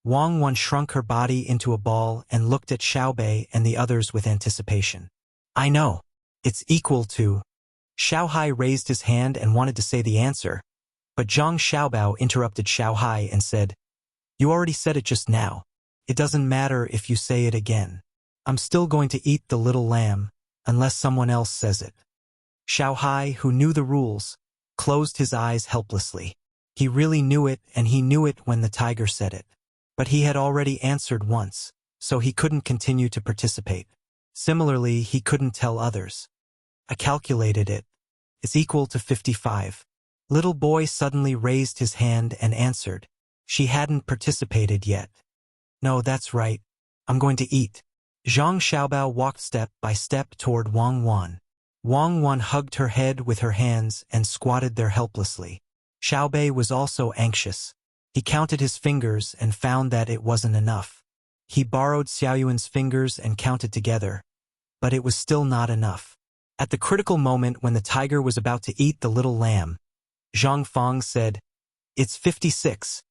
Wang Wan shrunk her body into a ball and looked at Xiaobei and the others with anticipation. I know. It's equal to... Xiao Hai raised his hand and wanted to say the answer, but Zhang Xiaobao interrupted Xiao Hai and said, You already said it just now. It doesn't matter if you say it again. I'm still going to eat the little lamb, unless someone else says it. Xiao Hai, who knew the rules, closed his eyes helplessly. He really knew it, and he knew it when the tiger said it. But he had already answered once, so he couldn't continue to participate. Similarly, he couldn't tell others. I calculated it. It's equal to 55. Little boy suddenly raised his hand and answered. She hadn't participated yet. No, that's right. I'm going to eat. Zhang Xiaobao walked step by step toward Wang Wan. Wang Wan hugged her head with her hands and squatted there helplessly. Xiaobei was also anxious. He counted his fingers and found that it wasn't enough. He borrowed Xiaoyuan's fingers and counted together, but it was still not enough. At the critical moment when the tiger was about to eat the little lamb, Zhang Fang said, It's 56.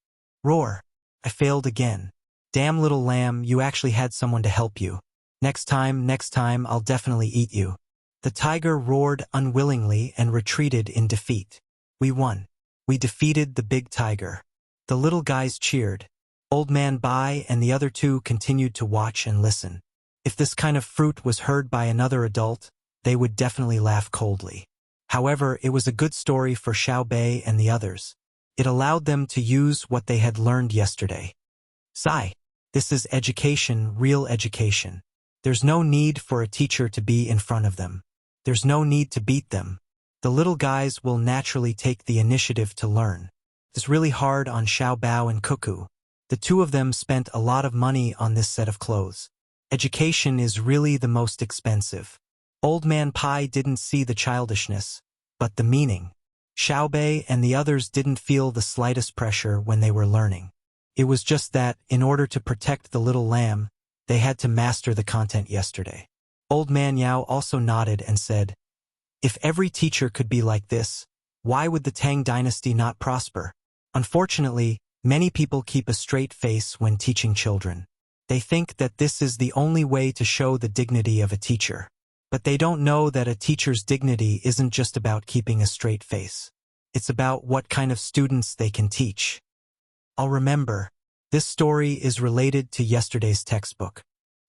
Roar. I failed again. Damn little lamb, you actually had someone to help you. Next time, I'll definitely eat you. The tiger roared unwillingly and retreated in defeat. We won. We defeated the big tiger. The little guys cheered. Old Man Bai and the other two continued to watch and listen. If this kind of fruit was heard by another adult, they would definitely laugh coldly. However, it was a good story for Xiaobei and the others. It allowed them to use what they had learned yesterday. Sigh. This is education, real education. There's no need for a teacher to be in front of them. There's no need to beat them. The little guys will naturally take the initiative to learn. It's really hard on Xiaobao and Cuckoo. The two of them spent a lot of money on this set of clothes. Education is really the most expensive. Old Man Pai didn't see the childishness, but the meaning. Xiaobei and the others didn't feel the slightest pressure when they were learning. It was just that, in order to protect the little lamb, they had to master the content yesterday. Old Man Yao also nodded and said, If every teacher could be like this, why would the Tang dynasty not prosper? Unfortunately, many people keep a straight face when teaching children. They think that this is the only way to show the dignity of a teacher. But they don't know that a teacher's dignity isn't just about keeping a straight face. It's about what kind of students they can teach. I'll remember. This story is related to yesterday's textbook.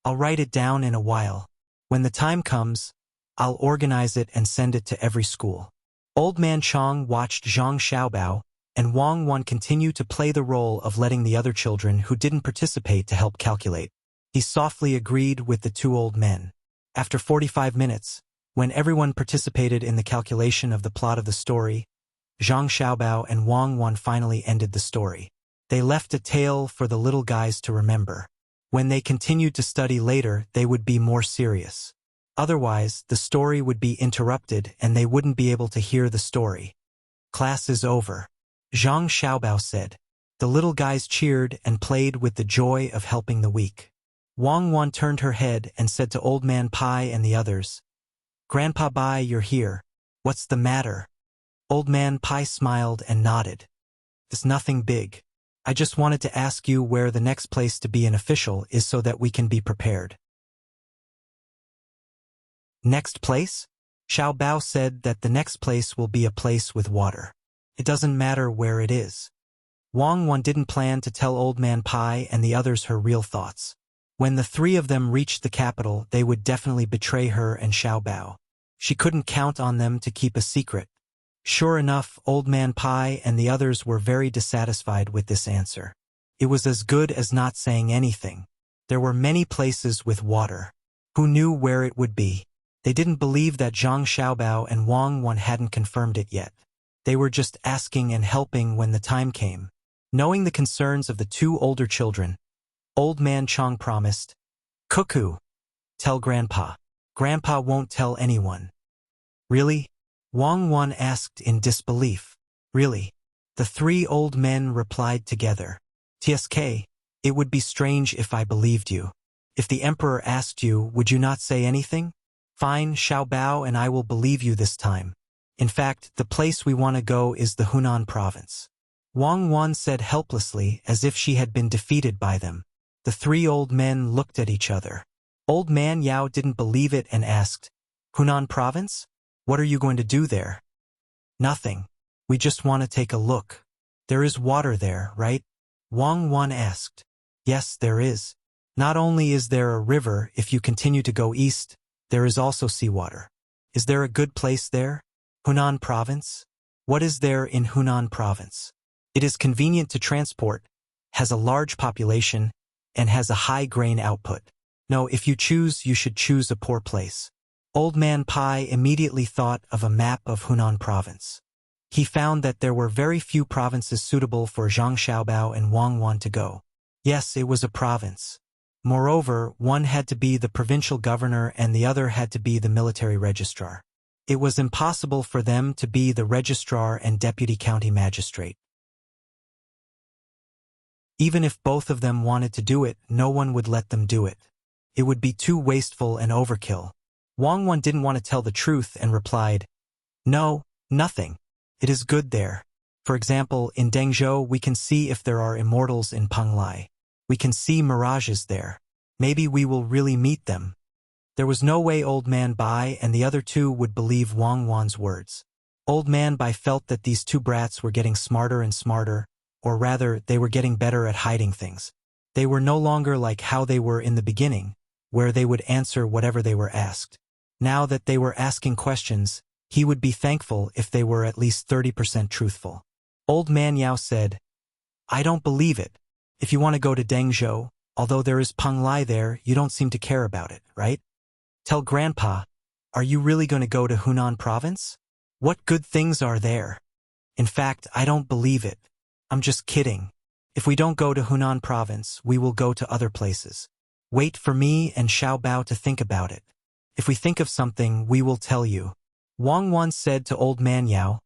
I'll write it down in a while. When the time comes, I'll organize it and send it to every school. Old Man Chong watched Zhang Xiaobao and Wang Wan continue to play the role of letting the other children who didn't participate to help calculate. He softly agreed with the two old men. After 45 minutes, when everyone participated in the calculation of the plot of the story, Zhang Xiaobao and Wang Wan finally ended the story. They left a tale for the little guys to remember. When they continued to study later, they would be more serious. Otherwise, the story would be interrupted and they wouldn't be able to hear the story. Class is over, Zhang Xiaobao said. The little guys cheered and played with the joy of helping the weak. Wang Wan turned her head and said to Old Man Pai and the others, "Grandpa Bai, you're here. What's the matter?" Old Man Pai smiled and nodded. "It's nothing big. I just wanted to ask you where the next place to be an official is so that we can be prepared." Next place? Xiao Bao said that the next place will be a place with water. It doesn't matter where it is. Wang Wan didn't plan to tell Old Man Pai and the others her real thoughts. When the three of them reached the capital, they would definitely betray her and Xiao Bao. She couldn't count on them to keep a secret. Sure enough, Old Man Pai and the others were very dissatisfied with this answer. It was as good as not saying anything. There were many places with water. Who knew where it would be? They didn't believe that Zhang Xiaobao and Wang Wan hadn't confirmed it yet. They were just asking and helping when the time came. Knowing the concerns of the two older children, Old Man Chong promised, "Cuckoo, tell Grandpa. Grandpa won't tell anyone." "Really?" Wang Wan asked in disbelief. "Really?" The three old men replied together. "TSK, it would be strange if I believed you. If the Emperor asked you, would you not say anything?" "Fine, Xiao Bao, and I will believe you this time. In fact, the place we want to go is the Hunan province," Wang Wan said helplessly, as if she had been defeated by them. The three old men looked at each other. Old Man Yao didn't believe it and asked, "Hunan province? What are you going to do there?" "Nothing. We just want to take a look." "There is water there, right?" Wang Wan asked. "Yes, there is. Not only is there a river, if you continue to go east, there is also seawater." "Is there a good place there?" "Hunan province?" "What is there in Hunan province?" "It is convenient to transport, has a large population, and has a high grain output. No, if you choose, you should choose a poor place." Old Man Pai immediately thought of a map of Hunan province. He found that there were very few provinces suitable for Zhang Xiaobao and Wang Wan to go. Yes, it was a province. Moreover, one had to be the provincial governor and the other had to be the military registrar. It was impossible for them to be the registrar and deputy county magistrate. Even if both of them wanted to do it, no one would let them do it. It would be too wasteful and overkill. Wang Wan didn't want to tell the truth and replied, "No, nothing. It is good there. For example, in Dengzhou we can see if there are immortals in Penglai. We can see mirages there. Maybe we will really meet them." There was no way Old Man Bai and the other two would believe Wang Wan's words. Old Man Bai felt that these two brats were getting smarter and smarter, or rather, they were getting better at hiding things. They were no longer like how they were in the beginning, where they would answer whatever they were asked. Now that they were asking questions, he would be thankful if they were at least 30% truthful. Old Man Yao said, "I don't believe it. If you want to go to Dengzhou, although there is Penglai there, you don't seem to care about it, right? Tell Grandpa, are you really going to go to Hunan province? What good things are there? In fact, I don't believe it. I'm just kidding. If we don't go to Hunan province, we will go to other places. Wait for me and Xiao Bao to think about it. If we think of something, we will tell you," Wang Wan said to Old Man Yao,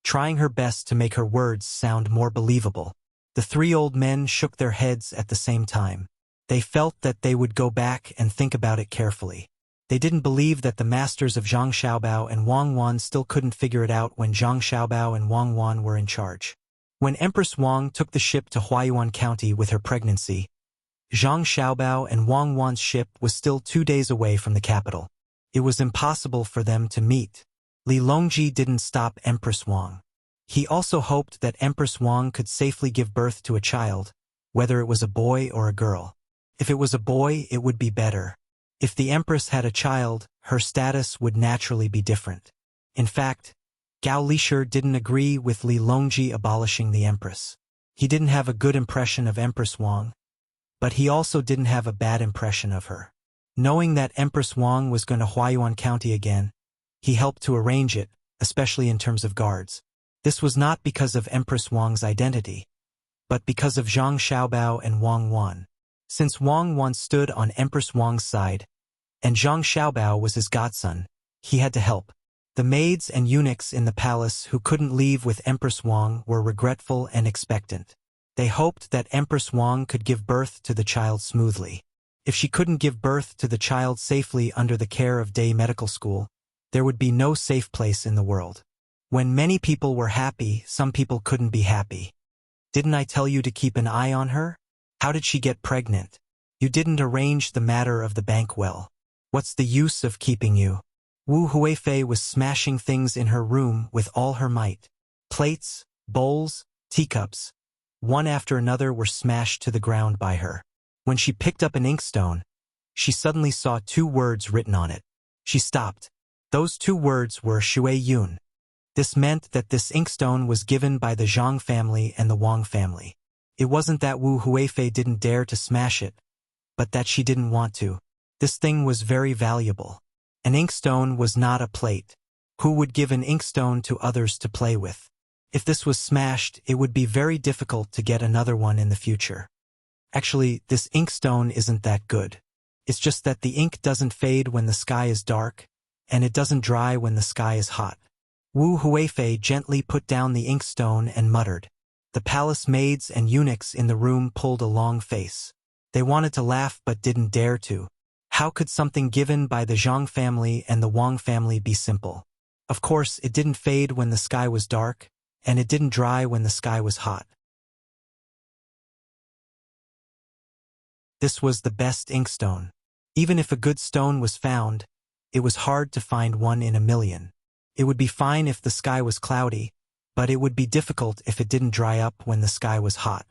trying her best to make her words sound more believable. The three old men shook their heads at the same time. They felt that they would go back and think about it carefully. They didn't believe that the masters of Zhang Xiaobao and Wang Wan still couldn't figure it out when Zhang Xiaobao and Wang Wan were in charge. When Empress Wang took the ship to Huayuan County with her pregnancy, Zhang Xiaobao and Wang Wan's ship was still 2 days away from the capital. It was impossible for them to meet. Li Longji didn't stop Empress Wang. He also hoped that Empress Wang could safely give birth to a child, whether it was a boy or a girl. If it was a boy, it would be better. If the empress had a child, her status would naturally be different. In fact, Gao Lishir didn't agree with Li Longji abolishing the empress. He didn't have a good impression of Empress Wang, but he also didn't have a bad impression of her. Knowing that Empress Wang was going to Huayuan County again, he helped to arrange it, especially in terms of guards. This was not because of Empress Wang's identity, but because of Zhang Xiaobao and Wang Wan. Since Wang Wan stood on Empress Wang's side, and Zhang Xiaobao was his godson, he had to help. The maids and eunuchs in the palace who couldn't leave with Empress Wang were regretful and expectant. They hoped that Empress Wang could give birth to the child smoothly. If she couldn't give birth to the child safely under the care of Day Medical School, there would be no safe place in the world. When many people were happy, some people couldn't be happy. Didn't I tell you to keep an eye on her? How did she get pregnant? You didn't arrange the matter of the bank well. What's the use of keeping you? Wu Huifei was smashing things in her room with all her might. Plates, bowls, teacups, one after another were smashed to the ground by her. When she picked up an inkstone, she suddenly saw 2 words written on it. She stopped. Those 2 words were Shui Yun. This meant that this inkstone was given by the Zhang family and the Wang family. It wasn't that Wu Huifei didn't dare to smash it, but that she didn't want to. This thing was very valuable. An inkstone was not a plate. Who would give an inkstone to others to play with? If this was smashed, it would be very difficult to get another one in the future. Actually, this inkstone isn't that good. It's just that the ink doesn't fade when the sky is dark, and it doesn't dry when the sky is hot. Wu Huifei gently put down the inkstone and muttered. The palace maids and eunuchs in the room pulled a long face. They wanted to laugh but didn't dare to. How could something given by the Zhang family and the Wang family be simple? Of course, it didn't fade when the sky was dark, and it didn't dry when the sky was hot. This was the best inkstone. Even if a good stone was found, it was hard to find one in a million. It would be fine if the sky was cloudy, but it would be difficult if it didn't dry up when the sky was hot.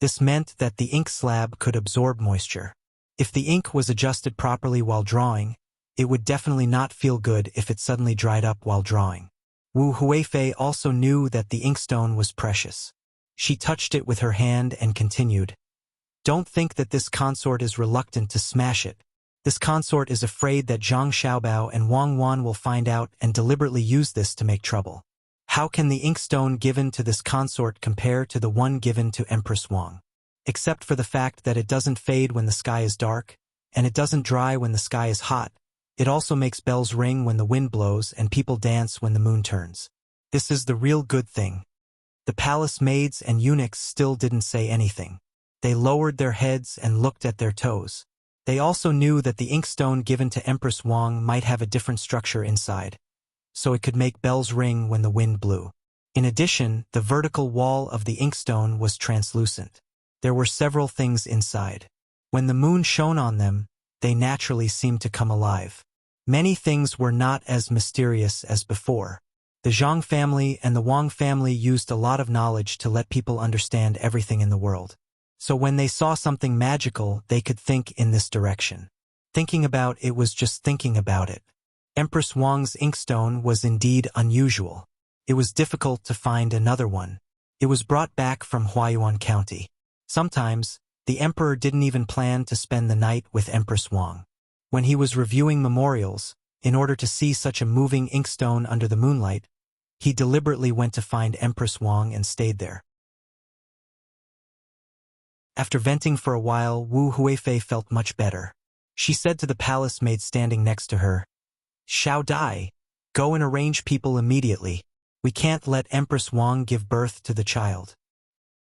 This meant that the ink slab could absorb moisture. If the ink was adjusted properly while drawing, it would definitely not feel good if it suddenly dried up while drawing. Wu Huifei also knew that the inkstone was precious. She touched it with her hand and continued, "Don't think that this consort is reluctant to smash it. This consort is afraid that Zhang Xiaobao and Wang Wan will find out and deliberately use this to make trouble. How can the inkstone given to this consort compare to the one given to Empress Wang? Except for the fact that it doesn't fade when the sky is dark, and it doesn't dry when the sky is hot, it also makes bells ring when the wind blows and people dance when the moon turns. This is the real good thing." The palace maids and eunuchs still didn't say anything. They lowered their heads and looked at their toes. They also knew that the inkstone given to Empress Wang might have a different structure inside, so it could make bells ring when the wind blew. In addition, the vertical wall of the inkstone was translucent. There were several things inside. When the moon shone on them, they naturally seemed to come alive. Many things were not as mysterious as before. The Zhang family and the Wang family used a lot of knowledge to let people understand everything in the world. So when they saw something magical, they could think in this direction. Thinking about it was just thinking about it. Empress Wang's inkstone was indeed unusual. It was difficult to find another one. It was brought back from Huayuan County. Sometimes, the emperor didn't even plan to spend the night with Empress Wang. When he was reviewing memorials, in order to see such a moving inkstone under the moonlight, he deliberately went to find Empress Wang and stayed there. After venting for a while, Wu Huifei felt much better. She said to the palace maid standing next to her, "Xiao Dai, go and arrange people immediately. We can't let Empress Wang give birth to the child."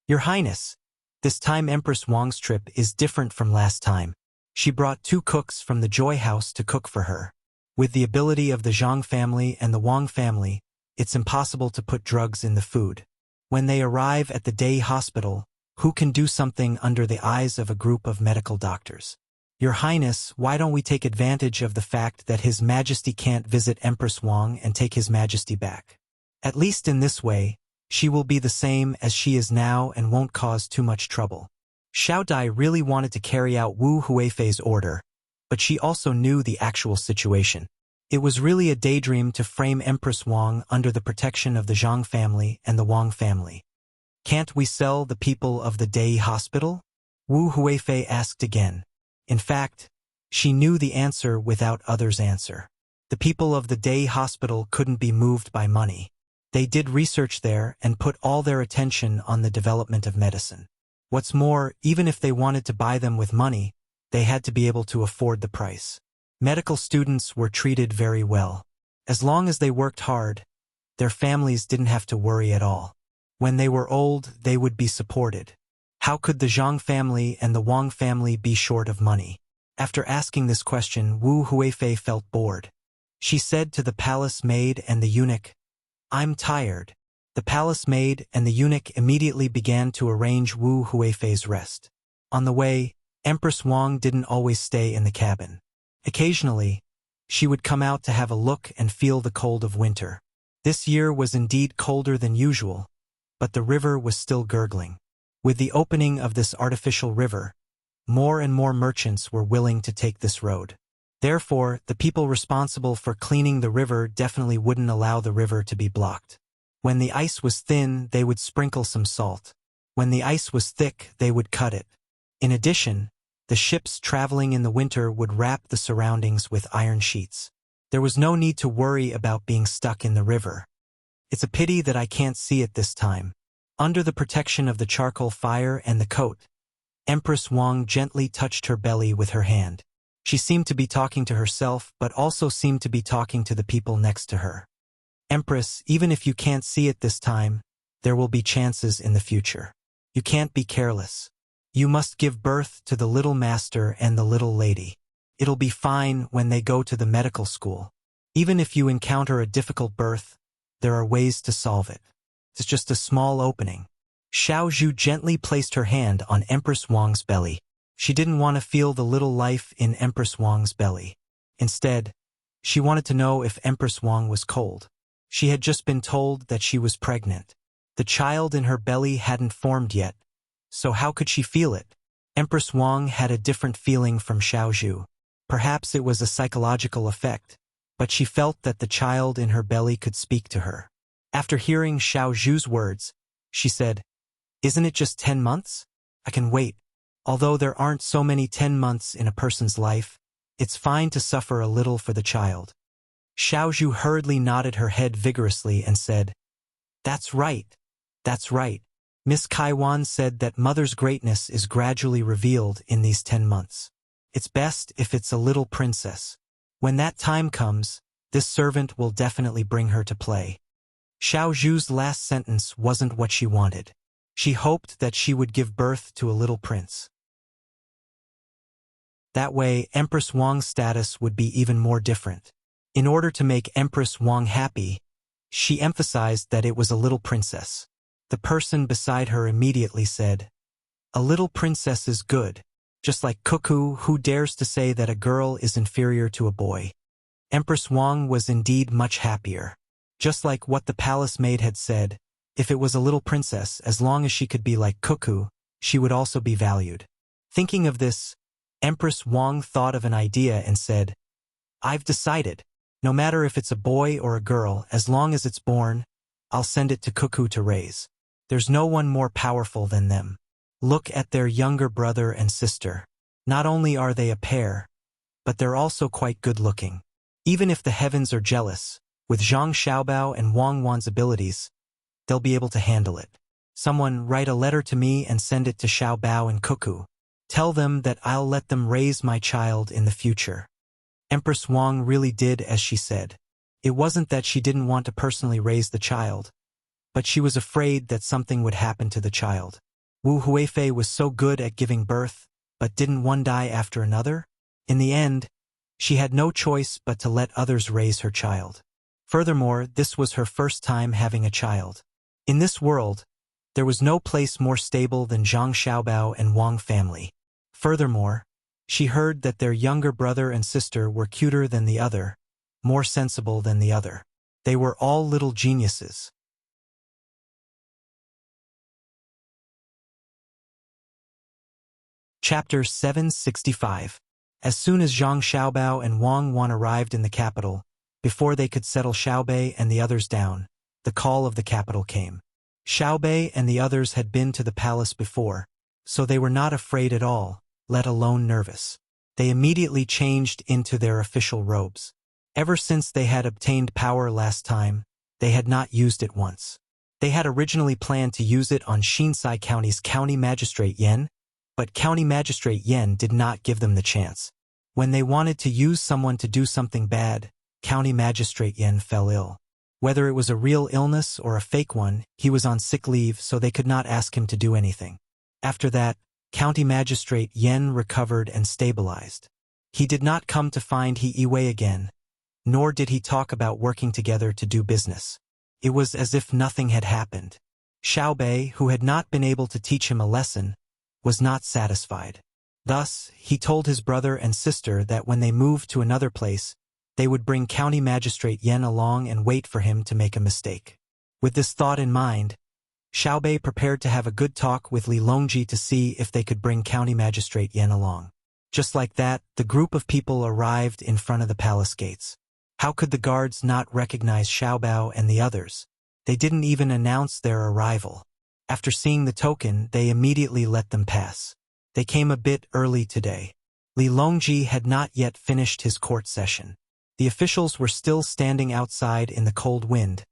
"Your Highness, this time Empress Wang's trip is different from last time. She brought 2 cooks from the Joy House to cook for her. With the ability of the Zhang family and the Wang family, it's impossible to put drugs in the food. When they arrive at the day hospital, who can do something under the eyes of a group of medical doctors? Your Highness, why don't we take advantage of the fact that His Majesty can't visit Empress Wang and take His Majesty back? At least in this way, she will be the same as she is now and won't cause too much trouble." Xiao Dai really wanted to carry out Wu Huifei's order, but she also knew the actual situation. It was really a daydream to frame Empress Wang under the protection of the Zhang family and the Wang family. Can't we sell the people of the Dai hospital? Wu Huifei asked again. In fact, she knew the answer without others' answer. The people of the Dai hospital couldn't be moved by money. They did research there and put all their attention on the development of medicine. What's more, even if they wanted to buy them with money, they had to be able to afford the price. Medical students were treated very well. As long as they worked hard, their families didn't have to worry at all. When they were old, they would be supported. How could the Zhang family and the Wang family be short of money? After asking this question, Wu Huifei felt bored. She said to the palace maid and the eunuch, "I'm tired." The palace maid and the eunuch immediately began to arrange Wu Huifei's rest. On the way, Empress Wang didn't always stay in the cabin. Occasionally, she would come out to have a look and feel the cold of winter. This year was indeed colder than usual, but the river was still gurgling. With the opening of this artificial river, more and more merchants were willing to take this road. Therefore, the people responsible for cleaning the river definitely wouldn't allow the river to be blocked. When the ice was thin, they would sprinkle some salt. When the ice was thick, they would cut it. In addition, the ships traveling in the winter would wrap the surroundings with iron sheets. There was no need to worry about being stuck in the river. It's a pity that I can't see it this time. Under the protection of the charcoal fire and the coat, Empress Wang gently touched her belly with her hand. She seemed to be talking to herself, but also seemed to be talking to the people next to her. Empress, even if you can't see it this time, there will be chances in the future. You can't be careless. You must give birth to the little master and the little lady. It'll be fine when they go to the medical school. Even if you encounter a difficult birth, there are ways to solve it. It's just a small opening. Xiao Zhu gently placed her hand on Empress Wang's belly. She didn't want to feel the little life in Empress Wang's belly. Instead, she wanted to know if Empress Wang was cold. She had just been told that she was pregnant. The child in her belly hadn't formed yet, so how could she feel it? Empress Wang had a different feeling from Xiao Zhu. Perhaps it was a psychological effect, but she felt that the child in her belly could speak to her. After hearing Xiao Zhu's words, she said, "Isn't it just 10 months? I can wait. Although there aren't so many 10 months in a person's life, it's fine to suffer a little for the child." Xiao Zhu hurriedly nodded her head vigorously and said, "That's right. That's right. Miss Kaiwan said that mother's greatness is gradually revealed in these 10 months. It's best if it's a little princess. When that time comes, this servant will definitely bring her to play." Xiao Zhu's last sentence wasn't what she wanted. She hoped that she would give birth to a little prince. That way, Empress Wang's status would be even more different. In order to make Empress Wang happy, she emphasized that it was a little princess. The person beside her immediately said, "A little princess is good, just like Cuckoo, who dares to say that a girl is inferior to a boy." Empress Wang was indeed much happier. Just like what the palace maid had said, if it was a little princess, as long as she could be like Cuckoo, she would also be valued. Thinking of this, Empress Wang thought of an idea and said, "I've decided. No matter if it's a boy or a girl, as long as it's born, I'll send it to Cuckoo to raise. There's no one more powerful than them. Look at their younger brother and sister. Not only are they a pair, but they're also quite good-looking. Even if the heavens are jealous, with Zhang Xiaobao and Wang Wan's abilities, they'll be able to handle it. Someone write a letter to me and send it to Xiaobao and Cuckoo. Tell them that I'll let them raise my child in the future." Empress Wang really did as she said. It wasn't that she didn't want to personally raise the child, but she was afraid that something would happen to the child. Wu Huifei was so good at giving birth, but didn't one die after another? In the end, she had no choice but to let others raise her child. Furthermore, this was her first time having a child. In this world, there was no place more stable than Zhang Xiaobao and Wang family. Furthermore, she heard that their younger brother and sister were cuter than the other, more sensible than the other. They were all little geniuses. Chapter 765. As soon as Zhang Xiaobao and Wang Wan arrived in the capital, before they could settle Xiaobei and the others down, the call of the capital came. Xiaobei and the others had been to the palace before, so they were not afraid at all, let alone nervous. They immediately changed into their official robes. Ever since they had obtained power last time, they had not used it once. They had originally planned to use it on Xinsai County's County Magistrate Yan, but County Magistrate Yan did not give them the chance. When they wanted to use someone to do something bad, County Magistrate Yan fell ill. Whether it was a real illness or a fake one, he was on sick leave, so they could not ask him to do anything. After that, County Magistrate Yan recovered and stabilized. He did not come to find He Yiwei again, nor did he talk about working together to do business. It was as if nothing had happened. Xiaobei, who had not been able to teach him a lesson, was not satisfied. Thus, he told his brother and sister that when they moved to another place, they would bring County Magistrate Yan along and wait for him to make a mistake. With this thought in mind, Xiaobei prepared to have a good talk with Li Longji to see if they could bring County Magistrate Yan along. Just like that, the group of people arrived in front of the palace gates. How could the guards not recognize Xiaobao and the others? They didn't even announce their arrival. After seeing the token, they immediately let them pass. They came a bit early today. Li Longji had not yet finished his court session. The officials were still standing outside in the cold wind,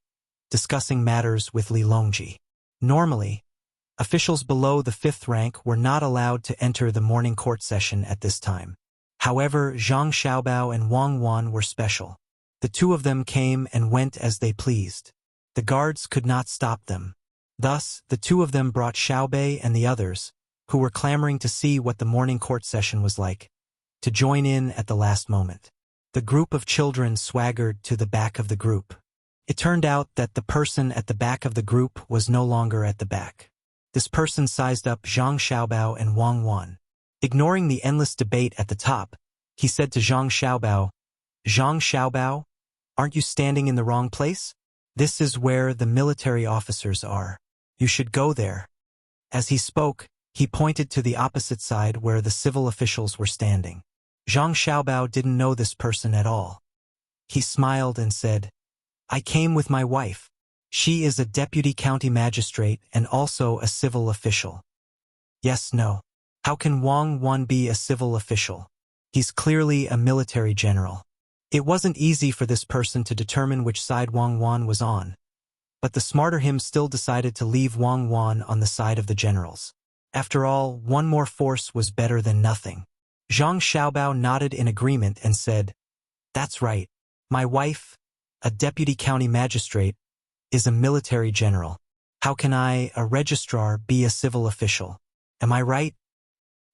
discussing matters with Li Longji. Normally, officials below the 5th rank were not allowed to enter the morning court session at this time. However, Zhang Xiaobao and Wang Wan were special. The two of them came and went as they pleased. The guards could not stop them. Thus, the two of them brought Xiaobei and the others, who were clamoring to see what the morning court session was like, to join in at the last moment. The group of children swaggered to the back of the group. It turned out that the person at the back of the group was no longer at the back. This person sized up Zhang Xiaobao and Wang Wan. Ignoring the endless debate at the top, he said to Zhang Xiaobao, aren't you standing in the wrong place? This is where the military officers are. You should go there. As he spoke, he pointed to the opposite side where the civil officials were standing. Zhang Xiaobao didn't know this person at all. He smiled and said, I came with my wife. She is a deputy county magistrate and also a civil official. Yes, no. How can Wang Wan be a civil official? He's clearly a military general. It wasn't easy for this person to determine which side Wang Wan was on, but the smarter him still decided to leave Wang Wan on the side of the generals. After all, one more force was better than nothing. Zhang Xiaobao nodded in agreement and said, That's right. My wife, a deputy county magistrate, is a military general. How can I, a registrar, be a civil official? Am I right?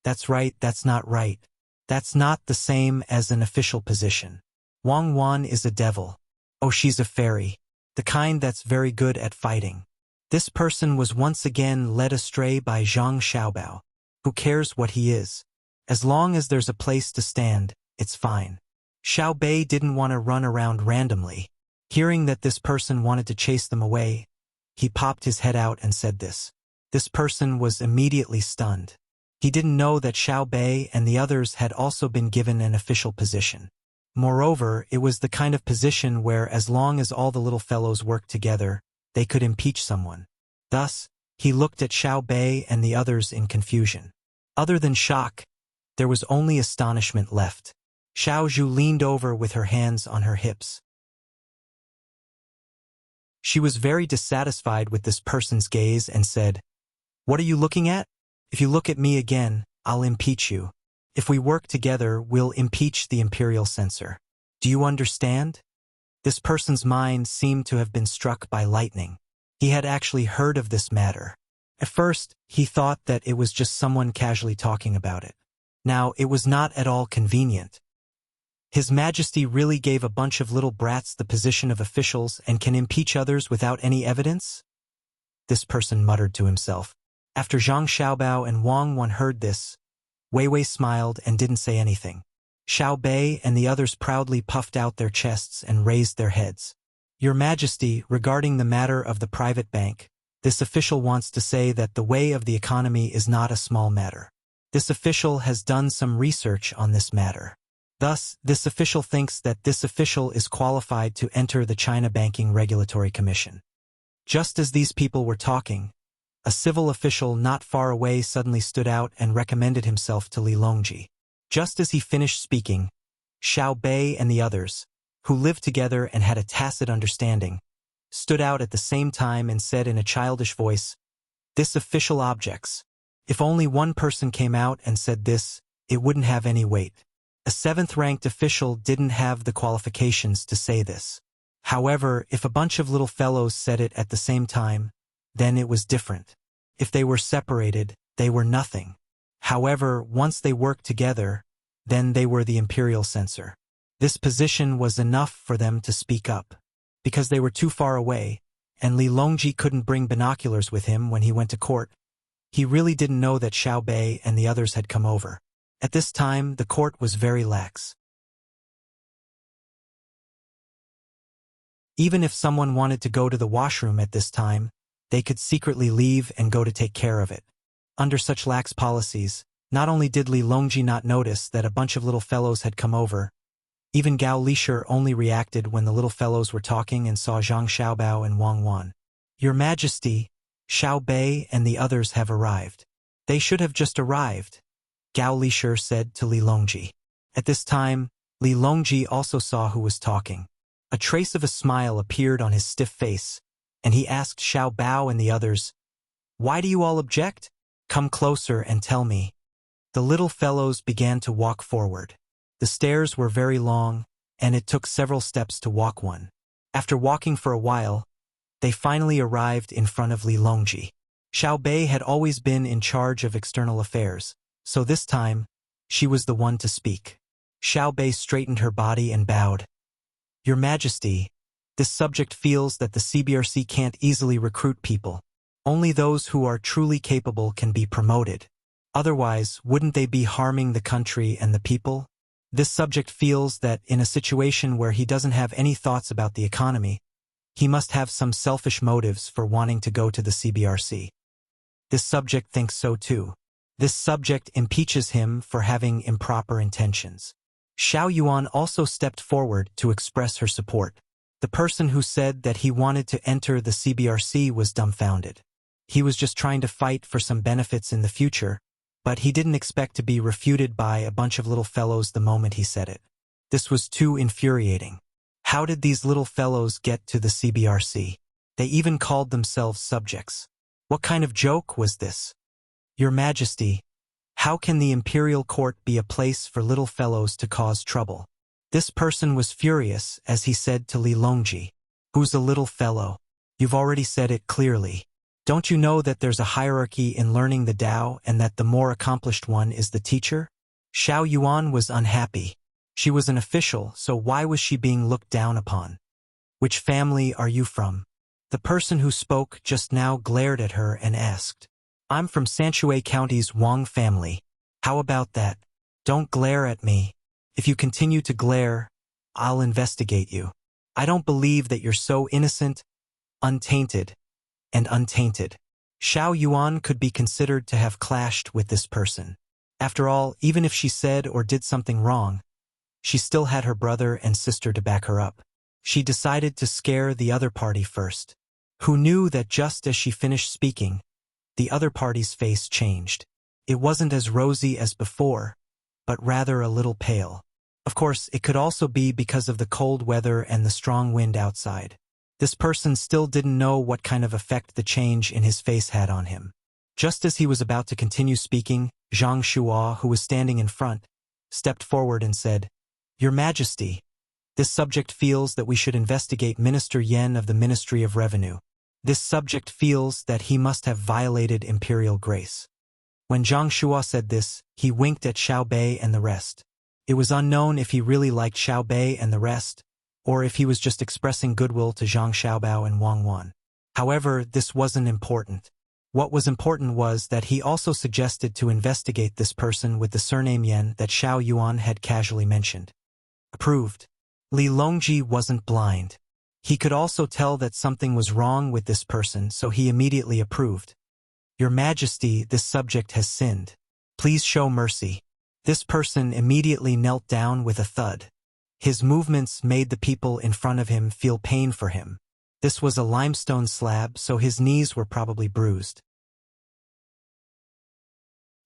That's right, that's not right. That's not the same as an official position. Wang Wan is a devil. Oh, she's a fairy. The kind that's very good at fighting. This person was once again led astray by Zhang Xiaobao. Who cares what he is? As long as there's a place to stand, it's fine. Xiaobei didn't want to run around randomly. Hearing that this person wanted to chase them away, he popped his head out and said this. This person was immediately stunned. He didn't know that Xiaobei and the others had also been given an official position. Moreover, it was the kind of position where as long as all the little fellows worked together, they could impeach someone. Thus, he looked at Xiaobei and the others in confusion. Other than shock, there was only astonishment left. Xiao Zhu leaned over with her hands on her hips. She was very dissatisfied with this person's gaze and said, What are you looking at? If you look at me again, I'll impeach you. If we work together, we'll impeach the imperial censor. Do you understand? This person's mind seemed to have been struck by lightning. He had actually heard of this matter. At first, he thought that it was just someone casually talking about it. Now, it was not at all convenient. His Majesty really gave a bunch of little brats the position of officials and can impeach others without any evidence? This person muttered to himself. After Zhang Xiaobao and Wang Wan heard this, Wei Wei smiled and didn't say anything. Xiaobei and the others proudly puffed out their chests and raised their heads. Your Majesty, regarding the matter of the private bank, this official wants to say that the way of the economy is not a small matter. This official has done some research on this matter. Thus, this official thinks that this official is qualified to enter the China Banking Regulatory Commission. Just as these people were talking, a civil official not far away suddenly stood out and recommended himself to Li Longji. Just as he finished speaking, Xiao Bei and the others, who lived together and had a tacit understanding, stood out at the same time and said in a childish voice, "This official objects. If only one person came out and said this, it wouldn't have any weight." A seventh-ranked official didn't have the qualifications to say this. However, if a bunch of little fellows said it at the same time, then it was different. If they were separated, they were nothing. However, once they worked together, then they were the imperial censor. This position was enough for them to speak up. Because they were too far away, and Li Longji couldn't bring binoculars with him when he went to court, he really didn't know that Xiao Bei and the others had come over. At this time, the court was very lax. Even if someone wanted to go to the washroom at this time, they could secretly leave and go to take care of it. Under such lax policies, not only did Li Longji not notice that a bunch of little fellows had come over, even Gao Lisher only reacted when the little fellows were talking and saw Zhang Xiaobao and Wang Wan. "Your Majesty, Xiao Bei and the others have arrived." "They should have just arrived," Gao Lisher said to Li Longji. At this time, Li Longji also saw who was talking. A trace of a smile appeared on his stiff face, and he asked Xiao Bao and the others, "Why do you all object? Come closer and tell me." The little fellows began to walk forward. The stairs were very long, and it took several steps to walk one. After walking for a while, they finally arrived in front of Li Longji. Xiao Bei had always been in charge of external affairs, so this time, she was the one to speak. Xiao Bei straightened her body and bowed. "Your Majesty, this subject feels that the CBRC can't easily recruit people. Only those who are truly capable can be promoted. Otherwise, wouldn't they be harming the country and the people? This subject feels that in a situation where he doesn't have any thoughts about the economy, he must have some selfish motives for wanting to go to the CBRC. This subject thinks so too. This subject impeaches him for having improper intentions." Xiao Yuan also stepped forward to express her support. The person who said that he wanted to enter the CBRC was dumbfounded. He was just trying to fight for some benefits in the future, but he didn't expect to be refuted by a bunch of little fellows the moment he said it. This was too infuriating. How did these little fellows get to the CBRC? They even called themselves subjects. What kind of joke was this? "Your Majesty, how can the imperial court be a place for little fellows to cause trouble?" This person was furious as he said to Li Longji, "Who's a little fellow? You've already said it clearly. Don't you know that there's a hierarchy in learning the Tao and that the more accomplished one is the teacher?" Xiao Yuan was unhappy. She was an official, so why was she being looked down upon? "Which family are you from?" The person who spoke just now glared at her and asked, "I'm from Sanshui County's Wang family. How about that? Don't glare at me. If you continue to glare, I'll investigate you. I don't believe that you're so innocent, untainted, and untainted." Xiao Yuan could be considered to have clashed with this person. After all, even if she said or did something wrong, she still had her brother and sister to back her up. She decided to scare the other party first, who knew that just as she finished speaking, the other party's face changed. It wasn't as rosy as before, but rather a little pale. Of course, it could also be because of the cold weather and the strong wind outside. This person still didn't know what kind of effect the change in his face had on him. Just as he was about to continue speaking, Zhang Shua, who was standing in front, stepped forward and said, "Your Majesty, this subject feels that we should investigate Minister Yen of the Ministry of Revenue. This subject feels that he must have violated imperial grace." When Zhang Shua said this, he winked at Xiao Bei and the rest. It was unknown if he really liked Xiao Bei and the rest, or if he was just expressing goodwill to Zhang Xiaobao and Wang Wan. However, this wasn't important. What was important was that he also suggested to investigate this person with the surname Yen that Xiao Yuan had casually mentioned. Approved. Li Longji wasn't blind. He could also tell that something was wrong with this person, so he immediately approved. "Your Majesty, this subject has sinned. Please show mercy. This person immediately knelt down with a thud. His movements made the people in front of him feel pain for him. This was a limestone slab, so his knees were probably bruised.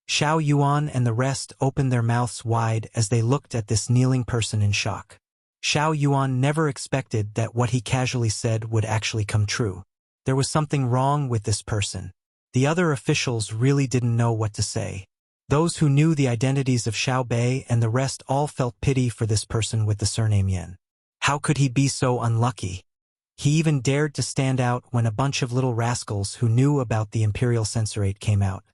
Xiao Yuan and the rest opened their mouths wide as they looked at this kneeling person in shock. Xiao Yuan never expected that what he casually said would actually come true. There was something wrong with this person. The other officials really didn't know what to say. Those who knew the identities of Xiao Bei and the rest all felt pity for this person with the surname Yan. How could he be so unlucky? He even dared to stand out when a bunch of little rascals who knew about the imperial censorate came out.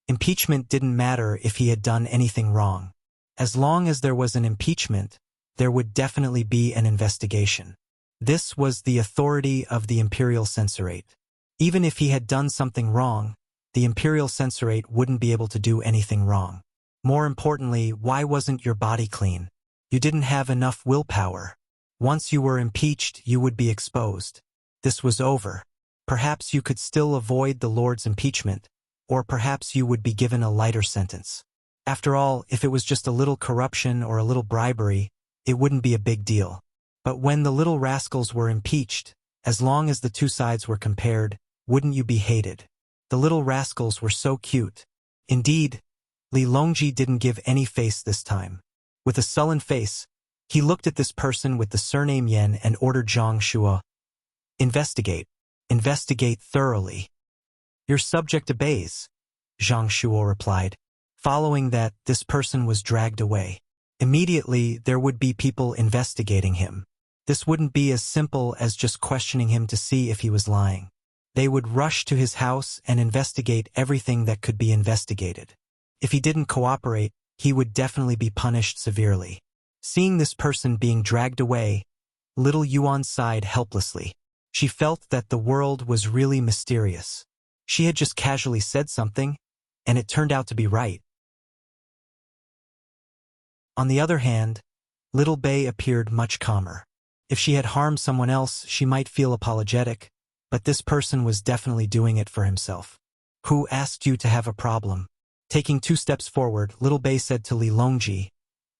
Impeachment didn't matter if he had done anything wrong. As long as there was an impeachment, there would definitely be an investigation. This was the authority of the imperial censorate. Even if he had done something wrong, the imperial censorate wouldn't be able to do anything wrong. More importantly, why wasn't your body clean? You didn't have enough willpower. Once you were impeached, you would be exposed. This was over. Perhaps you could still avoid the Lord's impeachment, or perhaps you would be given a lighter sentence. After all, if it was just a little corruption or a little bribery, it wouldn't be a big deal. But when the little rascals were impeached, as long as the two sides were compared, wouldn't you be hated? The little rascals were so cute. Indeed, Li Longji didn't give any face this time. With a sullen face, he looked at this person with the surname Yan and ordered Zhang Shuo, "Investigate. Investigate thoroughly." "Your subject obeys," Zhang Shuo replied. Following that, this person was dragged away. Immediately, there would be people investigating him. This wouldn't be as simple as just questioning him to see if he was lying. They would rush to his house and investigate everything that could be investigated. If he didn't cooperate, he would definitely be punished severely. Seeing this person being dragged away, little Yuan sighed helplessly. She felt that the world was really mysterious. She had just casually said something, and it turned out to be right. On the other hand, little Bei appeared much calmer. If she had harmed someone else, she might feel apologetic, but this person was definitely doing it for himself. "Who asked you to have a problem?" Taking 2 steps forward, little Bei said to Li Longji,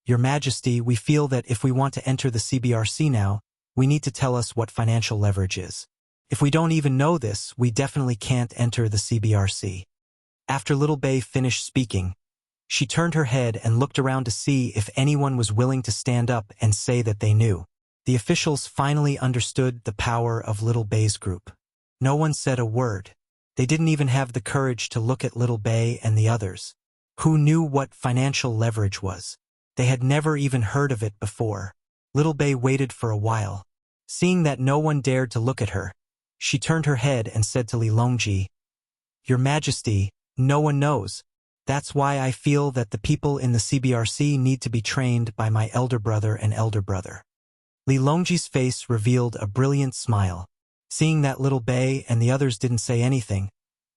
"Your Majesty, we feel that if we want to enter the CBRC now, we need to tell us what financial leverage is. If we don't even know this, we definitely can't enter the CBRC." After little Bei finished speaking, she turned her head and looked around to see if anyone was willing to stand up and say that they knew. The officials finally understood the power of little Bei's group. No one said a word. They didn't even have the courage to look at little Bei and the others. Who knew what financial leverage was? They had never even heard of it before. Little Bei waited for a while. Seeing that no one dared to look at her, she turned her head and said to Li Longji, "Your Majesty, no one knows. That's why I feel that the people in the CBRC need to be trained by my elder brother and elder brother." Li Longji's face revealed a brilliant smile. Seeing that little Bei and the others didn't say anything,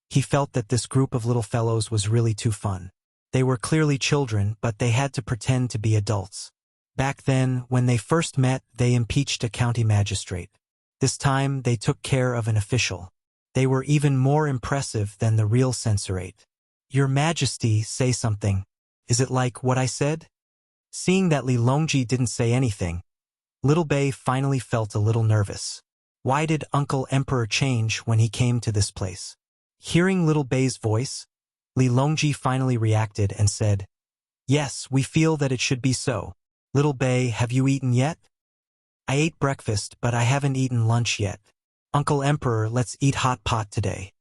he felt that this group of little fellows was really too fun. They were clearly children, but they had to pretend to be adults. Back then, when they first met, they impeached a county magistrate. This time, they took care of an official. They were even more impressive than the real censorate. "Your Majesty, say something. Is it like what I said?" Seeing that Li Longji didn't say anything, little Bei finally felt a little nervous. Why did Uncle Emperor change when he came to this place? Hearing little Bei's voice, Li Longji finally reacted and said, "Yes, we feel that it should be so. Little Bei, have you eaten yet?" "I ate breakfast, but I haven't eaten lunch yet. Uncle Emperor, let's eat hot pot today.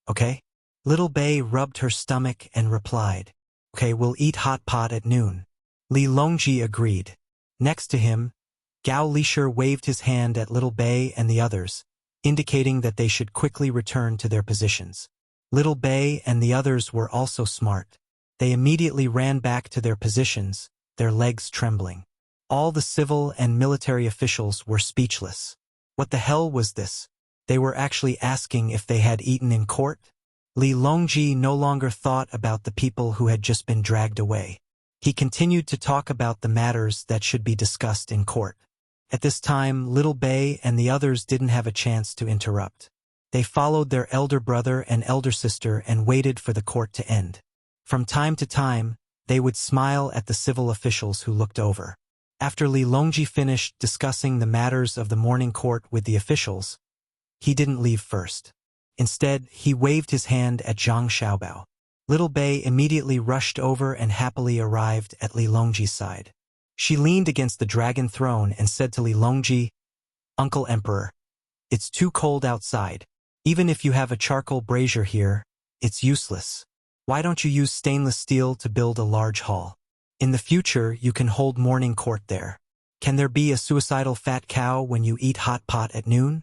Okay?" Little Bei rubbed her stomach and replied, "Okay, we'll eat hot pot at noon." Li Longji agreed. Next to him, Gao Lisher waved his hand at little Bei and the others, indicating that they should quickly return to their positions. Little Bei and the others were also smart. They immediately ran back to their positions, their legs trembling. All the civil and military officials were speechless. What the hell was this? They were actually asking if they had eaten in court? Li Longji no longer thought about the people who had just been dragged away. He continued to talk about the matters that should be discussed in court. At this time, little Bei and the others didn't have a chance to interrupt. They followed their elder brother and elder sister and waited for the court to end. From time to time, They would smile at the civil officials who looked over. After Li Longji finished discussing the matters of the morning court with the officials, he didn't leave first. Instead, he waved his hand at Zhang Xiaobao. Little Bei immediately rushed over and happily arrived at Li Longji's side. She leaned against the dragon throne and said to Li Longji, "Uncle Emperor, it's too cold outside. Even if you have a charcoal brazier here, it's useless. Why don't you use stainless steel to build a large hall? In the future, you can hold morning court there. Can there be a suicidal fat cow when you eat hot pot at noon?"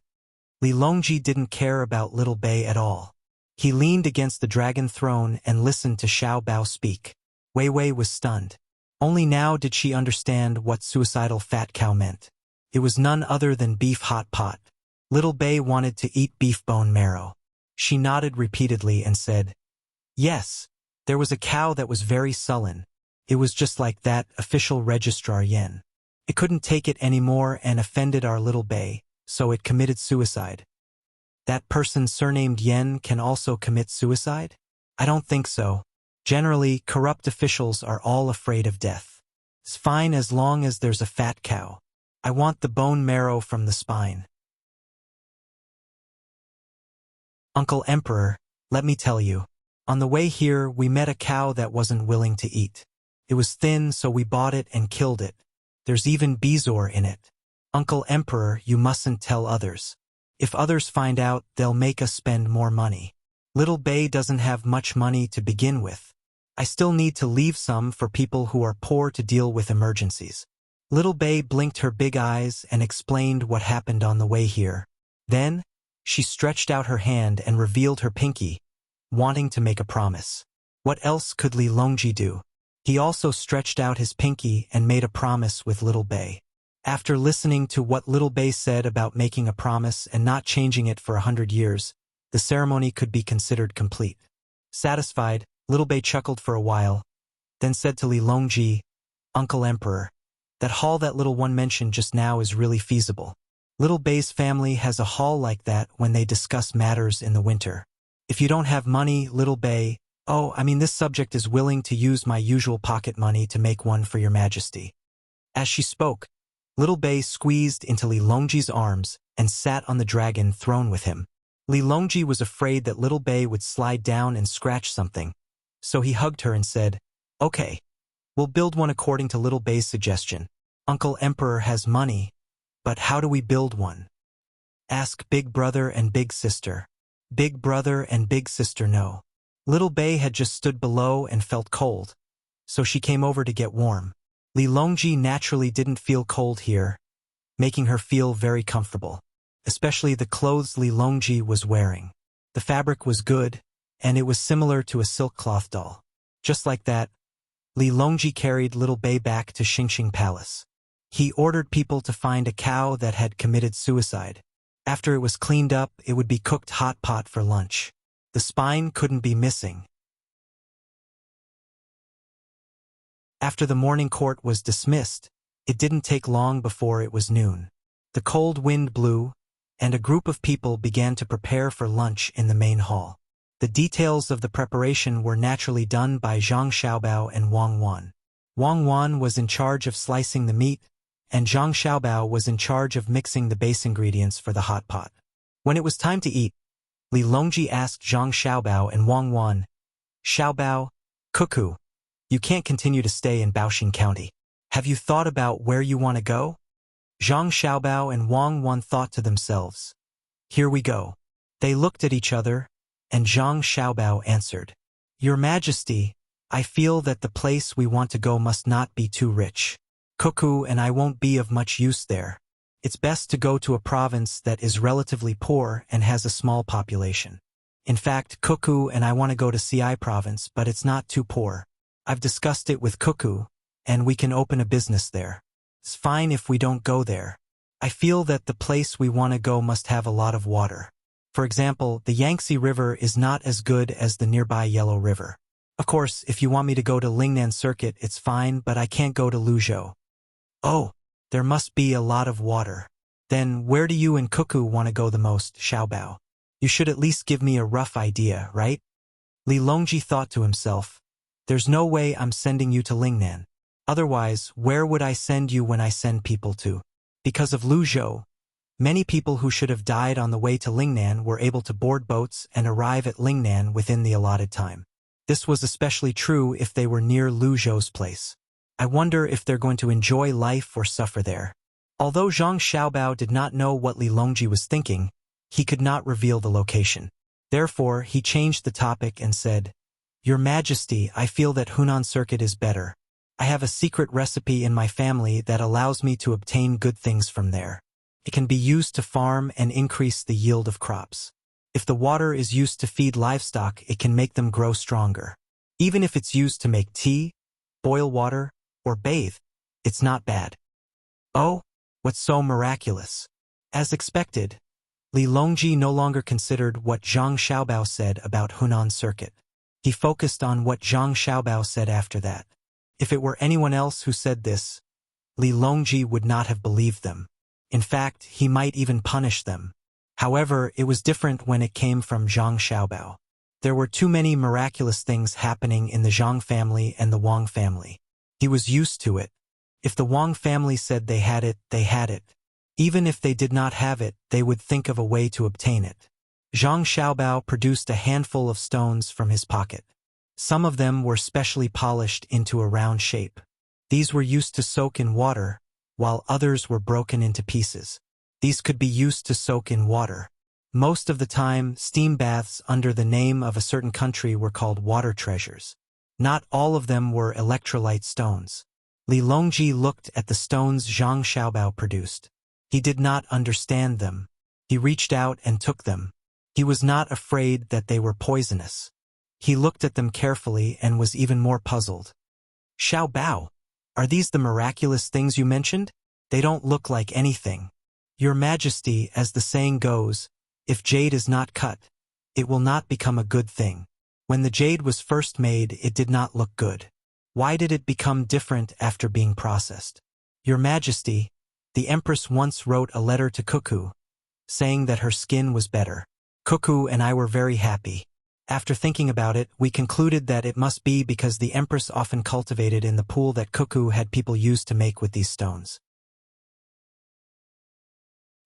Li Longji didn't care about Little Bei at all. He leaned against the dragon throne and listened to Xiao Bao speak. Wei Wei was stunned. Only now did she understand what suicidal fat cow meant. It was none other than beef hot pot. Little Bei wanted to eat beef bone marrow. She nodded repeatedly and said, "Yes, there was a cow that was very sullen. It was just like that official registrar Yen. It couldn't take it anymore and offended our Little Bei, so it committed suicide." That person surnamed Yen can also commit suicide? I don't think so. Generally, corrupt officials are all afraid of death. It's fine as long as there's a fat cow. I want the bone marrow from the spine. Uncle Emperor, let me tell you. On the way here, we met a cow that wasn't willing to eat. It was thin, so we bought it and killed it. There's even bezoar in it. Uncle Emperor, you mustn't tell others. If others find out, they'll make us spend more money. Little Bei doesn't have much money to begin with. I still need to leave some for people who are poor to deal with emergencies. Little Bei blinked her big eyes and explained what happened on the way here. Then, she stretched out her hand and revealed her pinky, wanting to make a promise. What else could Li Longji do? He also stretched out his pinky and made a promise with Little Bei. After listening to what Little Bei said about making a promise and not changing it for 100 years, the ceremony could be considered complete. Satisfied, Little Bei chuckled for a while, then said to Li Longji, "Uncle Emperor, that hall that little one mentioned just now is really feasible. Little Bei's family has a hall like that when they discuss matters in the winter. If you don't have money, Little Bei, this subject is willing to use my usual pocket money to make one for your majesty." As she spoke, Little Bei squeezed into Li Longji's arms and sat on the dragon throne with him. Li Longji was afraid that Little Bei would slide down and scratch something, so he hugged her and said, "Okay, we'll build one according to Little Bei's suggestion. Uncle Emperor has money, but how do we build one? Ask Big Brother and Big Sister. Big Brother and Big Sister know." Little Bei had just stood below and felt cold, so she came over to get warm. Li Longji naturally didn't feel cold here, making her feel very comfortable, especially the clothes Li Longji was wearing. The fabric was good, and it was similar to a silk cloth doll. Just like that, Li Longji carried Little Bei back to Xingxing Palace. He ordered people to find a cow that had committed suicide. After it was cleaned up, it would be cooked hot pot for lunch. The spine couldn't be missing. After the morning court was dismissed, it didn't take long before it was noon. The cold wind blew, and a group of people began to prepare for lunch in the main hall. The details of the preparation were naturally done by Zhang Xiaobao and Wang Wan. Wang Wan was in charge of slicing the meat, and Zhang Xiaobao was in charge of mixing the base ingredients for the hot pot. When it was time to eat, Li Longji asked Zhang Xiaobao and Wang Wan, "Xiaobao, Cuckoo, you can't continue to stay in Baoxing County. Have you thought about where you want to go?" Zhang Xiaobao and Wang Wan thought to themselves, "Here we go." They looked at each other, and Zhang Xiaobao answered, "Your Majesty, I feel that the place we want to go must not be too rich. Cuckoo and I won't be of much use there. It's best to go to a province that is relatively poor and has a small population. In fact, Cuckoo and I want to go to Ci province, but it's not too poor. I've discussed it with Cuckoo, and we can open a business there. It's fine if we don't go there. I feel that the place we want to go must have a lot of water. For example, the Yangtze River is not as good as the nearby Yellow River. Of course, if you want me to go to Lingnan Circuit, it's fine, but I can't go to Luzhou." "Oh, there must be a lot of water. Then where do you and Cuckoo want to go the most, Xiaobao? You should at least give me a rough idea, right?" Li Longji thought to himself, There's no way I'm sending you to Lingnan. Otherwise, where would I send you when I send people to? Because of Lu Zhou, many people who should have died on the way to Lingnan were able to board boats and arrive at Lingnan within the allotted time. This was especially true if they were near Lu Zhou's place. I wonder if they're going to enjoy life or suffer there. Although Zhang Xiaobao did not know what Li Longji was thinking, he could not reveal the location. Therefore, he changed the topic and said, "Your Majesty, I feel that Hunan Circuit is better. I have a secret recipe in my family that allows me to obtain good things from there. It can be used to farm and increase the yield of crops. If the water is used to feed livestock, it can make them grow stronger. Even if it's used to make tea, boil water, or bathe, it's not bad." Oh, what's so miraculous? As expected, Li Longji no longer considered what Zhang Xiaobao said about Hunan Circuit. He focused on what Zhang Xiaobao said after that. If it were anyone else who said this, Li Longji would not have believed them. In fact, he might even punish them. However, it was different when it came from Zhang Xiaobao. There were too many miraculous things happening in the Zhang family and the Wang family. He was used to it. If the Wang family said they had it, they had it. Even if they did not have it, they would think of a way to obtain it. Zhang Xiaobao produced a handful of stones from his pocket. Some of them were specially polished into a round shape. These were used to soak in water, while others were broken into pieces. These could be used to soak in water. Most of the time, steam baths under the name of a certain country were called water treasures. Not all of them were electrolyte stones. Li Longji looked at the stones Zhang Xiaobao produced. He did not understand them. He reached out and took them. He was not afraid that they were poisonous. He looked at them carefully and was even more puzzled. "Xiaobao, are these the miraculous things you mentioned? They don't look like anything. Your Majesty, as the saying goes, if jade is not cut, it will not become a good thing. When the jade was first made, it did not look good. Why did it become different after being processed? Your Majesty, the Empress once wrote a letter to Cuckoo, saying that her skin was better. Cuckoo and I were very happy. After thinking about it, we concluded that it must be because the Empress often cultivated in the pool that Cuckoo had people use to make with these stones."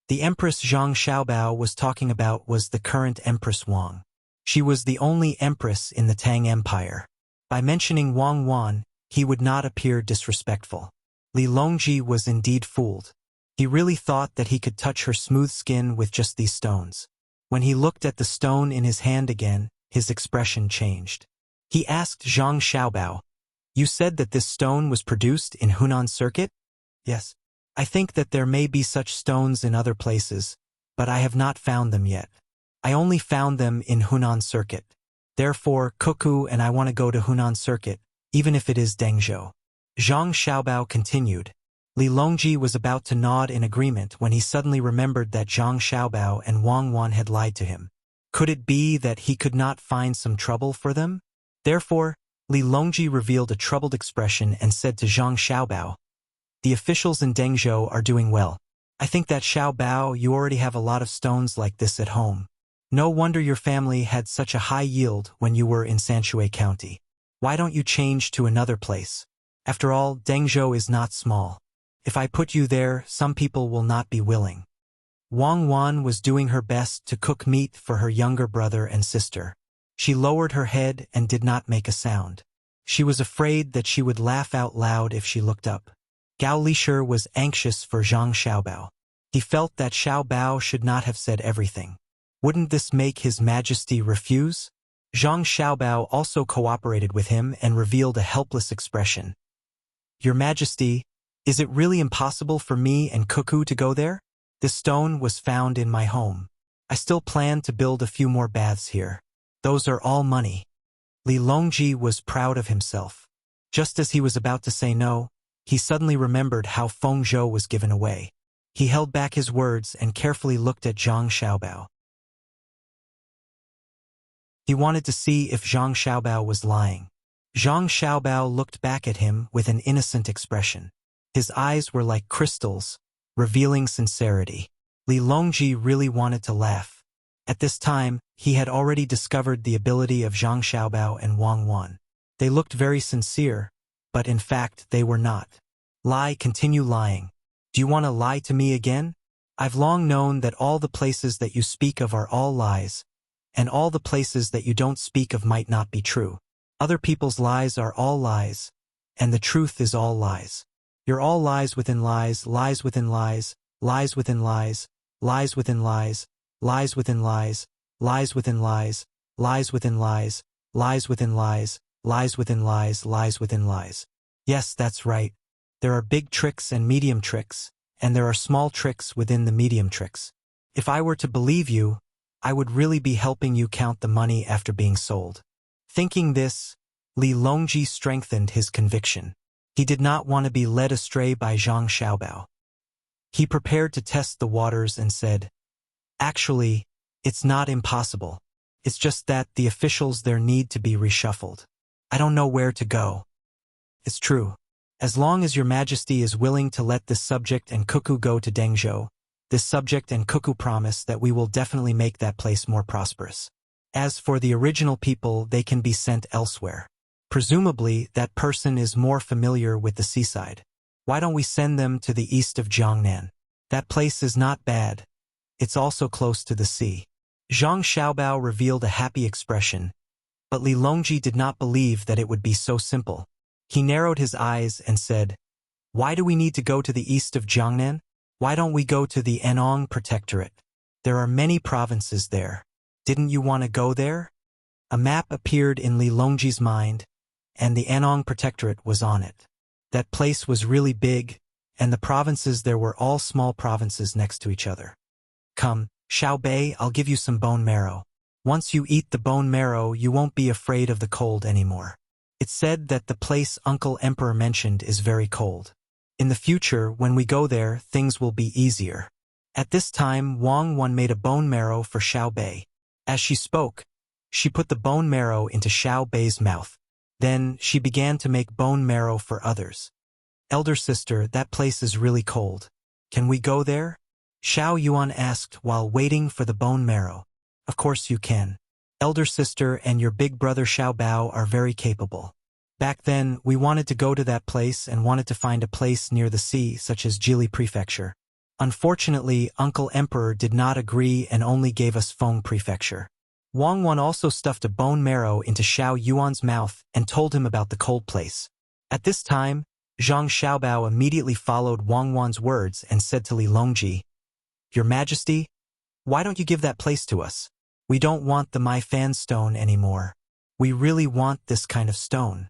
The Empress Zhang Xiaobao was talking about was the current Empress Wang. She was the only empress in the Tang Empire. By mentioning Wang Wan, he would not appear disrespectful. Li Longji was indeed fooled. He really thought that he could touch her smooth skin with just these stones. When he looked at the stone in his hand again, his expression changed. He asked Zhang Xiaobao, "You said that this stone was produced in Hunan Circuit?" "Yes. I think that there may be such stones in other places, but I have not found them yet. I only found them in Hunan Circuit. Therefore, Cuckoo and I want to go to Hunan Circuit, even if it is Dengzhou." Zhang Xiaobao continued. Li Longji was about to nod in agreement when he suddenly remembered that Zhang Xiaobao and Wang Wan had lied to him. Could it be that he could not find some trouble for them? Therefore, Li Longji revealed a troubled expression and said to Zhang Xiaobao, "The officials in Dengzhou are doing well. I think that Xiaobao, you already have a lot of stones like this at home. No wonder your family had such a high yield when you were in Sanshui County. Why don't you change to another place? After all, Dengzhou is not small. If I put you there, some people will not be willing." Wang Wan was doing her best to cook meat for her younger brother and sister. She lowered her head and did not make a sound. She was afraid that she would laugh out loud if she looked up. Gao Lishir was anxious for Zhang Xiaobao. He felt that Xiaobao should not have said everything. Wouldn't this make His Majesty refuse? Zhang Xiaobao also cooperated with him and revealed a helpless expression. "Your Majesty, is it really impossible for me and Cuckoo to go there? This stone was found in my home. I still plan to build a few more baths here. Those are all money." Li Longji was proud of himself. Just as he was about to say no, he suddenly remembered how Feng Zhou was given away. He held back his words and carefully looked at Zhang Xiaobao. He wanted to see if Zhang Xiaobao was lying. Zhang Xiaobao looked back at him with an innocent expression. His eyes were like crystals, revealing sincerity. Li Longji really wanted to laugh. At this time, he had already discovered the ability of Zhang Xiaobao and Wang Wan. They looked very sincere, but in fact they were not. Lie, continue lying. Do you want to lie to me again? I've long known that all the places that you speak of are all lies, and all the places that you don't speak of might not be true. Other people's lies are all lies, and the truth is all lies. You're all lies within lies, lies within lies, lies within lies, lies within lies, lies within lies, lies within lies, lies within lies, lies within lies, lies within lies, lies within lies. Yes, that's right. There are big tricks and medium tricks, and there are small tricks within the medium tricks. If I were to believe you, I would really be helping you count the money after being sold. Thinking this, Li Longji strengthened his conviction. He did not want to be led astray by Zhang Xiaobao. He prepared to test the waters and said, "Actually, it's not impossible. It's just that the officials there need to be reshuffled. I don't know where to go." "It's true. As long as your majesty is willing to let this subject and cuckoo go to Dengzhou, this subject and cuckoo promise that we will definitely make that place more prosperous. As for the original people, they can be sent elsewhere. Presumably, that person is more familiar with the seaside. Why don't we send them to the east of Jiangnan? That place is not bad. It's also close to the sea." Zhang Xiaobao revealed a happy expression, but Li Longji did not believe that it would be so simple. He narrowed his eyes and said, "Why do we need to go to the east of Jiangnan? Why don't we go to the Anong Protectorate? There are many provinces there. Didn't you want to go there?" A map appeared in Li Longji's mind, and the Anong Protectorate was on it. That place was really big, and the provinces there were all small provinces next to each other. "Come, Xiao Bei, I'll give you some bone marrow. Once you eat the bone marrow, you won't be afraid of the cold anymore. It's said that the place Uncle Emperor mentioned is very cold. In the future, when we go there, things will be easier." At this time, Wang Wan made a bone marrow for Xiao Bei. As she spoke, she put the bone marrow into Xiao Bei's mouth. Then she began to make bone marrow for others. "Elder sister, that place is really cold. Can we go there?" Xiao Yuan asked while waiting for the bone marrow. "Of course you can. Elder sister and your big brother Xiao Bao are very capable. Back then, we wanted to go to that place and wanted to find a place near the sea, such as Jili Prefecture. Unfortunately, Uncle Emperor did not agree and only gave us Feng Prefecture." Wang Wan also stuffed a bone marrow into Xiao Yuan's mouth and told him about the cold place. At this time, Zhang Xiaobao immediately followed Wang Wan's words and said to Li Longji, "Your Majesty, why don't you give that place to us? We don't want the My Fan stone anymore. We really want this kind of stone."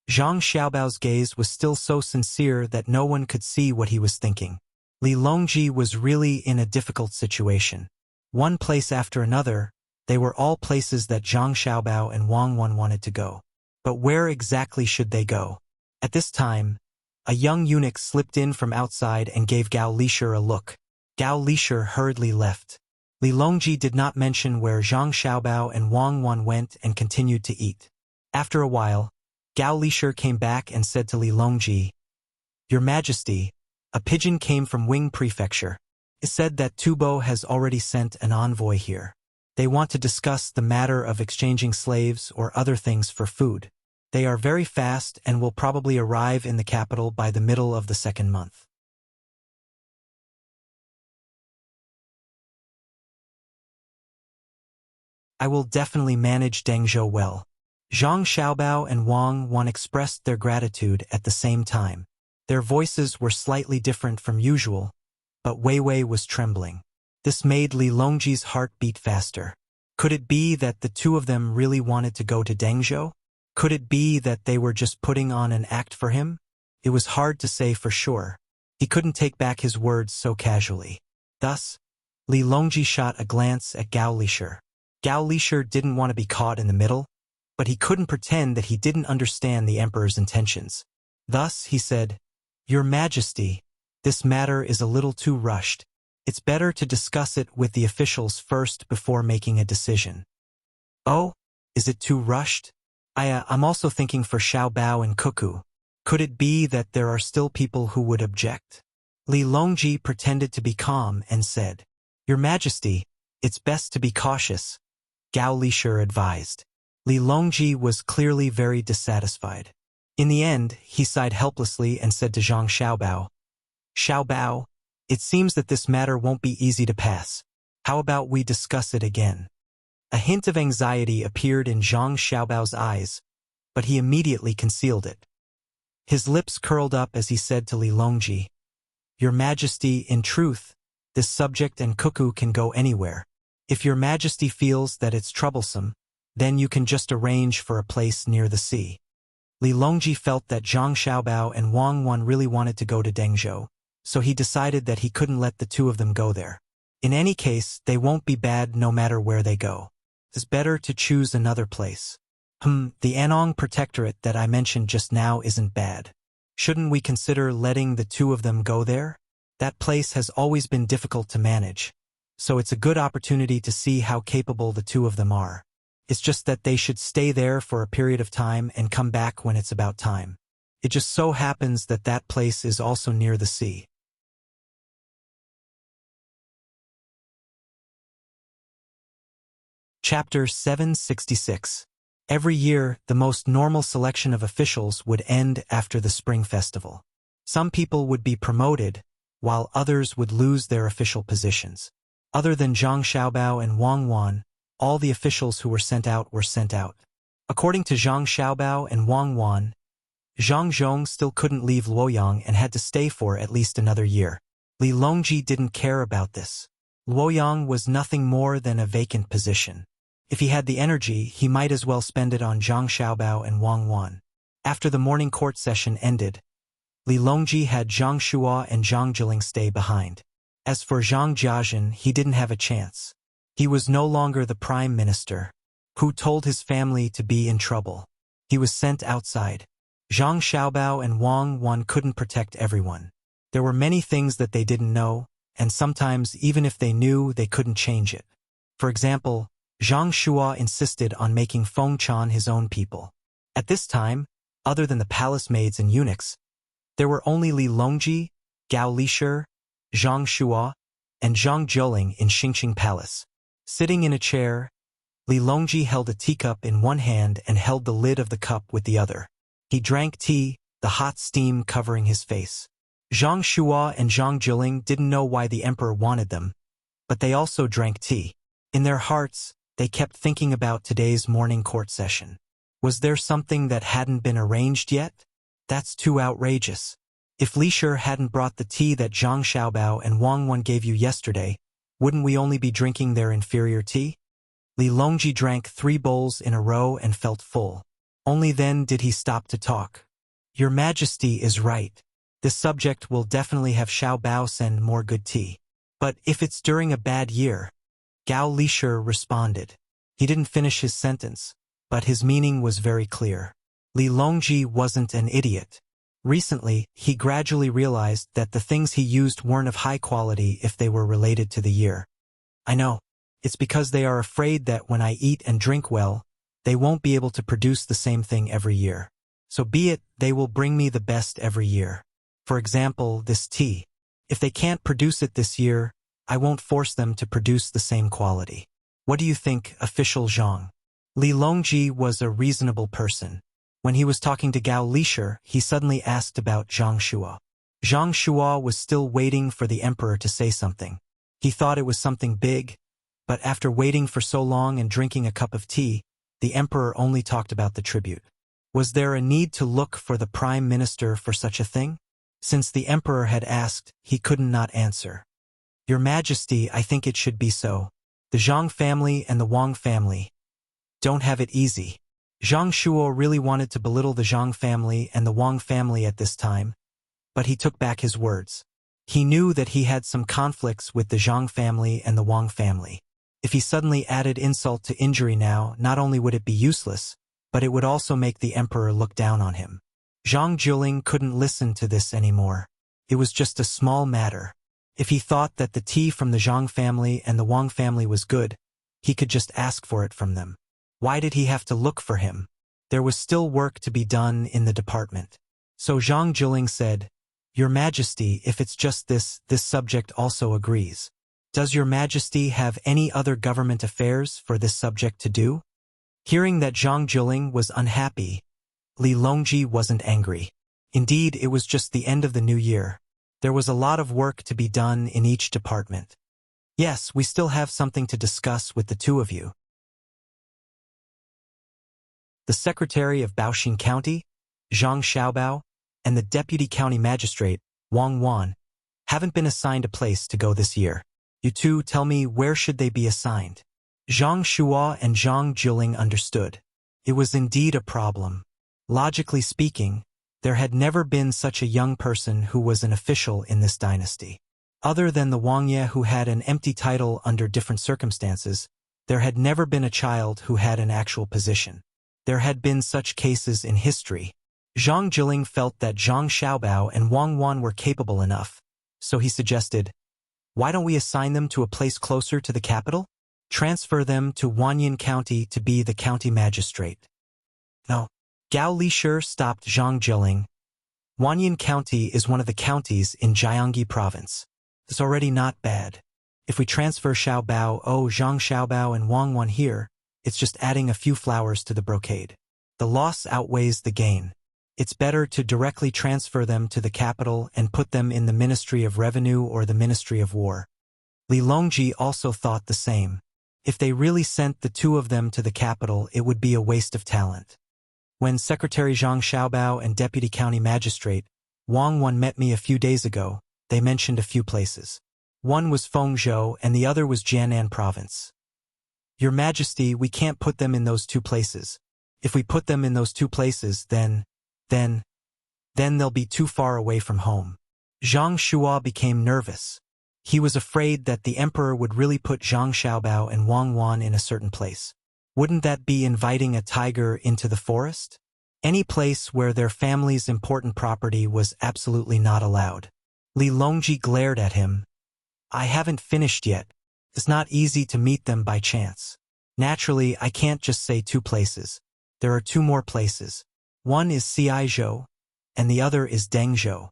Zhang Xiaobao's gaze was still so sincere that no one could see what he was thinking. Li Longji was really in a difficult situation. One place after another, they were all places that Zhang Xiaobao and Wang Wan wanted to go. But where exactly should they go? At this time, a young eunuch slipped in from outside and gave Gao Lishur a look. Gao Lishur hurriedly left. Li Longji did not mention where Zhang Xiaobao and Wang Wan went and continued to eat. After a while, Gao Lishur came back and said to Li Longji, "Your Majesty, a pigeon came from Wing Prefecture. It said that Tubo has already sent an envoy here. They want to discuss the matter of exchanging slaves or other things for food. They are very fast and will probably arrive in the capital by the middle of the second month." "I will definitely manage Dengzhou well." Zhang Xiaobao and Wang Wan expressed their gratitude at the same time. Their voices were slightly different from usual, but Wei Wei was trembling. This made Li Longji's heart beat faster. Could it be that the two of them really wanted to go to Dengzhou? Could it be that they were just putting on an act for him? It was hard to say for sure. He couldn't take back his words so casually. Thus, Li Longji shot a glance at Gao Lishur. Gao Lishur didn't want to be caught in the middle, but he couldn't pretend that he didn't understand the emperor's intentions. Thus, he said, "Your Majesty, this matter is a little too rushed. It's better to discuss it with the officials first before making a decision." "Oh, is it too rushed? I'm also thinking for Xiao Bao and Cuckoo. Could it be that there are still people who would object?" Li Longji pretended to be calm and said, "Your Majesty, it's best to be cautious," Gao Lishur advised. Li Longji was clearly very dissatisfied. In the end, he sighed helplessly and said to Zhang Xiaobao, Xiaobao, it seems that this matter won't be easy to pass. How about we discuss it again? A hint of anxiety appeared in Zhang Xiaobao's eyes, but he immediately concealed it. His lips curled up as he said to Li Longji, Your Majesty, in truth, this subject and cuckoo can go anywhere. If Your Majesty feels that it's troublesome, then you can just arrange for a place near the sea. Li Longji felt that Zhang Xiaobao and Wang Wan really wanted to go to Dengzhou, so he decided that he couldn't let the two of them go there. In any case, they won't be bad no matter where they go. It's better to choose another place. The Anong Protectorate that I mentioned just now isn't bad. Shouldn't we consider letting the two of them go there? That place has always been difficult to manage, so it's a good opportunity to see how capable the two of them are. It's just that they should stay there for a period of time and come back when it's about time. It just so happens that that place is also near the sea. Chapter 766. Every year, the most normal selection of officials would end after the Spring Festival. Some people would be promoted, while others would lose their official positions. Other than Zhang Xiaobao and Wang Wan, all the officials who were sent out were sent out. According to Zhang Xiaobao and Wang Wan, Zhang Zhong still couldn't leave Luoyang and had to stay for at least another year. Li Longji didn't care about this. Luoyang was nothing more than a vacant position. If he had the energy, he might as well spend it on Zhang Xiaobao and Wang Wan. After the morning court session ended, Li Longji had Zhang Shuo and Zhang Jiling stay behind. As for Zhang Jiazhen, he didn't have a chance. He was no longer the prime minister, who told his family to be in trouble. He was sent outside. Zhang Xiaobao and Wang Wan couldn't protect everyone. There were many things that they didn't know, and sometimes even if they knew, they couldn't change it. For example, Zhang Shuo insisted on making Fengchan his own people. At this time, other than the palace maids and eunuchs, there were only Li Longji, Gao Lishir, Zhang Shuo, and Zhang Jiling in Xingqing Palace. Sitting in a chair, Li Longji held a teacup in one hand and held the lid of the cup with the other. He drank tea, the hot steam covering his face. Zhang Shuo and Zhang Jiling didn't know why the emperor wanted them, but they also drank tea. In their hearts, they kept thinking about today's morning court session. Was there something that hadn't been arranged yet? That's too outrageous. If Lishir hadn't brought the tea that Zhang Xiaobao and Wang Wan gave you yesterday, wouldn't we only be drinking their inferior tea? Li Longji drank 3 bowls in a row and felt full. Only then did he stop to talk. Your Majesty is right. This subject will definitely have Xiaobao send more good tea. But if it's during a bad year, Gao Lishir responded. He didn't finish his sentence, but his meaning was very clear. Li Longji wasn't an idiot. Recently, he gradually realized that the things he used weren't of high quality if they were related to the year. I know. It's because they are afraid that when I eat and drink well, they won't be able to produce the same thing every year. So be it, they will bring me the best every year. For example, this tea. If they can't produce it this year, I won't force them to produce the same quality. What do you think, official Zhang? Li Longji was a reasonable person. When he was talking to Gao Lishir, he suddenly asked about Zhang Shuo. Zhang Shuo was still waiting for the emperor to say something. He thought it was something big, but after waiting for so long and drinking a cup of tea, the emperor only talked about the tribute. Was there a need to look for the prime minister for such a thing? Since the emperor had asked, he couldn't not answer. Your Majesty, I think it should be so. The Zhang family and the Wang family don't have it easy. Zhang Shuo really wanted to belittle the Zhang family and the Wang family at this time, but he took back his words. He knew that he had some conflicts with the Zhang family and the Wang family. If he suddenly added insult to injury now, not only would it be useless, but it would also make the emperor look down on him. Zhang Jiling couldn't listen to this anymore. It was just a small matter. If he thought that the tea from the Zhang family and the Wang family was good, he could just ask for it from them. Why did he have to look for him? There was still work to be done in the department. So Zhang Jiling said, Your Majesty, if it's just this subject also agrees. Does Your Majesty have any other government affairs for this subject to do? Hearing that Zhang Jiling was unhappy, Li Longji wasn't angry. Indeed, it was just the end of the new year. There was a lot of work to be done in each department. Yes, we still have something to discuss with the two of you. The Secretary of Baoxing County, Zhang Xiaobao, and the Deputy County Magistrate, Wang Wan, haven't been assigned a place to go this year. You two tell me where should they be assigned. Zhang Shua and Zhang Jiling understood. It was indeed a problem. Logically speaking, there had never been such a young person who was an official in this dynasty. Other than the Wangye who had an empty title under different circumstances, there had never been a child who had an actual position. There had been such cases in history. Zhang Jiling felt that Zhang Xiaobao and Wang Wan were capable enough, so he suggested, why don't we assign them to a place closer to the capital? Transfer them to Wanyan County to be the county magistrate. No. Gao Lishir stopped Zhang Jiling. Wanyan County is one of the counties in Jiangxi province. It's already not bad. If we transfer Zhang Xiaobao and Wang Wan here, it's just adding a few flowers to the brocade. The loss outweighs the gain. It's better to directly transfer them to the capital and put them in the Ministry of Revenue or the Ministry of War. Li Longji also thought the same. If they really sent the two of them to the capital, it would be a waste of talent. When Secretary Zhang Xiaobao and Deputy County Magistrate Wang Wan met me a few days ago, they mentioned a few places. One was Fengzhou and the other was Jiannan Province. Your Majesty, we can't put them in those two places. If we put them in those two places, then they'll be too far away from home. Zhang Shua became nervous. He was afraid that the emperor would really put Zhang Xiaobao and Wang Wan in a certain place. Wouldn't that be inviting a tiger into the forest? Any place where their family's important property was absolutely not allowed. Li Longji glared at him. I haven't finished yet. It's not easy to meet them by chance. Naturally, I can't just say two places. There are two more places. One is Ciizhou, and the other is Dengzhou.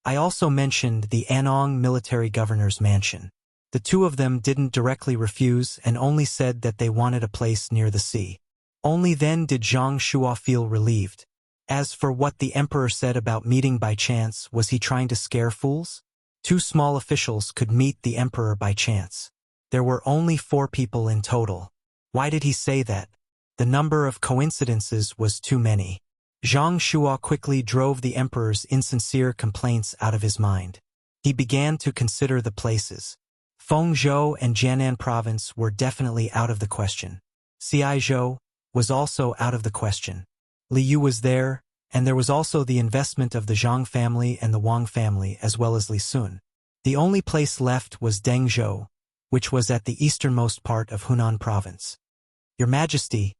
I also mentioned the Anong military governor's mansion. The two of them didn't directly refuse and only said that they wanted a place near the sea. Only then did Zhang Shua feel relieved. As for what the emperor said about meeting by chance, was he trying to scare fools? Two small officials could meet the emperor by chance. There were only 4 people in total. Why did he say that? The number of coincidences was too many. Zhang Shua quickly drove the emperor's insincere complaints out of his mind. He began to consider the places. Fengzhou and Jiannan province were definitely out of the question. Ciizhou was also out of the question. Li Yu was there, and there was also the investment of the Zhang family and the Wang family as well as Li Sun. The only place left was Dengzhou, which was at the easternmost part of Hunan province. Your Majesty,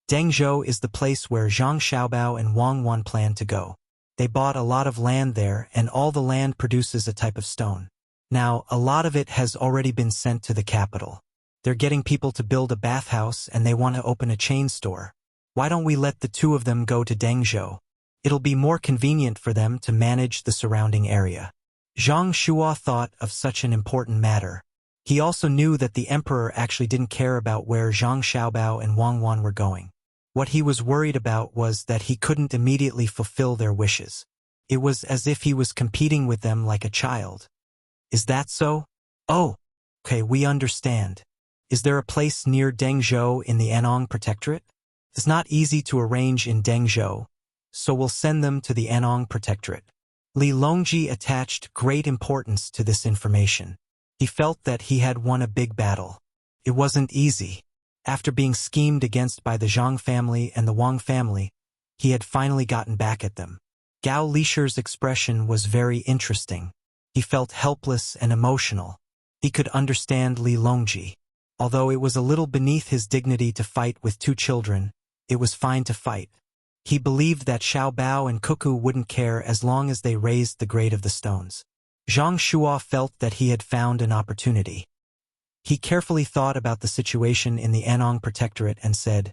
Dengzhou is the place where Zhang Xiaobao and Wang Wan planned to go. They bought a lot of land there and all the land produces a type of stone. Now, a lot of it has already been sent to the capital. They're getting people to build a bathhouse and they want to open a chain store. Why don't we let the two of them go to Dengzhou? It'll be more convenient for them to manage the surrounding area. Zhang Shua thought of such an important matter. He also knew that the emperor actually didn't care about where Zhang Xiaobao and Wang Wan were going. What he was worried about was that he couldn't immediately fulfill their wishes. It was as if he was competing with them like a child. Is that so? Oh, okay, we understand. Is there a place near Dengzhou in the Anong Protectorate? It's not easy to arrange in Dengzhou, so we'll send them to the Anong Protectorate. Li Longji attached great importance to this information. He felt that he had won a big battle. It wasn't easy. After being schemed against by the Zhang family and the Wang family, he had finally gotten back at them. Gao Lishir's expression was very interesting. He felt helpless and emotional. He could understand Li Longji. Although it was a little beneath his dignity to fight with 2 children, it was fine to fight. He believed that Xiao Bao and Cuckoo wouldn't care as long as they raised the grade of the stones. Zhang Shua felt that he had found an opportunity. He carefully thought about the situation in the Anong Protectorate and said,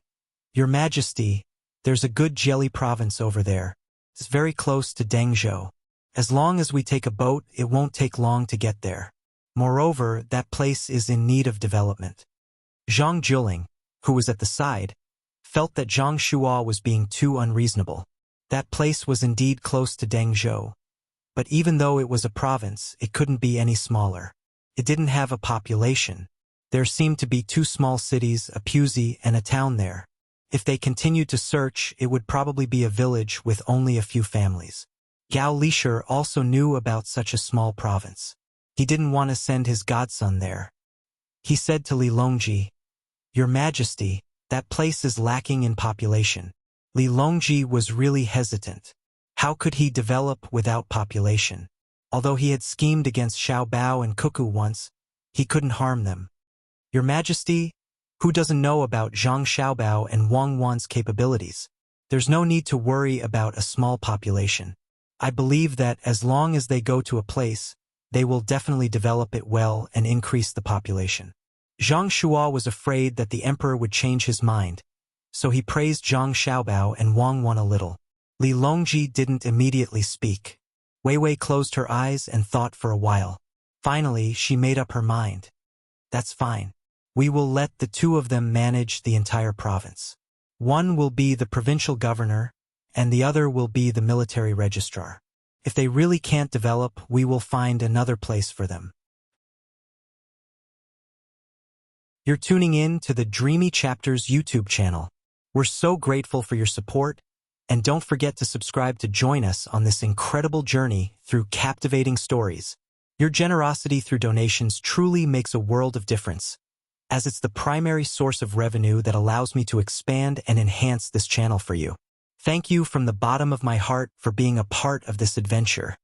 Your Majesty, there's a good jelly province over there. It's very close to Dengzhou. As long as we take a boat, it won't take long to get there. Moreover, that place is in need of development. Zhang Jiling, who was at the side, felt that Zhang Shuo was being too unreasonable. That place was indeed close to Dengzhou, but even though it was a province, it couldn't be any smaller. It didn't have a population. There seemed to be 2 small cities, a puisy and a town there. If they continued to search, it would probably be a village with only a few families. Gao Lisher also knew about such a small province. He didn't want to send his godson there. He said to Li Longji, "Your Majesty, that place is lacking in population." Li Longji was really hesitant. How could he develop without population? Although he had schemed against Xiao Bao and Cuckoo once, he couldn't harm them. "Your Majesty, who doesn't know about Zhang Xiaobao and Wang Wan's capabilities? There's no need to worry about a small population. I believe that as long as they go to a place, they will definitely develop it well and increase the population." Zhang Shuo was afraid that the emperor would change his mind, so he praised Zhang Xiaobao and Wang Wan a little. Li Longji didn't immediately speak. Wei Wei closed her eyes and thought for a while. Finally, she made up her mind. "That's fine. We will let the 2 of them manage the entire province. One will be the provincial governor, and the other will be the military registrar. If they really can't develop, we will find another place for them." You're tuning in to the Dreamy Chapters YouTube channel. We're so grateful for your support, and don't forget to subscribe to join us on this incredible journey through captivating stories. Your generosity through donations truly makes a world of difference, as it's the primary source of revenue that allows me to expand and enhance this channel for you. Thank you from the bottom of my heart for being a part of this adventure.